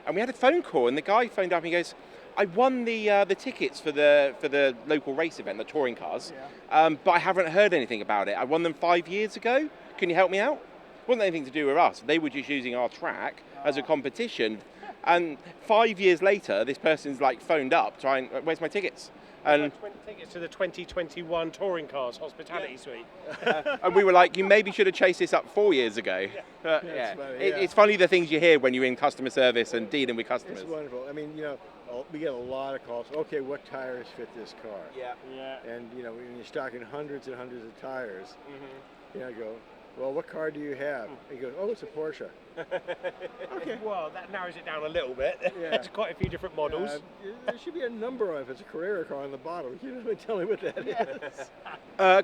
and we had a phone call, and the guy phoned up and he goes, "I won the tickets for the local race event, the touring cars, but I haven't heard anything about it. I won them 5 years ago. Can you help me out?" It wasn't anything to do with us. They were just using our track as a competition, and 5 years later, this person's like phoned up, trying, "Where's my tickets?" And tickets to the 2021 touring cars hospitality suite. and we were like, "You maybe should have chased this up 4 years ago." But, yeah. Funny, It's funny the things you hear when you're in customer service and dealing with customers. It's wonderful. I mean, we get a lot of calls. Okay, what tires fit this car? Yeah. And when you're stocking hundreds and hundreds of tires, I go, "Well, what car do you have?" He goes, "Oh, it's a Porsche." Okay. Well, that narrows it down a little bit. Yeah. There's quite a few different models. There should be a number on it. If it's a Carrera car on the bottom, tell me what that is.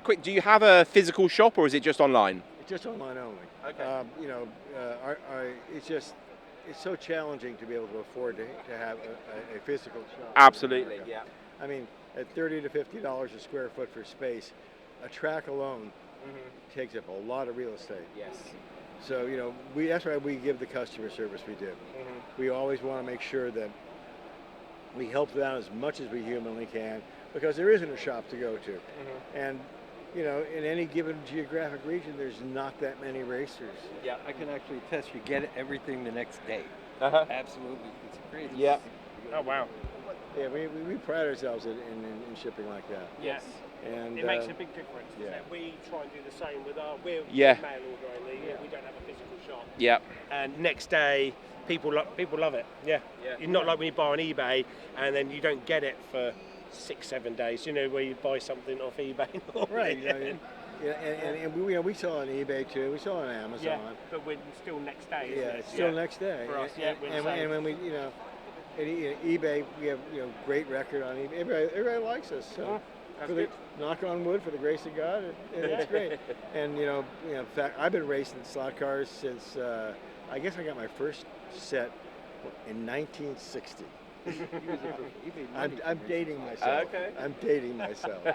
Quick, do you have a physical shop or is it just online? It's just online only. Okay. It's so challenging to be able to afford to have a physical shop. Absolutely, yeah. I mean, at $30 to $50 a square foot for space, a track alone takes up a lot of real estate. Yes. So, that's why we give the customer service we do. We always want to make sure that we help them out as much as we humanly can, because there isn't a shop to go to. And, in any given geographic region, there's not that many racers. Yeah, I can actually attest you get everything the next day. Absolutely. It's great. Yeah. Oh, wow. Yeah, we pride ourselves in shipping like that. Yes. And it makes a big difference. yeah. That we try and do the same with our mail order only. We don't have a physical shop. Yeah. And next day, people love it. Yeah. You're not like when you buy on eBay and then you don't get it for 6-7 days. Where you buy something off eBay. Right. And we sell on eBay too. We sell on Amazon. Yeah, but we're still next day. Isn't it? It's still next day. For us, and when we, at eBay, we have great record on eBay. Everybody likes us. So knock on wood, for the grace of God, it's great. And in fact, I've been racing slot cars since I guess I got my first set in 1960. I'm dating myself. Okay. I'm dating myself.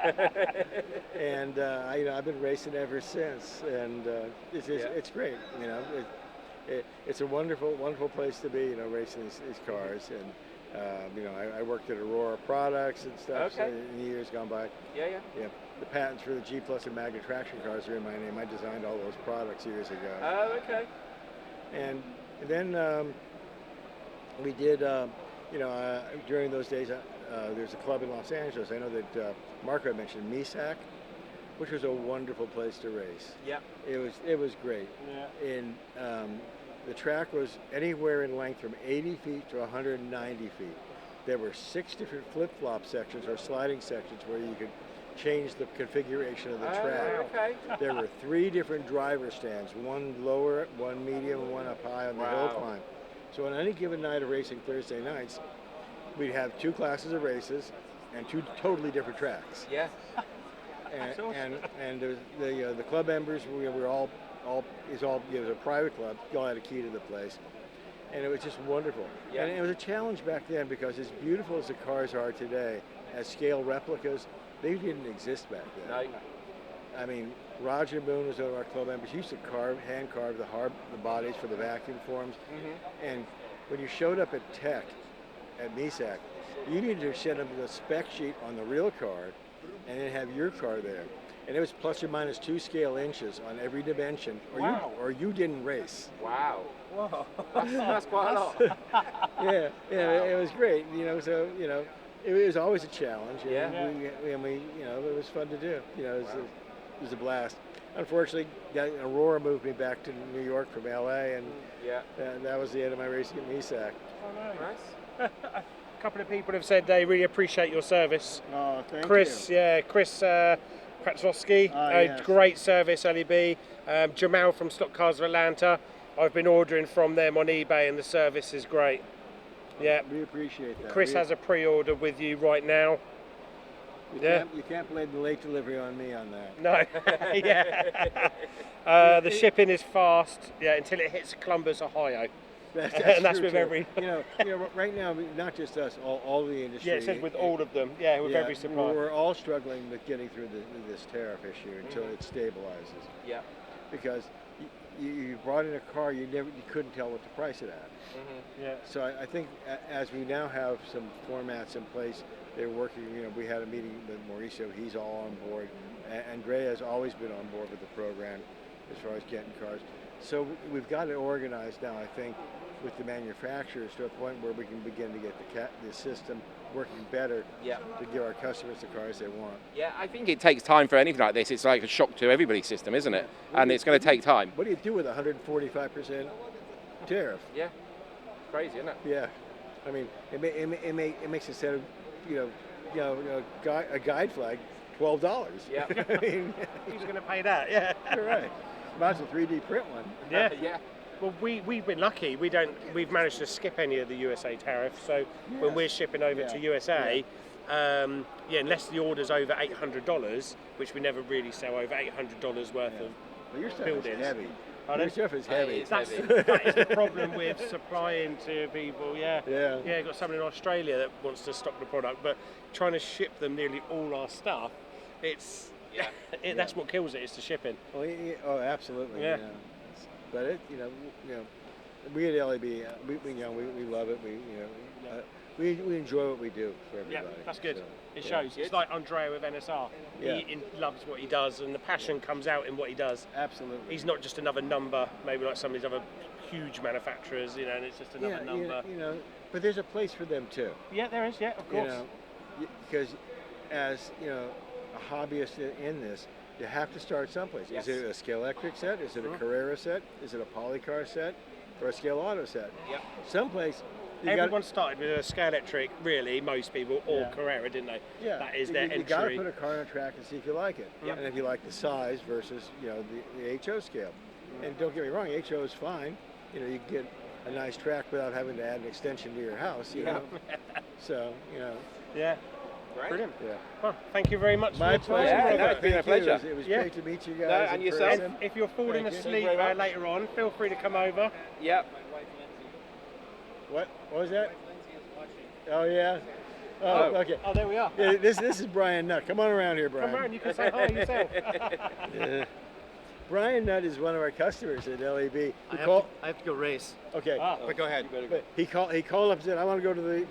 And I've been racing ever since, and it's great. It's a wonderful place to be. Racing these cars, and I worked at Aurora Products and stuff in years gone by. Yeah. The patents for the G Plus and Magna traction cars are in my name. I designed all those products years ago. Oh, okay. And then we did. During those days, there's a club in Los Angeles. I know that Marco mentioned MESAC, which was a wonderful place to race. Yeah. It was great. Yeah. And the track was anywhere in length from 80 feet to 190 feet. There were 6 different flip-flop sections or sliding sections where you could change the configuration of the track. Okay. There were 3 different driver stands, one lower, one medium, and one up high on the hill climb. So on any given night of racing Thursday nights, we'd have 2 classes of races and 2 totally different tracks. Yeah. And the club members, it was a private club. You all had a key to the place, and it was just wonderful. Yeah. And it was a challenge back then, because as beautiful as the cars are today, as scale replicas, they didn't exist back then. No. I mean, Roger Moon was one of our club members. He used to hand carve the bodies for the vacuum forms. And when you showed up at Tech, at MESAC, you needed to send them the spec sheet on the real car and then have your car there. And it was plus or minus 2 scale inches on every dimension, or you didn't race. Wow. Whoa. That's quite a lot. Yeah, it was great. It was always a challenge. Yeah. And we it was fun to do. It was a blast. Unfortunately, Aurora moved me back to New York from LA, and that was the end of my racing at MESAC. Oh, nice. A couple of people have said they really appreciate your service. Oh, thank Chris, you. Chris Pratsowski, yes. great service, LEB. Jamal from Stock Cars of Atlanta. I've been ordering from them on eBay, and the service is great. Yeah. We appreciate that. Chris has a pre-order with you right now. You can't blame the late delivery on me on that. No. Yeah. The shipping is fast. Yeah, until it hits Columbus, Ohio. And that's with true, every. you know, right now, not just us, all the industry. Yeah, it says with all of them. Yeah, with every supplier. We're all struggling with getting through this tariff issue until it stabilizes. Yeah. Because you brought in a car, you couldn't tell what to price it at. Yeah. So I think as we now have some formats in place, they're working. You know, we had a meeting with Mauricio. He's all on board. Andrea has always been on board with the program as far as getting cars. So we've got it organized now, I think, with the manufacturers to a point where we can begin to get the system working better to give our customers the cars they want. Yeah, I think it takes time for anything like this. It's like a shock to everybody's system, isn't it? And it's going to take time. What do you do with 145% tariff? Yeah, crazy, isn't it? Yeah, I mean, it makes instead of a guide flag $12. Yeah. I mean, who's going to pay that? Yeah. You're right. Might as well 3D print one. Yeah. Yeah. Well, we've been lucky. We've managed to skip any of the USA tariffs. So when we're shipping over to USA, unless the order's over $800, which we never really sell over $800 worth of But your stuff buildings. is heavy. Pardon? Your stuff is heavy. That is the problem with supplying to people. Yeah. Yeah. Got someone in Australia that wants to stock the product, but trying to ship them nearly all our stuff, that's what kills it. It's the shipping. Well, oh, absolutely. Yeah. But it, we at LAB, we love it. We enjoy what we do for everybody. Yeah, that's good. So, it shows. It's like Andrea with NSR. Yeah. He loves what he does, and the passion comes out in what he does. Absolutely. He's not just another number, maybe like some of these other huge manufacturers, and it's just another number. But there's a place for them too. Yeah, there is. Yeah, of course. Because as a hobbyist in this, you have to start someplace. Yes. Is it a Scale Electric set? Is it a Carrera set? Is it a Polycar set? Or a Scale Auto set? Yep. Someplace. Everyone started with a Scale Electric, really, most people, or Carrera, didn't they? Yeah. That is their entry. You got to put a car on a track and see if you like it. Yep. And if you like the size versus, the HO scale. And don't get me wrong, HO is fine. You can get a nice track without having to add an extension to your house, you know. So, Yeah. Great. Brilliant. Yeah. Well, thank you very much My for your pleasure. time. Yeah, no, it's been a pleasure. It was great to meet you guys. and in yourself. person. If you're falling Thank you. asleep Thank you very much. later on, feel free to come over. Yep. What was that? Oh yeah. Oh, okay. Oh, there we are. Yeah, this is Brian Nutt. Come on around here, Brian. Come around, you can say hi yourself. Brian Nutt is one of our customers at LAB. I have to go race. Okay. But go ahead. But he called up and said, "I want to go to the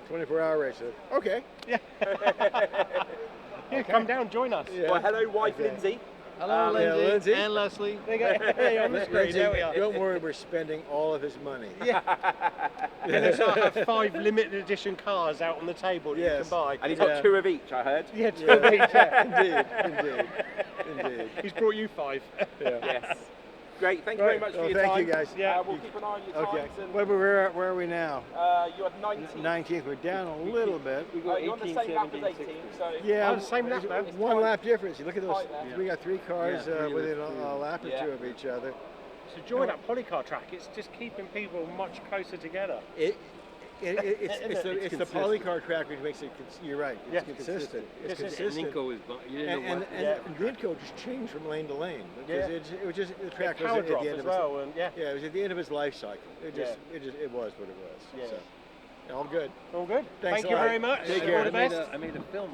24-hour race." I said, okay. Yeah, come down, join us. Yeah. Well, hello, wife Lindsay. Hello, Lindsay, Lindsay. and Leslie. There you go. Hey, on the screen, Lindsay, there we are. don't worry, we're spending all of his money. Yeah. And there's like 5 limited edition cars out on the table that you can buy. And he's got 2 of each, I heard. Yeah, 2 of each. Yeah. Indeed. He's brought you 5. Yes. Great, thank you very much for your time. Thank you, guys. Yeah. We'll keep an eye on your Okay. times. And, Where are we now? you're at 19. 19th. We're down a little bit. You're on the same lap as 18, so... Yeah, Oh, the same lap, man. One lap difference. You look at those. Tight there. We got 3 cars within a lap or Yeah. 2 of each other. So join that polycar track. It's just keeping people much closer together. It's the polycar track which makes it. You're right. It's Yeah. consistent. It's And consistent. Ninko is, you didn't know And Ninko just changed from lane to lane. Because it was just the track was Power at drop the end as of its, well, and it was at the end of its life cycle. It was what it was. Yeah. So, all good. All good. Thanks Thank a you lot. very much. Take All care. the best. I made a film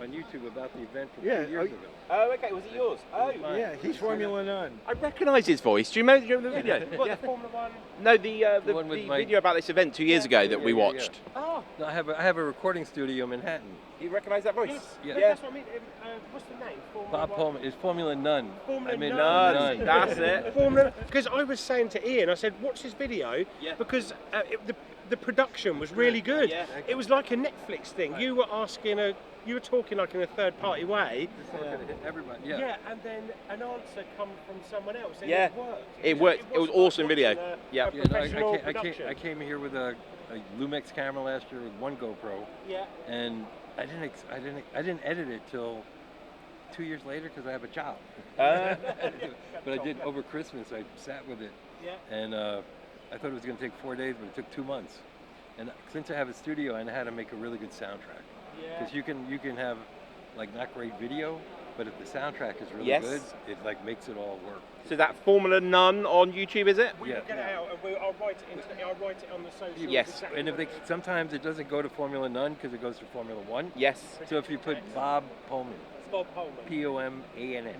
on YouTube about the event from Yeah, 2 years ago. Oh, okay, was it yours? Oh, Yeah, he's Formula None. I recognise his voice. Do you remember the video? What, the Formula 1? No, the one with my- video about this event 2 years ago that we watched. Oh, No, I have a recording studio in Manhattan. You recognise that voice? Yeah. that's what I mean. What's the name? Bob Pullman. It's Formula None. Formula I made None. That's it. Formula, because I was saying to Ian, I said, watch this video, because the production was really good. Yeah. It was like a Netflix thing. You were talking like in a third party way. Everybody. Yeah, and then an answer come from someone else. And Yeah. it worked. It worked. It was wasn't awesome like video. watching a Yeah. professional production. I came here with a Lumix camera last year with 1 GoPro. Yeah. And I didn't edit it till 2 years later because I have a job. But I did over Christmas. I sat with it. Yeah. And I thought it was going to take 4 days, but it took 2 months. And since I have a studio, I know how to make a really good soundtrack. Because you can have like not great video, but if the soundtrack is really Yes. good, it like makes it all work. So that Formula None on YouTube, is it? We will get it out and I'll write it on the social. Yes. Exactly And if what they it is. sometimes it doesn't go to Formula None because it goes to Formula One. Yes. So if you put Bob Pullman, Bob Pullman, P-O-M-A-N-N.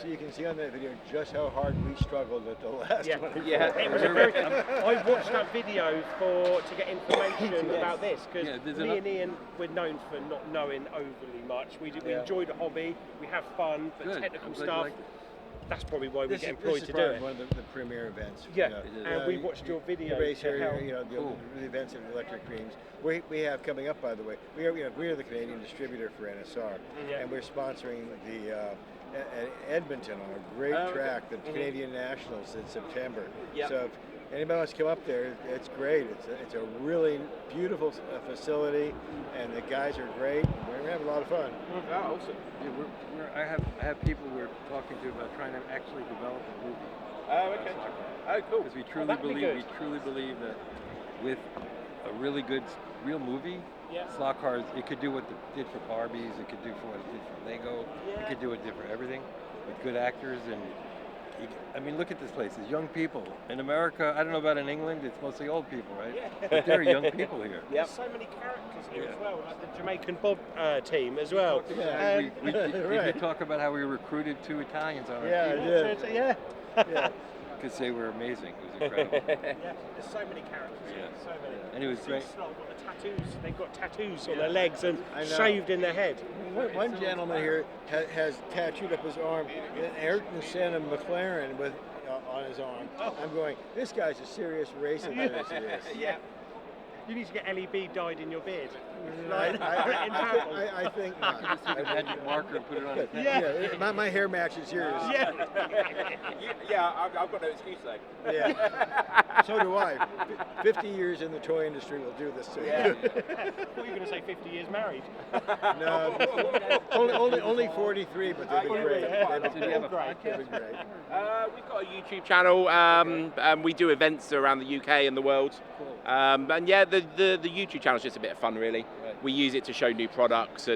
You can see on that video just how hard we struggled at the last one. It was a very, I watched that video to get information about this because me and Ian we're known for not knowing overly much. We enjoy the hobby, we have fun, but Good. technical I'm glad you stuff. liked it. That's probably why we get employed this to is do probably it. one of the premier events. Yeah, you know. and we watched your video. You race here, to help. you know, the events at Electric Dreams. We have coming up, by the way. We are the Canadian distributor for NSR, and we're sponsoring the Edmonton on a great track, the Canadian Nationals in September. Yep. So if anybody wants to come up there, it's great. It's a really beautiful facility, and the guys are great. We're gonna have a lot of fun. Oh, awesome. Yeah, I have people we're talking to about trying to actually develop a movie. Oh, okay. Oh, cool. Because we truly believe that with a really good real movie, slot cars, it could do what it did for Barbies, it could do for what it did for Lego, it could do what it did for everything with good actors. And I mean, look at this place. It's young people. In America, I don't know about in England, it's mostly old people, right? Yeah. But there are young people here. There's so many characters here as well, like the Jamaican Bob team as well. We did talk about how we recruited 2 Italians on our team. Yeah. Because they were amazing. It was incredible. There's so many characters. Yeah. So many. And it was great. Got the tattoos. They've got tattoos on their legs and shaved in their head. One gentleman here has tattooed up his arm an Ayrton Senna McLaren with on his arm. I'm going, this guy's a serious racer. Yeah. You need to get LEB dyed in your beard. I think not. I magic marker and put it on his head. Yeah, my hair matches yours. I've got no excuse though. Yeah. So do I. 50 years in the toy industry will do this to you. I thought you were going to say 50 years married. No, only 43, but they've been great. We've got a YouTube channel, and we do events around the UK and the world. And yeah, the YouTube channel is just a bit of fun, really. We use it to show new products,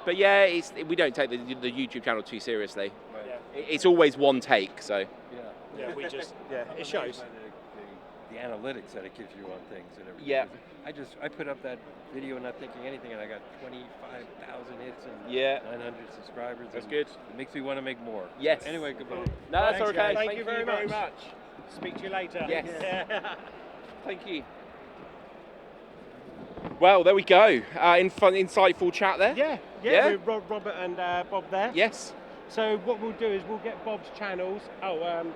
but yeah, we don't take the YouTube channel too seriously. It's always one take, so. Yeah, it shows. The analytics that it gives you on things and everything. Yeah. I put up that video not thinking anything, and I got 25,000 hits and 900 subscribers. That's good. It makes me want to make more. Yes. Anyway, goodbye. No, that's okay. Thank you very much. Speak to you later. Yes. Thank you. Well, there we go. Insightful chat there. Yeah. With Robert and Bob there. Yes. So what we'll do is we'll get Bob's channels.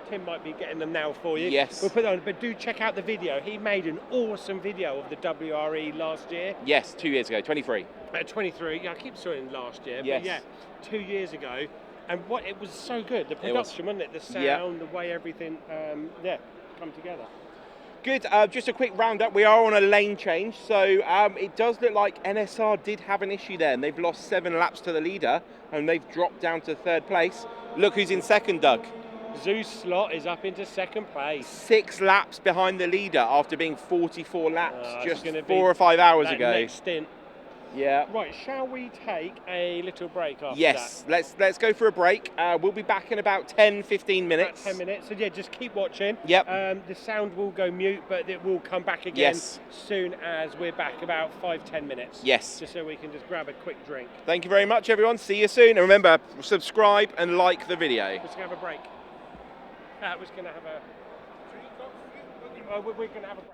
Tim might be getting them now for you. Yes. We'll put them on, but do check out the video. He made an awesome video of the WRE last year. Yes, 2 years ago, 23. 23. Yeah, I keep saying last year. Yes. But yeah, 2 years ago. And it was so good. The production, wasn't it? The sound, the way everything, come together. Good. Just a quick roundup. We are on a lane change, so it does look like NSR did have an issue there, and they've lost 7 laps to the leader, and they've dropped down to 3rd place. Look who's in 2nd, Doug. Zeus Slot is up into 2nd place. 6 laps behind the leader after being 44 laps just 4 or 5 hours ago. Next stint. Yeah. Right, shall we take a little break after that? Yes, let's go for a break. We'll be back in about 10-15 minutes. About 10 minutes, so yeah, just keep watching. Yep. The sound will go mute, but it will come back again soon as we're back, about 5-10 minutes. Yes. Just so we can just grab a quick drink. Thank you very much, everyone. See you soon. And remember, subscribe and like the video. We're just going to have a break. We're going to have a break.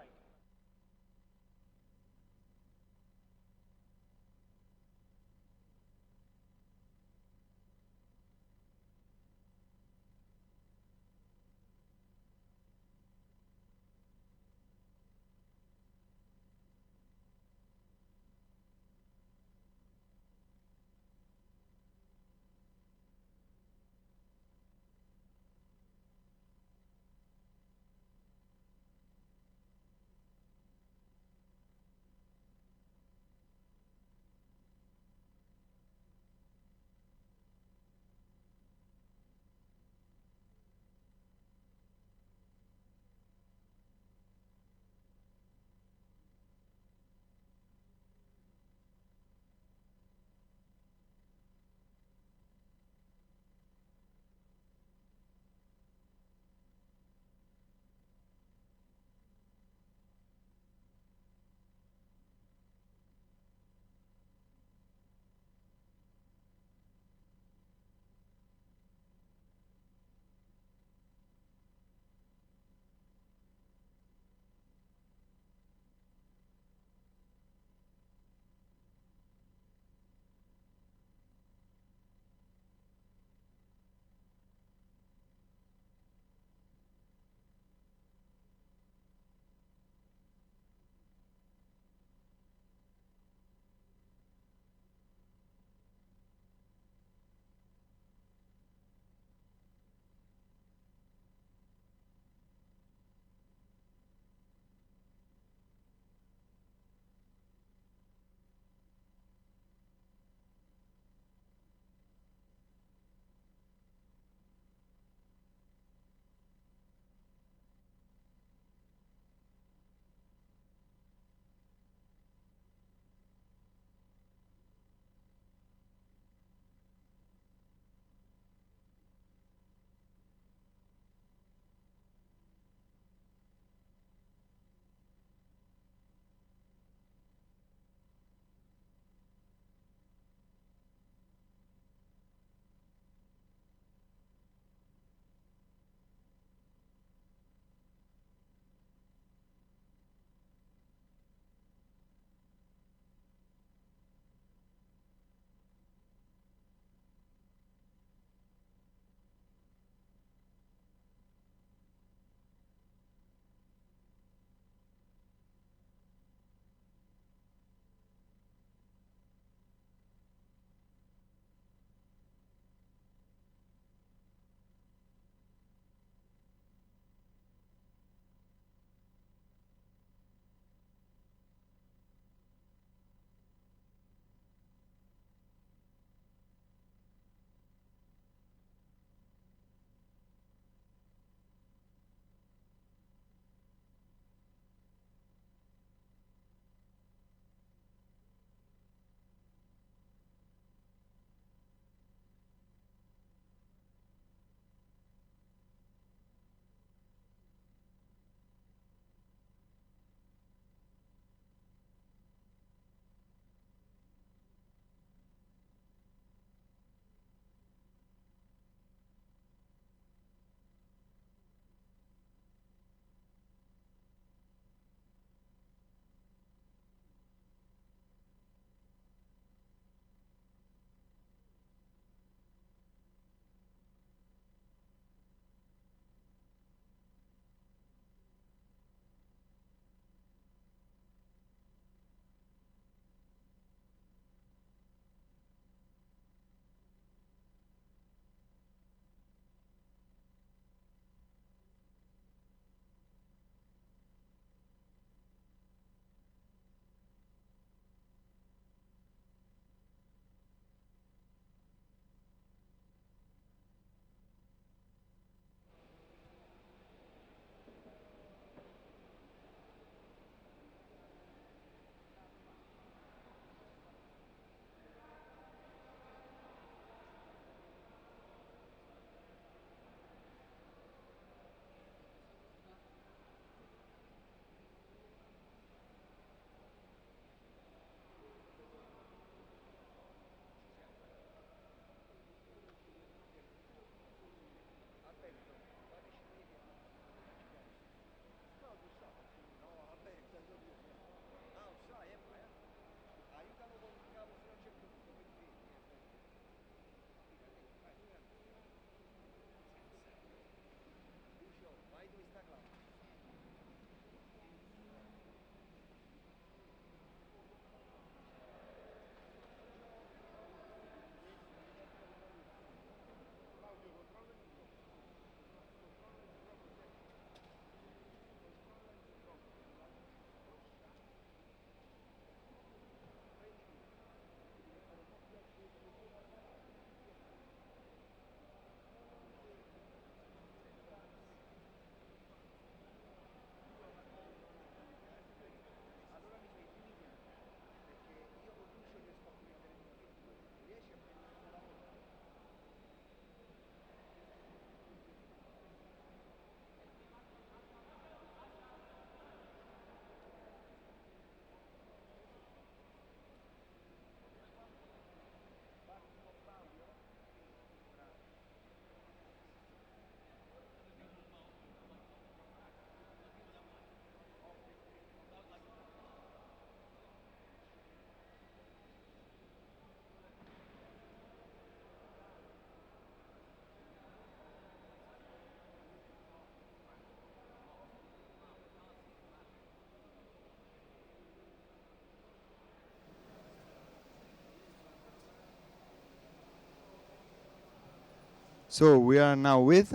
So we are now with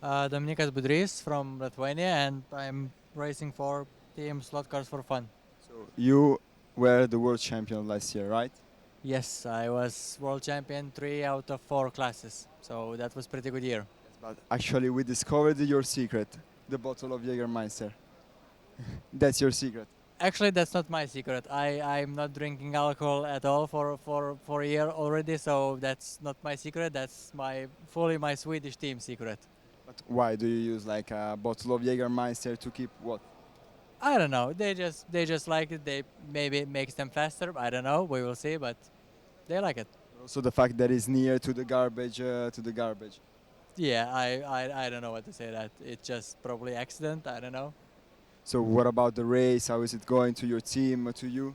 Dominikas Budrys from Lithuania, and I'm racing for Team Slot Cars for Fun. So you were the world champion last year, right? Yes, I was world champion 3 out of 4 classes, so that was pretty good year. But actually we discovered your secret, the bottle of Jägermeister. That's your secret. Actually, that's not my secret. I'm not drinking alcohol at all for a year already, so that's not my secret. That's fully my Swedish team secret. But why do you use like a bottle of Jägermeister to keep what? I don't know. They just like it. Maybe it makes them faster. I don't know. We will see, but they like it. Also the fact that it's near to the garbage. Yeah, I don't know what to say. That it's just probably accident. I don't know. So what about the race? How is it going to your team, to you?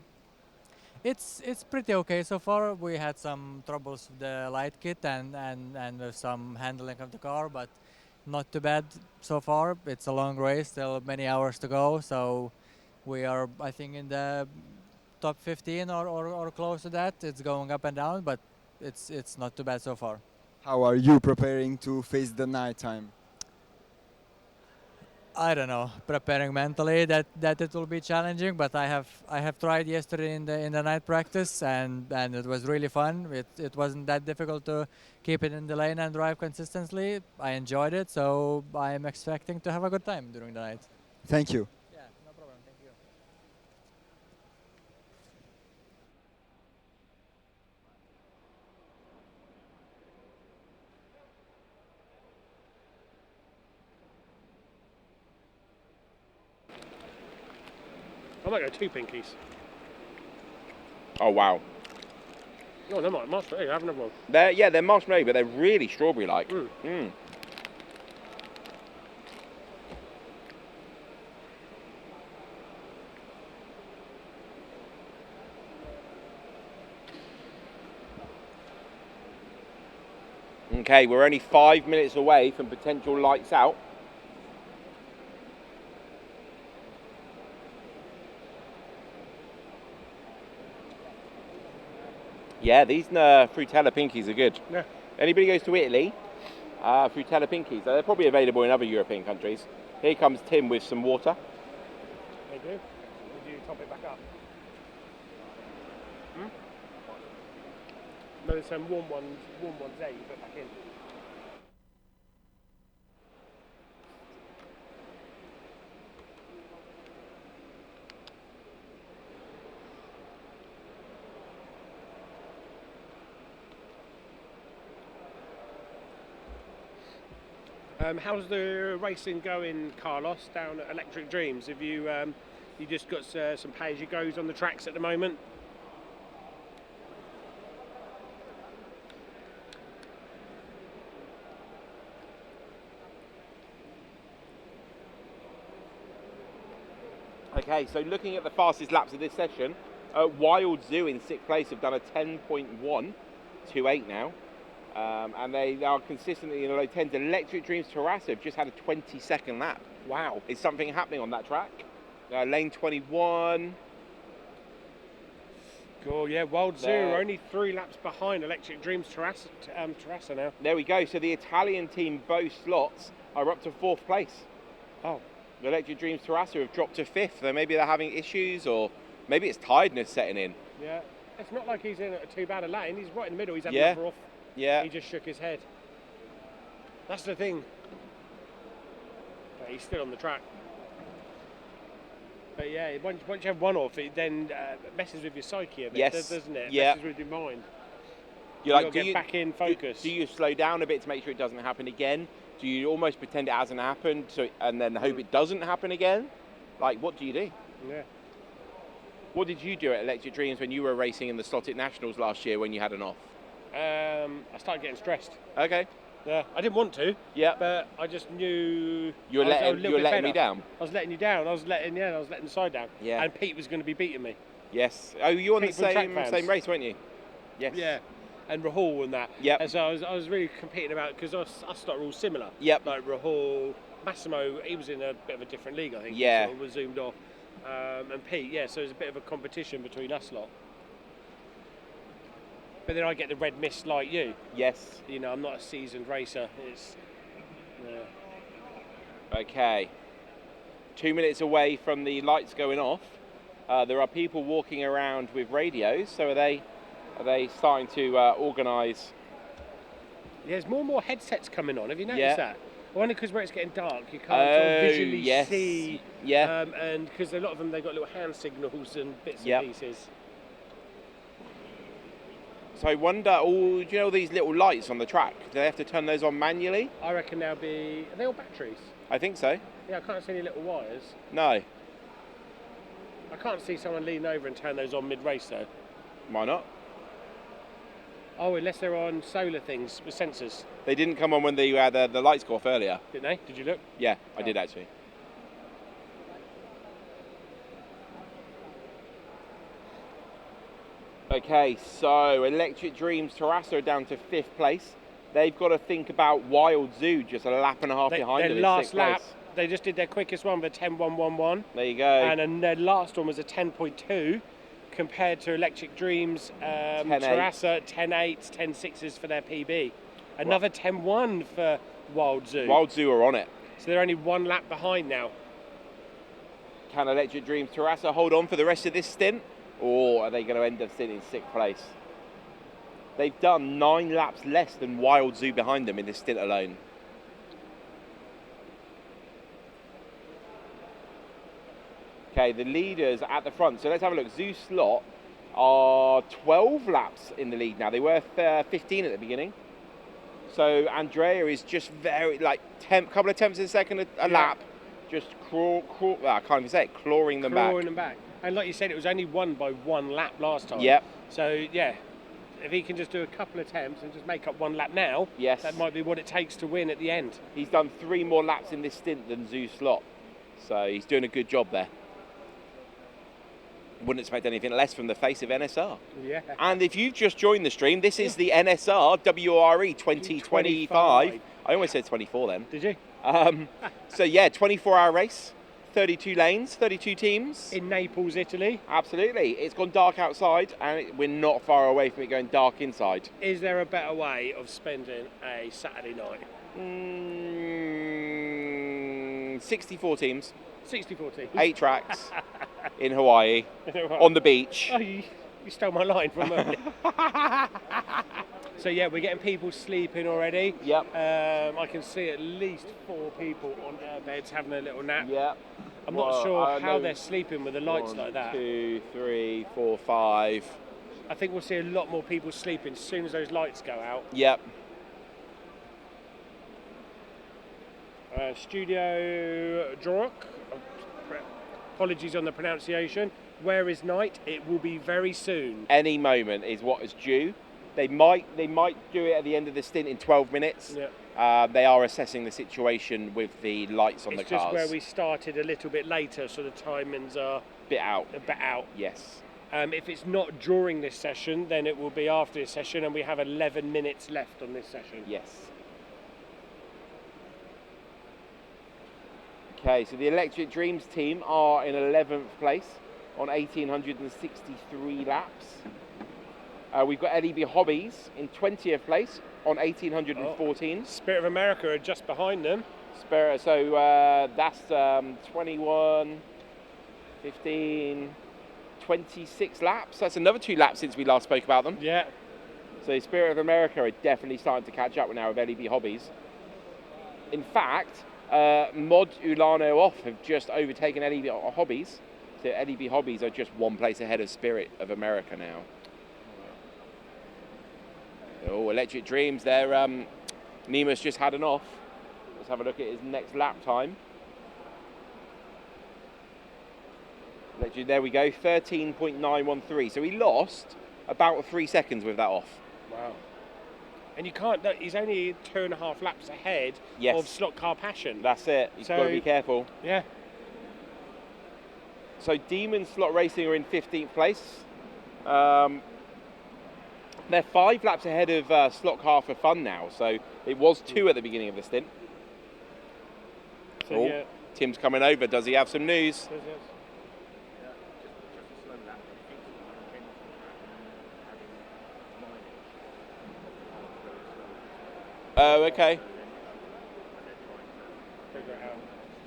It's pretty okay so far. We had some troubles with the light kit and with some handling of the car, but not too bad so far. It's a long race, still many hours to go, so we are, I think, in the top 15 or close to that. It's going up and down, but it's not too bad so far. How are you preparing to face the night time? I don't know, preparing mentally that it will be challenging, but I have tried yesterday in the night practice and it was really fun. It wasn't that difficult to keep it in the lane and drive consistently. I enjoyed it, so I'm expecting to have a good time during the night. Thank you. Yeah, no problem. Thank you. I might go 2 pinkies. Oh wow. Oh, they might marshmallow. Have another one. They're marshmallow, but they're really strawberry-like. Okay, we're only 5 minutes away from potential lights out. Yeah, these Frutella Pinkies are good. Yeah. Anybody goes to Italy, Frutella Pinkies, they're probably available in other European countries. Here comes Tim with some water. They do. Would you top it back up? No, there's some warm ones there you put back in. How's the racing going, Carlos, down at Electric Dreams? Have you you just got some pay-as-you-goes on the tracks at the moment? Okay, so looking at the fastest laps of this session, Wild Zoo in 6th place have done a 10.128 now. And they are consistently in the low 10s. Electric Dreams Terrassa have just had a 20-second lap. Wow. Is something happening on that track? Lane 21. Cool, yeah, Wild Zoo are only 3 laps behind Electric Dreams Terrassa now. There we go. So the Italian team, both slots, are up to 4th place. Oh. The Electric Dreams Terrassa have dropped to 5th. So maybe they're having issues, or maybe it's tiredness setting in. Yeah, it's not like he's in too bad a lane. He's right in the middle. He's having Yeah. another off. Yeah. He just shook his head. That's the thing. But he's still on the track. But yeah, once you have one off, it then messes with your psyche a bit, Yes. doesn't it? Yeah. Messes with your mind. You're like, You've got to get back in focus. Do you slow down a bit to make sure it doesn't happen again? Do you almost pretend it hasn't happened and then hope it doesn't happen again? Like, what do you do? Yeah. What did you do at Electric Dreams when you were racing in the Slotted Nationals last year when you had an off? I started getting stressed. Okay. Yeah, I didn't want to. Yeah. But I just knew You were letting me down. I was letting you down. I was letting the side down. Yeah. And Pete was going to be beating me. Yes. Oh, you were on the Pete from Track same Fans. race, weren't you? Yes. Yeah. And Rahul and that. Yep. And so I was really competing about, because us lot are all similar. Yep. Like Rahul, Massimo, he was in a bit of a different league, I think. Yeah. Sort of was zoomed off. And Pete, yeah. So it was a bit of a competition between us lot. But then I get the red mist like you. Yes. You know, I'm not a seasoned racer. It's Okay. 2 minutes away from the lights going off. There are people walking around with radios. So are they starting to organise? Yeah, there's more and more headsets coming on. Have you noticed Yeah. that? I wonder because where it's getting dark, you can't sort of visually yes. see. Yeah. And because a lot of them, they've got little hand signals and bits Yep. and pieces. So I wonder, do you know these little lights on the track? Do they have to turn those on manually? I reckon they'll be. Are they all batteries? I think so. Yeah, I can't see any little wires. No. I can't see someone lean over and turn those on mid-race though. Why not? Oh, unless they're on solar things with sensors. They didn't come on when the lights go off earlier. Didn't they? Did you look? Yeah, I did actually. Okay, so Electric Dreams Terrassa are down to 5th place. They've got to think about Wild Zoo just a lap and a half behind them Their in last 6th lap, place. they just did their quickest one with a 10.111. There you go. And then their last one was a 10.2 compared to Electric Dreams 10.8. Terrassa, 10.8s, 10.6s for their PB. Another 10.1 for Wild Zoo. Wild Zoo are on it. So they're only 1 lap behind now. Can Electric Dreams Terrassa hold on for the rest of this stint? Or are they going to end up sitting in 6th place? They've done 9 laps less than Wild Zoo behind them in this stint alone. Okay, the leaders at the front. So let's have a look. Zoo Slot are 12 laps in the lead now. They were 15 at the beginning. So Andrea is just very, couple of tenths of a second a lap. Just I can't even say it, clawing them back. And like you said, it was only won by 1 lap last time. Yep. So, yeah, if he can just do a couple of attempts and just make up 1 lap now, yes, that might be what it takes to win at the end. He's done 3 more laps in this stint than Zoo Slot. So he's doing a good job there. Wouldn't expect anything less from the face of NSR. Yeah. And if you've just joined the stream, this is the NSR WRE 2025. I almost said 24 then. Did you? So yeah, 24-hour race, 32 lanes, 32 teams. In Naples, Italy. Absolutely. It's gone dark outside and we're not far away from it going dark inside. Is there a better way of spending a Saturday night? 64 teams. 64 teams. 8 tracks in Hawaii, on the beach. Oh, you stole my line from earlier. So yeah, we're getting people sleeping already. Yep. I can see at least 4 people on their beds having a little nap. Yep. I'm not sure how they're sleeping with the lights like that. 1, 2, 3, 4, 5. I think we'll see a lot more people sleeping as soon as those lights go out. Yep. Studio Jorok. Apologies on the pronunciation. Where is night? It will be very soon. Any moment is what is due. They might do it at the end of the stint in 12 minutes. Yeah. They are assessing the situation with the lights on the It's cars. just where we started a little bit later, so the timings are a bit out. Yes. If it's not during this session, then it will be after this session, and we have 11 minutes left on this session. Yes. Okay, so the Electric Dreams team are in 11th place on 1,863 laps. We've got LEB Hobbies in 20th place on 1,814. Spirit of America are just behind them. Spirit, so that's 21, 15, 26 laps. That's another 2 laps since we last spoke about them. Yeah. So Spirit of America are definitely starting to catch up now with LEB Hobbies. In fact, Mod Ulano Off have just overtaken LEB Hobbies. So LEB Hobbies are just 1 place ahead of Spirit of America now. Oh, Electric Dreams there. Nemus just had an off. Let's have a look at his next lap time. There we go, 13.913. So he lost about 3 seconds with that off. Wow. And you can't, he's only 2.5 laps ahead of Slot Car Passion. That's it. You've got to be careful. Yeah. So Demon Slot Racing are in 15th place. They're 5 laps ahead of Slot Car for Fun now. So it was 2 at the beginning of the stint. So, yeah. Tim's coming over. Does he have some news? Oh, okay. Figure it out.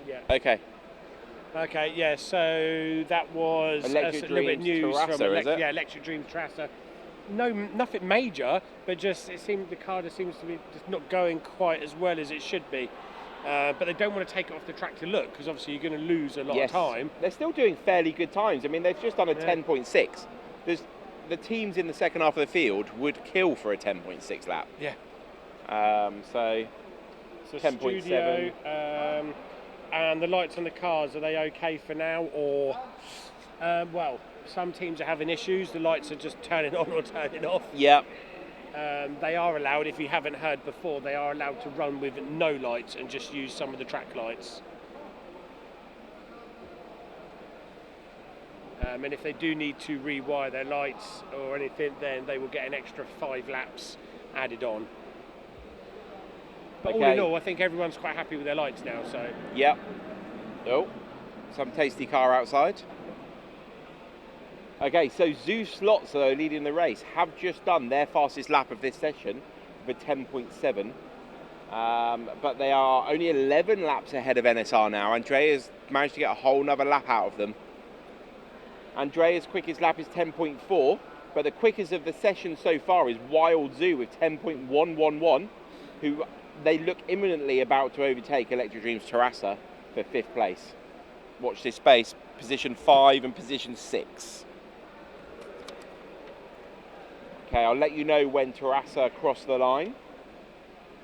Yeah. Okay. Okay, yeah, so that was Electric a little bit Dreams news Terrassa, from is it? Yeah, Electric Dreams Terrassa. No, nothing major, but just it seemed the car just seems to be just not going quite as well as it should be. But they don't want to take it off the track to look because obviously you're going to lose a lot of time. They're still doing fairly good times. I mean, they've just done a Yeah. 10.6. The teams in the second half of the field would kill for a 10.6 lap. Yeah. So 10.7. Studio, and the lights on the cars, are they okay for now? Or, well, some teams are having issues. The lights are just turning on or turning off. Yeah. They are allowed, if you haven't heard before, they are allowed to run with no lights and just use some of the track lights. And if they do need to rewire their lights or anything, then they will get an extra 5 laps added on. But all in all, I think everyone's quite happy with their lights now. So. Yep. Oh, some tasty car outside. Okay, so Zeus Lotso, leading the race, have just done their fastest lap of this session with 10.7. But they are only 11 laps ahead of NSR now. Andrea's managed to get a whole nother lap out of them. Andrea's quickest lap is 10.4, but the quickest of the session so far is Wild Zoo with 10.111, who they look imminently about to overtake Electric Dreams Terrassa for 5th place. Watch this space, position 5 and position 6. Okay, I'll let you know when Terrassa cross the line,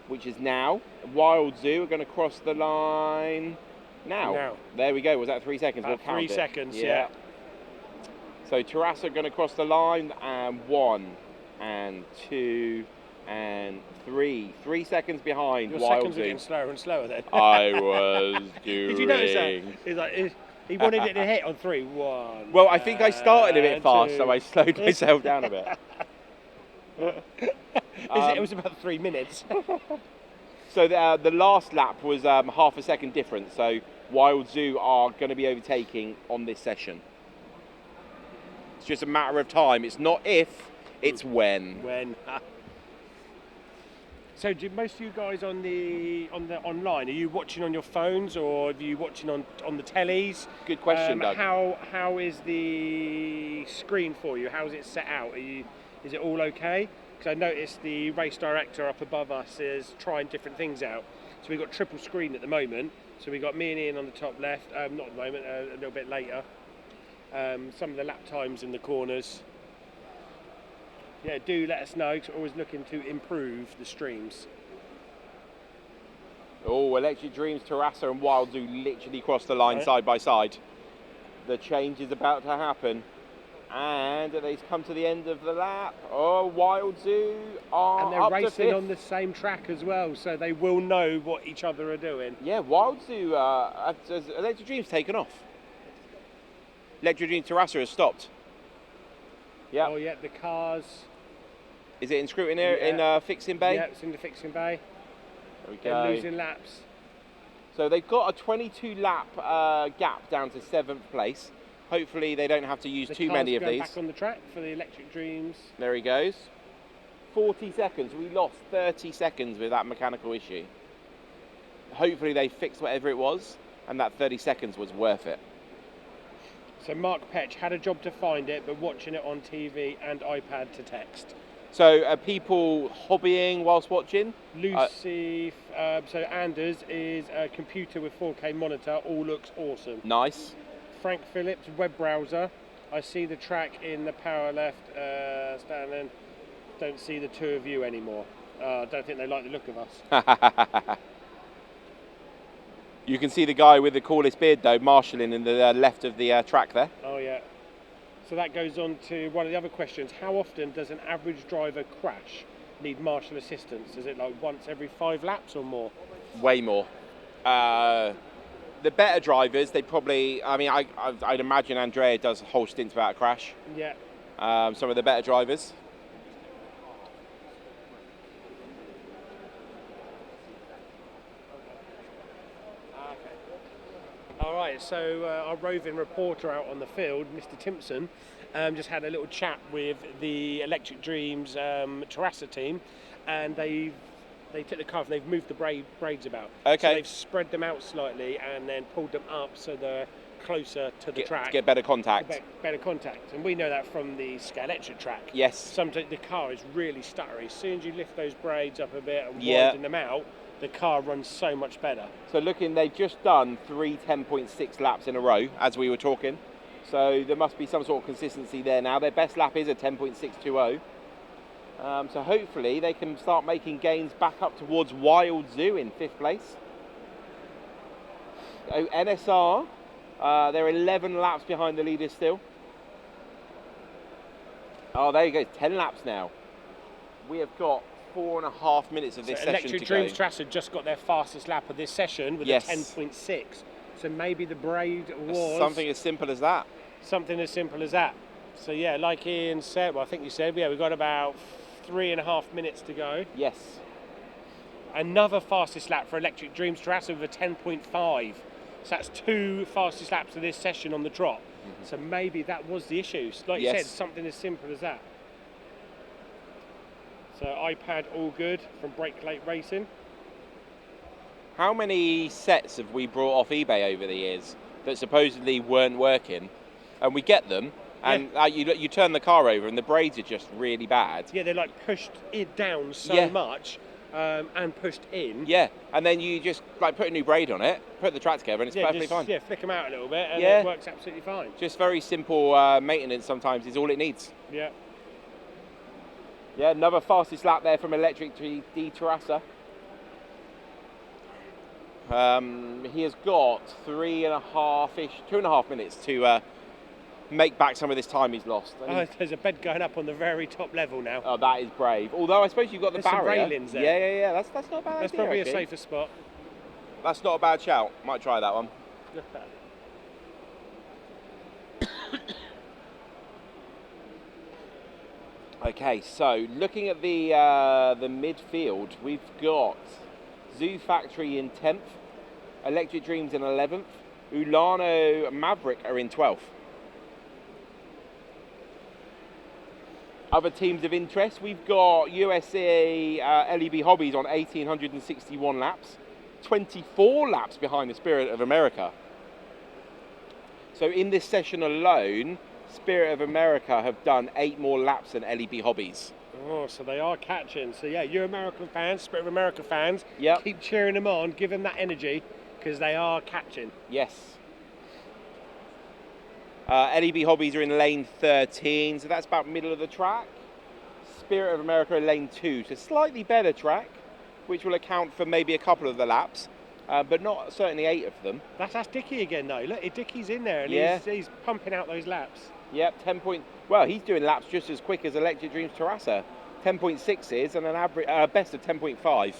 which is now. Wild Zoo are going to cross the line now. There we go. Was that 3 seconds? About 3 seconds, yeah. So Terrassa are going to cross the line, and 1 and 2 and 3. 3 seconds behind Your Wild seconds Zoo. are getting slower and slower then. I was doing. Did you notice that? He's like, he wanted it to hit on 3. 1. Well, I think I started a bit fast, 2. so I slowed myself down a bit. It was about 3 minutes. So the last lap was half a second difference. So Wild Zoo are going to be overtaking on this session. It's just a matter of time. It's not if, it's when. When. So, do most of you guys on the online, are you watching on your phones or are you watching on the tellies? Good question, Doug. How is the screen for you? How is it set out? Is it all okay? Because I noticed the race director up above us is trying different things out. So we've got triple screen at the moment. So we've got me and Ian on the top left. Not at the moment, a little bit later. Some of the lap times in the corners. Yeah, do let us know, because we're always looking to improve the streams. Oh, Electric Dreams, Terrassa and Wild Zoo literally crossed the line side by side. The change is about to happen. And they've come to the end of the lap. Oh, Wild Zoo are And they're up racing to 5th. on the same track as well, so they will know what each other are doing. Yeah, Wild Zoo, has Electric Dreams taken off. Electric Dreams Terrassa has stopped. Yeah. Oh, yeah, the cars. Is it in scrutiny in fixing bay? Yeah, it's in the fixing bay. There we They're go. losing laps. So they've got a 22 lap gap down to 7th place. Hopefully they don't have to use too many of The car's these. going back on the track for the Electric Dreams. There he goes. 40 seconds. We lost 30 seconds with that mechanical issue. Hopefully they fixed whatever it was, and that 30 seconds was worth it. So Mark Petch had a job to find it, but watching it on TV and iPad to text. So are people hobbying whilst watching? Lucy, so Anders is a computer with 4K monitor, all looks awesome. Nice. Frank Phillips, web browser. I see the track in the power left standing. Don't see the two of you anymore. Don't think they like the look of us. You can see the guy with the coolest beard though, marshalling in the left of the track there. Oh yeah. So that goes on to one of the other questions. How often does an average driver crash, need marshal assistance? Is it like once every 5 laps or more? Way more. The better drivers, they probably, I mean, I'd imagine Andrea does whole stints without a crash. Yeah. Some of the better drivers. All right, so our roving reporter out on the field, Mr. Timpson, just had a little chat with the Electric Dreams Terrassa team, and they've They took the car off and they've moved the braids about. Okay. So they've spread them out slightly and then pulled them up so they're closer to the track. To get better contact. Better contact. And we know that from the Electric track. Yes. Sometimes the car is really stuttery. As soon as you lift those braids up a bit and Yeah. widen them out, the car runs so much better. So they've just done 3 10.6 laps in a row, as we were talking. So there must be some sort of consistency there now. Their best lap is a 10.620. So hopefully they can start making gains back up towards Wild Zoo in 5th place. So NSR, they're 11 laps behind the leaders still. Oh, there you go, 10 laps now. We have got 4.5 minutes of this session Electric to Dreams go. Tracer just got their fastest lap of this session with Yes. a 10.6. So maybe the braid was Something as simple as that. Something as simple as that. So yeah, like Ian said, well I think you said, yeah, we've got about 3.5 minutes to go. Yes. Another fastest lap for Electric Dreams Terrace with a 10.5. So that's 2 fastest laps of this session on the trot. So maybe that was the issue. Like you said, something as simple as that. So iPad all good from Brake Late Racing. How many sets have we brought off eBay over the years that supposedly weren't working, and we get them, and you turn the car over and the braids are just really bad? Yeah, they're like pushed it down so much and pushed in. Yeah, and then you just like put a new braid on it, put the track together, and it's perfectly fine. Yeah, flick them out a little bit, and Yeah. it works absolutely fine. Just very simple maintenance sometimes is all it needs. Yeah. Yeah, another fastest lap there from Electric di Terrassa. He has got 3.5-ish, 2.5 minutes to make back some of this time he's lost. And There's a bed going up on the very top level now. oh, that is brave. Although I suppose you've got the There's some barrier. railings there. Yeah. That's not a bad That's idea, probably actually. a safer spot. That's not a bad shout. Might try that one. Okay, so looking at the midfield, we've got Zoo Factory in 10th, Electric Dreams in 11th, Ulano Maverick are in 12th. Other teams of interest, we've got USA LEB Hobbies on 1,861 laps, 24 laps behind the Spirit of America. So in this session alone, Spirit of America have done 8 more laps than LEB Hobbies. Oh, so they are catching. So yeah, you American fans, Spirit of America fans, keep cheering them on, give them that energy, because they are catching. Yes. LEB Hobbies are in lane 13, so that's about middle of the track. Spirit of America in lane 2, so slightly better track, which will account for maybe a couple of the laps, but not certainly 8 of them. That's Dickie again though. Look, Dickie's in there and he's pumping out those laps. Yep, 10 point. Well, he's doing laps just as quick as Electric Dreams Terrassa. 10.6s and an average best of 10.5.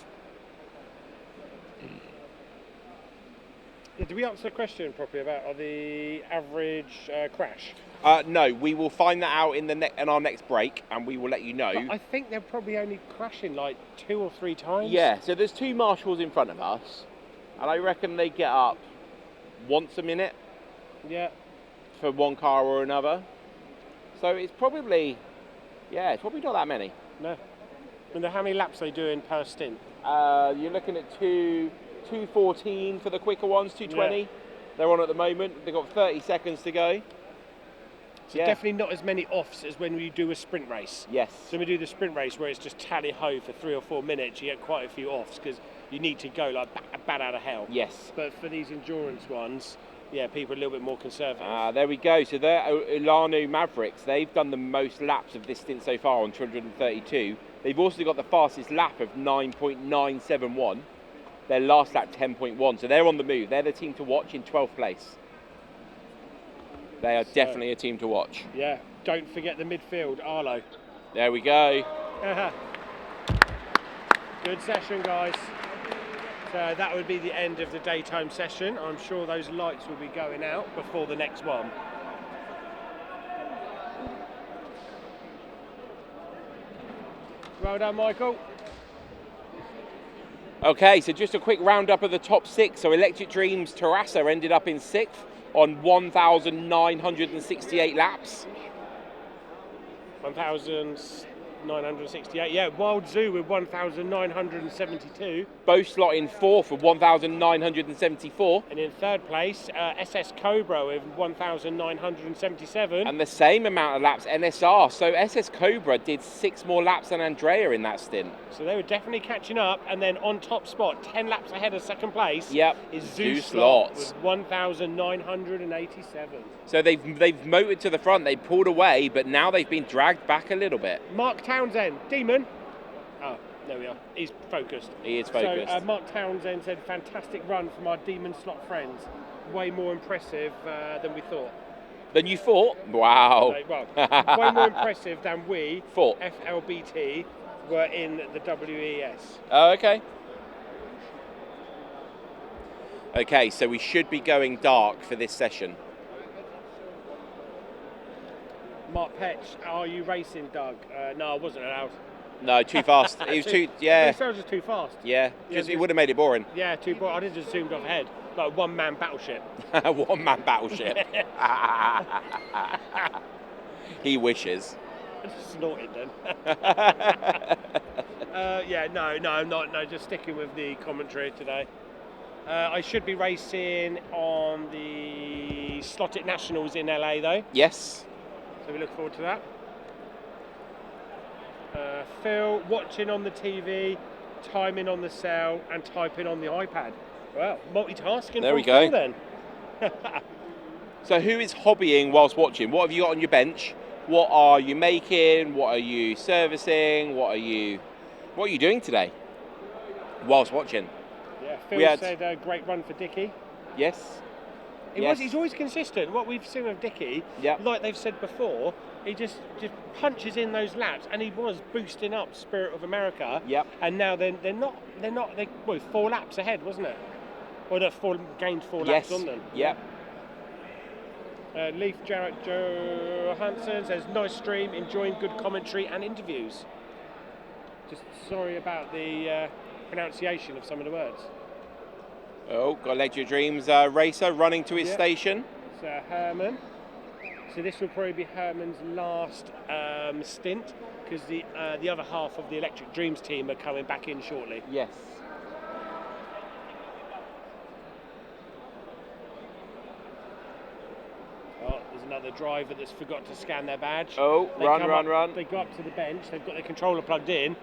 Yeah, did we answer the question properly about the average crash? No, we will find that out in our next break, and we will let you know. But I think they're probably only crashing like 2 or 3 times. Yeah, so there's 2 marshals in front of us, and I reckon they get up once a minute. Yeah. For one car or another. So it's probably not that many. No. And how many laps are they doing per stint? You're looking at 2:14 for the quicker ones, 2:20. Yeah. They're on at the moment. They've got 30 seconds to go. So definitely not as many offs as when we do a sprint race. Yes. So when we do the sprint race where it's just tally-ho for 3 or 4 minutes, you get quite a few offs because you need to go like bat out of hell. Yes. But for these endurance ones, yeah, people are a little bit more conservative. There we go. So they're Ulano Mavericks. They've done the most laps of this stint so far on 232. They've also got the fastest lap of 9.971. Their last lap 10.1. So they're on the move. They're the team to watch in 12th place. They are definitely a team to watch. Yeah. Don't forget the midfield, Arlo. There we go. Good session, guys. So that would be the end of the daytime session. I'm sure those lights will be going out before the next one. Well done, Michael. Okay, so just a quick roundup of the top 6. So Electric Dreams Terrassa ended up in 6th on 1,968 laps. 1,968 968. Yeah, Wild Zoo with 1,972. Both slot in fourth with 1,974. And in third place, SS Cobra with 1,977. And the same amount of laps NSR. So SS Cobra did 6 more laps than Andrea in that stint. So they were definitely catching up. And then on top spot, 10 laps ahead of second place, is Zoo Slot with 1,987. So they've motored to the front, they pulled away, but now they've been dragged back a little bit. Mark Townsend, Demon. Oh, there we are. He's focused. He is focused. So Mark Townsend said, fantastic run from our Demon Slot friends. Way more impressive than we thought. Than you thought? Wow. Well, way more impressive than we, thought. FLBT, were in the WES. Oh, okay. Okay, so we should be going dark for this session. Mark Petch, are you racing, Doug? No, I wasn't allowed. No, too fast. It was too, yeah. It was just too fast. Yeah, it would have made it boring. Yeah, too boring. I just zoomed off ahead, like one-man battleship. One-man battleship. He wishes. I just snorted then. Yeah, no, I'm not. No, just sticking with the commentary today. I should be racing on the Slotted Nationals in LA, though. Yes. So we look forward to that. Phil, watching on the TV, timing on the cell, and typing on the iPad. Well, multitasking. There we from Phil, go. then. So who is hobbying whilst watching? What have you got on your bench? What are you making? What are you servicing? What are you doing today whilst watching? Yeah, Phil said great run for Dickie. Yes. He's always consistent. What we've seen with Dickie, like they've said before, he just punches in those laps, and he was boosting up Spirit of America. Yep. And now they're 4 laps ahead, wasn't it? Or they gained 4 laps on them. Yep. Leif Jarrett Johansson says, nice stream, enjoying good commentary and interviews. Just sorry about the pronunciation of some of the words. Oh, got Electric Dreams racer running to his station. So Herman. So this will probably be Herman's last stint, because the other half of the Electric Dreams team are coming back in shortly. Yes. Oh, there's another driver that's forgot to scan their badge. Oh, run. They go up to the bench, they've got their controller plugged in.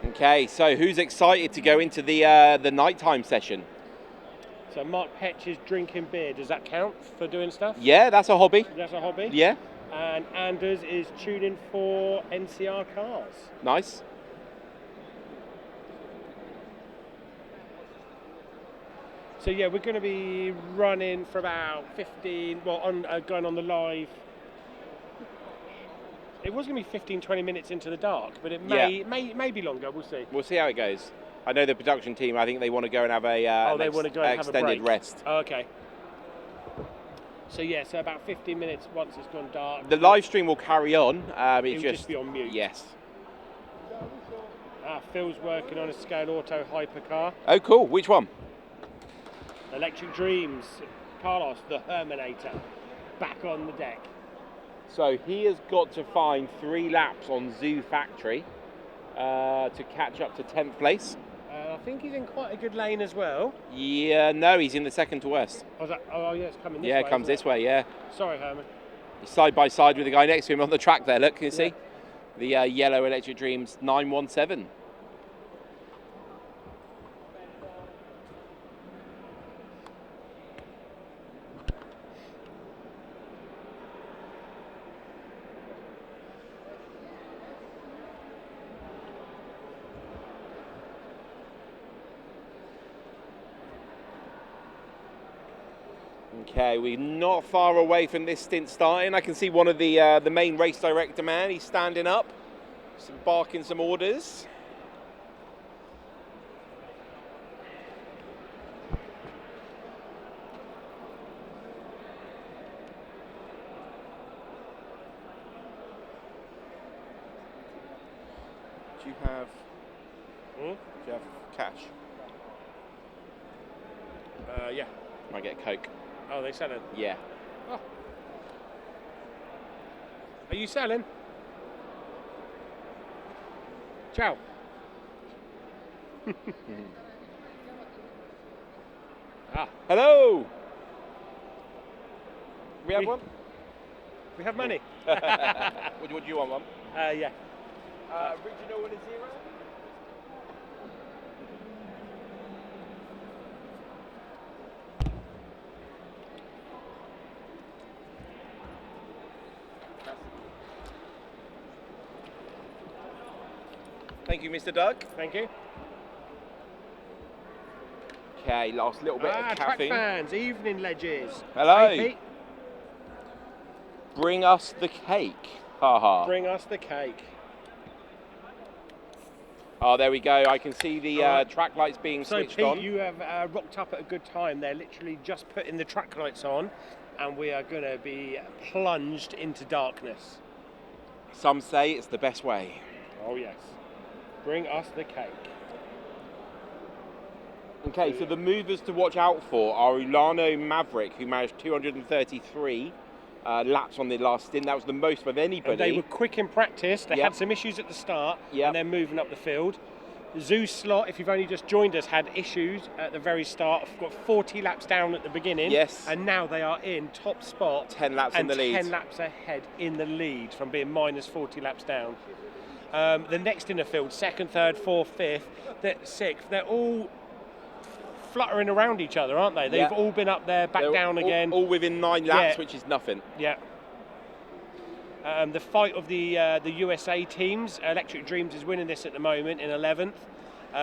Okay, so who's excited to go into the nighttime session? So Mark Petch is drinking beer. Does that count for doing stuff? Yeah, that's a hobby. That's a hobby? Yeah. And Anders is tuning for NCR cars. Nice. So yeah, we're going to be running for about 15, going on the live. It was going to be 15-20 minutes into the dark, but it may be longer. We'll see. We'll see how it goes. I know the production team, I think they want to go and have extended rest. Oh, okay. So yeah, so about 15 minutes once it's gone dark. The live stream will carry on. It'll just be on mute. Yes. Phil's working on a Scale Auto hypercar. Oh, cool. Which one? Electric Dreams. Carlos, the Herminator, back on the deck. So he has got to find 3 laps on Zoo Factory to catch up to 10th place. I think he's in quite a good lane as well. Yeah, no, he's in the second to worst. Oh, yeah, it's coming this way. Yeah, it comes this way, yeah. Sorry, Herman. He's side by side with the guy next to him on the track there, look, can you see? The yellow Electric Dreams 917. Okay, we're not far away from this stint starting. I can see one of the main race director man. He's standing up, barking some orders. Do you have cash? Yeah. Might get Coke. Oh, they selling? Yeah. Oh. Are you selling? Ciao. Hello. We have one? We have money. What do you want, one? Yeah. Original and a zero? Thank you, Mr. Doug. Thank you. Okay, last little bit of Track caffeine. fans, evening ledges. Hello. Hey, Pete. Bring us the cake. Haha. Bring us the cake. Oh, there we go. I can see the track lights being So, switched Pete, on. you have rocked up at a good time. They're literally just putting the track lights on, and we are going to be plunged into darkness. Some say it's the best way. Oh, yes. Bring us the cake. Okay, so the movers to watch out for are Ulano Maverick, who managed 233 laps on the last stint. That was the most of anybody. And they were quick in practice. They had some issues at the start, and they're moving up the field. Zeus Slot, if you've only just joined us, had issues at the very start. Got 40 laps down at the beginning. Yes. And now they are in top spot. 10 laps in the lead. 10 laps ahead in the lead from being minus 40 laps down. The next in the field, second, third, fourth, fifth, sixth, they're all fluttering around each other, aren't they? They've all been up there, back down again. All within 9 laps, which is nothing. Yeah. The fight of the USA teams, Electric Dreams is winning this at the moment in 11th.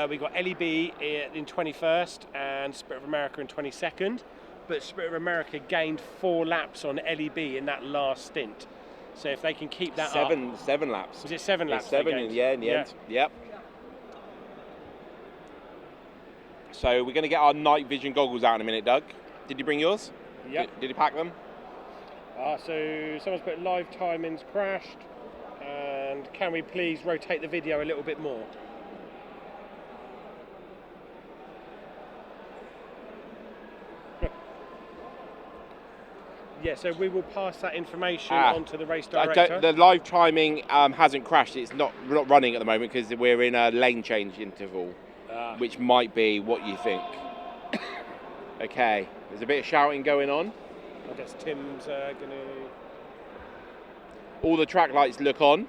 We've got LEB in 21st and Spirit of America in 22nd. But Spirit of America gained 4 laps on LEB in that last stint. So if they can keep that up... 7 laps. Was it 7 laps? 7 in the end. Yep. So we're going to get our night vision goggles out in a minute, Doug. Did you bring yours? Yep. Did you pack them? So someone's put live timings crashed. And can we please rotate the video a little bit more? Yeah, so we will pass that information on to the race director. The live timing hasn't crashed. It's not running at the moment because we're in a lane change interval, which might be what you think. Okay, there's a bit of shouting going on. I guess Tim's going to... All the track lights look on.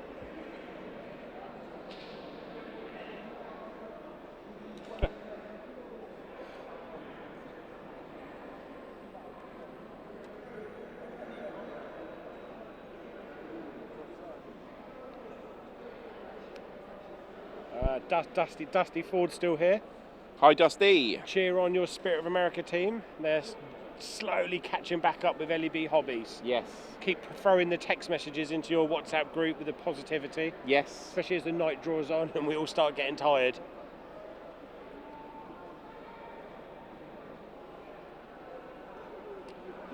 Dusty Ford still here. Hi, Dusty. Cheer on your Spirit of America team. They're slowly catching back up with LEB hobbies. Yes. Keep throwing the text messages into your WhatsApp group with the positivity. Yes. Especially as the night draws on and we all start getting tired.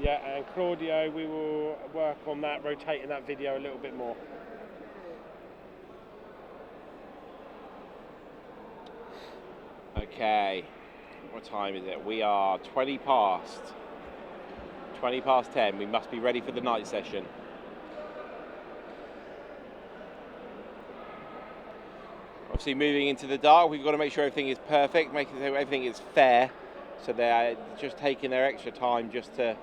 Yeah, and Claudio, we will work on that, rotating that video a little bit more. Okay, what time is it? We are 20 past 10. We must be ready for the night session. Obviously moving into the dark, we've got to make sure everything is perfect, making sure everything is fair. So they're just taking their extra time just to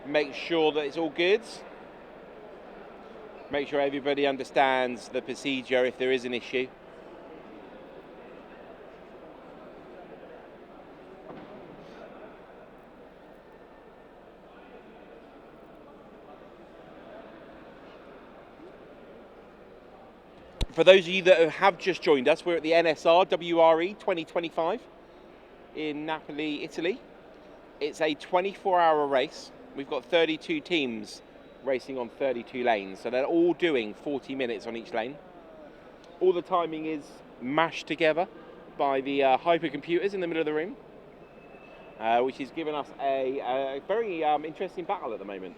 make sure that it's all good. Make sure everybody understands the procedure if there is an issue. For those of you that have just joined us, we're at the NSR WRE 2025 in Naples, Italy. It's a 24-hour race. We've got 32 teams racing on 32 lanes, so they're all doing 40 minutes on each lane. All the timing is mashed together by the hypercomputers in the middle of the room, which has given us a very interesting battle at the moment.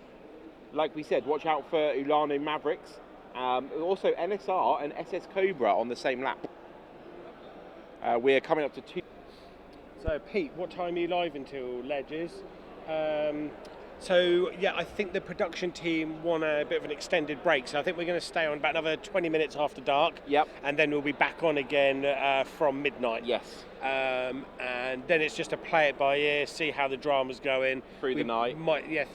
Like we said, watch out for Ulano Mavericks. Also NSR and SS Cobra on the same lap. We're coming up to 2. So Pete, what time are you live until, Ledges? So, yeah, I think the production team want a bit of an extended break. So I think we're going to stay on about another 20 minutes after dark. Yep. And then we'll be back on again from midnight. Yes. And then it's just to play it by ear, see how the drama's going. Through the night.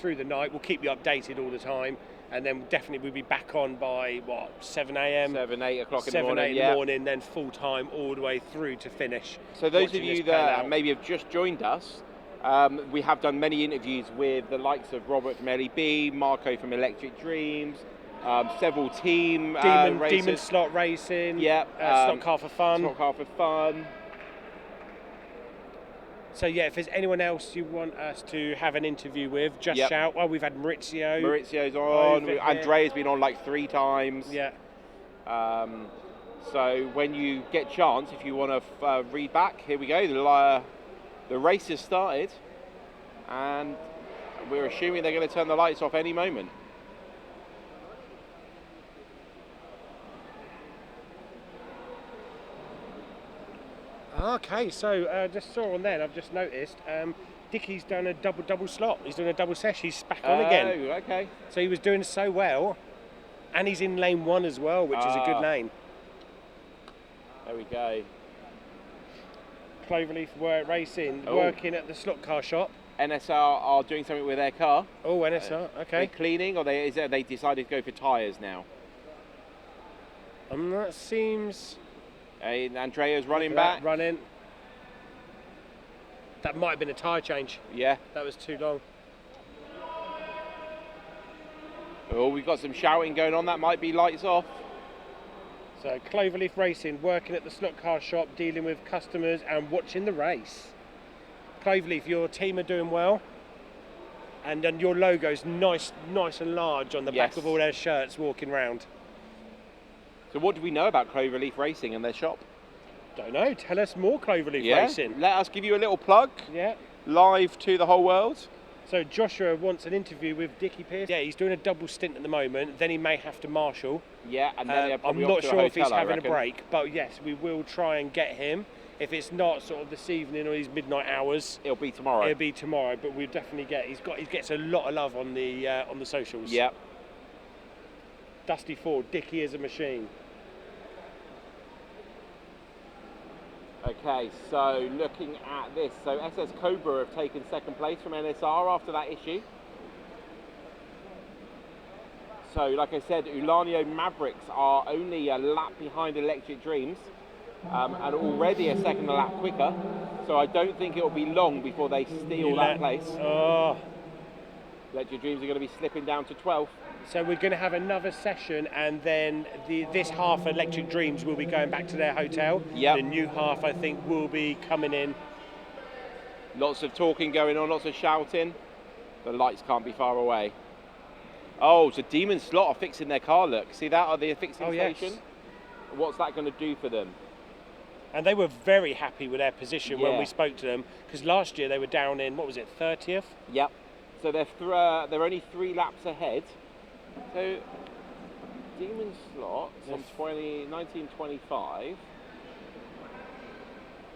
Through the night. We'll keep you updated all the time. And then definitely we'll be back on by, 7 a.m.? 7, 8 o'clock in the 7, morning. 8 in the morning, then full time all the way through to finish. So those of you that maybe have just joined us, we have done many interviews with the likes of Robert from LEB, Marco from Electric Dreams, several team racers. Demon Slot Racing. Yeah. Stock Car for Fun. Stock Car for Fun. So yeah, if there's anyone else you want us to have an interview with, just shout. Well, we've had Maurizio. Maurizio's on. Andrea's been on like 3 times. Yeah. So when you get chance, if you want to read back, here we go. The race has started, and we're assuming they're going to turn the lights off any moment. Okay, so just saw on there, I've just noticed, Dickie's done a double slot. He's doing a double sesh. He's back on again. Oh, okay. So he was doing so well, and he's in lane 1 as well, which is a good lane. There we go. Cloverleaf Racing, working at the slot car shop. NSR are doing something with their car. Oh, NSR, okay. They're cleaning, or they decided to go for tyres now? That seems... Andrea's running back. Running. That might have been a tyre change. Yeah. That was too long. Oh, we've got some shouting going on. That might be lights off. So Cloverleaf Racing, working at the slot car shop, dealing with customers and watching the race. Cloverleaf, your team are doing well, and your logo's nice and large on the back of all their shirts walking round. So what do we know about Cloverleaf Racing and their shop? Don't know. Tell us more, Cloverleaf Racing. Let us give you a little plug. Yeah. Live to the whole world. So Joshua wants an interview with Dickie Pearce. Yeah, he's doing a double stint at the moment. Then he may have to marshal. Yeah, and then I'm not sure if he's having a break, but yes, we will try and get him. If it's not sort of this evening or these midnight hours, it'll be tomorrow. It'll be tomorrow, but we'll definitely get. He gets a lot of love on the socials. Yeah. Dusty Ford, Dickie is a machine. Okay, so looking at this, so SS Cobra have taken second place from NSR after that issue. So, like I said, Ulanio Mavericks are only a lap behind Electric Dreams, and already a second a lap quicker. So I don't think it'll be long before they steal that place. Oh. Electric Dreams are going to be slipping down to 12th. So we're going to have another session, and then this half Electric Dreams will be going back to their hotel. Yep. The new half, I think, will be coming in. Lots of talking going on, lots of shouting. The lights can't be far away. Oh, so Demon Slot are fixing their car, look. See that, are the fixing station? Yes. What's that going to do for them? And they were very happy with their position when we spoke to them, because last year they were down in, 30th? Yep. So they're only 3 laps ahead. So, Demon Slot from 1925.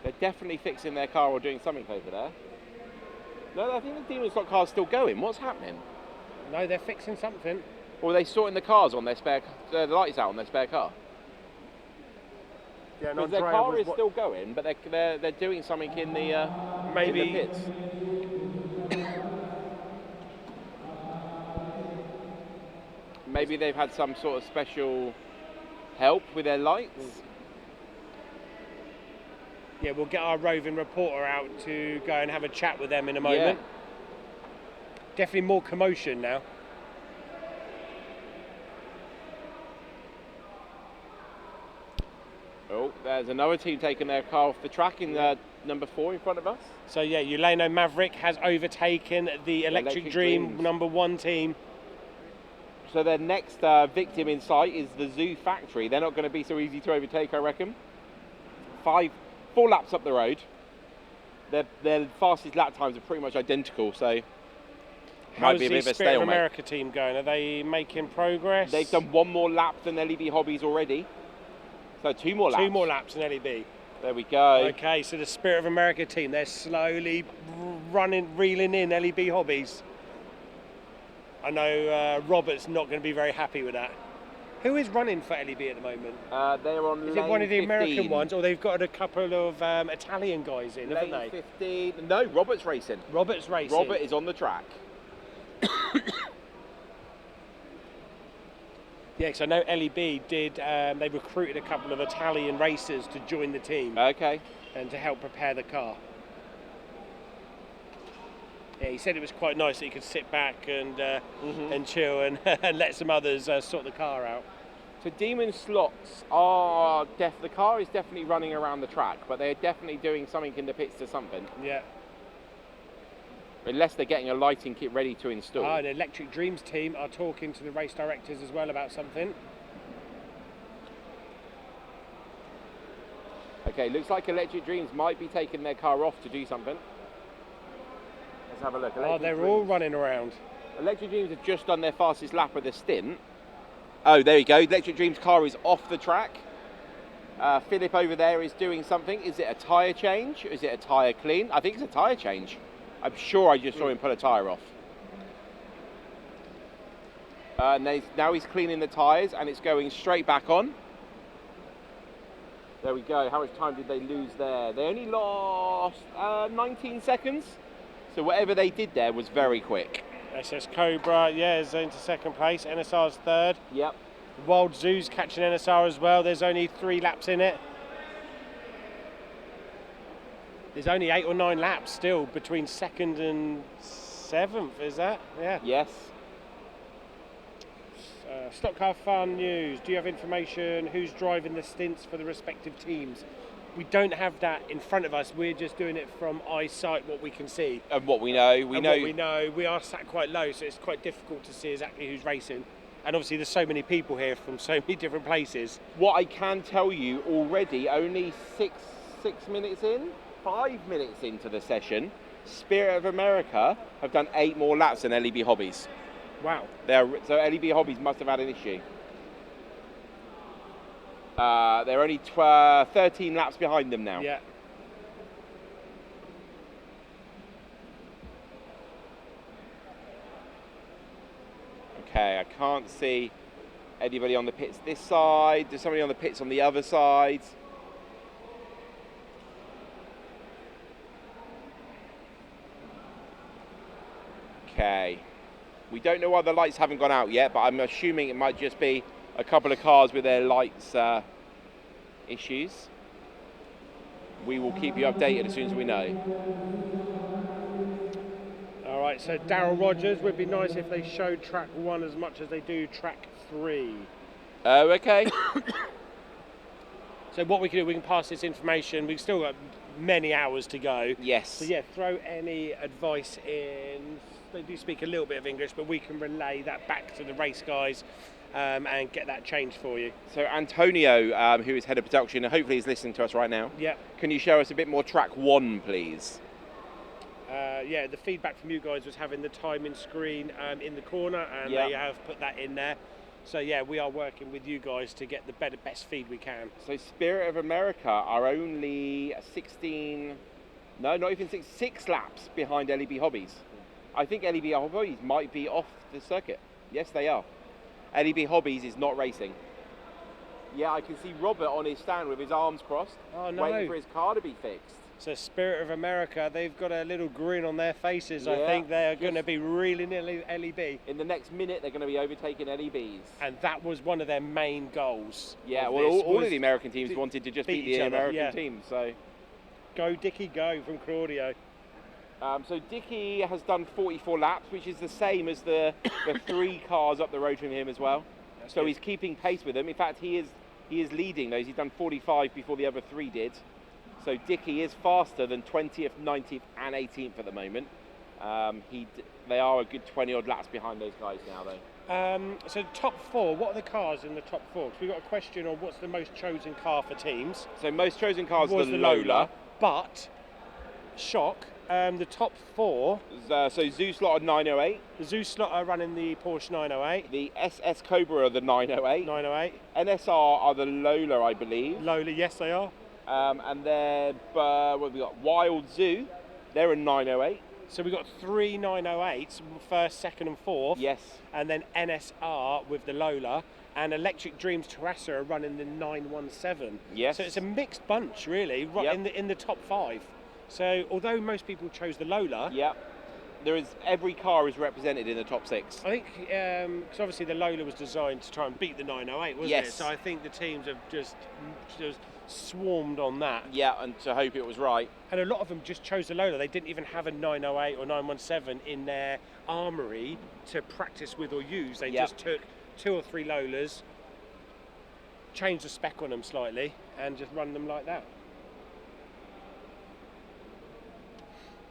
They're definitely fixing their car or doing something over there. No, I think the Demon Slot car's still going. What's happening? No, they're fixing something. Or are they sorting the cars on their spare, the lights out on their spare car? Yeah, because their car is still going, but they're doing something in the maybe in the pits. Maybe they've had some sort of special help with their lights. Yeah, we'll get our roving reporter out to go and have a chat with them in a moment. Yeah. Definitely more commotion now. Oh, there's another team taking their car off the track in number 4 in front of us. So yeah, Ulano Maverick has overtaken the Electric Dream number 1 team. So their next victim in sight is the Zoo Factory. They're not going to be so easy to overtake, I reckon. 4 laps up the road. Their fastest lap times are pretty much identical, so might be a bit of a Spirit of stalemate. America team going? Are they making progress? They've done 1 more lap than LEB Hobbies already. So 2 more laps. 2 more laps in LEB. There we go. Okay, so the Spirit of America team, they're slowly reeling in LEB Hobbies. I know Robert's not going to be very happy with that. Who is running for LEB at the moment? They're on Is lane it one of the 15. American ones, or they've got a couple of Italian guys in, haven't Lane they? 15. No, Robert's racing. Robert's racing. Robert is on the track. Yeah, because I know LEB did, they recruited a couple of Italian racers to join the team. Okay. And to help prepare the car. Yeah, he said it was quite nice that he could sit back and chill and, and let some others sort the car out. So Demon Slots are the car is definitely running around the track, but they're definitely doing something in the pits to something. Yeah. Unless they're getting a lighting kit ready to install. The Electric Dreams team are talking to the race directors as well about something. Okay, looks like Electric Dreams might be taking their car off to do something. Let's have a look. They're all running around. Electric Dreams have just done their fastest lap of the stint. Oh, there we go. Electric Dreams' car is off the track. Philip over there is doing something. Is it a tyre change? Is it a tyre clean? I think it's a tyre change. I'm sure I just saw him put a tyre off. Now he's cleaning the tyres and it's going straight back on. There we go. How much time did they lose there? They only lost 19 seconds. So whatever they did there was very quick. SS Cobra, yeah, is into second place. NSR's third. Yep. Wild Zoo's catching NSR as well. There's only 3 laps in it. There's only 8 or 9 laps still between 2nd and 7th, is that? Yeah. Yes. Stock Car Fun News. Do you have information who's driving the stints for the respective teams? We don't have that in front of us. We're just doing it from eyesight, what we can see. And what we know. We are sat quite low, so it's quite difficult to see exactly who's racing. And obviously there's so many people here from so many different places. What I can tell you already, only 5 minutes into the session, Spirit of America have done 8 more laps than LEB Hobbies. Wow. So LEB Hobbies must have had an issue. They're only 13 laps behind them now. Yeah. Okay, I can't see anybody on the pits this side. There's somebody on the pits on the other side. Okay. We don't know why the lights haven't gone out yet, but I'm assuming it might just be a couple of cars with their lights issues. We will keep you updated as soon as we know. All right, so Darryl Rogers, would be nice if they showed track 1 as much as they do track 3. Oh, okay. So what we can do, we can pass this information. We've still got many hours to go. Yes. So yeah, throw any advice in. They do speak a little bit of English, but we can relay that back to the race guys and get that changed for you. So Antonio, who is head of production, and hopefully is listening to us right now. Yeah. Can you show us a bit more track 1, please? Yeah, the feedback from you guys was having the timing screen in the corner, and they have put that in there. So yeah, we are working with you guys to get the best feed we can. So Spirit of America are only 6 laps behind LEB Hobbies. I think LEB Hobbies might be off the circuit. Yes, they are. LEB Hobbies is not racing. Yeah, I can see Robert on his stand with his arms crossed, waiting for his car to be fixed. So Spirit of America, they've got a little grin on their faces. Yeah, I think they're going to be really near LEB. In the next minute, they're going to be overtaking LEBs. And that was one of their main goals. Yeah, well, all of the American teams wanted to just beat the American team. So, go Dickie, go from Claudio. So Dickie has done 44 laps, which is the same as the 3 cars up the road from him as well. So he's keeping pace with them. In fact, he is leading those. He's done 45 before the other 3 did. So Dickie is faster than 20th, 19th and 18th at the moment. They are a good 20 odd laps behind those guys now though. So top 4, what are the cars in the top 4? Because we've got a question on what's the most chosen car for teams. So most chosen cars was the Lola. But, shock, the top 4... So Zoo Slot are 908. The Zoo Slot are running the Porsche 908. The SS Cobra are the 908. 908. NSR are the Lola, I believe. Lola, yes they are. And then, what have we got? Wild Zoo, they're a 908. So we've got 3 908s, first, second and fourth. Yes. And then NSR with the Lola. And Electric Dreams Terrassa are running the 917. Yes. So it's a mixed bunch, really, right in the top 5. So although most people chose the Lola, every car is represented in the top 6. I think because obviously the Lola was designed to try and beat the 908, wasn't it? So I think the teams have just swarmed on that. Yeah, and to hope it was right. And a lot of them just chose the Lola. They didn't even have a 908 or 917 in their armoury to practice with or use. They just took 2 or 3 Lolas, changed the spec on them slightly, and just run them like that.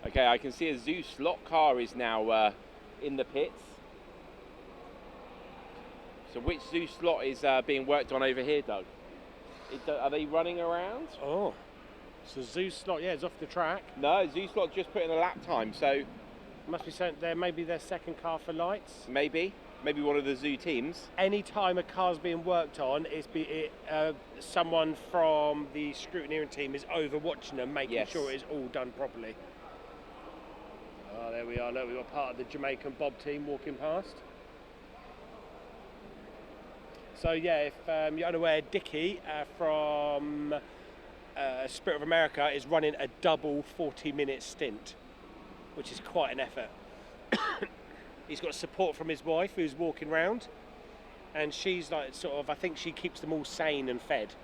Okay, I can see a Zeus lot car is now in the pits. So which Zeus lot is being worked on over here, Doug? Are they running around? Oh, so Zeus slot, it's off the track. No, Zeus slot just put in a lap time, so must be something there. Maybe their second car for lights. Maybe one of the Zoo teams. Any time a car's being worked on, someone from the scrutineering team is over watching them, making sure it's all done properly. Oh, there we are. Look, we've got part of the Jamaican Bob team walking past. So yeah, if you're unaware, Dickie from Spirit of America is running a double 40-minute stint, which is quite an effort. He's got support from his wife, who's walking round, and she's like I think she keeps them all sane and fed.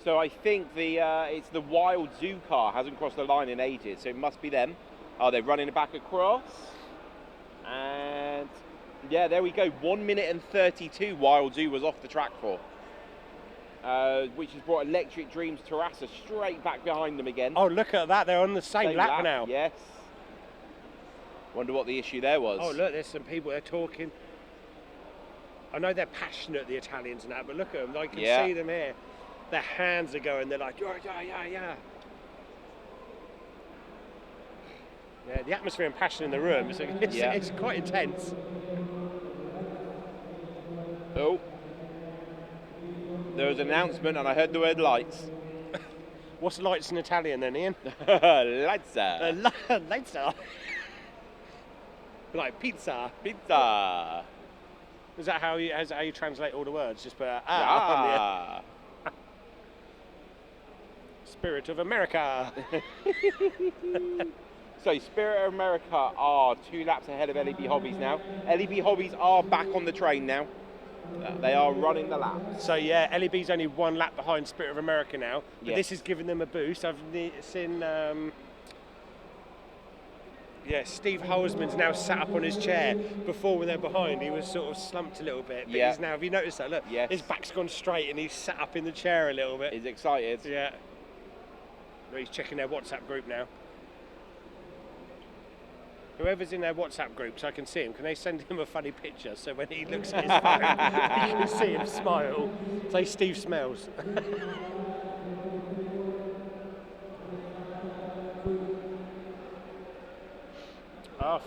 So I think it's the Wild Zoo car hasn't crossed the line in ages, so it must be them. Oh, they're running it back across, and yeah, there we go. 1 minute and 32 Wild Zoo was off the track for, which has brought Electric Dreams Terrassa straight back behind them again. Oh, look at that! They're on the same lap now. Yes. Wonder what the issue there was. Oh, look, there's some people there talking. I know they're passionate, the Italians and that, but look at them. I can see them here. Their hands are going. They're like, yeah. Yeah, the atmosphere and passion in the room, it's quite intense. Oh. There was an announcement and I heard the word lights. What's lights in Italian then, Ian? Lights. Lights. Like pizza. Pizza. Is that how you translate all the words? Just put on the Spirit of America. So Spirit of America are 2 laps ahead of LEB Hobbies now. LEB Hobbies are back on the train now. They are running the lap. So yeah, LEB's only 1 lap behind Spirit of America now, but this is giving them a boost. I've seen Steve Holzman's now sat up on his chair. Before, when they're behind, he was sort of slumped a little bit, but he's now, have you noticed that? Look, his back's gone straight and he's sat up in the chair a little bit. He's excited. Yeah. He's checking their WhatsApp group now. Whoever's in their WhatsApp group, so I can see him, can they send him a funny picture so when he looks at his phone, you can see him smile? Say Steve smells.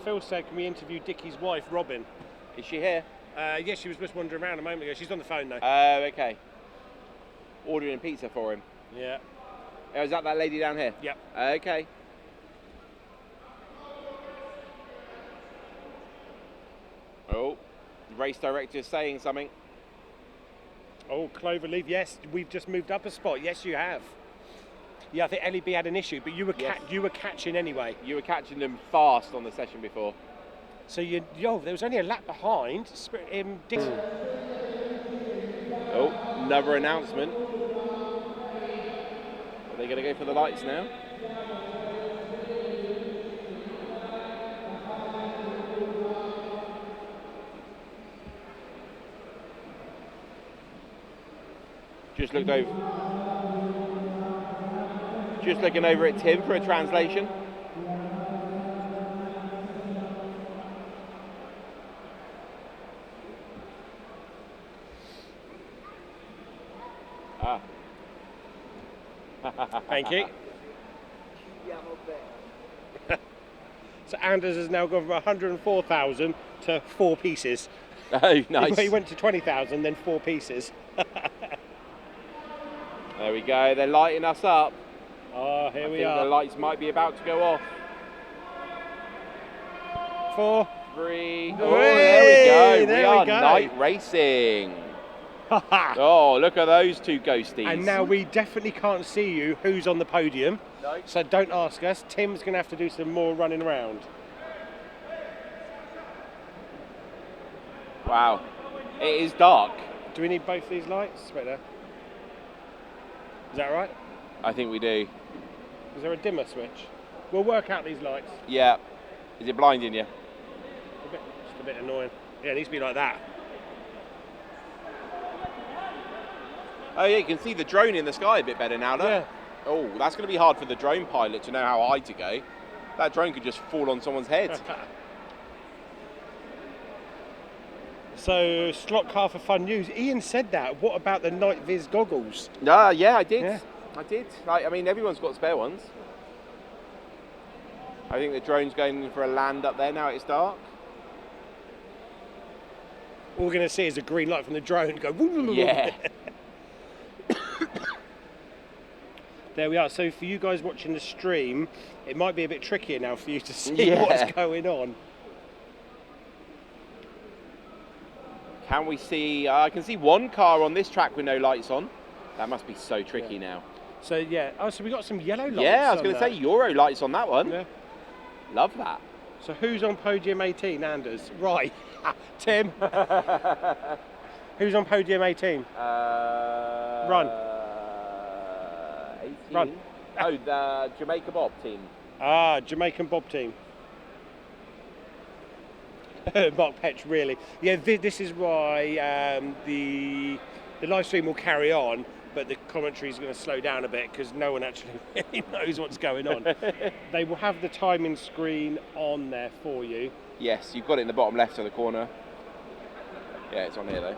Phil said, can we interview Dickie's wife, Robin? Is she here? Yes, she was just wandering around a moment ago. She's on the phone though. Oh, okay. Ordering pizza for him. Yeah. Oh, is that lady down here? Yep. Okay. Oh, the race director is saying something. Oh, Cloverleaf, yes, we've just moved up a spot. Yes, you have. Yeah, I think LEB had an issue, but you were catching anyway. You were catching them fast on the session before. So there was only a lap behind. Oh, another announcement. Are they going to go for the lights now? Just looking over at Tim for a translation. Thank you. So Anders has now gone from 104,000 to 4 pieces. Oh, nice. He went to 20,000, then 4 pieces. There we go, they're lighting us up. Oh, here we are. The lights might be about to go off. 4, 3. Hey, Oh, there we go. there We we are go. night racing. Oh, look at those two ghosties. And now we definitely can't see you who's on the podium. No. So don't ask us. Tim's going to have to do some more running around. Wow. It is dark. Do we need both these lights? Right there. Is that right? I think we do. Is there a dimmer switch? We'll work out these lights. Yeah. Is it blinding you? Just a bit annoying. Yeah, it needs to be like that. Oh yeah, you can see the drone in the sky a bit better now, look. Yeah. Oh, that's going to be hard for the drone pilot to know how high to go. That drone could just fall on someone's head. So, slot car for fun news. Ian said that. What about the night viz goggles? Yeah, I did. Yeah. I did. I mean, everyone's got spare ones. I think the drone's going for a land up there now it's dark. All we're going to see is a green light from the drone go. Yeah. There we are. So for you guys watching the stream, it might be a bit trickier now for you to see what's going on. Can we see? I can see one car on this track with no lights on. That must be so tricky now. So yeah. Oh, so we got some yellow lights. Yeah, I was going to say Euro lights on that one. Yeah. Love that. So who's on podium 18, Anders? Right. Tim. Who's on podium 18? Run. 18. Run. Oh, the Jamaica Bob team. Ah, Jamaican Bob team. Mark Petch, really. Yeah, this is why the live stream will carry on, but the commentary is going to slow down a bit because no one actually really knows what's going on. They will have the timing screen on there for you. Yes, you've got it in the bottom left of the corner. Yeah, it's on here though.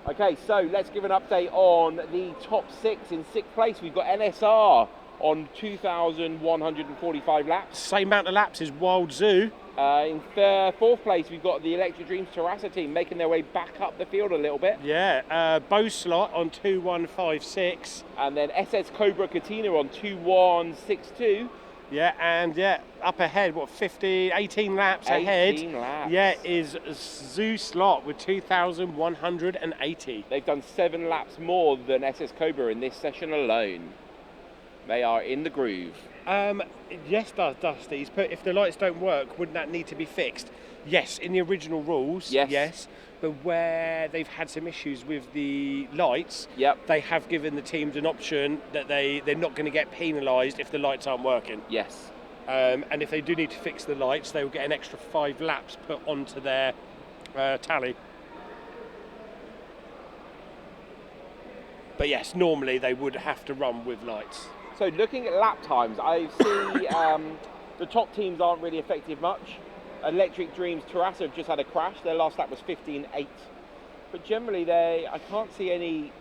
Okay, so let's give an update on the top 6. In 6th place, we've got NSR on 2,145 laps. Same amount of laps as Wild Zoo. In 4th place, we've got the Electric Dreams Terrassa team making their way back up the field a little bit. Yeah, Bow Slot on 2,156. And then SS Cobra Katina on 2,162. Yeah, and up ahead, 18 laps 18 ahead. laps. Yeah, is Zoo Slot with 2,180. They've done 7 laps more than SS Cobra in this session alone. They are in the groove. Yes, Dusty's put, if the lights don't work, wouldn't that need to be fixed? Yes, in the original rules, yes. But where they've had some issues with the lights, they have given the teams an option that they're not going to get penalised if the lights aren't working. Yes. And if they do need to fix the lights, they will get an extra 5 laps put onto their tally. But yes, normally they would have to run with lights. So looking at lap times, I see the top teams aren't really affected much. Electric Dreams Terrassa have just had a crash. Their last lap was 15.8. But generally, I can't see any...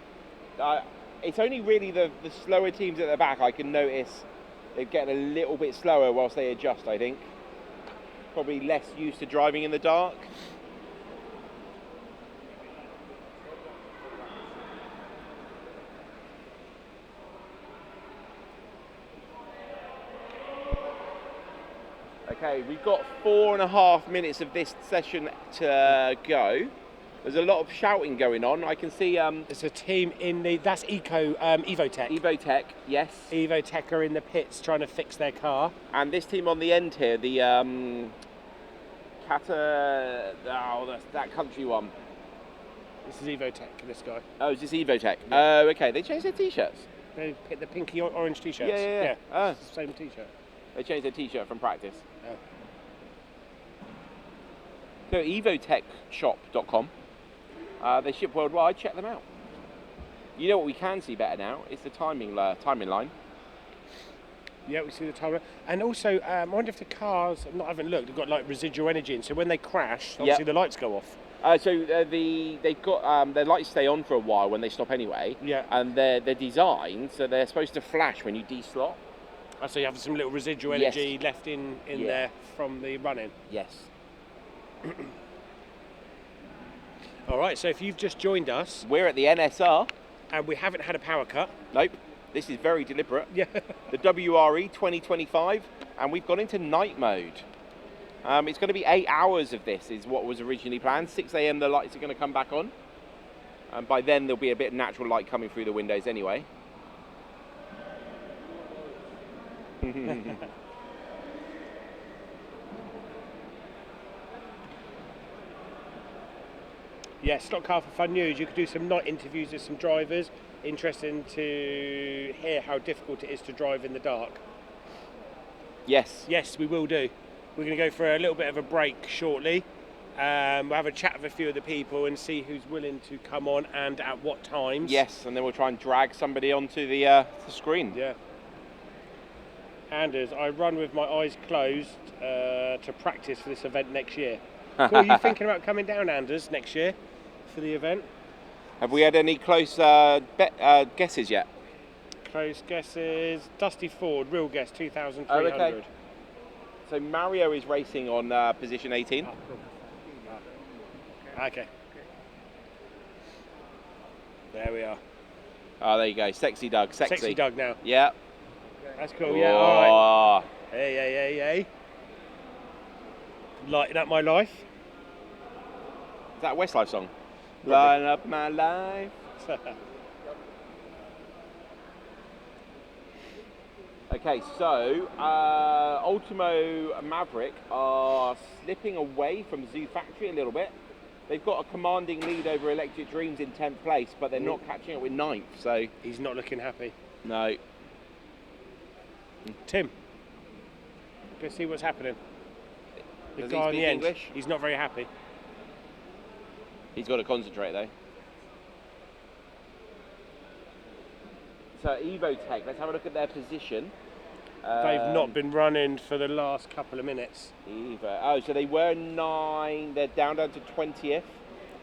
it's only really the slower teams at the back I can notice they're getting a little bit slower whilst they adjust, I think. Probably less used to driving in the dark. Okay, we've got 4.5 minutes of this session to go. There's a lot of shouting going on. I can see... There's a team in that's Evotech. Evotech, yes. Evotech are in the pits trying to fix their car. And this team on the end here, the that country one. This is Evotech, this guy. Oh, is this Evotech? Oh, okay. They changed their T-shirts. They picked the pinky orange T-shirts. Yeah. It's the same T-shirt. They changed their T-shirt from practice. So evotechshop.com. They ship worldwide. Check them out. You know what we can see better now? It's the timing line. Yeah, we see the timer. And also, I wonder if the cars, I haven't looked, they've got like residual energy in, so when they crash, obviously the lights go off. They've got their lights stay on for a while when they stop anyway. Yeah. And they're designed so they're supposed to flash when you de-slot. So you have some little residual energy left in there from the running. Yes. All right, so if you've just joined us... We're at the NSR. And we haven't had a power cut. Nope. This is very deliberate. Yeah. The WRE 2025, and we've gone into night mode. It's going to be 8 hours of this, is what was originally planned. 6 a.m. the lights are going to come back on. And by then there'll be a bit of natural light coming through the windows anyway. Yeah, Stock Car for Fun News. You could do some night interviews with some drivers. Interesting to hear how difficult it is to drive in the dark. Yes. Yes, we will do. We're going to go for a little bit of a break shortly. We'll have a chat with a few of the people and see who's willing to come on and at what times. Yes, and then we'll try and drag somebody onto the screen. Yeah. Anders, I run with my eyes closed to practice for this event next year. Cool, are you thinking about coming down, Anders, next year for the event? Have we had any close guesses yet? Close guesses. Dusty Ford, real guess, 2,300. Oh, okay. So Mario is racing on position 18. Okay. There we are. Oh, there you go. Sexy Doug. Sexy Doug now. Yeah. That's cool, yeah, all right. Hey. Lighting up my life. Is that a Westlife song? Lighting up my life. Okay, so Ultimo Maverick are slipping away from Zoo Factory a little bit. They've got a commanding lead over Electric Dreams in 10th place, but they're not catching up with 9th, so... He's not looking happy. No. Tim, let's see what's happening. The Does guy he on speak the end, English? he's not very happy. He's got to concentrate, though. So Evotech, let's have a look at their position. They've not been running for the last couple of minutes. Oh, so they were 9. They're down to 20th.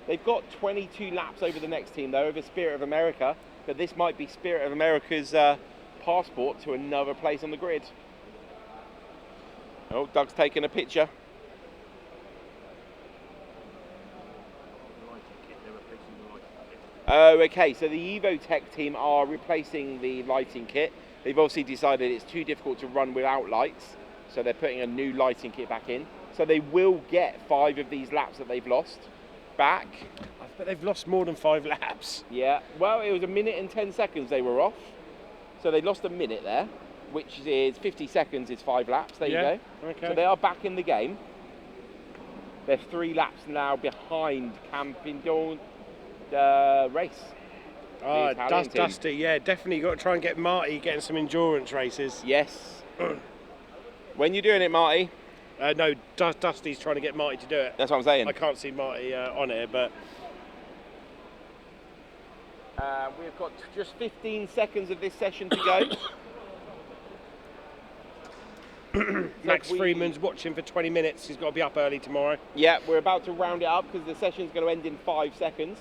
They've got 22 laps over the next team, though, over Spirit of America. But this might be Spirit of America's passport to another place on the grid. Oh, Doug's taking a picture. Oh, okay, so the Evotech team are replacing the lighting kit. They've obviously decided it's too difficult to run without lights, so they're putting a new lighting kit back in. So they will get 5 of these laps that they've lost back. But they've lost more than 5 laps. Yeah, well, it was 1 minute and 10 seconds they were off. So they lost a minute there, which is 50 seconds is 5 laps. There you go. Okay. So they are back in the game. They're 3 laps now behind Campindon race. Oh, Dusty, yeah, definitely got to try and get Marty getting some endurance races. Yes. When you doing it, Marty? No, Dusty's trying to get Marty to do it. That's what I'm saying. I can't see Marty on here, but... We've got just 15 seconds of this session to go. Max Freeman's watching for 20 minutes. He's got to be up early tomorrow. Yeah, we're about to round it up because the session's going to end in 5 seconds.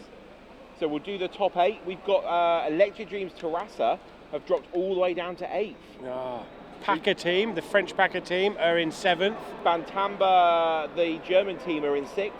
So we'll do the top 8. We've got Electric Dreams Terrassa have dropped all the way down to 8th. Packer team, the French Packer team, are in 7th. Bantamba, the German team, are in 6th.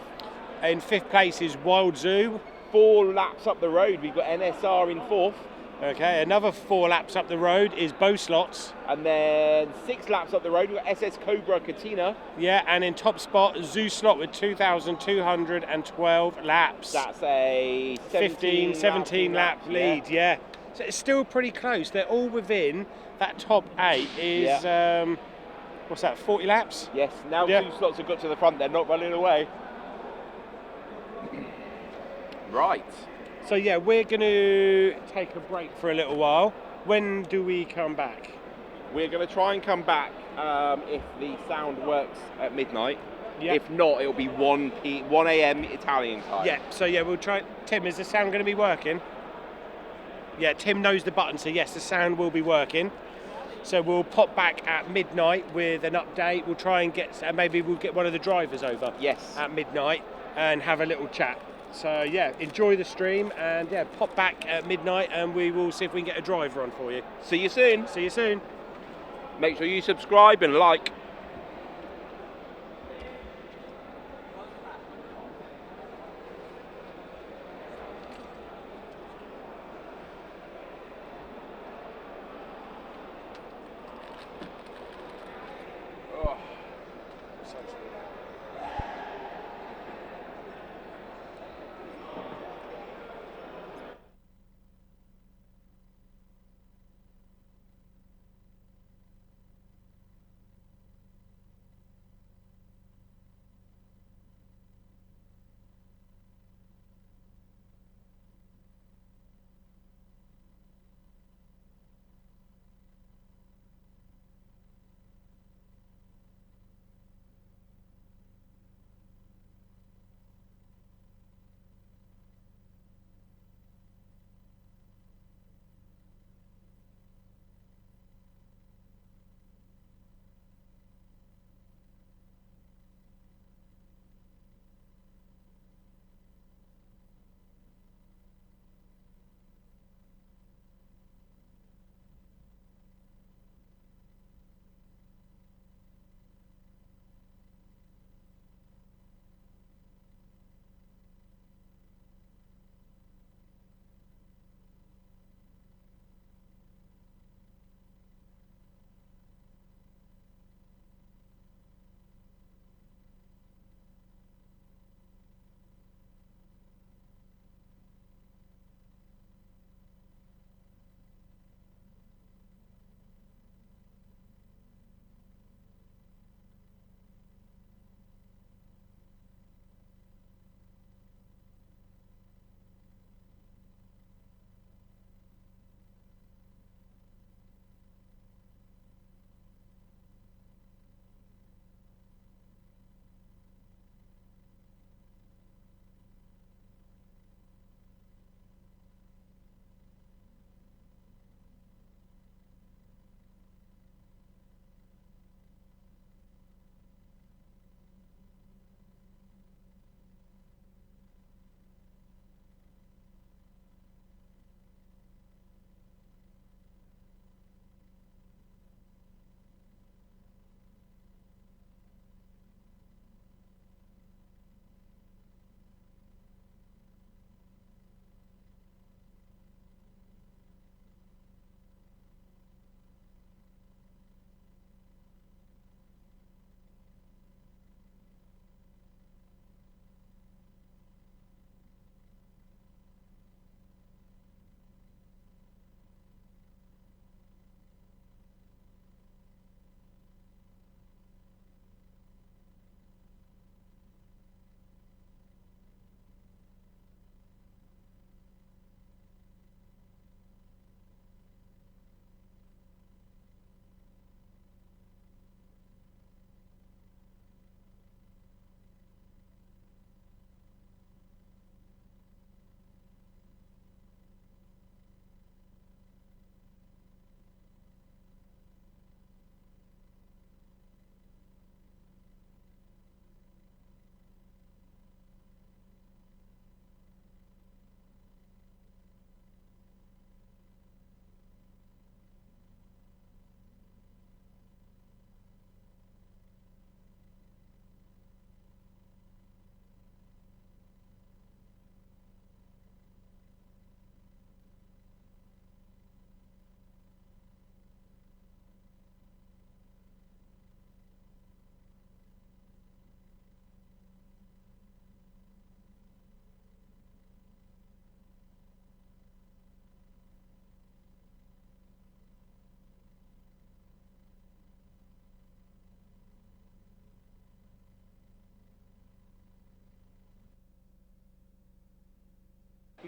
In 5th place is Wild Zoo. 4 laps up the road, we've got NSR in 4th. Okay, another 4 laps up the road is Bow Slots. And then 6 laps up the road, we've got SS Cobra Katina. Yeah, and in top spot, Zoo Slot with 2,212 laps. That's a 17 lap lead, yeah. So it's still pretty close. They're all within that top 8 is, what's that, 40 laps? Yes, now Zoo Slots have got to the front, they're not running away. Right. So yeah, we're going to take a break for a little while. When do we come back? We're going to try and come back if the sound works at midnight. Yep. If not, it'll be 1 a.m. Italian time. Yeah, so yeah, we'll try. Tim, is the sound going to be working? Yeah, Tim knows the button, so yes, the sound will be working. So we'll pop back at midnight with an update. We'll try and get, maybe we'll get one of the drivers over. Yes. At midnight and have a little chat. So yeah, enjoy the stream and yeah, pop back at midnight and we will see if we can get a driver on for you. See you soon. See you soon. Make sure you subscribe and like.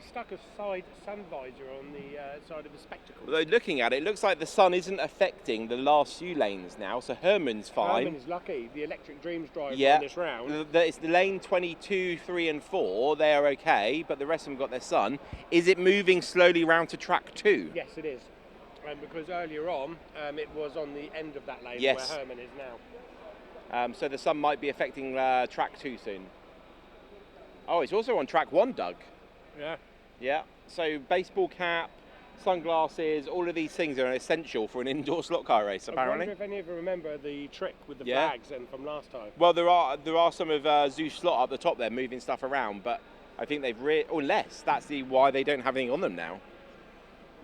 stuck a side sun visor on the side of the spectacles. Although looking at it, it looks like the sun isn't affecting the last few lanes now, so Herman's fine. Herman is lucky. The Electric Dreams driver Yeah, on this round. it's the lane 22, 3 and 4, they're okay, but the rest of them got their sun. Is it moving slowly round to track 2? Yes, it is. Because earlier on, it was on the end of that lane Yes. where Herman is now. So the sun might be affecting track 2 soon. Oh, it's also on track 1, Doug. Yeah. Yeah, so baseball cap, sunglasses, all of these things are essential for an indoor slot car race, I apparently. wonder if any of you remember the trick with the Yeah. flags then from last time. Well, there are some of Zeus slot up the top there moving stuff around, but I think they've unless that's why they don't have anything on them now.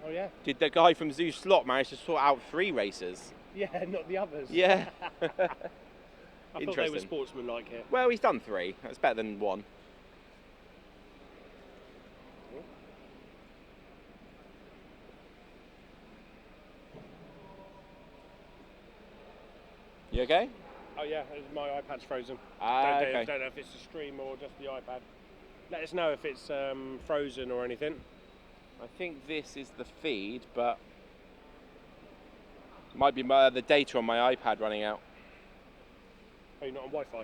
Oh yeah. Did the guy from Zeus slot manage to sort out 3 races? Yeah, not the others. Yeah. I thought they were Interesting. sportsmanlike here. Well, he's done 3. That's better than 1. You okay? Oh yeah, my iPad's frozen. Okay. Don't know if it's the stream or just the iPad. Let us know if it's frozen or anything. I think this is the feed, but might be the data on my iPad running out. Oh, you're not on Wi-Fi?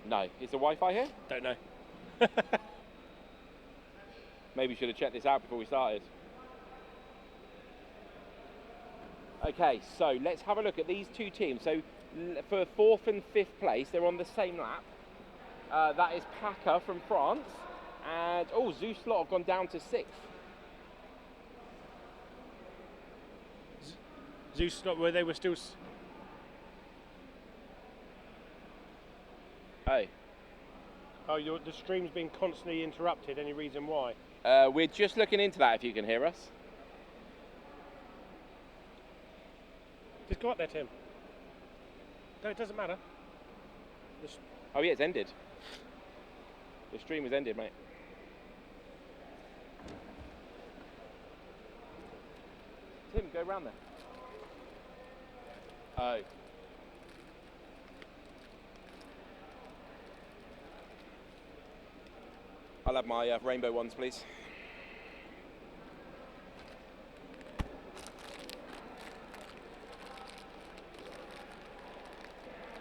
No. Is the Wi-Fi here? Don't know. Maybe we should have checked this out before we started. Okay, so let's have a look at these 2 teams. So for 4th and 5th place, they're on the same lap. That is Paca from France. And, Zeus Slot have gone down to 6th. Zeus, not where they were still. Hey. Oh, the stream's been constantly interrupted. Any reason why? We're just looking into that. If you can hear us. Just go up there, Tim. No, it doesn't matter. Oh yeah, it's ended. The stream has ended, mate. Tim, go round there. Oh. I'll have my rainbow ones, please.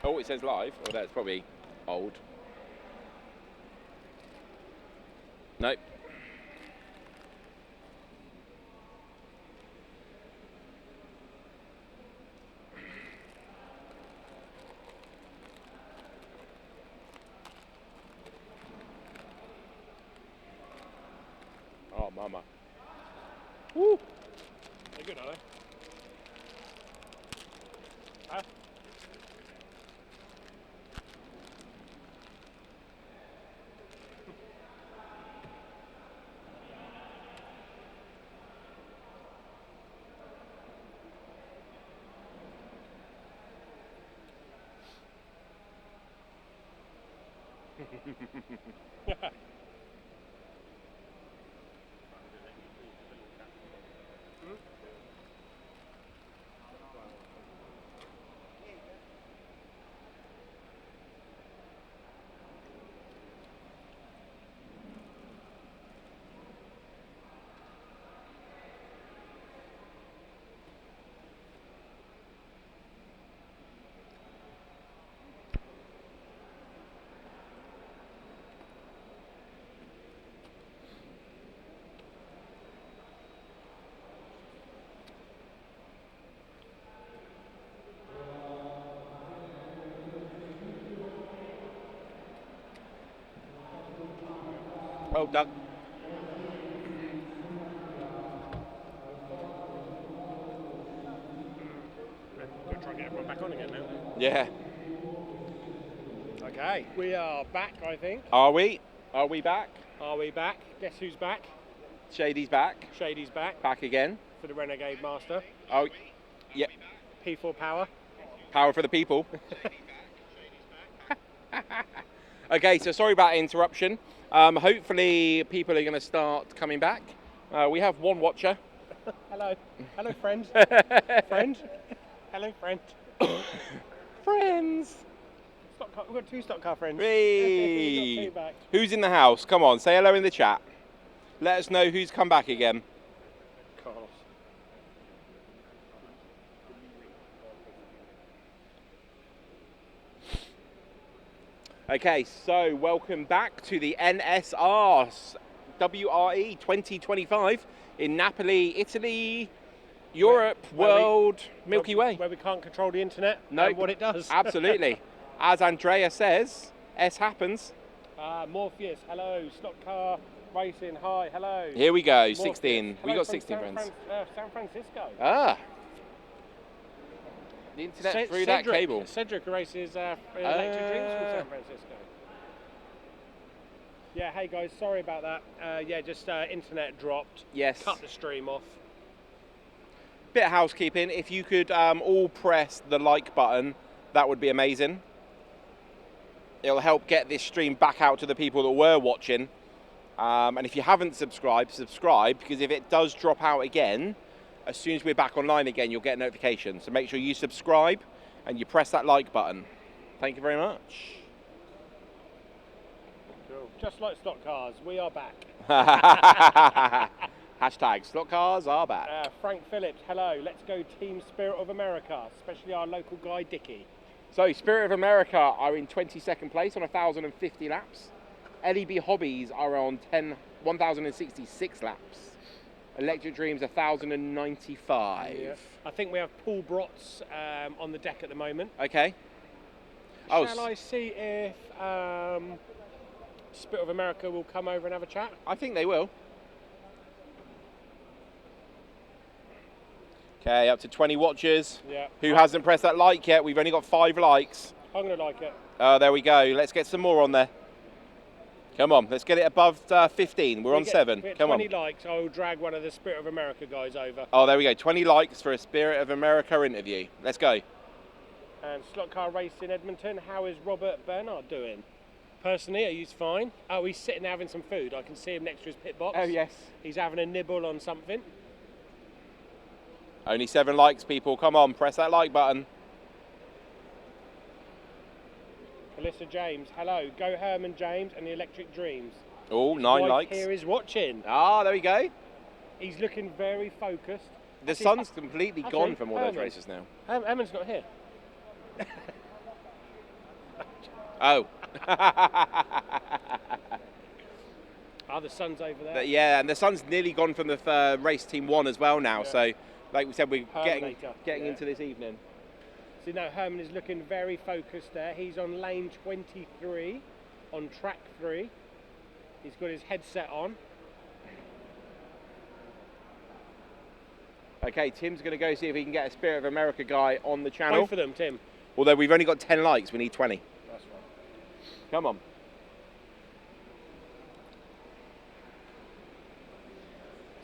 Oh, it says live. Oh, that's probably old. Nope. Oh, mama. Woo! They're good, are they? Huh? Well done. We'll try and get everyone back on again now. Yeah. Okay, we are back, I think. Are we? Are we back? Are we back? Guess who's back? Shady's back. Shady's back. Back again. For the Renegade Master. Oh, yeah. P4 power. Power for the people. Okay, so sorry about interruption. Hopefully people are going to start coming back. We have one watcher. Hello. Hello, friend. Friend. Hello, friend. Friends. We've got 2 stock car friends. Hey. Got 2 back. Who's in the house? Come on, say hello in the chat. Let us know who's come back again. Carlos. Okay, so welcome back to the NSR WRE 2025 in Napoli, Italy, Europe, world, Milky Way. Where we can't control the internet No, what it does. Absolutely. As Andrea says, S happens. Morpheus, hello. Slot car racing, hi, hello. Here we go, Morpheus. 16. Hello We got from 16 friends. San Francisco. Ah. The internet through that cable. Cedric races Electric Dreams from San Francisco. Yeah, hey guys, sorry about that. Yeah, just internet dropped. Yes. Cut the stream off. Bit of housekeeping. If you could all press the like button, that would be amazing. It'll help get this stream back out to the people that were watching. And if you haven't subscribed, subscribe, because if it does drop out again, as soon as we're back online again, you'll get a notification. So make sure you subscribe and you press that like button. Thank you very much. Cool. Just like slot cars, we are back. Hashtag slot cars are back. Frank Phillips, hello. Let's go Team Spirit of America, especially our local guy, Dickie. So Spirit of America are in 22nd place on 1,050 laps. LEB Hobbies are on 1,066 laps. Electric Dreams 1,095. Yeah. I think we have Paul Brotts on the deck at the moment. Okay. Shall I see if Spirit of America will come over and have a chat? I think they will. Okay, up to 20 watchers. Yeah. Who hasn't pressed that like yet? We've only got 5 likes. I'm going to like it. There we go. Let's get some more on there. Come on, let's get it above 15. We're on 7. Come on. 20 likes, I will drag one of the Spirit of America guys over. Oh, there we go. 20 likes for a Spirit of America interview. Let's go. And slot car race in Edmonton. How is Robert Bernard doing? Personally, he's fine. Oh, he's sitting there having some food. I can see him next to his pit box. Oh, yes. He's having a nibble on something. Only 7 likes, people. Come on, press that like button. Alyssa James, hello. Go Herman James and the Electric Dreams. Oh, 9 likes. Here is watching. Ah, there we go. He's looking very focused. The sun's completely gone from all those races now. Herman's not here. Oh. The sun's over there. Yeah, and the sun's nearly gone from the race team 1 as well now. Yeah. So, like we said, we're getting into this evening. So now Herman is looking very focused there. He's on lane 23 on track 3. He's got his headset on. Okay, Tim's going to go see if he can get a Spirit of America guy on the channel. Both of them, Tim. Although we've only got 10 likes, we need 20. That's right. Come on.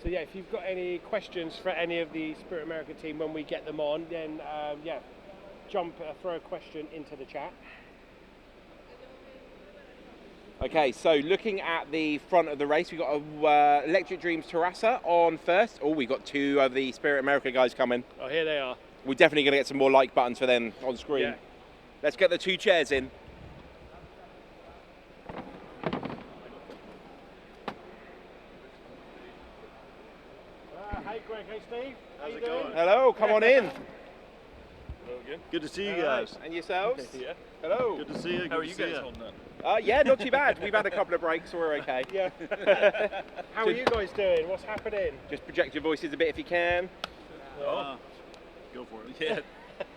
So yeah, if you've got any questions for any of the Spirit America team when we get them on, then yeah, throw a question into the chat. Okay, so looking at the front of the race, we've got a Electric Dreams Terrassa on first. Oh, we've got 2 of the Spirit America guys coming. Oh, here they are. We're definitely going to get some more like buttons for them on screen. Yeah. Let's get the 2 chairs in. Hey Greg, hey Steve, how you doing? Hello, come on in. Hello again. Good to see you guys. And yourselves? Yeah. Hello. Good to see you. How are you guys holding up? Yeah, not too bad. We've had a couple of breaks, so we're okay. Yeah. How are you guys doing? What's happening? Just project your voices a bit if you can. Oh, go for it. yeah.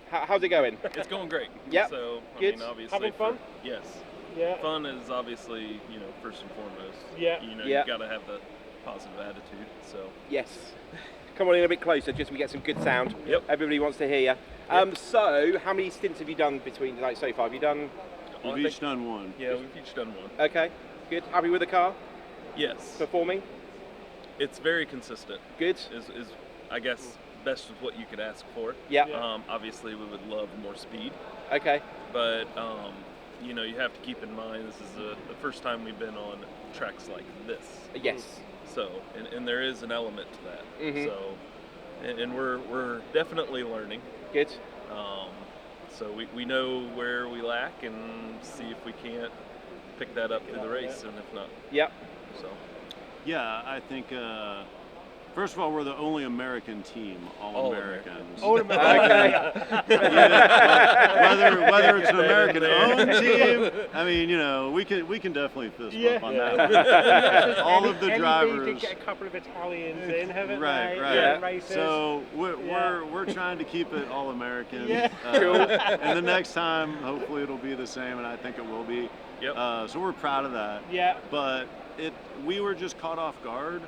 How's it going? It's going great. Yep. So, Good. I mean, obviously, Having fun? Yes. Yeah. Fun is obviously, first and foremost. Yeah. You've got to have the positive attitude. So. Yes. Come on in a bit closer, just so we get some good sound. Yep. Everybody wants to hear you. Yep. So, how many stints have you done between so far? Have you done? We've each done 1. Yeah, we've each done 1. Okay. Good. Happy with the car? Yes. Performing? It's very consistent. Good. Is I guess best of what you could ask for. Yeah. Obviously, we would love more speed. Okay. But you have to keep in mind this is the first time we've been on tracks like this. Yes. So, and there is an element to that. Mm-hmm. So, and we're definitely learning. Good. So we know where we lack and see if we can't pick that up through the race, and if not. Yep. So. Yeah, I think. First of all, we're the only American team, all Americans. All Americans. Whether it's an American-owned team, I mean, you know, we can definitely fist bump on that one. All of the drivers. did get a couple of Italians in, haven't Right, they? right. Yeah. Racers. So we're trying to keep it all American. Yeah. Cool. And the next time, hopefully, it'll be the same, and I think it will be. Yep. So we're proud of that. Yeah. But we were just caught off guard.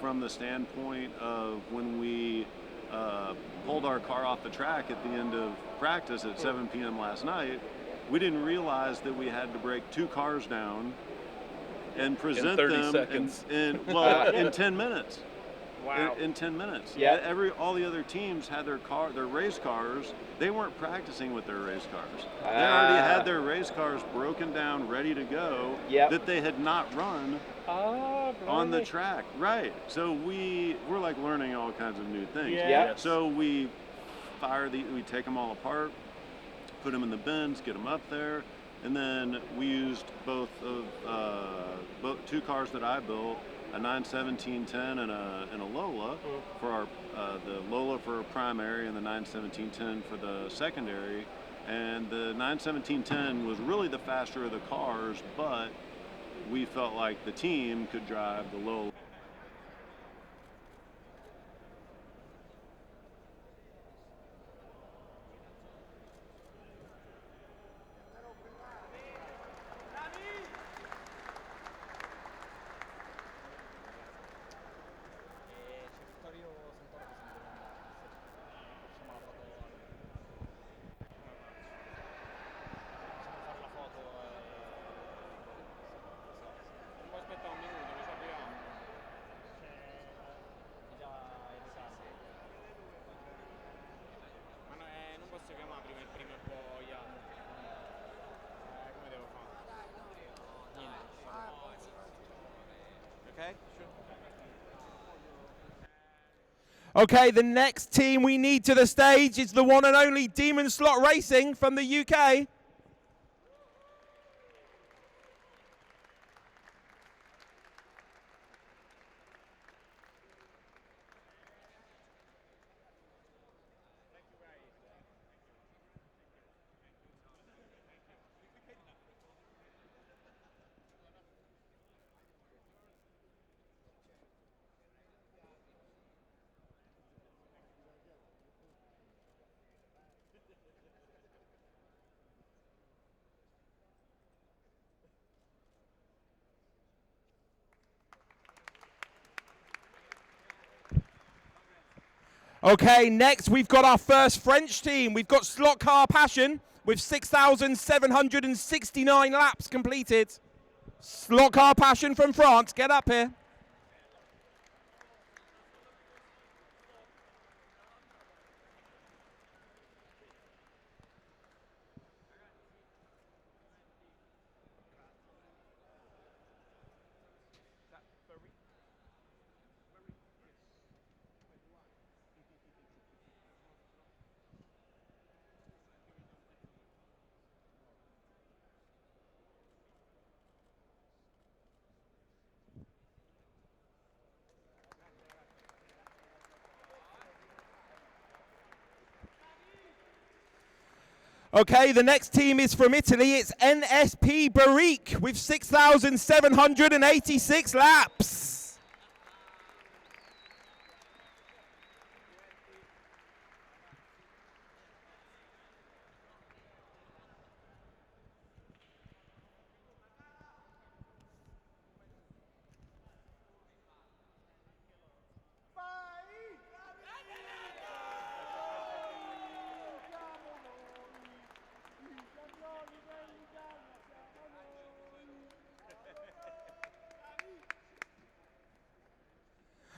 From the standpoint of when we pulled our car off the track at the end of practice at 7 p.m. last night, we didn't realize that we had to break 2 cars down and present in 30 them seconds. in 10 minutes. Wow. In 10 minutes. Yeah. All the other teams had their race cars. They weren't practicing with their race cars. They already had their race cars broken down, ready to go. Yep. That they had not run on the track. Right. So we're like learning all kinds of new things. Yeah. Yep. So we take them all apart, put them in the bins, get them up there, and then we used both 2 cars that I built, a 91710 and a Lola for our the Lola for primary and the 91710 for the secondary. And the 91710 was really the faster of the cars, but we felt like the team could drive the Lola. Okay, the next team we need to the stage is the one and only Demon Slot Racing from the UK. Okay, next we've got our first French team. We've got Slot Car Passion with 6,769 laps completed. Slot Car Passion from France, get up here. Okay, the next team is from Italy. It's NSP Barrique with 6,786 laps.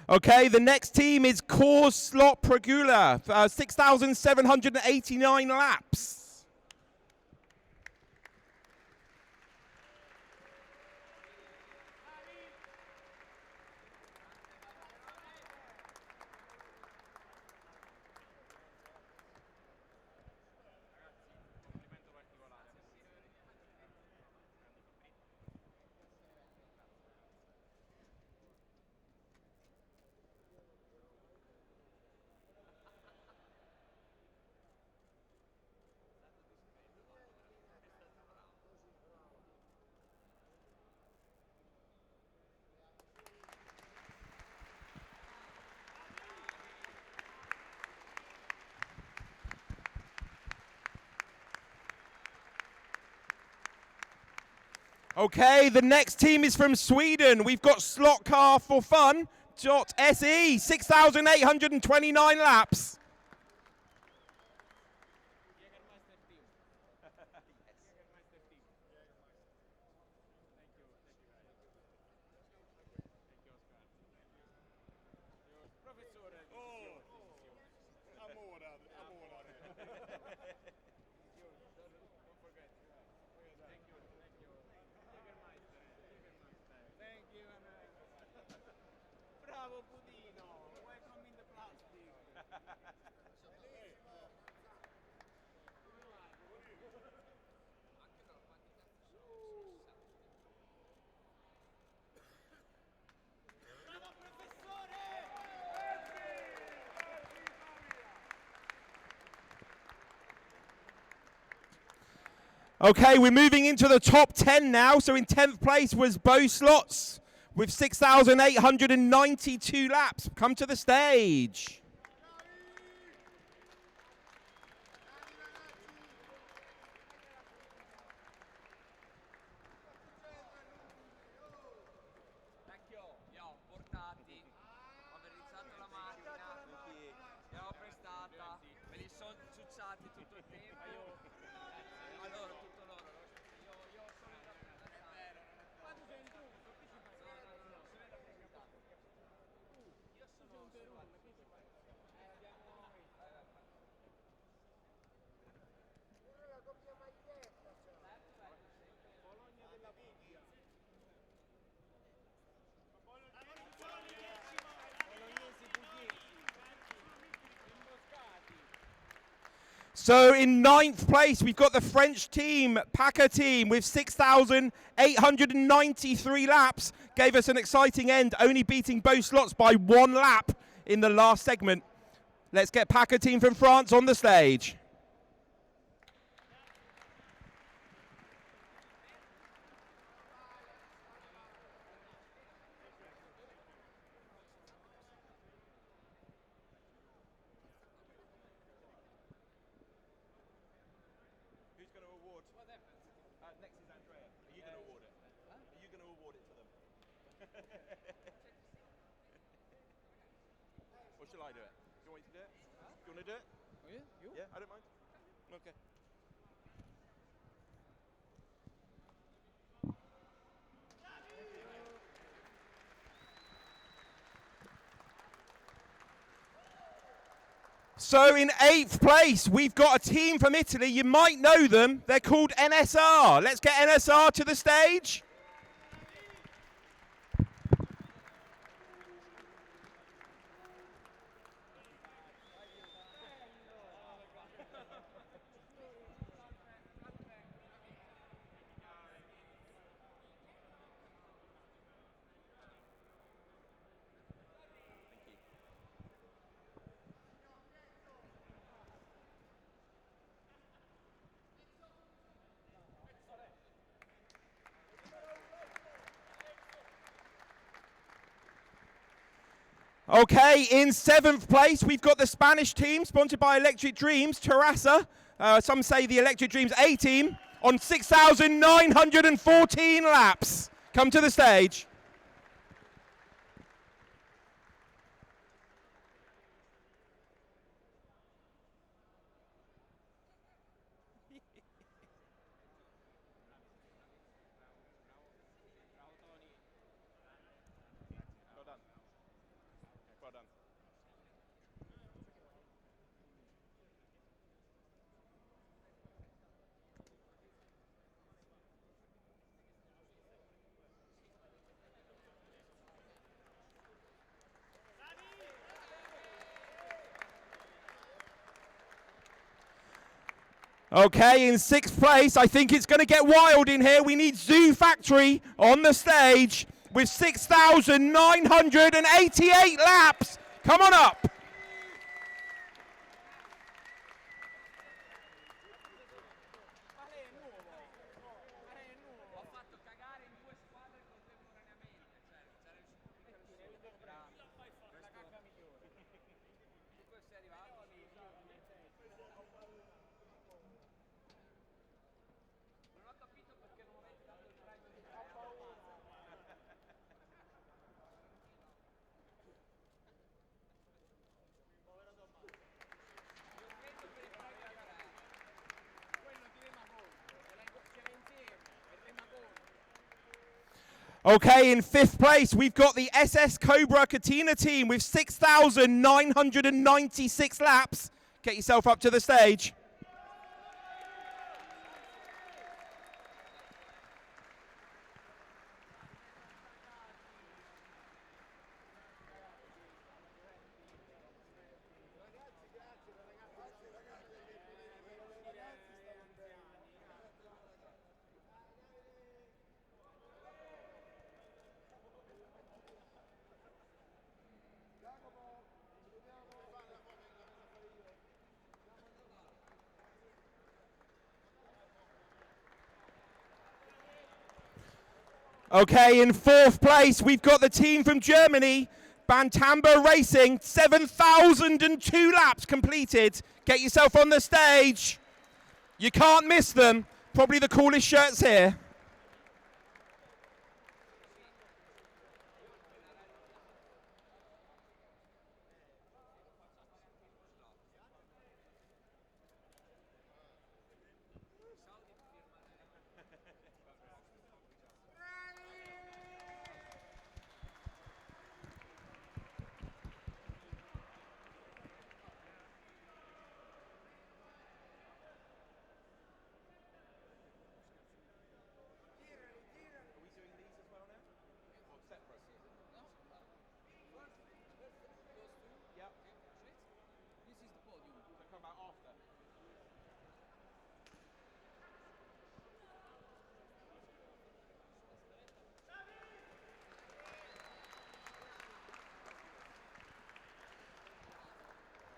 Okay, the next team is Coors Slot Progula, 6,789 laps. Okay, the next team is from Sweden. We've got slotcarforfun.se, 6,829 laps. Bravo Budino, welcome in the plastic. Okay, we're moving into the top 10 now. So in 10th place was Bo Slots with 6,892 laps. Come to the stage. So in 9th place, we've got the French team, Packer team, with 6,893 laps. Gave us an exciting end, only beating Bo Slots by 1 lap in the last segment. Let's get Packer team from France on the stage. Who's going to award? Next is Andrea. Are you going to award it? Are you going to award it to them? Or shall I do it? Do you want me to do it? Do you want to do it? Oh, yeah, you? Yeah, I don't mind. Okay. So in 8th place, we've got a team from Italy. You might know them. They're called NSR. Let's get NSR to the stage. Okay, in 7th place, we've got the Spanish team, sponsored by Electric Dreams, Terrassa. Some say the Electric Dreams A team, on 6,914 laps. Come to the stage. Well done. Well done. Okay, in 6th place, I think it's going to get wild in here. We need Zoo Factory on the stage with 6,988 laps. Come on up. Okay, in 5th place, we've got the SS Cobra Catena team with 6,996 laps. Get yourself up to the stage. Okay, in 4th place, we've got the team from Germany, Bantamba Racing, 7,002 laps completed. Get yourself on the stage. You can't miss them. Probably the coolest shirts here.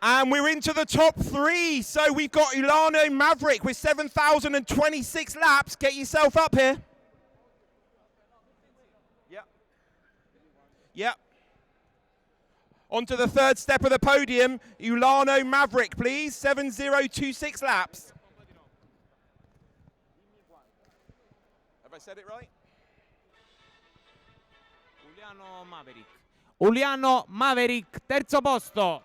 And we're into the top 3. So we've got Ulano Maverick with 7,026 laps. Get yourself up here. Yep. Yep. Onto the 3rd step of the podium. Ulano Maverick, please. 7,026 laps. Have I said it right? Uliano Maverick, terzo posto.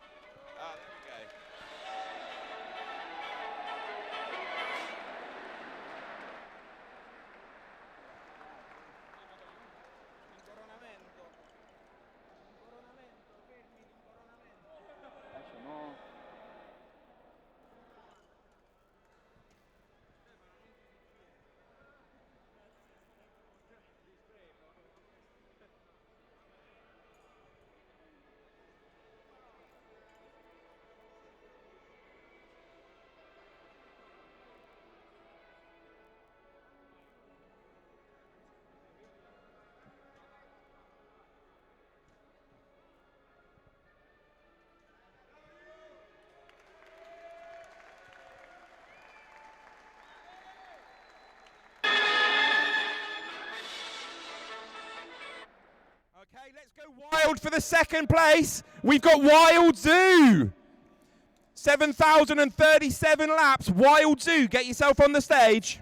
Okay, let's go wild for the 2nd place. We've got Wild Zoo. 7,037 laps. Wild Zoo, get yourself on the stage.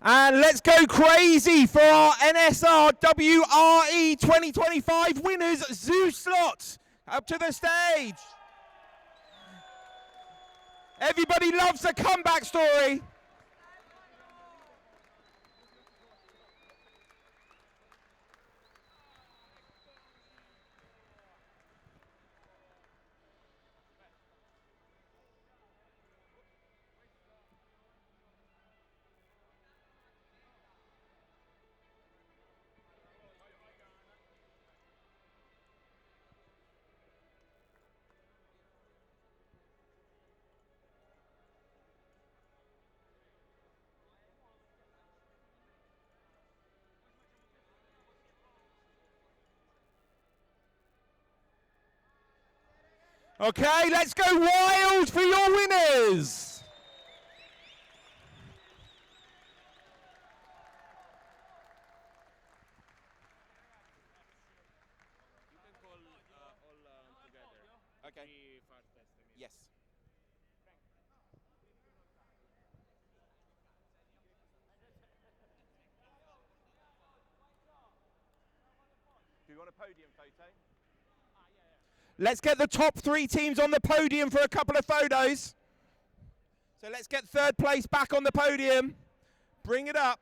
And let's go crazy for our NSR WRE 2025 winners, Zoo Slot. Up to the stage. Everybody loves a comeback story. Okay, let's go wild for your winners. You can call all together. Okay. Yes. Do you want a podium photo? Let's get the top 3 teams on the podium for a couple of photos. So let's get third place back on the podium. Bring it up.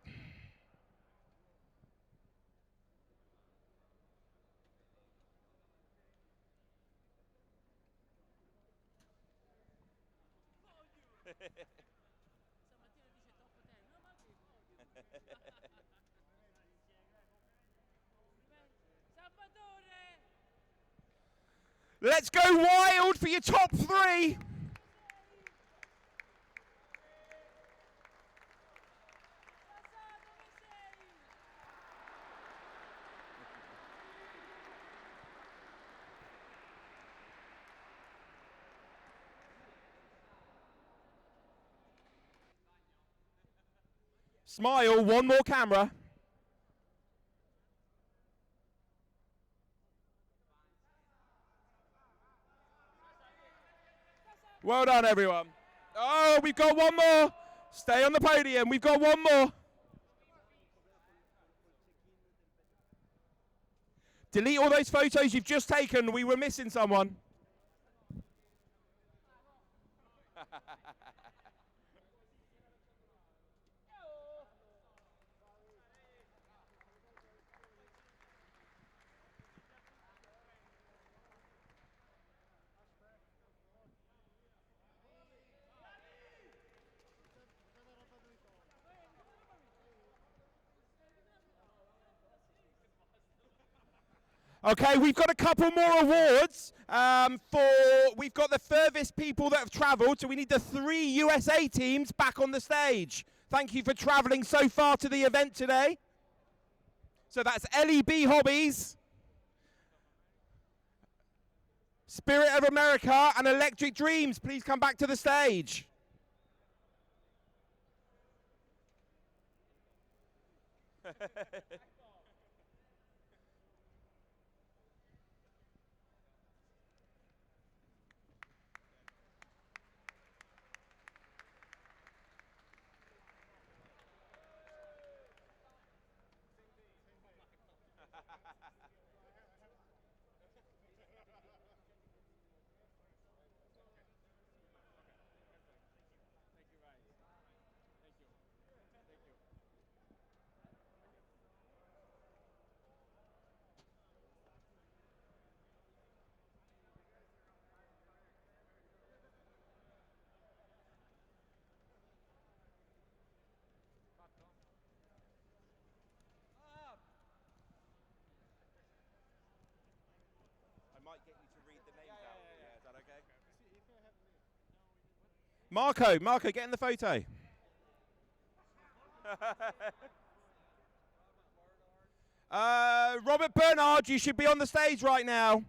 Let's go wild for your top 3. Smile, one more camera. Well done, everyone. Oh, we've got one more. Stay on the podium. We've got one more. Delete all those photos you've just taken. We were missing someone. Okay, we've got a couple more awards we've got the furthest people that have travelled, so we need the 3 USA teams back on the stage. Thank you for travelling so far to the event today. So that's LEB Hobbies, Spirit of America and Electric Dreams. Please come back to the stage. I might get you to read the names out. Yeah, is that okay? Marco, get in the photo. Robert Bernard, you should be on the stage right now.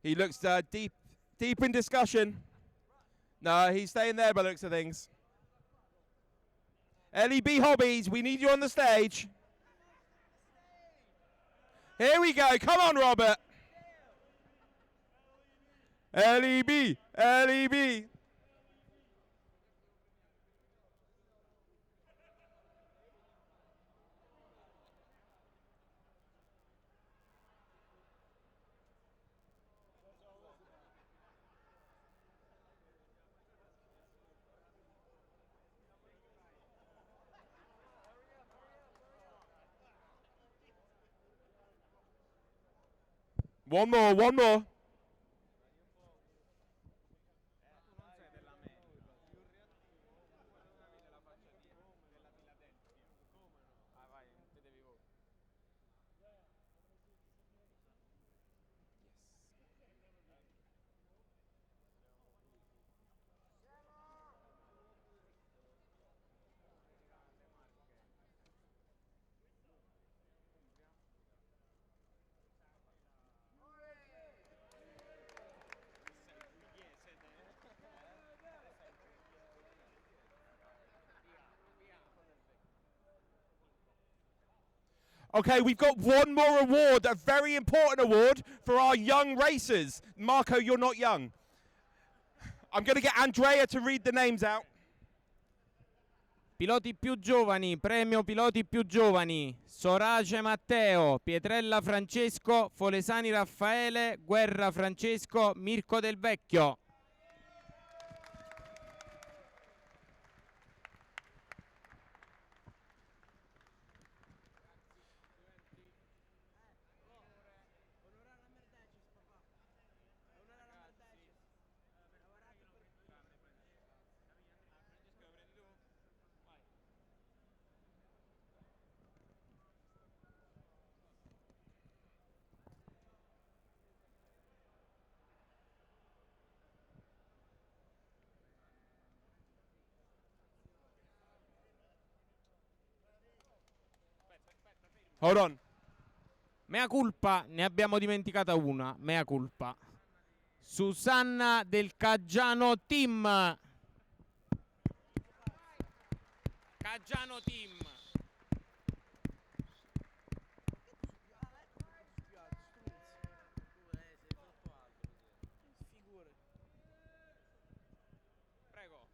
He looks deep in discussion. No, he's staying there by the looks of things. LEB Hobbies, we need you on the stage. Here we go. Come on, Robert. LEB, LEB. One more. Okay, we've got one more award, a very important award for our young racers. Marco, you're not young. I'm going to get Andrea to read the names out. Piloti più giovani, premio piloti più giovani: Sorace Matteo, Pietrella Francesco, Folesani Raffaele, Guerra Francesco, Mirko Del Vecchio. Hold on. Mea culpa, ne abbiamo dimenticata una. Mea culpa. Susanna del Caggiano Team. Caggiano Team. Prego.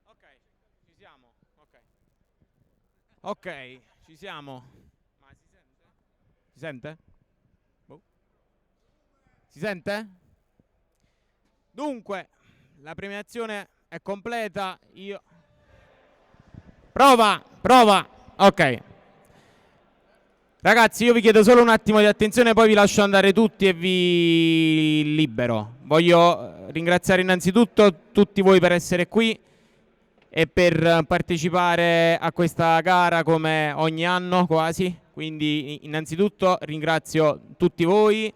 Ok, ci siamo. Ok, ci siamo. Ma si sente? Si sente? Boh. Si sente? Dunque, la premiazione è completa. Io Prova. Ok. Ragazzi, io vi chiedo solo un attimo di attenzione, poi vi lascio andare tutti e vi libero. Voglio ringraziare innanzitutto tutti voi per essere qui e per partecipare a questa gara come ogni anno quasi. Quindi innanzitutto ringrazio tutti voi,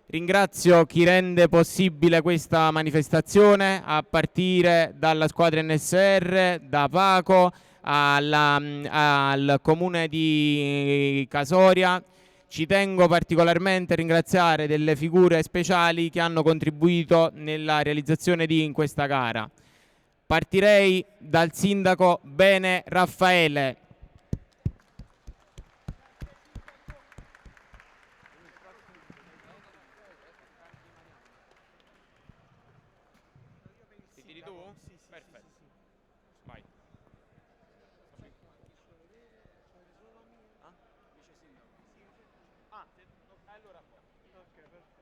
ringrazio chi rende possibile questa manifestazione, a partire dalla squadra NSR, da Paco, al comune di Casoria. Ci tengo particolarmente a ringraziare delle figure speciali che hanno contribuito nella realizzazione di questa gara. Partirei dal sindaco Bene Raffaele. Ti tiri tu? Perfetto. Vai. Allora. Ok, perfetto.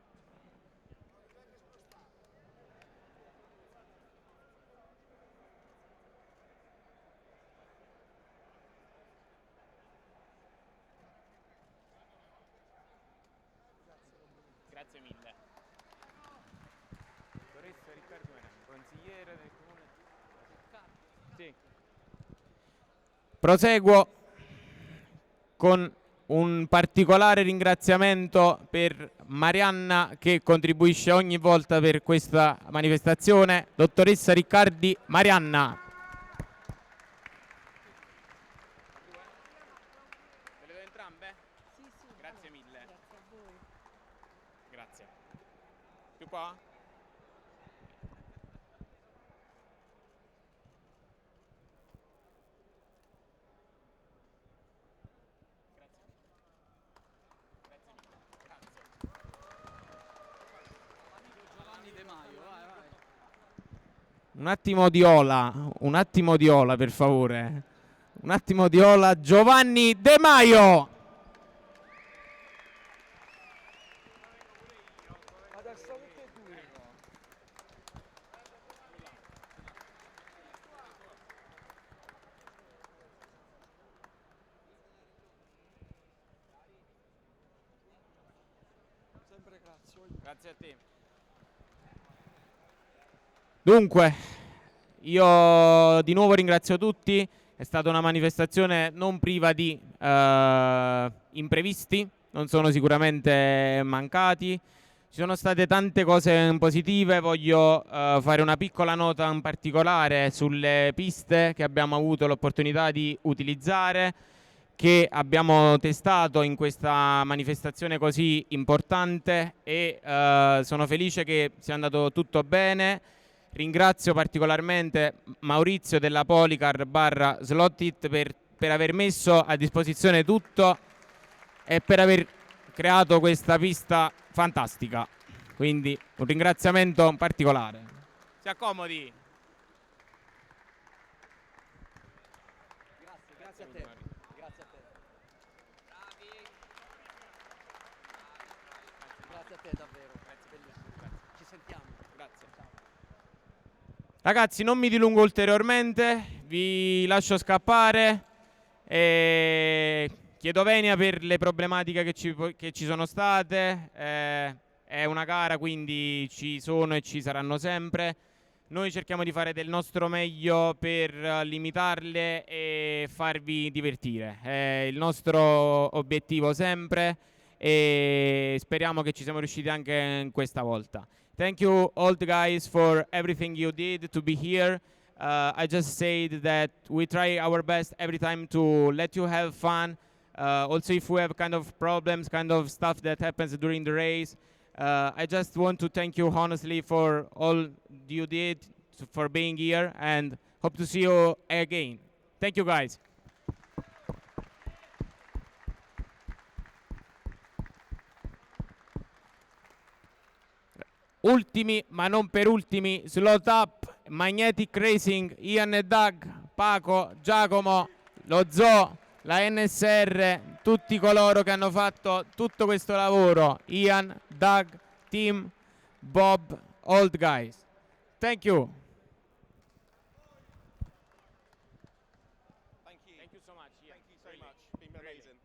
Grazie mille. Dottoressa Riccardo Menani, consigliere del comune. Sì. Proseguo con un particolare ringraziamento per Marianna, che contribuisce ogni volta per questa manifestazione. Dottoressa Riccardi Marianna. Le do entrambe? Sì. Grazie mille. Grazie a voi. Grazie. Più qua? Un attimo di ola per favore. Un attimo di ola. Giovanni De Maio. Grazie a te. Dunque, Io di nuovo ringrazio tutti, è stata una manifestazione non priva di imprevisti, non sono sicuramente mancati. Ci sono state tante cose positive, voglio fare una piccola nota in particolare sulle piste che abbiamo avuto l'opportunità di utilizzare, che abbiamo testato in questa manifestazione così importante e sono felice che sia andato tutto bene. Ringrazio particolarmente Maurizio della Policar / Slottit per aver messo a disposizione tutto e per aver creato questa pista fantastica. Quindi un ringraziamento particolare. Si accomodi. Grazie a te. Grazie a te. Grazie a te davvero. Bellissimo. Ci sentiamo. Grazie. Ciao. Ragazzi, non mi dilungo ulteriormente, vi lascio scappare e chiedo venia per le problematiche che ci sono state. È una gara, quindi ci sono e ci saranno sempre. Noi cerchiamo di fare del nostro meglio per limitarle e farvi divertire. È il nostro obiettivo sempre e speriamo che ci siamo riusciti anche questa volta. Thank you all the guys for everything you did to be here. I just said that we try our best every time to let you have fun. Also, if we have kind of problems, kind of stuff that happens during the race, I just want to thank you honestly for all you did, for being here, and hope to see you again. Thank you, guys. Ultimi, ma non per ultimi, Slot Up, Magnetic Racing, Ian e Doug, Paco, Giacomo, lo Zoo, la NSR, tutti coloro che hanno fatto tutto questo lavoro. Ian, Doug, Tim, Bob, old guys. Thank you. Thank you so much. Yeah. Thank you so much. Been amazing.